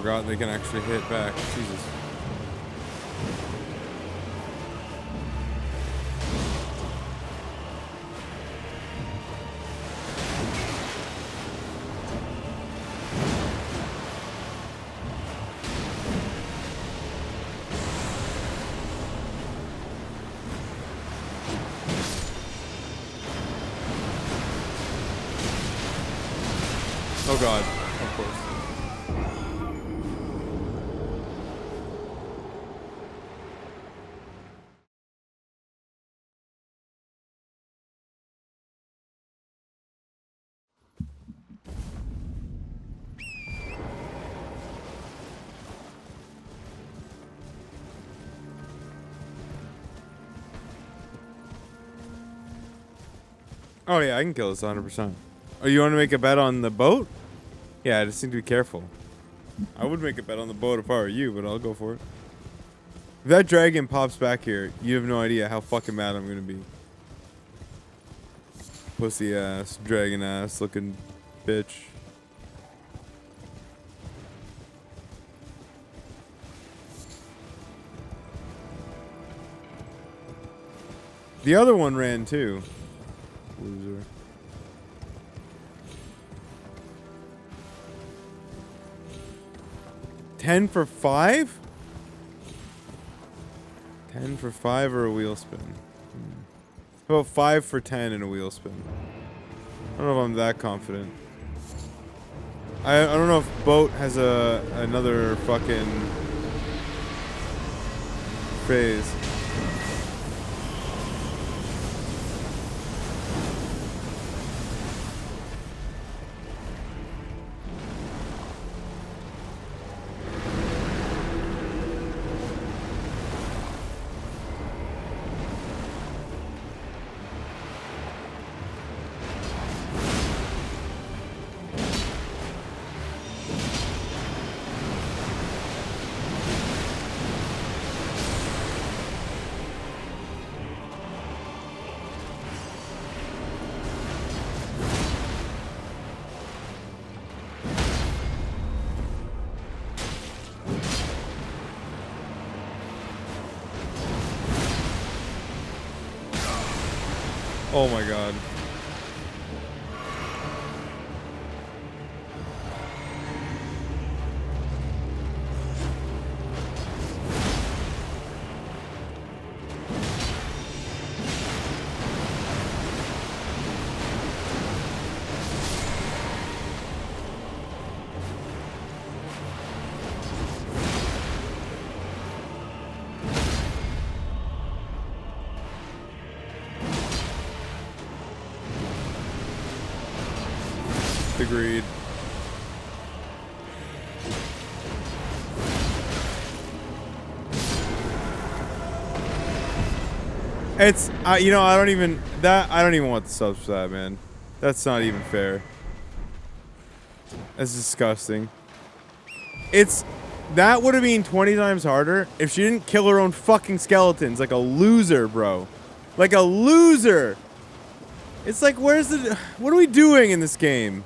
forgot they can actually hit back. Jesus. Oh god, of course. Oh yeah, I can kill this 100%. Oh, you want to make a bet on the boat? Yeah, I just need to be careful. I would make a bet on the boat if I were you, but I'll go for it. If that dragon pops back here, you have no idea how fucking mad I'm gonna be. Pussy ass, dragon ass looking bitch. The other one ran too. Loser. $10 for 5? 10 for 5 or a wheel spin? How about 5 for 10 and a wheel spin? I don't know if I'm that confident. I don't know if boat has another fucking phase. Oh my god. Agreed. It's you know, I don't even want the subs for that, man. That's not even fair. That's disgusting. That would have been 20 times harder if she didn't kill her own fucking skeletons like a loser, bro. Like a loser. It's like, what are we doing in this game?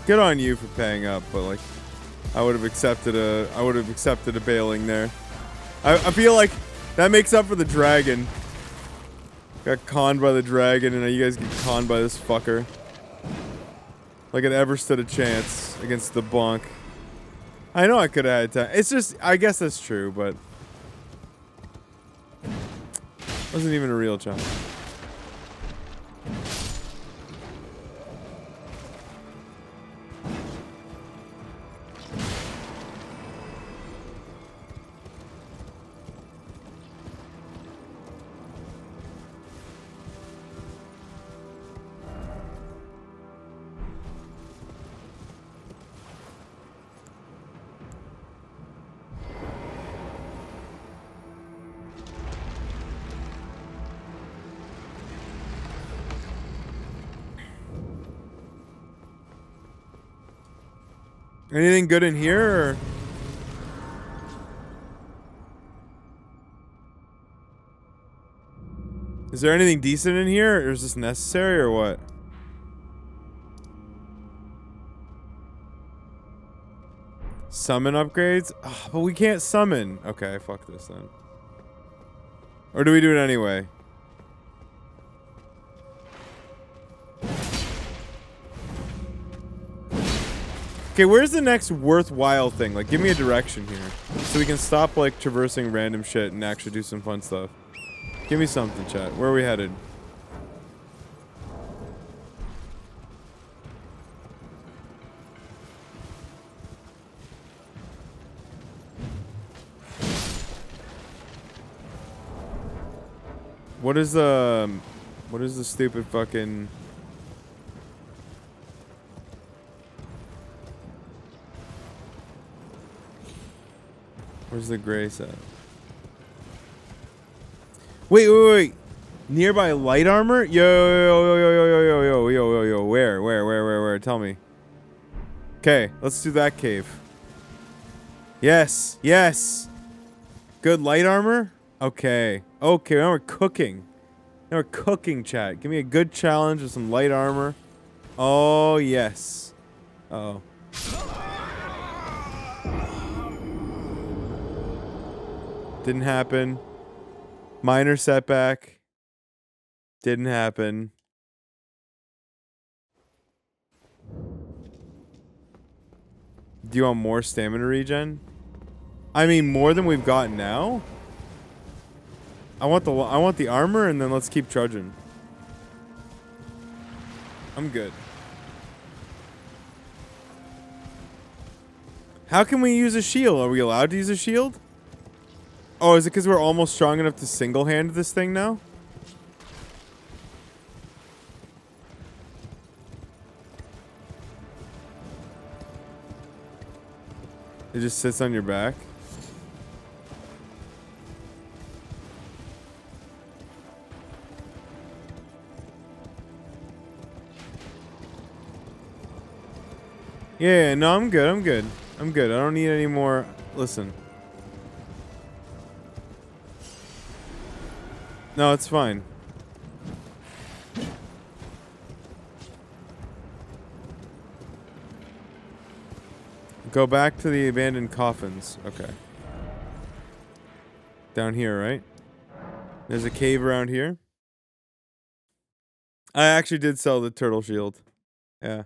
Good on you for paying up, but like, I would have accepted a bailing there. I feel like that makes up for the dragon. Got conned by the dragon, and now you guys get conned by this fucker. Like it ever stood a chance against the bonk. I know I could have had time. It's just, I guess that's true, but wasn't even a real challenge. Anything good in here, or? Is there anything decent in here, or is this necessary, or what? Summon upgrades? Oh, but we can't summon. Okay, fuck this then. Or do we do it anyway? Okay, where's the next worthwhile thing? Like, give me a direction here. So we can stop, like, traversing random shit and actually do some fun stuff. Give me something, chat. Where are we headed? What is the stupid fucking... Where's the grace at? Wait. Nearby light armor? Yo. Where? Tell me. Okay, let's do that cave. Yes. Good light armor? Okay, now we're cooking. Now we're cooking, chat. Give me a good challenge with some light armor. Oh, yes. Uh-oh. Didn't happen. Minor setback. Didn't happen. Do you want more stamina regen? I mean, more than we've got now? I want the armor, and then let's keep trudging. I'm good. How can we use a shield? Are we allowed to use a shield? Oh, is it because we're almost strong enough to single-hand this thing now? It just sits on your back? Yeah, no, I'm good. I don't need any more. Listen. No, it's fine. Go back to the abandoned coffins. Okay. Down here, right? There's a cave around here. I actually did sell the turtle shield. Yeah.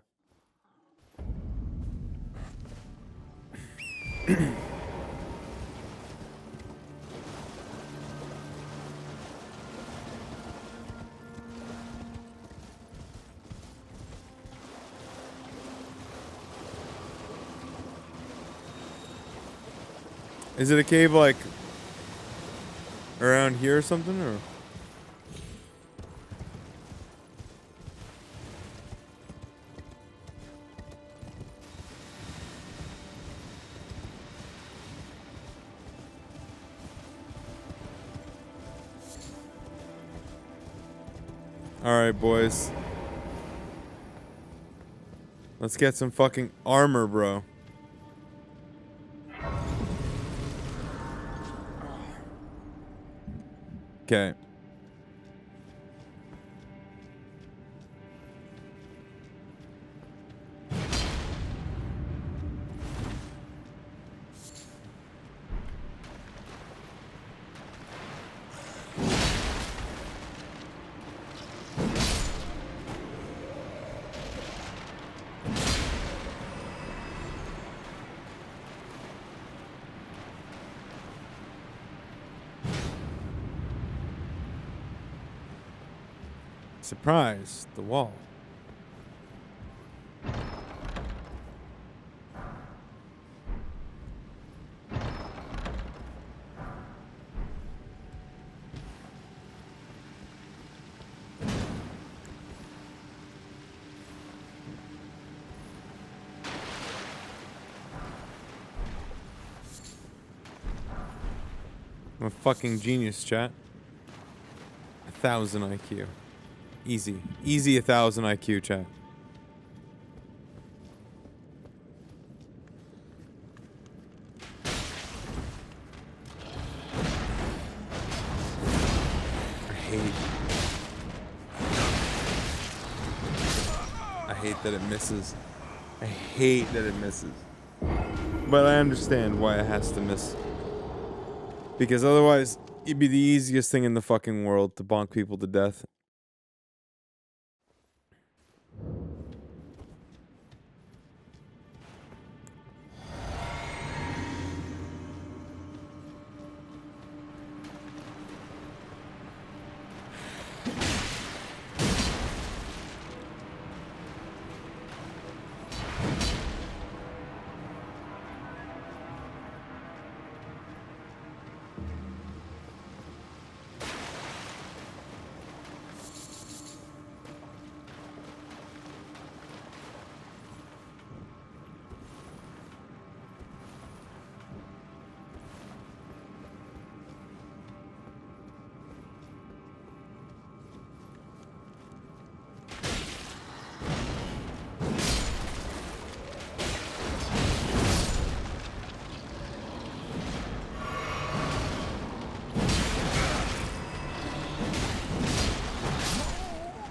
Is it a cave like around here or something, or? All right, boys. Let's get some fucking armor, bro. Okay. Surprise, the wall. I'm a fucking genius, chat. 1,000 IQ. Easy. Easy 1,000 IQ, chat. I hate that it misses. I hate that it misses. But I understand why it has to miss. Because otherwise, it'd be the easiest thing in the fucking world to bonk people to death.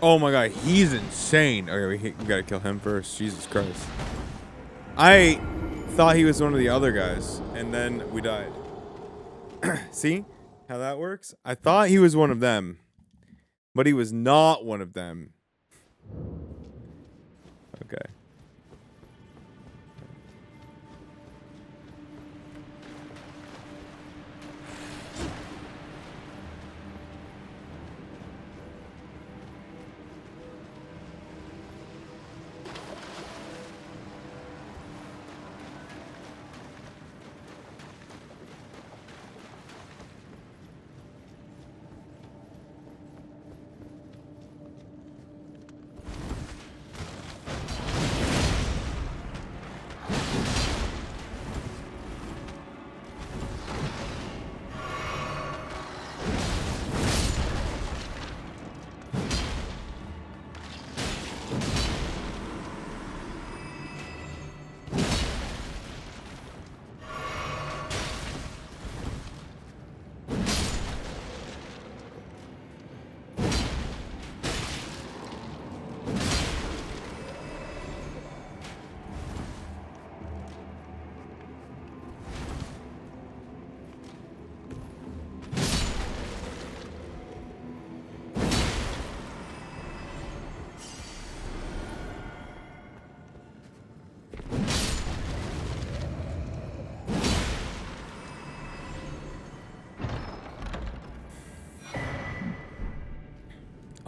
Oh my god, he's insane. Okay, we gotta kill him first. Jesus Christ. I thought he was one of the other guys, and then we died. See how that works? I thought he was one of them, but he was not one of them. Okay.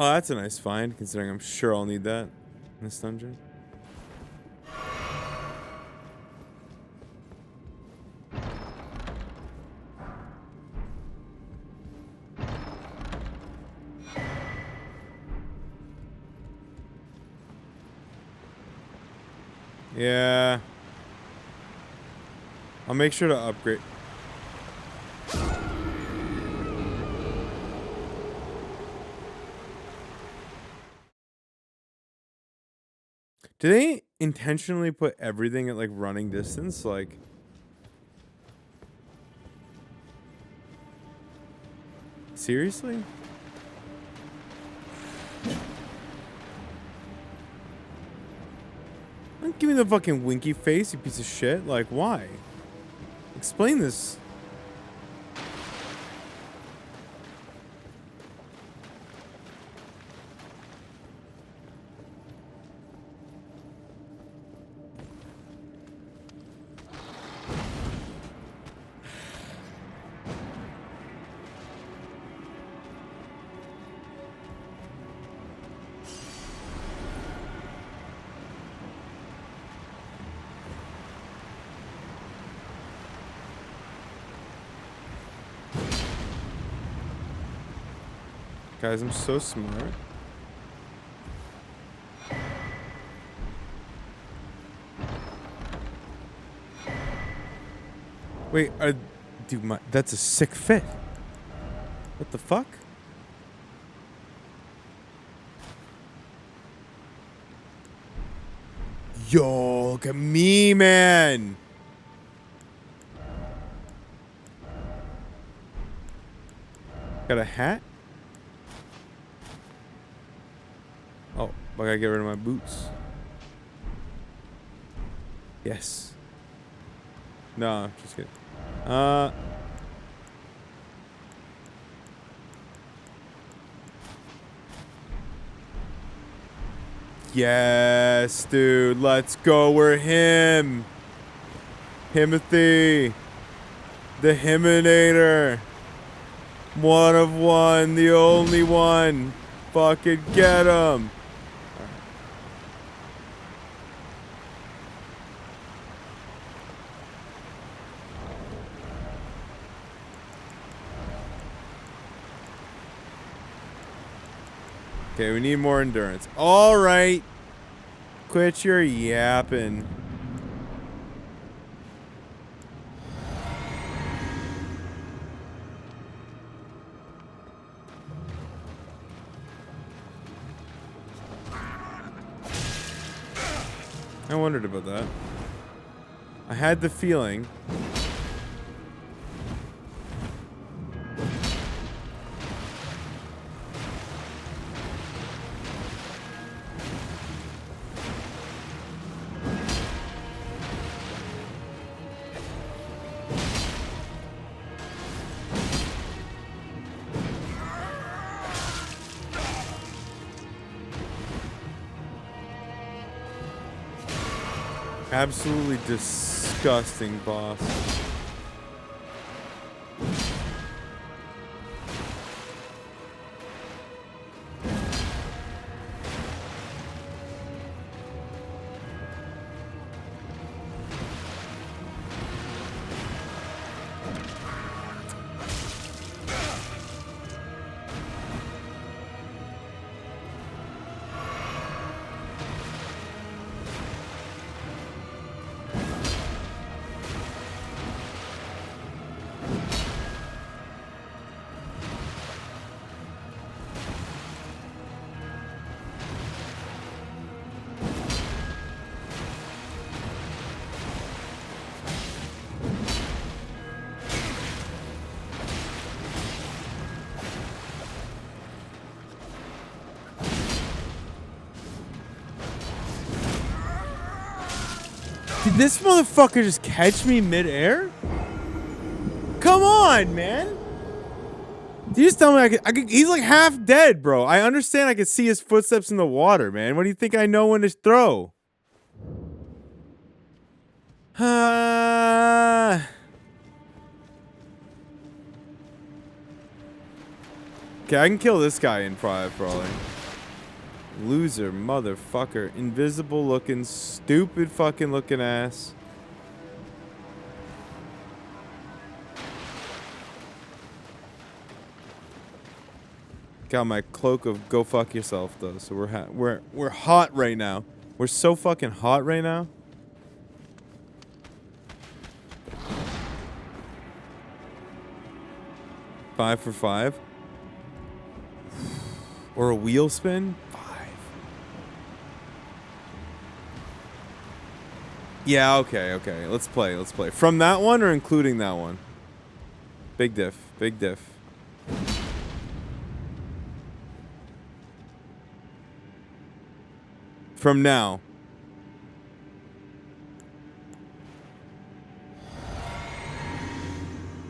Oh, that's a nice find, considering I'm sure I'll need that in this dungeon. Yeah. I'll make sure to upgrade. Do they intentionally put everything at like running distance? Like, seriously? Don't give me the fucking winky face, you piece of shit. Like, why? Explain this. Guys, I'm so smart. Wait, dude, that's a sick fit. What the fuck? Yo, look at me, man. Got a hat? Oh, I gotta get rid of my boots. Yes. No, just kidding. Yes, dude. Let's go. We're him. Himothy. The Himinator. One of one. The only one. Fucking get him. Okay, we need more endurance. All right. Quit your yapping. I wondered about that. I had the feeling. Absolutely disgusting, boss. Did this motherfucker just catch me mid-air? Come on, man. Did you just tell me I could, he's like half dead, bro. I understand I could see his footsteps in the water, man. What do you think I know when to throw? Okay, I can kill this guy in 5 probably. Loser, motherfucker. Invisible looking, stupid fucking looking ass. Got my cloak of go fuck yourself though, so we're hot right now. We're so fucking hot right now. Five for 5. Or a wheel spin? 5. Yeah, okay, okay. Let's play, let's play. From that one or including that one? Big diff, big diff. From now.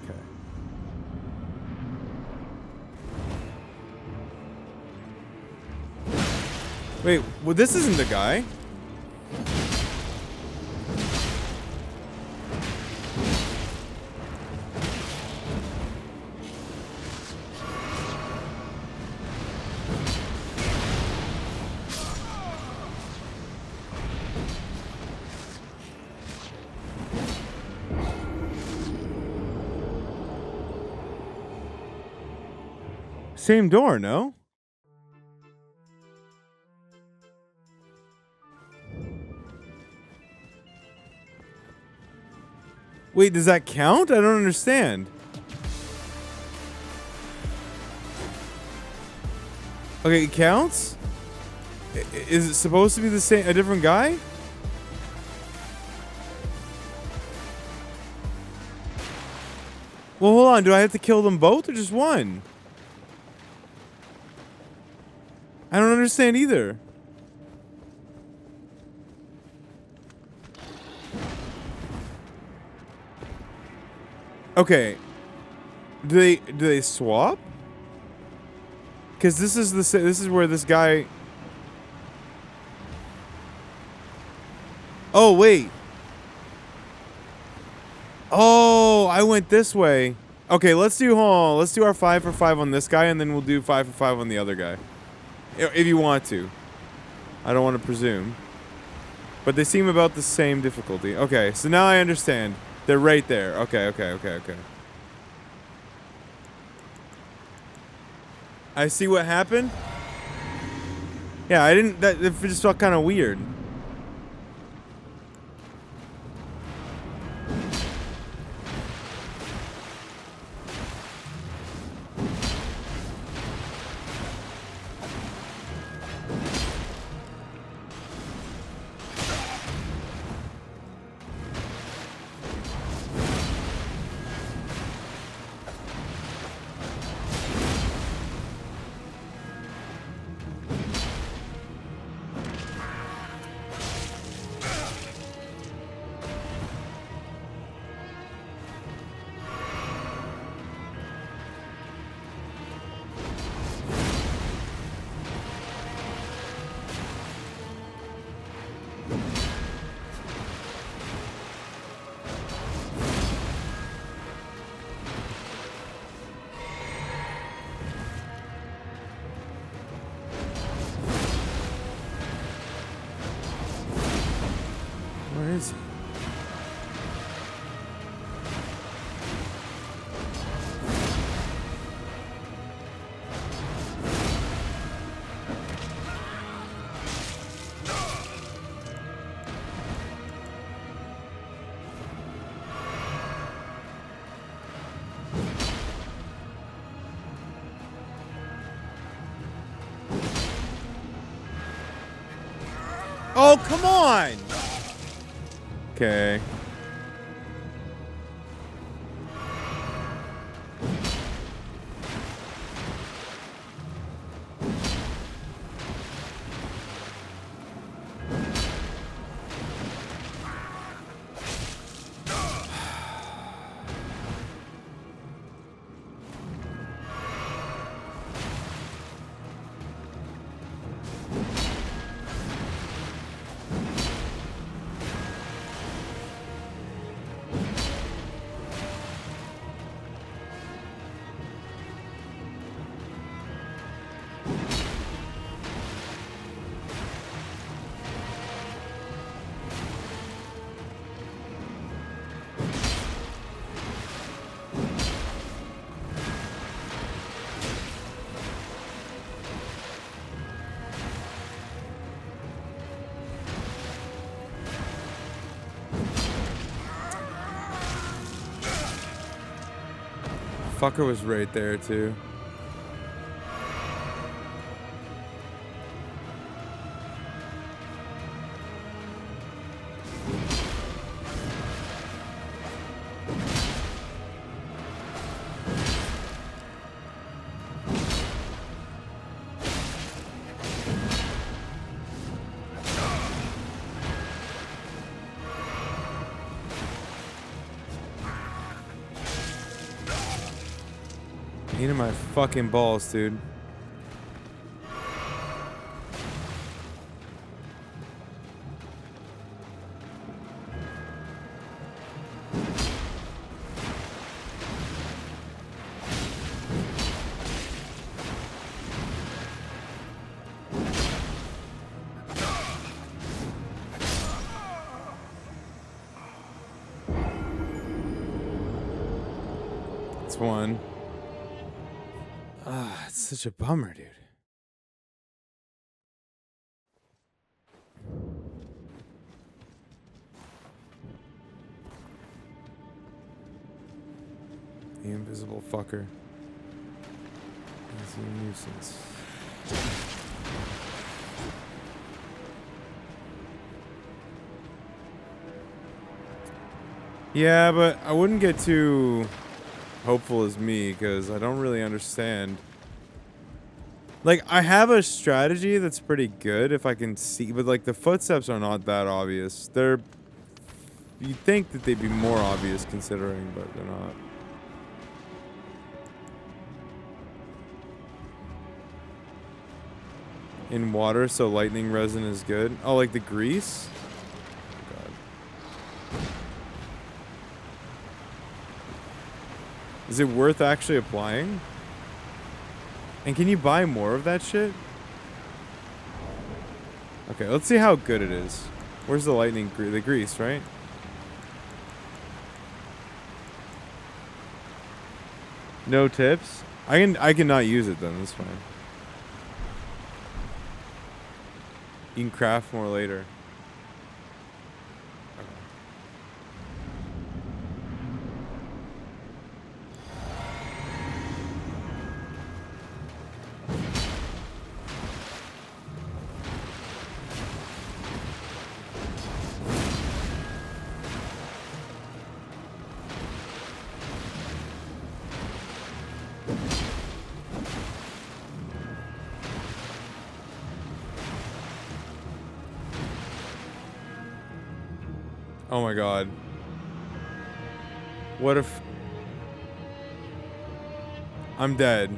Okay. Wait, well, this isn't the guy. Same door, no? Wait, does that count? I don't understand. Okay, it counts? Is it supposed to be the same, a different guy? Well, hold on. Do I have to kill them both or just one? I don't understand either. Okay. Do they swap? Because this is where this guy. Oh wait. Oh, I went this way. Okay, let's do let's do our 5 for 5 on this guy, and then we'll do 5 for 5 on the other guy. If you want to. I don't want to presume. But they seem about the same difficulty. Okay, so now I understand. They're right there. Okay. I see what happened. Yeah, I didn't. It just felt kind of weird. Where is he? Oh, come on! Okay. fucker was right there too. Pain in my fucking balls, dude. It's one. Ah, it's such a bummer, dude. The invisible fucker. He's a nuisance. Yeah, but I wouldn't get too hopeful as me because I don't really understand. Like, I have a strategy that's pretty good if I can see, but like the footsteps are not that obvious. They're, you'd think that they'd be more obvious considering, but they're not. In water, so lightning resin is good. Oh, like the grease? God. Is it worth actually applying? And can you buy more of that shit? Okay, let's see how good it is. Where's the lightning the grease, right? No tips? I cannot use it then, that's fine. You can craft more later. Oh my god. What if I'm dead?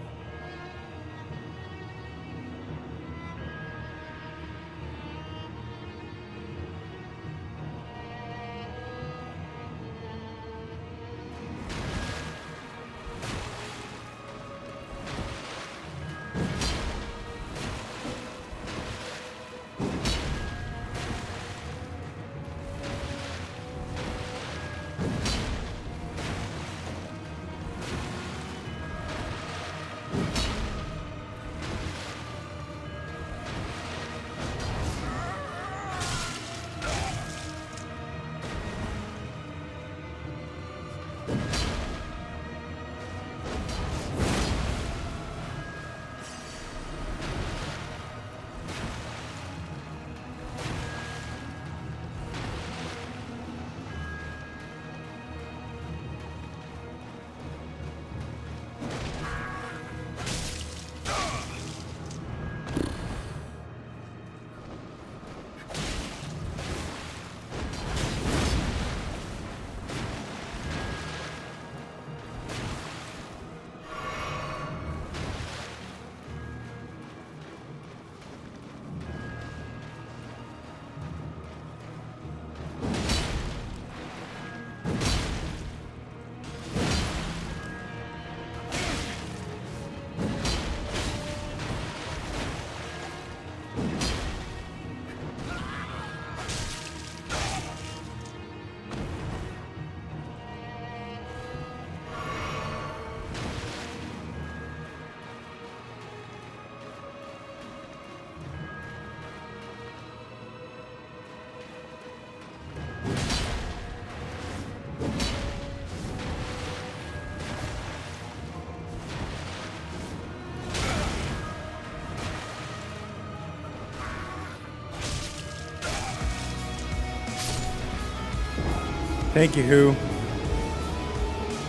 Thank you, Who.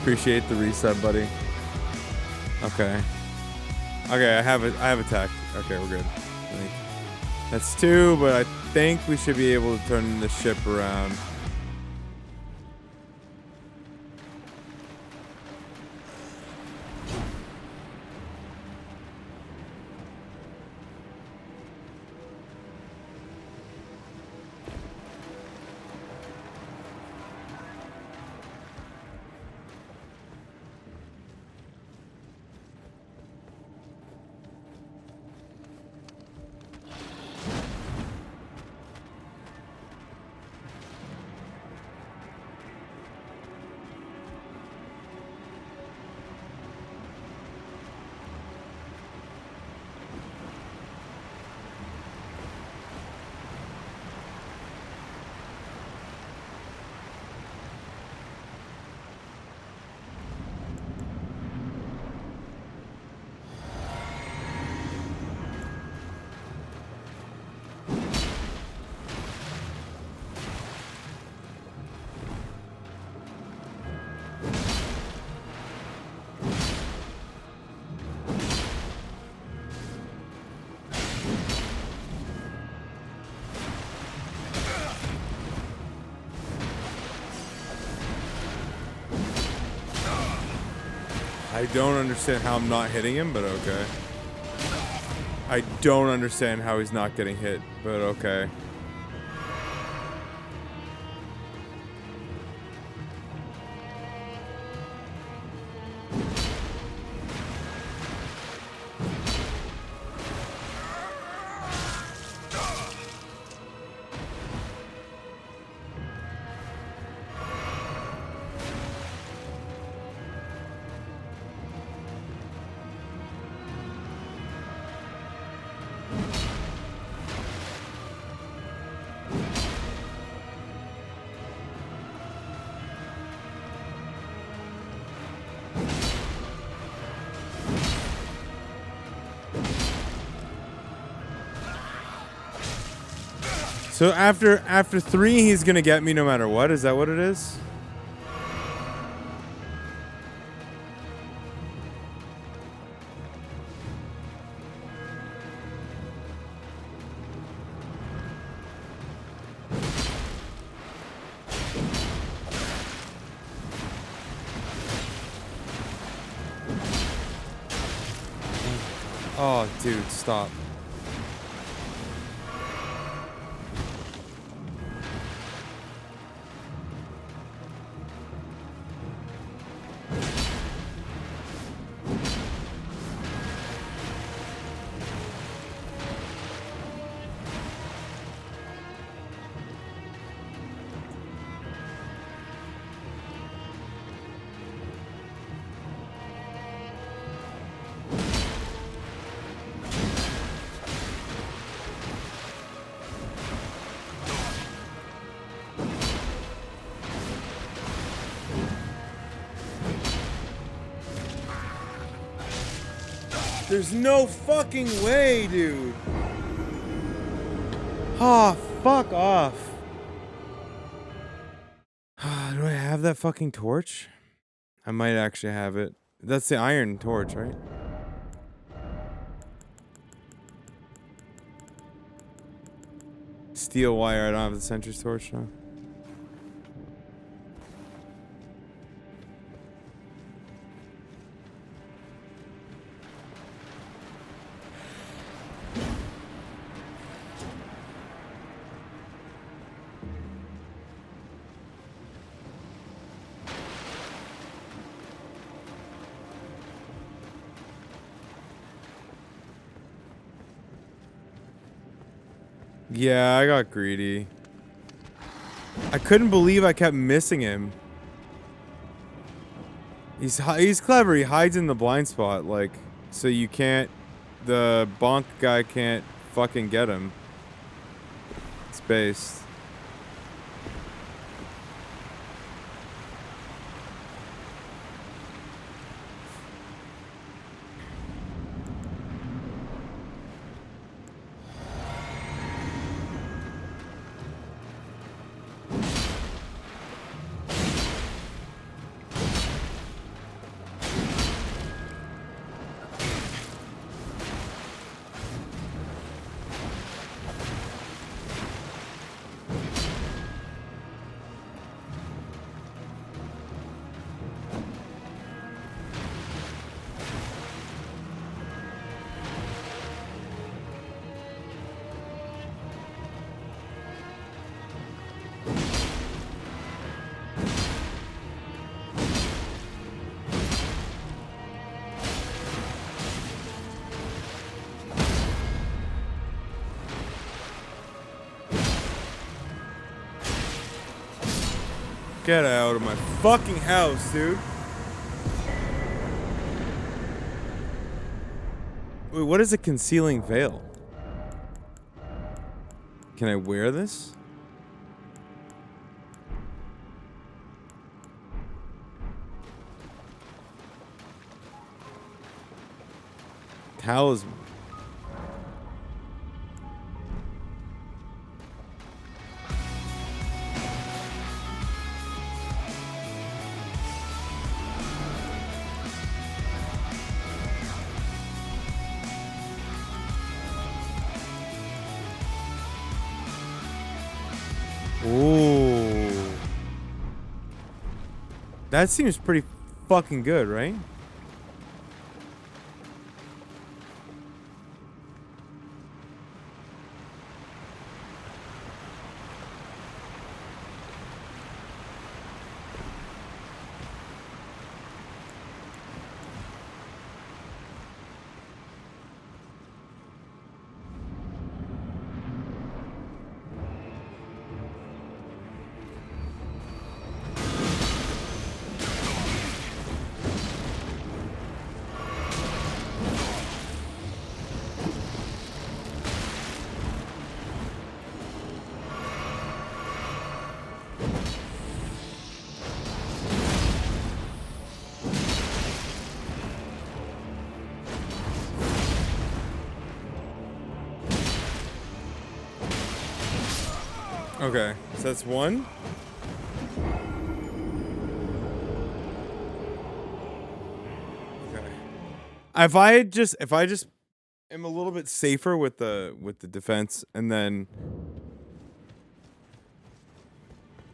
Appreciate the reset, buddy. Okay. Okay, I have attack. Okay, we're good. I think that's 2, but I think we should be able to turn the ship around. I don't understand how I'm not hitting him, but okay. I don't understand how he's not getting hit, but okay. So after 3, he's gonna get me no matter what. Is that what it is? Oh, dude, stop. There's no fucking way, dude. Oh, fuck off. Do I have that fucking torch? I might actually have it. That's the iron torch, right? Steel wire. I don't have the sentry's torch now. Yeah, I got greedy. I couldn't believe I kept missing him. He's clever. He hides in the blind spot, like, so you can't, the bonk guy can't fucking get him. It's based. Get out of my fucking house, dude. Wait, what is a concealing veil? Can I wear this? Talisman. Ooh. That seems pretty fucking good, right? Okay, so that's one. Okay. If I just am a little bit safer with the defense, and then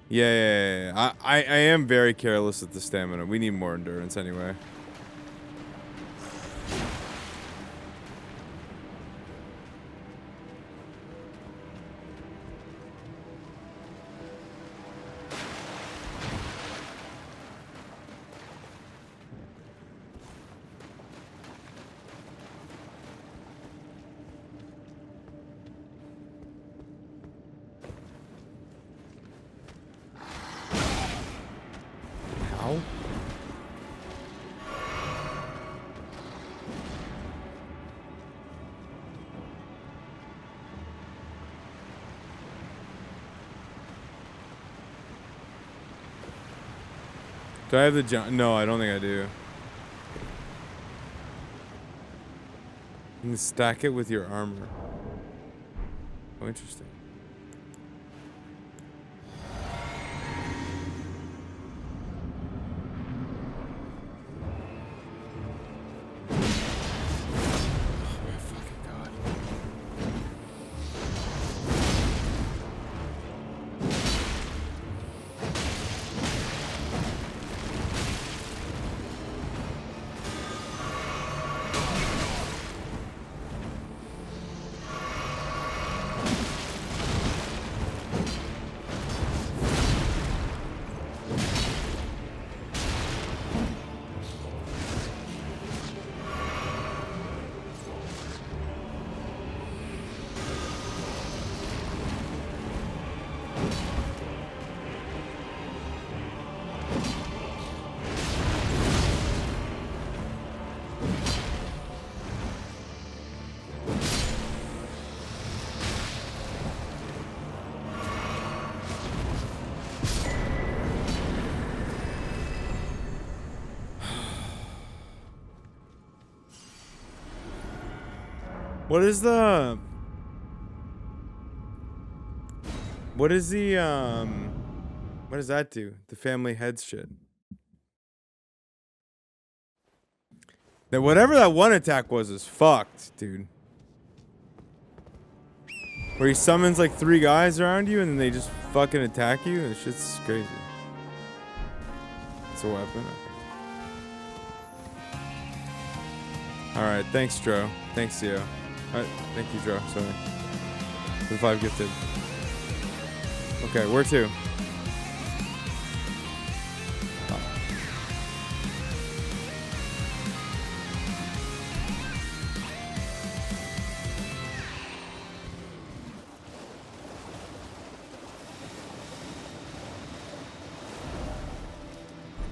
yeah. I am very careless with the stamina. We need more endurance anyway. How? Do I have the jump? No, I don't think I do. You can stack it with your armor. Oh, interesting. What is the what does that do? The family heads shit. Now whatever that one attack was is fucked, dude. Where he summons like 3 guys around you and then they just fucking attack you. This shit's crazy. It's a weapon. Okay. Alright, thanks, Dro. Thanks, Theo. Alright, thank you, Dro. Sorry. The 5 gifted. Okay, where to?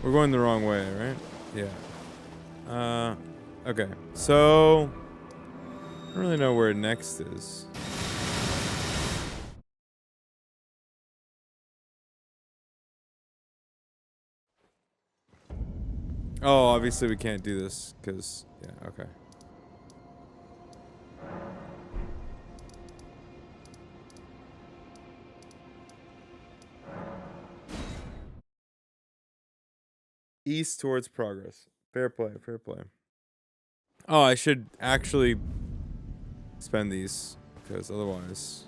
We're going the wrong way, right? Yeah. Okay. So I don't really know where next is. Oh, obviously we can't do this because yeah, okay. East towards progress. Fair play, fair play. Oh, I should actually spend these because otherwise.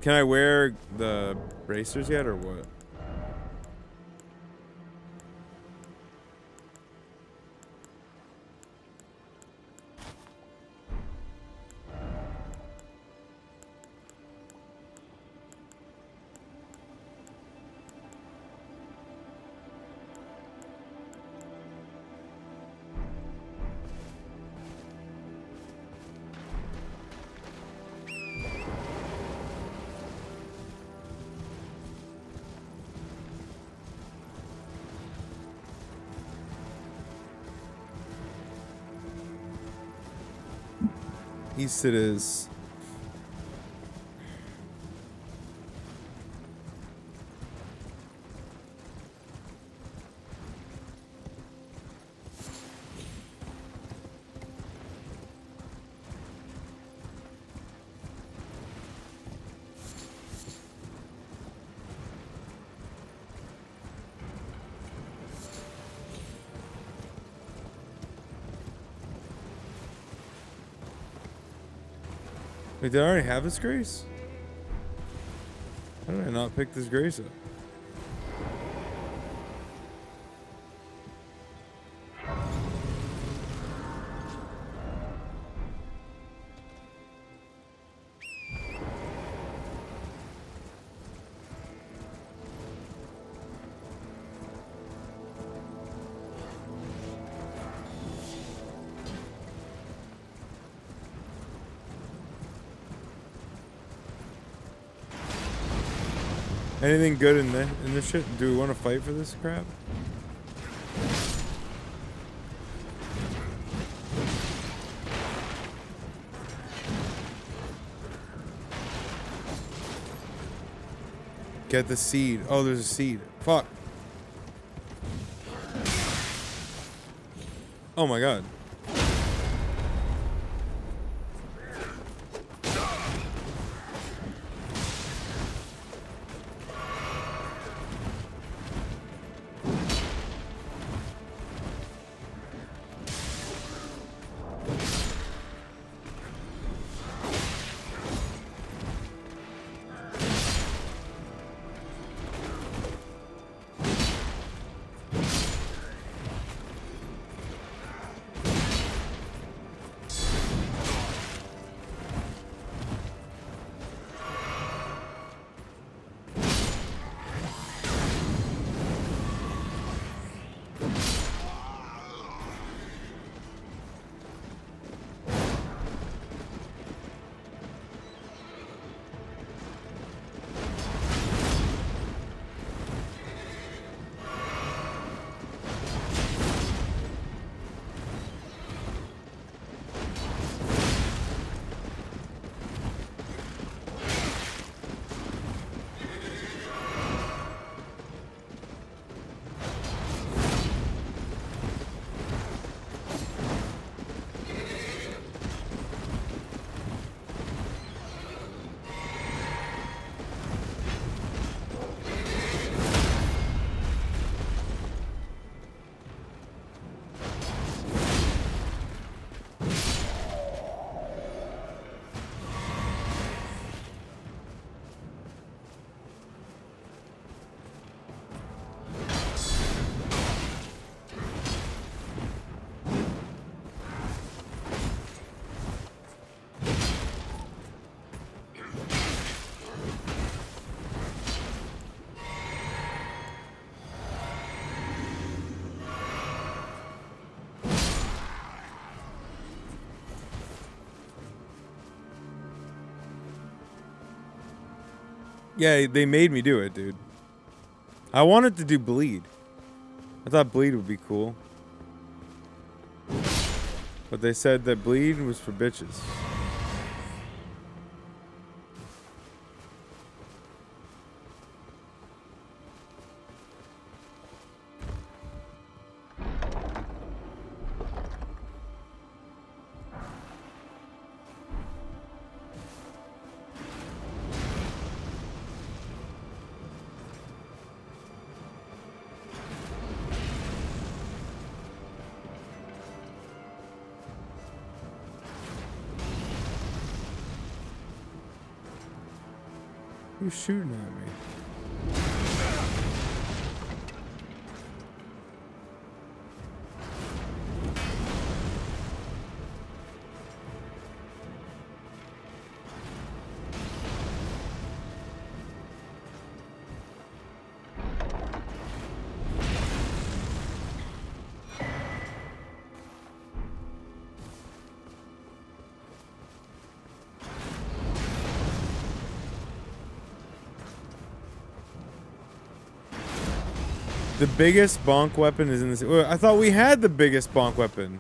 Can I wear the bracers yet or what? East it is. Wait, did I already have this grace? How did I not pick this grace up? Anything good in this shit? Do we want to fight for this crap? Get the seed. Oh, there's a seed. Fuck. Oh my god. Yeah, they made me do it, dude. I wanted to do bleed. I thought bleed would be cool. But they said that bleed was for bitches. Who's shooting at me? The biggest bonk weapon is in this. I thought we had the biggest bonk weapon.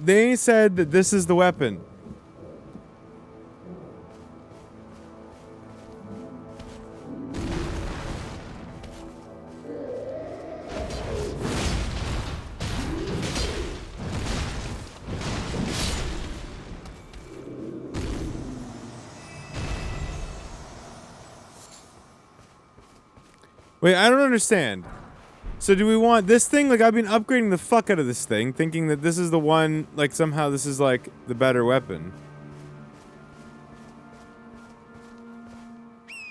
They said that this is the weapon. Wait, I don't understand. So do we want this thing? Like, I've been upgrading the fuck out of this thing, thinking that this is the one, like, somehow this is, like, the better weapon.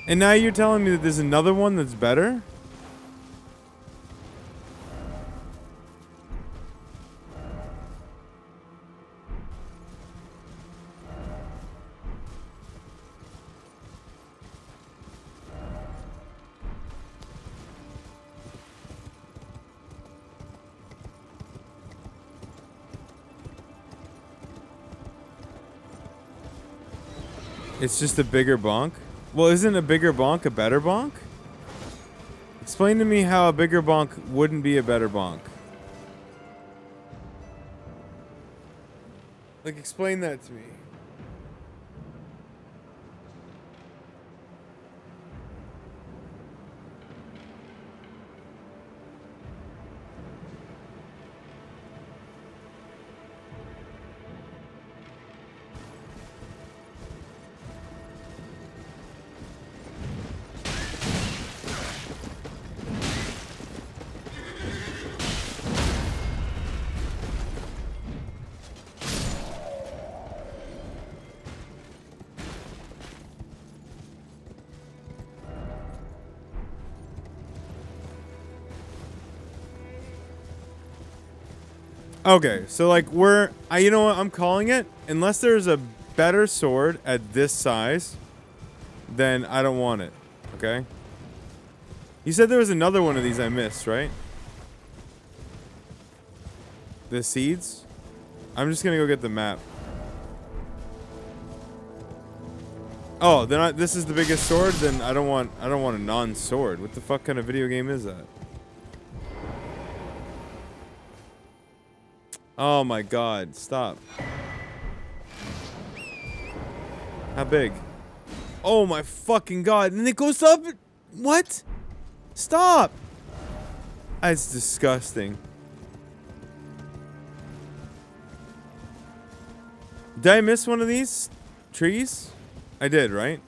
And now you're telling me that there's another one that's better? It's just a bigger bonk? Well, isn't a bigger bonk a better bonk? Explain to me how a bigger bonk wouldn't be a better bonk. Like, explain that to me. Okay, so like you know what I'm calling it? Unless there's a better sword at this size, then I don't want it. Okay? You said there was another one of these I missed, right? The seeds? I'm just gonna go get the map. Oh, then this is the biggest sword? Then I don't want a non-sword. What the fuck kind of video game is that? Oh my god, stop. How big? Oh my fucking god, and it goes up. What? Stop! That's disgusting. Did I miss one of these trees? I did, right?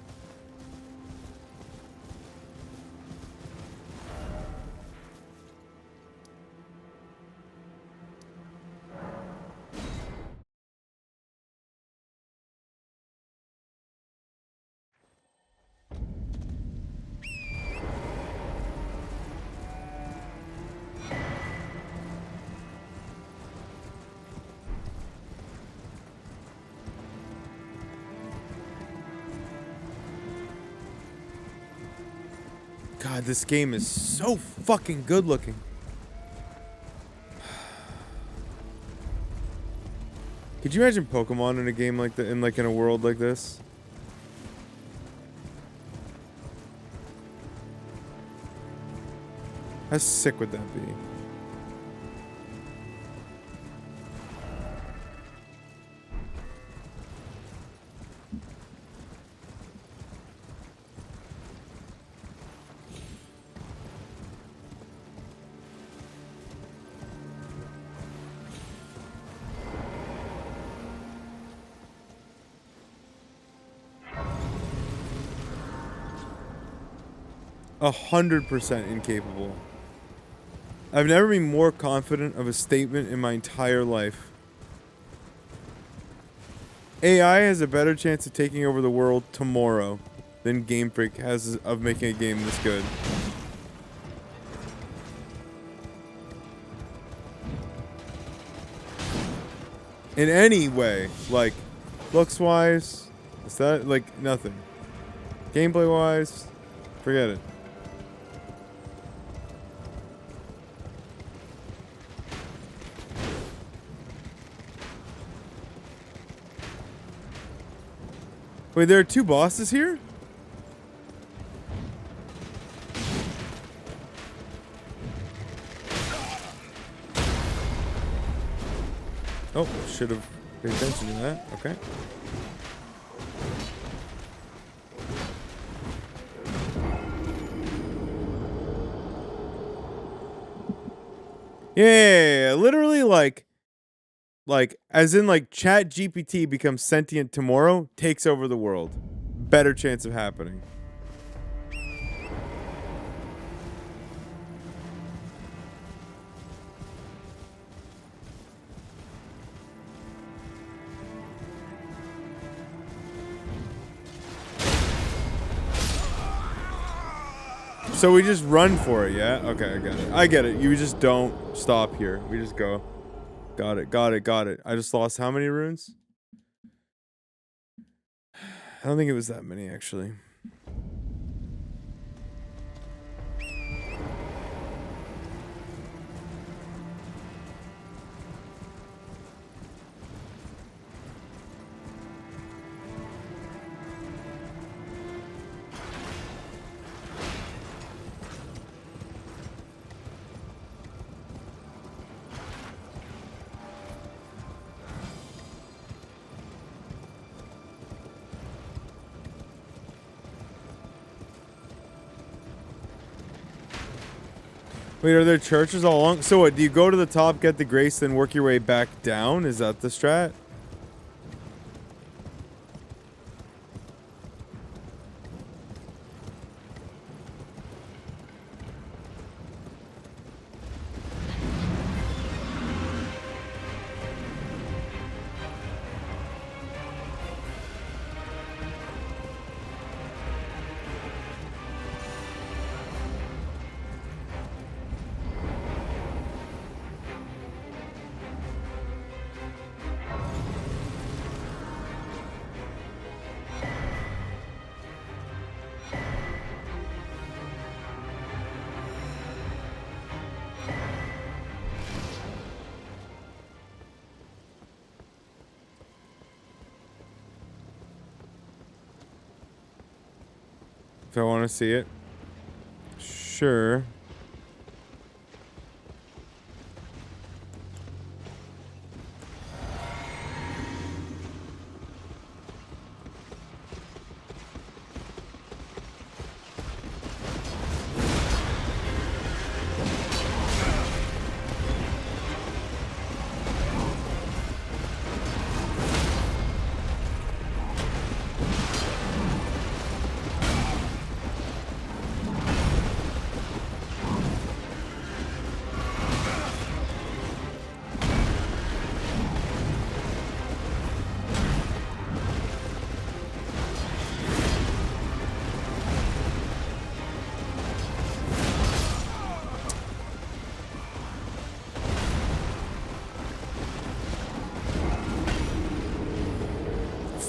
God, this game is so fucking good looking. Could you imagine Pokemon in a game like that, in a world like this? How sick would that be? A 100% incapable. I've never been more confident of a statement in my entire life. AI has a better chance of taking over the world tomorrow than Game Freak has of making a game this good. In any way, like looks-wise, is that like nothing. Gameplay-wise, forget it. Wait, there are 2 bosses here? Oh, should have paid attention to that. Okay. Yeah, literally like as in like Chat GPT becomes sentient tomorrow, takes over the world. Better chance of happening. So we just run for it, yeah? Okay, I got it. I get it. You just don't stop here. We just go. Got it, got it, got it. I just lost how many runes? I don't think it was that many, actually. Wait, are there churches all along? So what, do you go to the top, get the grace, then work your way back down? Is that the strat? If I want to see it. Sure.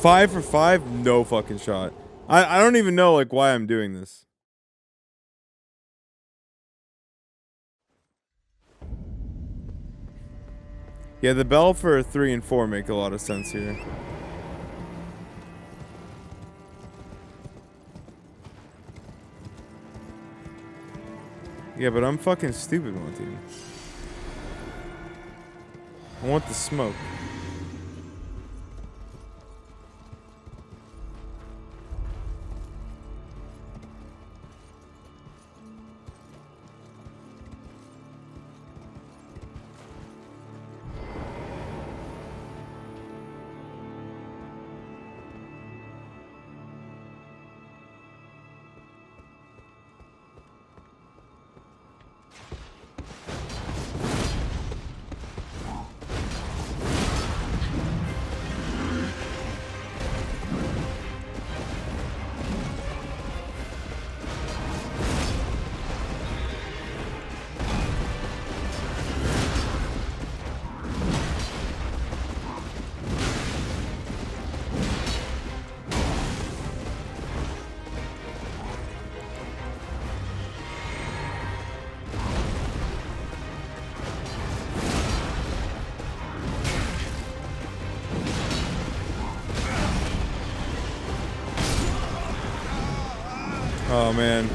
Five for 5? No fucking shot. I don't even know like why I'm doing this. Yeah, the bell for 3 and 4 make a lot of sense here. Yeah, but I'm fucking stupid, Monty. I want the smoke. Oh man.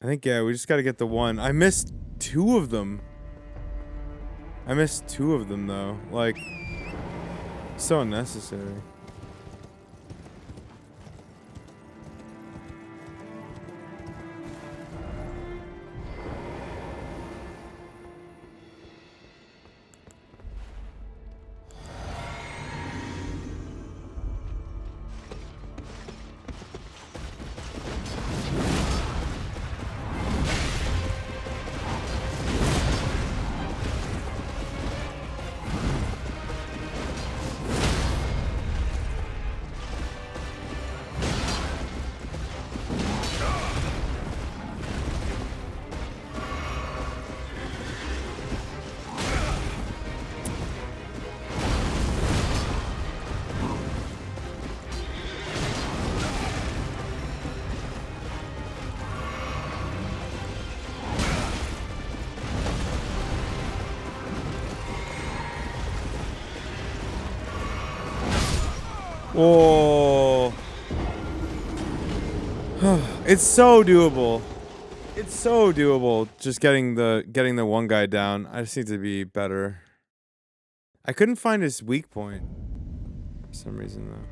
I think, yeah, we just gotta get the one. I missed 2 of them. I missed 2 of them though. Like, so unnecessary. Oh, it's so doable. It's so doable. Just getting the one guy down. I just need to be better. I couldn't find his weak point for some reason though.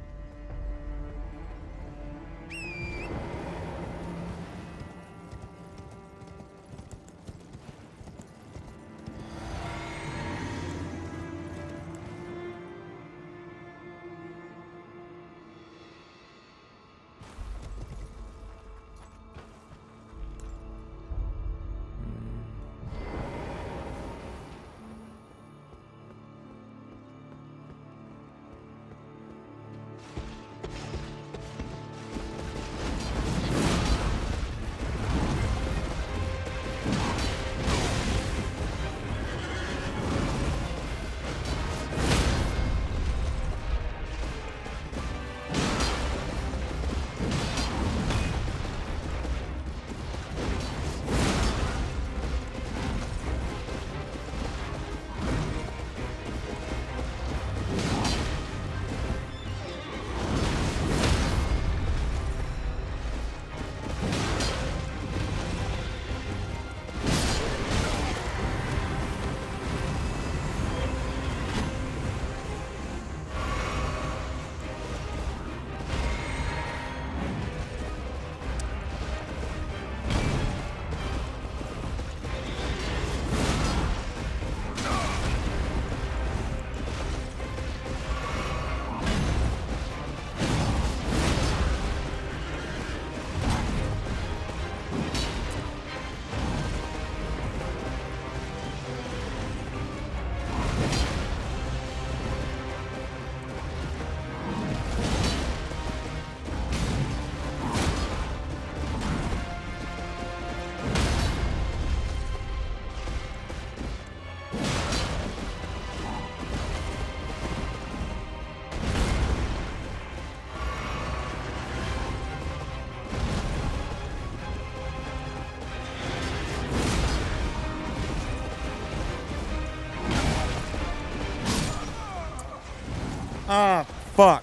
Ah, fuck.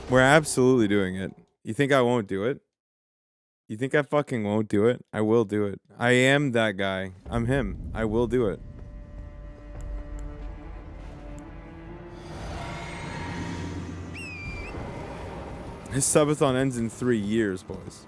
We're absolutely doing it. You think I won't do it? You think I fucking won't do it? I will do it. I am that guy. I'm him. I will do it. His subathon ends in 3 years, boys.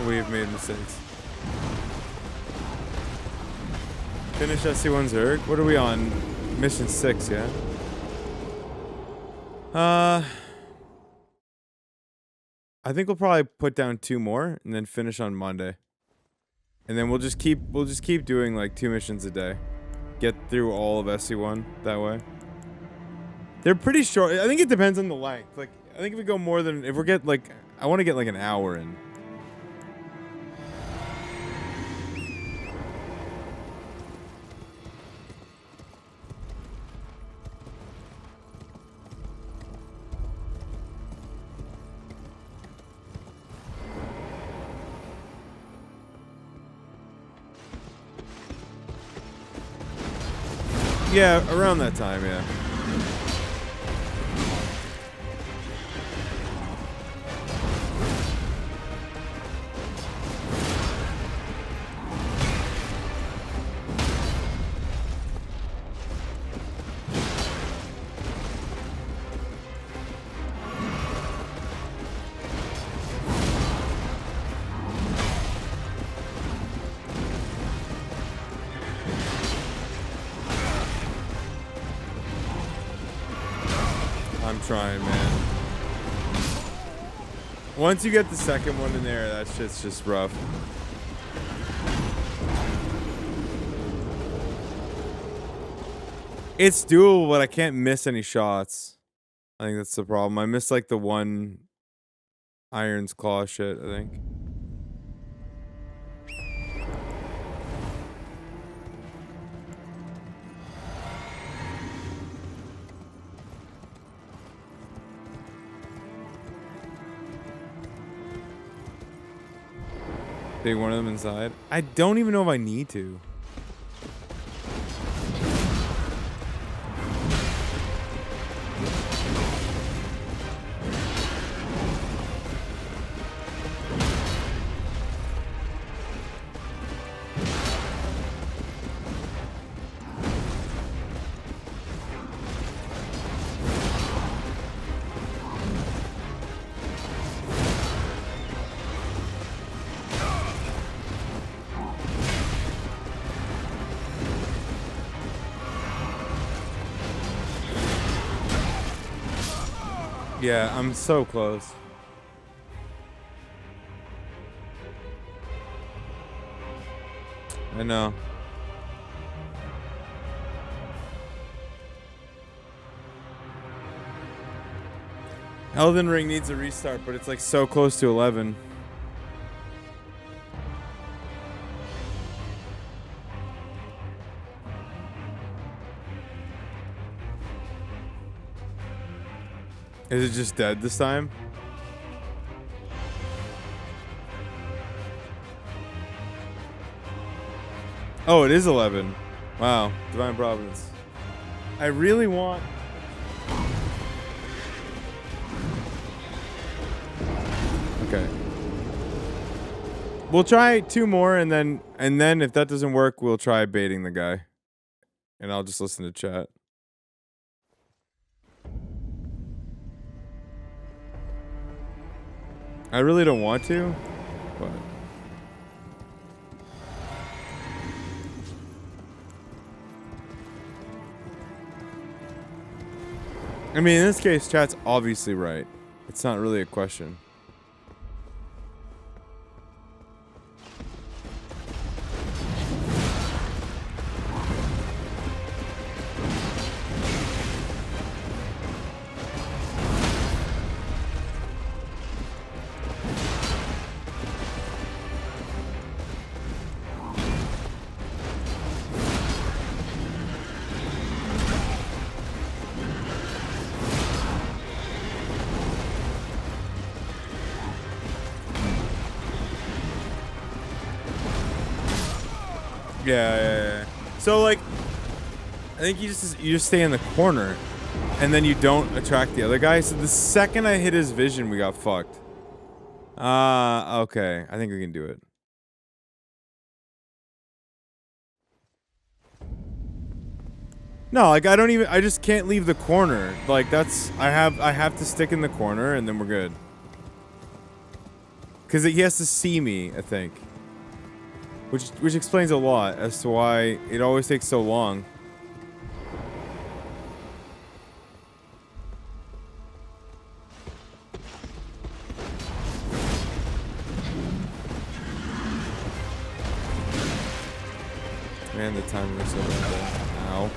We've made mistakes. Finish SC1 Zerg. What are we on? Mission 6, yeah? I think we'll probably put down 2 more and then finish on Monday. And then we'll just keep doing like 2 missions a day. Get through all of SC1 that way. They're pretty short. I think it depends on the length. Like I think if we go more than if we get like I want to get like an hour in. Yeah, around that time, yeah. I'm trying, man. Once you get the second one in there, that shit's just rough. It's doable, but I can't miss any shots. I think that's the problem. I missed like the one Iron's Claw shit, I think. Take one of them inside. I don't even know if I need to. Yeah, I'm so close. I know. Elden Ring needs a restart, but it's like so close to 11. Is it just dead this time? Oh, it is 11. Wow, Divine Providence. I really want... Okay. We'll try 2 more, and then if that doesn't work, we'll try baiting the guy. And I'll just listen to chat. I really don't want to, but... I mean, in this case, chat's obviously right. It's not really a question. Yeah. So like, I think you just stay in the corner, and then you don't attract the other guy. So the second I hit his vision, we got fucked. Okay. I think we can do it. No, like I just can't leave the corner. Like that's I have to stick in the corner, and then we're good. Cause he has to see me, I think. Which explains a lot as to why it always takes so long. Man, the timing is so bad. Ow.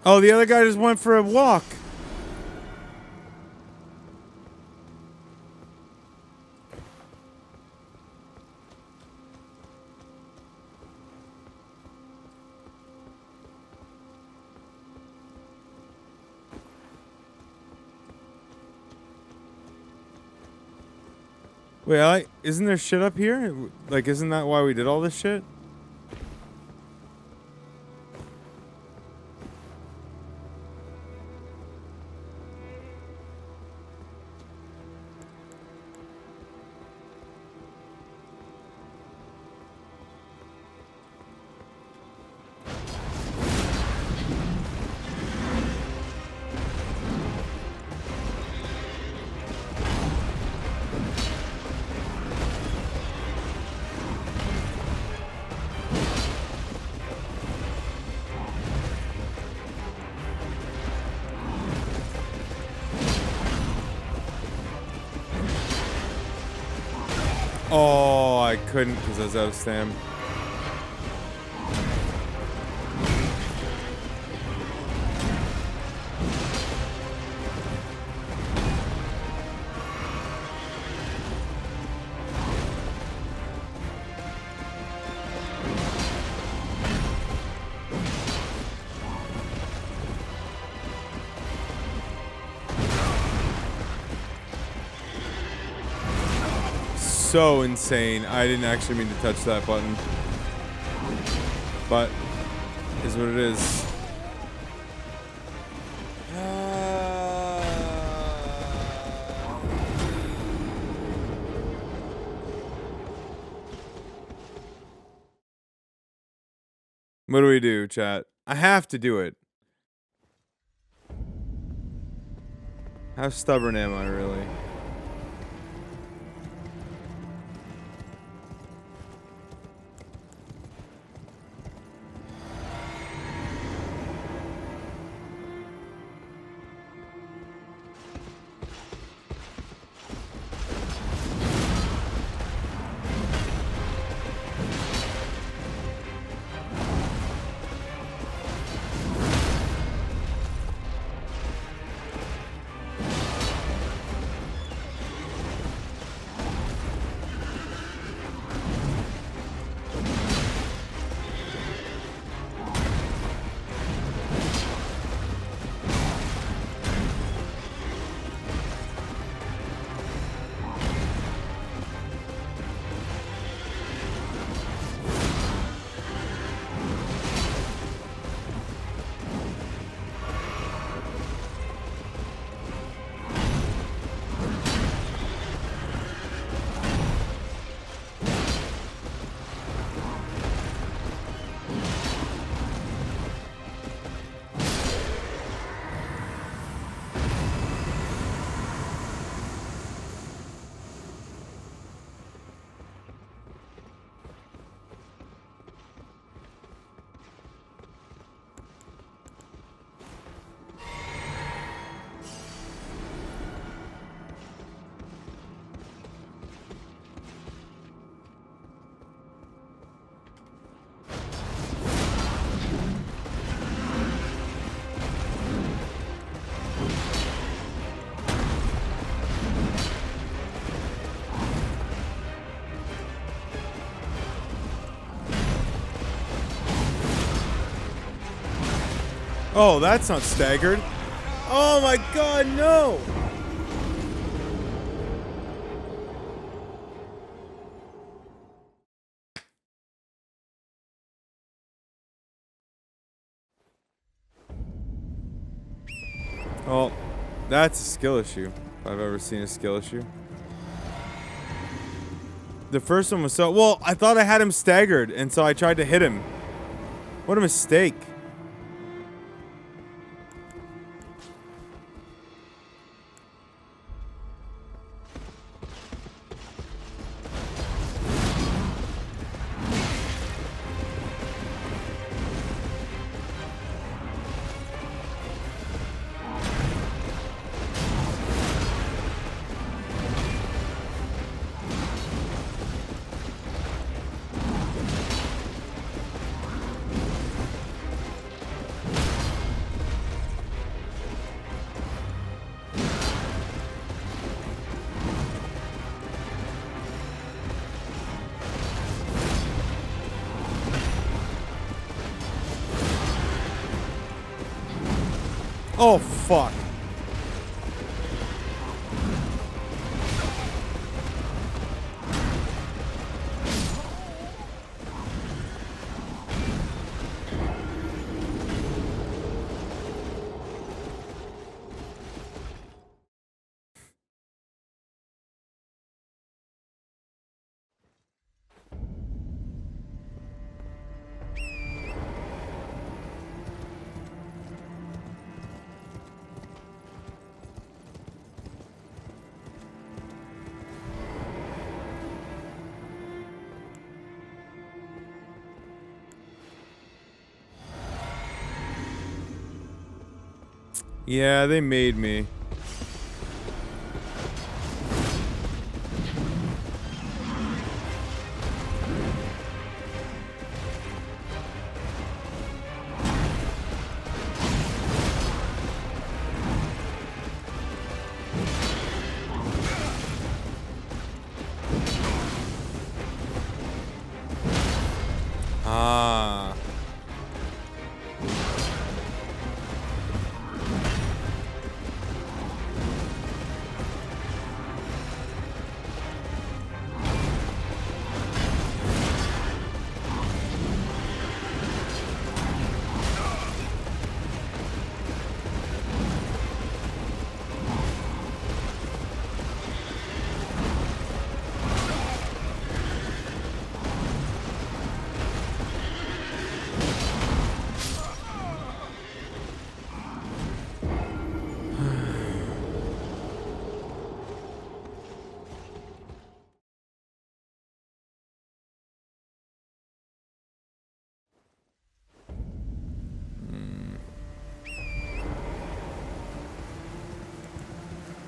Oh, the other guy just went for a walk. Wait, isn't there shit up here? Like, isn't that why we did all this shit? Oh, I couldn't because I was out of stam. So insane. I didn't actually mean to touch that button. But is what it is. What do we do, chat? I have to do it. How stubborn am I, really? Oh, that's not staggered. Oh my god, no! Oh, that's a skill issue. If I've ever seen a skill issue. The first one was so... Well, I thought I had him staggered, and so I tried to hit him. What a mistake. Oh, fuck. Yeah, they made me. Ah.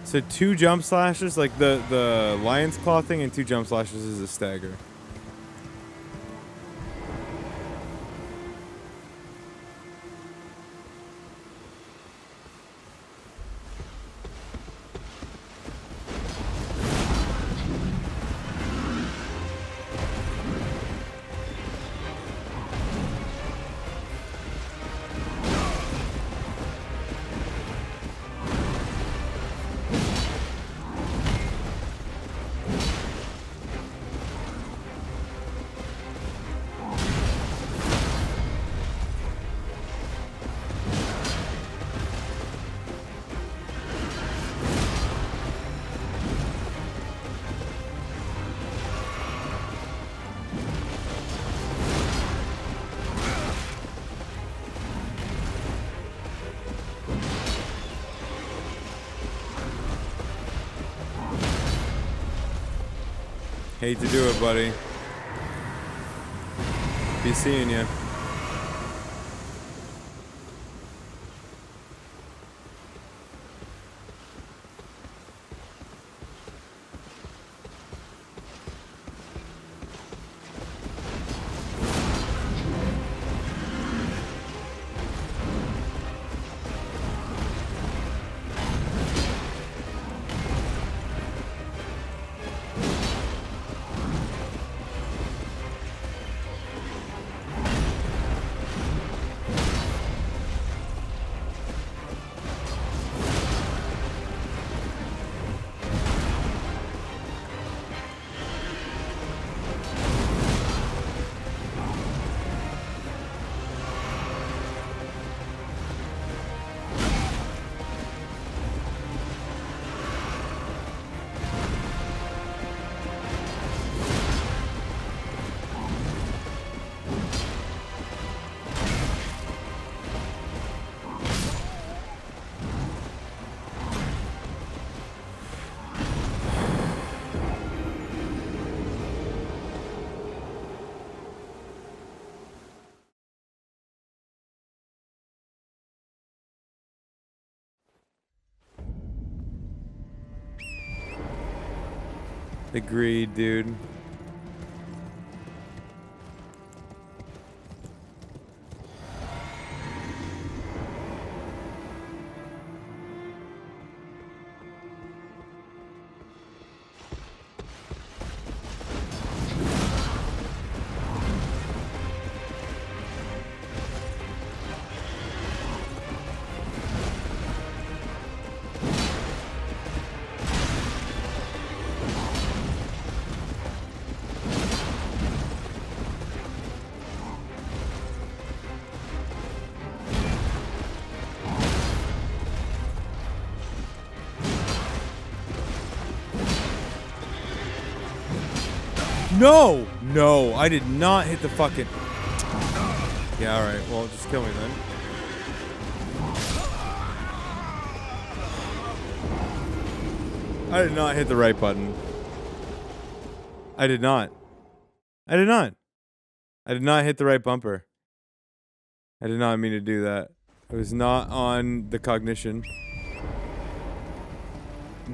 So 2 jump slashes, like the lion's claw thing, and 2 jump slashes is a stagger. Hate to do it, buddy. Be seeing ya. Agreed, dude. No! No, I did not hit the fucking... Yeah, alright. Well, just kill me then. I did not hit the right button. I did not. I did not. I did not hit the right bumper. I did not mean to do that. It was not on the cognition.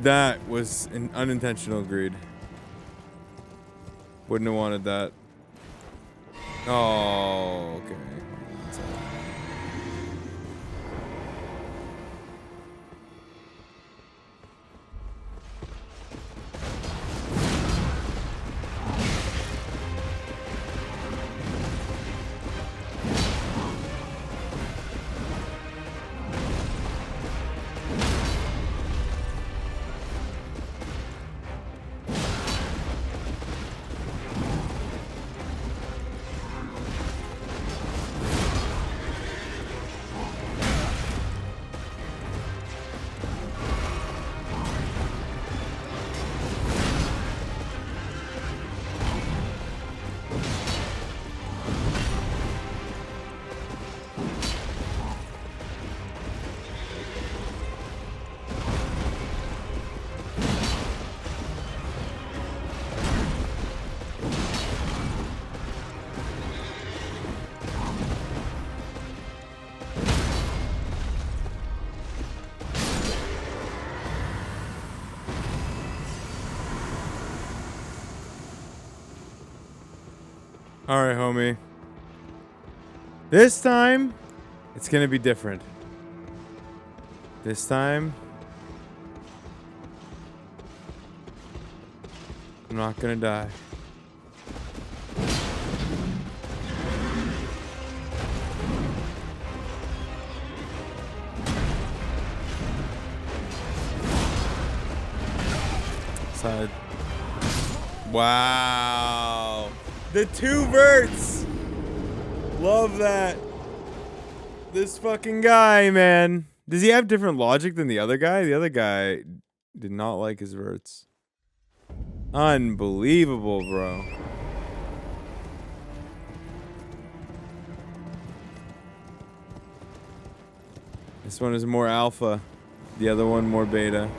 That was an unintentional greed. Wouldn't have wanted that. Oh, okay. Alright, homie. This time, it's gonna be different. This time, I'm not gonna die. Side. Wow. The two verts. Love that. This fucking guy, man. Does he have different logic than the other guy? The other guy did not like his verts. Unbelievable, bro. This one is more alpha. The other one more beta.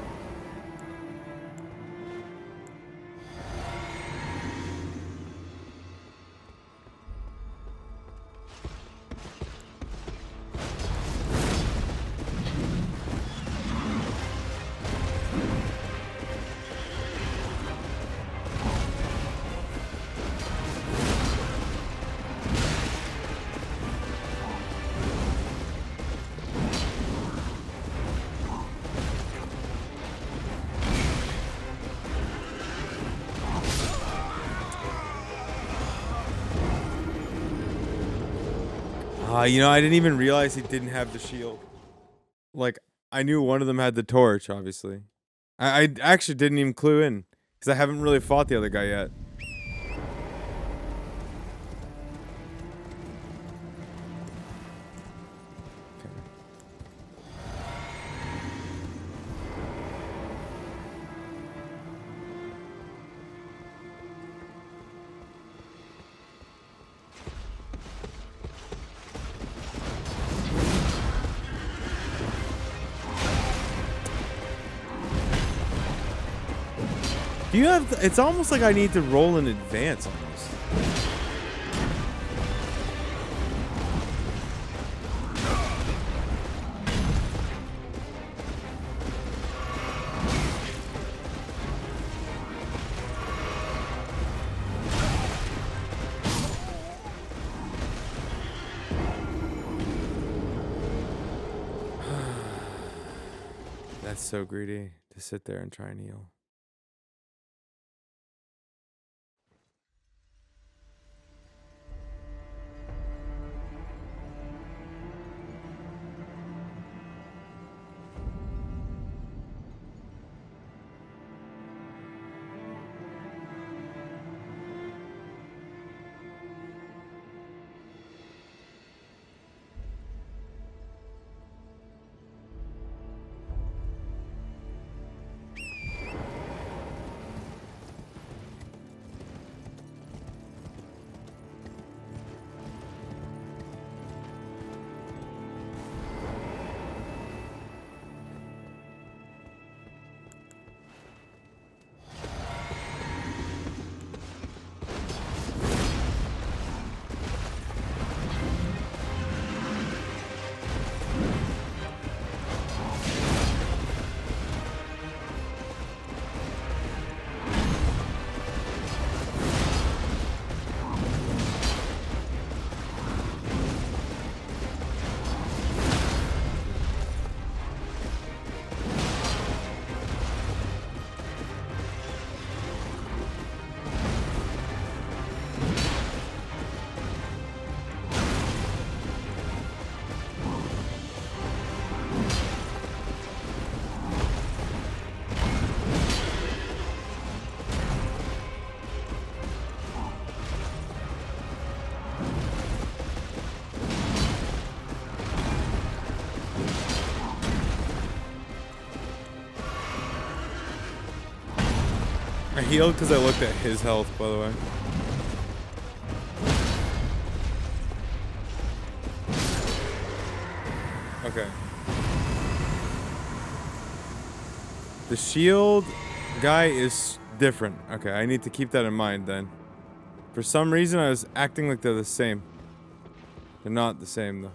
You know, I didn't even realize he didn't have the shield. Like, I knew one of them had the torch, obviously. I actually didn't even clue in, because I haven't really fought the other guy yet. Do you have... It's almost like I need to roll in advance, almost. That's so greedy to sit there and try and heal. I healed because I looked at his health, by the way. Okay. The shield guy is different. Okay, I need to keep that in mind then. For some reason, I was acting like they're the same. They're not the same, though.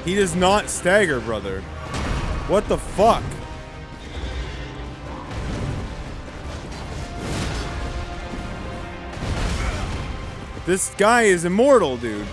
He does not stagger, brother. What the fuck? This guy is immortal, dude.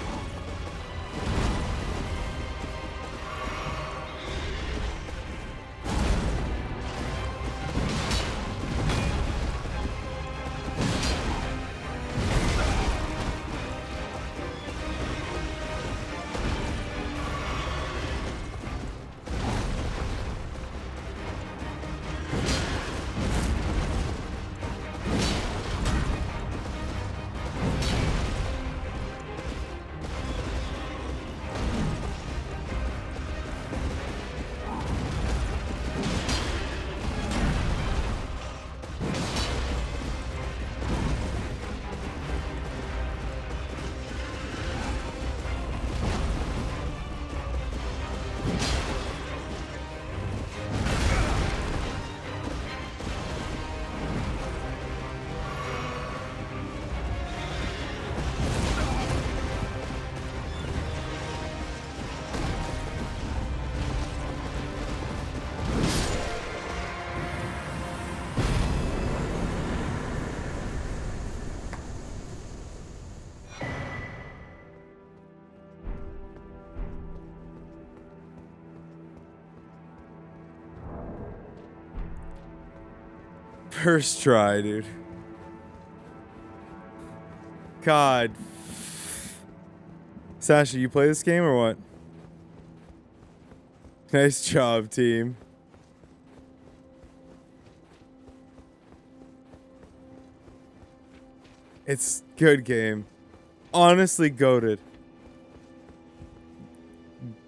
First try, dude. God. Sasha, you play this game or what? Nice job, team. It's good game. Honestly, goated.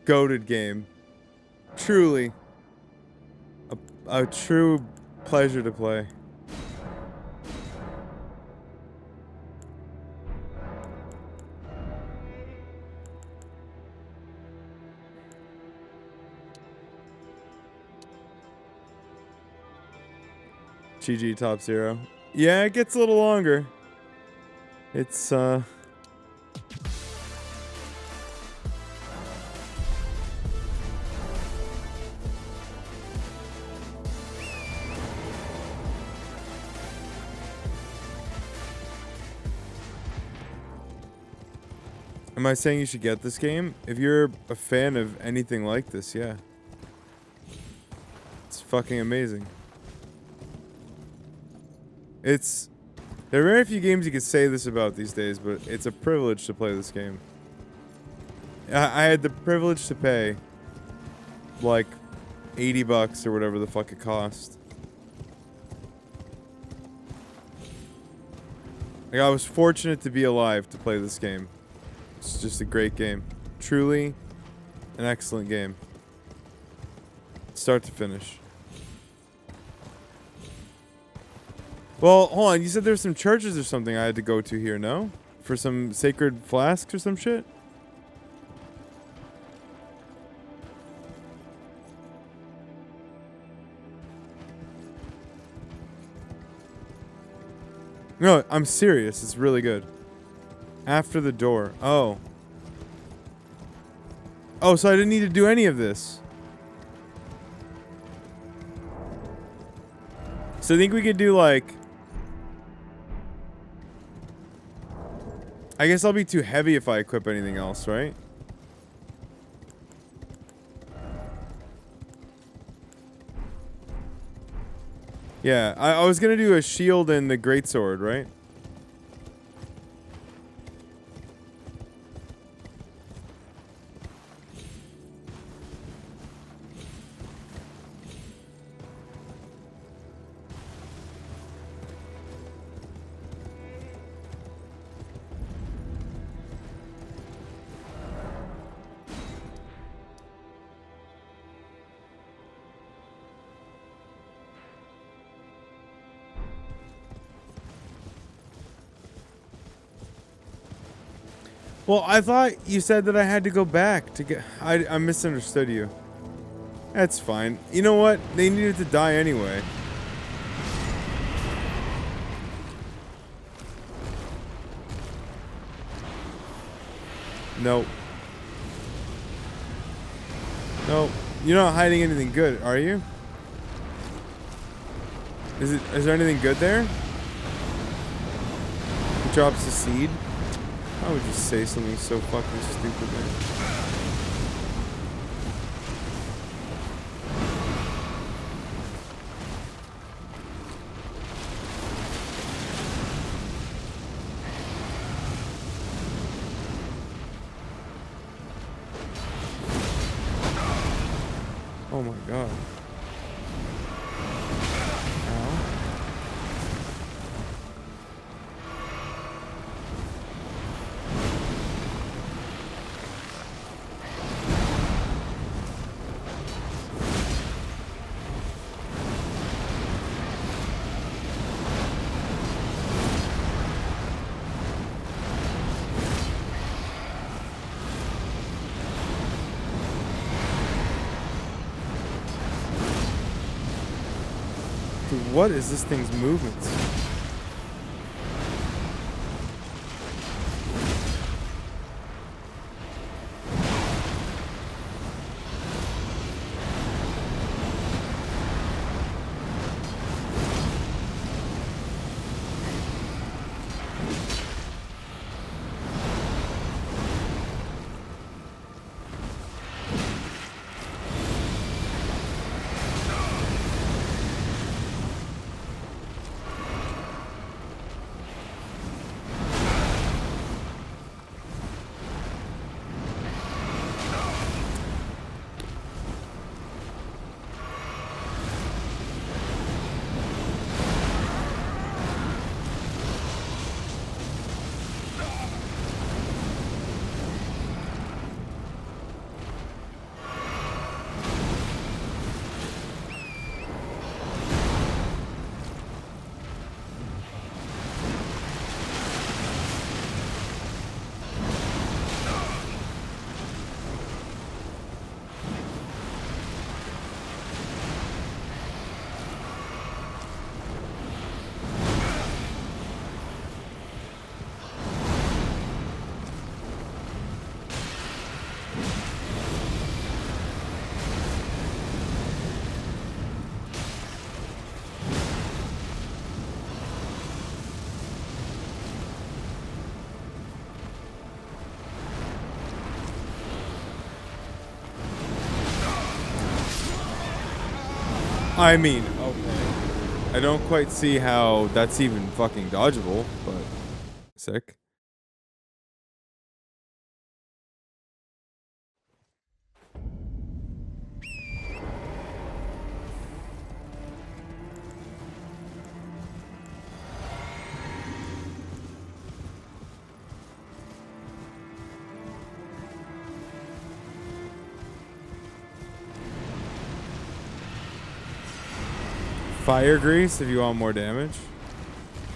Goated game. Truly. A true pleasure to play. GG Top Zero. Yeah, it gets a little longer. It's Am I saying you should get this game? If you're a fan of anything like this, yeah. It's fucking amazing. There are very few games you could say this about these days, but it's a privilege to play this game. I had the privilege to pay like $80 or whatever the fuck it cost. Like, I was fortunate to be alive to play this game. It's just a great game. Truly an excellent game. Start to finish. Well, hold on. You said there's some churches or something I had to go to here, no? For some sacred flasks or some shit? No, I'm serious. It's really good. After the door. Oh. Oh, so I didn't need to do any of this. So I think we could do like... I guess I'll be too heavy if I equip anything else, right? Yeah, I was gonna do a shield and the greatsword, right? Well, I thought you said that I had to go back to get... I misunderstood you. That's fine. You know what? They needed to die anyway. Nope. Nope. You're not hiding anything good, are you? Is there anything good there? It drops a seed? I would just say something so fucking stupid, man. Oh my god. Dude, what is this thing's movements? I mean, okay. I don't quite see how that's even fucking dodgeable, but sick. Fire grease if you want more damage.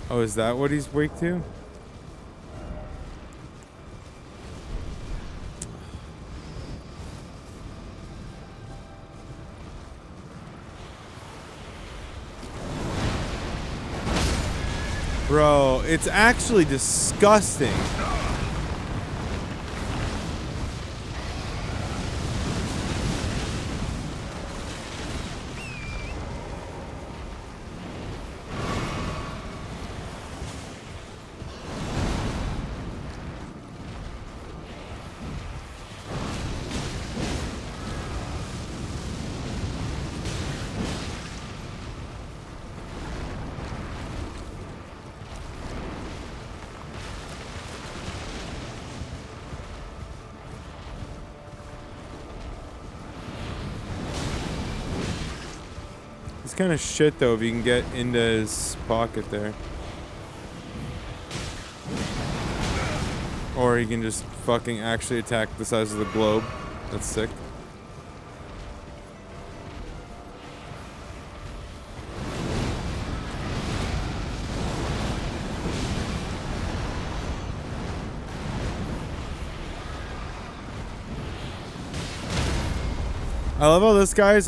Oh, is that what he's weak to? Bro, it's actually disgusting. It's kind of shit though if you can get into his pocket there. Or he can just fucking actually attack the size of the globe. That's sick. I love how this guy's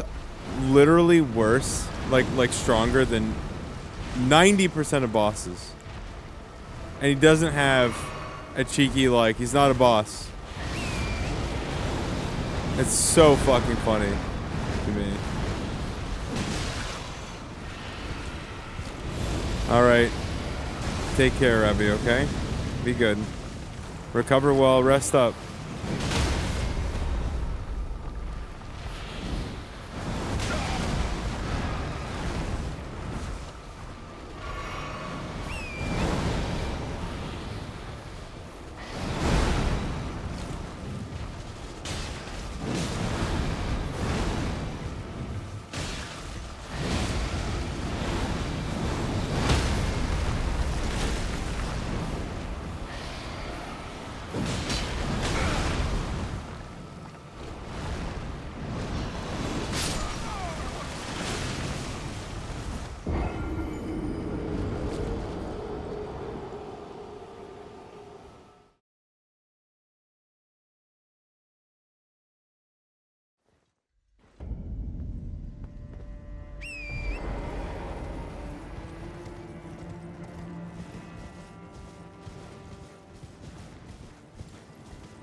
literally worse, like stronger than 90% of bosses. And he doesn't have a cheeky, like, he's not a boss. It's so fucking funny to me. Alright. Take care, Rebby, okay? Be good. Recover well, rest up.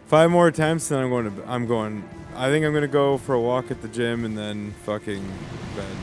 Five more attempts, then I think I'm gonna go for a walk at the gym and then fucking bed.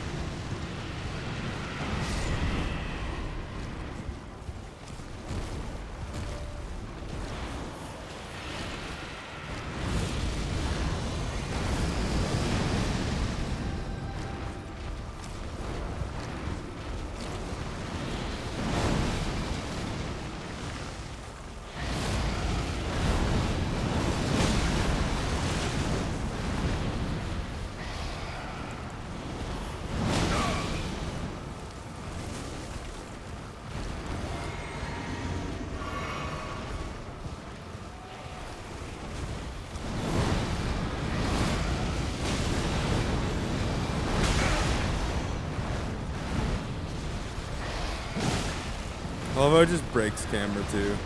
I love how it just breaks camera too.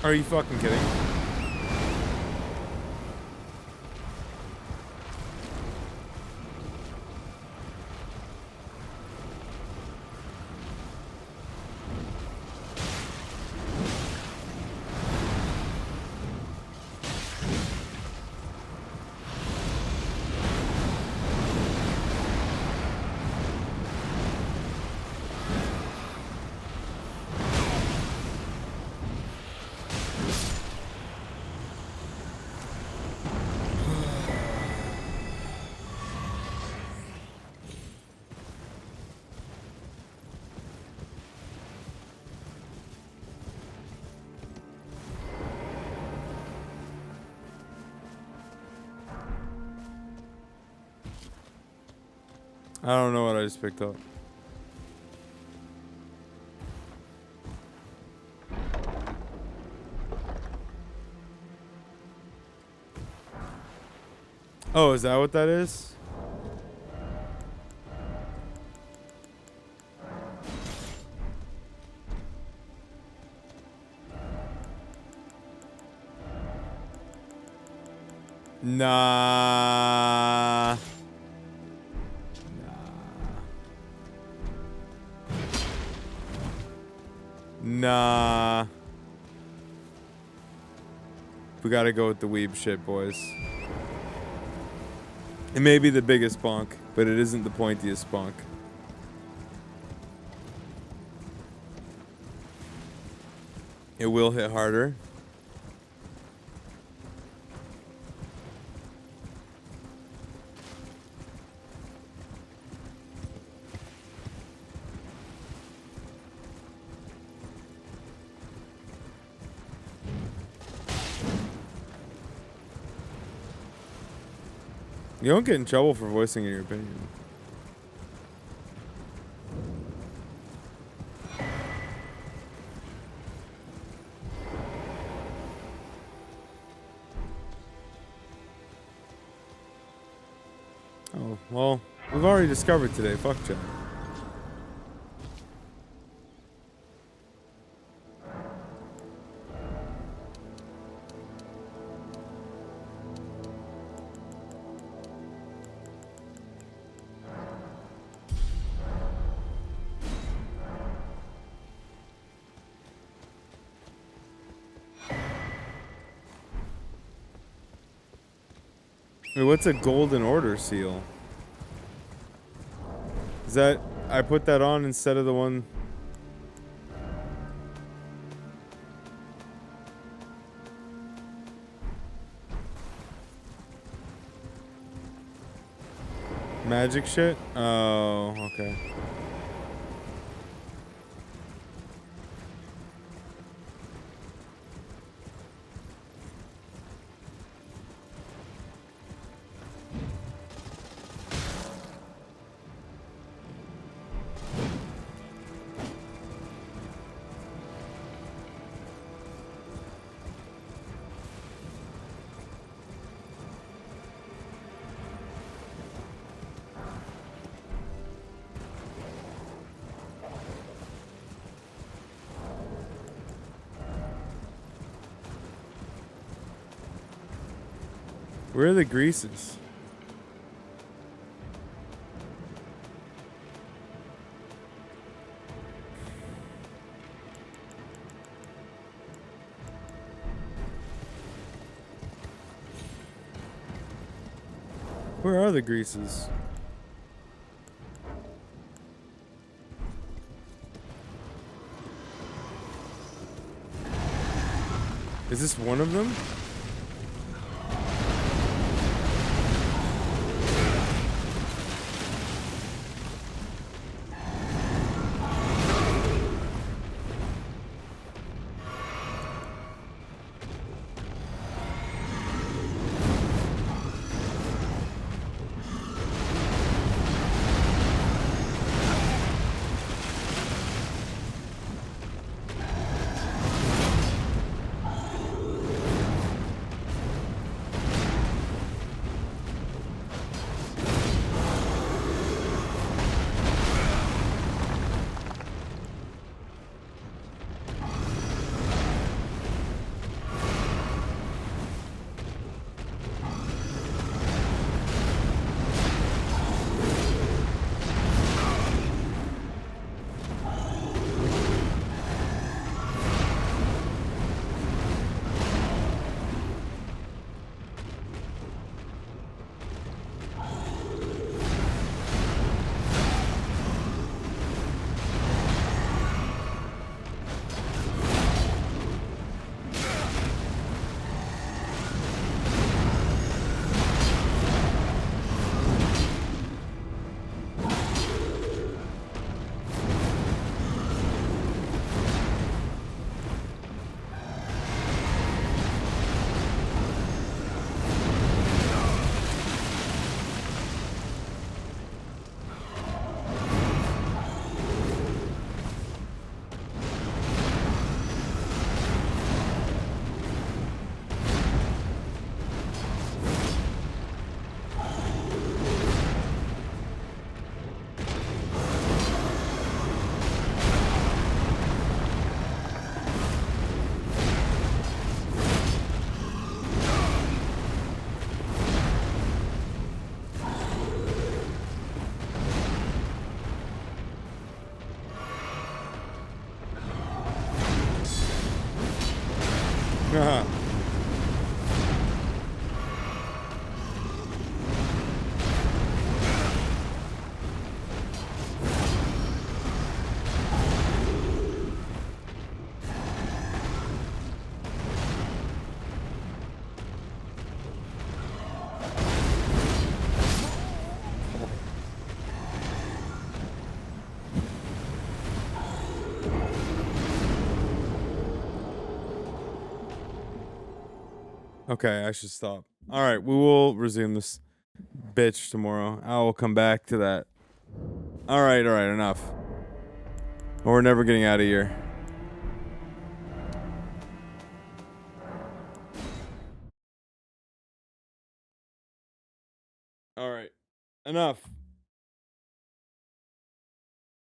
Are you fucking kidding? I don't know what I just picked up. Oh, is that what that is? Nah. Nah. We gotta go with the weeb shit, boys. It may be the biggest bonk, but it isn't the pointiest bonk. It will hit harder. You don't get in trouble for voicing your opinion. Oh, well, we've already discovered today. Fuck Jen. Wait, what's a golden order seal? Is that I put that on instead of the one? Magic shit? Oh, okay. Where are the greases? Where are the greases? Is this one of them? Uh-huh. Okay, I should stop. All right, we will resume this bitch tomorrow. I will come back to that. All right, enough. Or we're never getting out of here. All right, enough.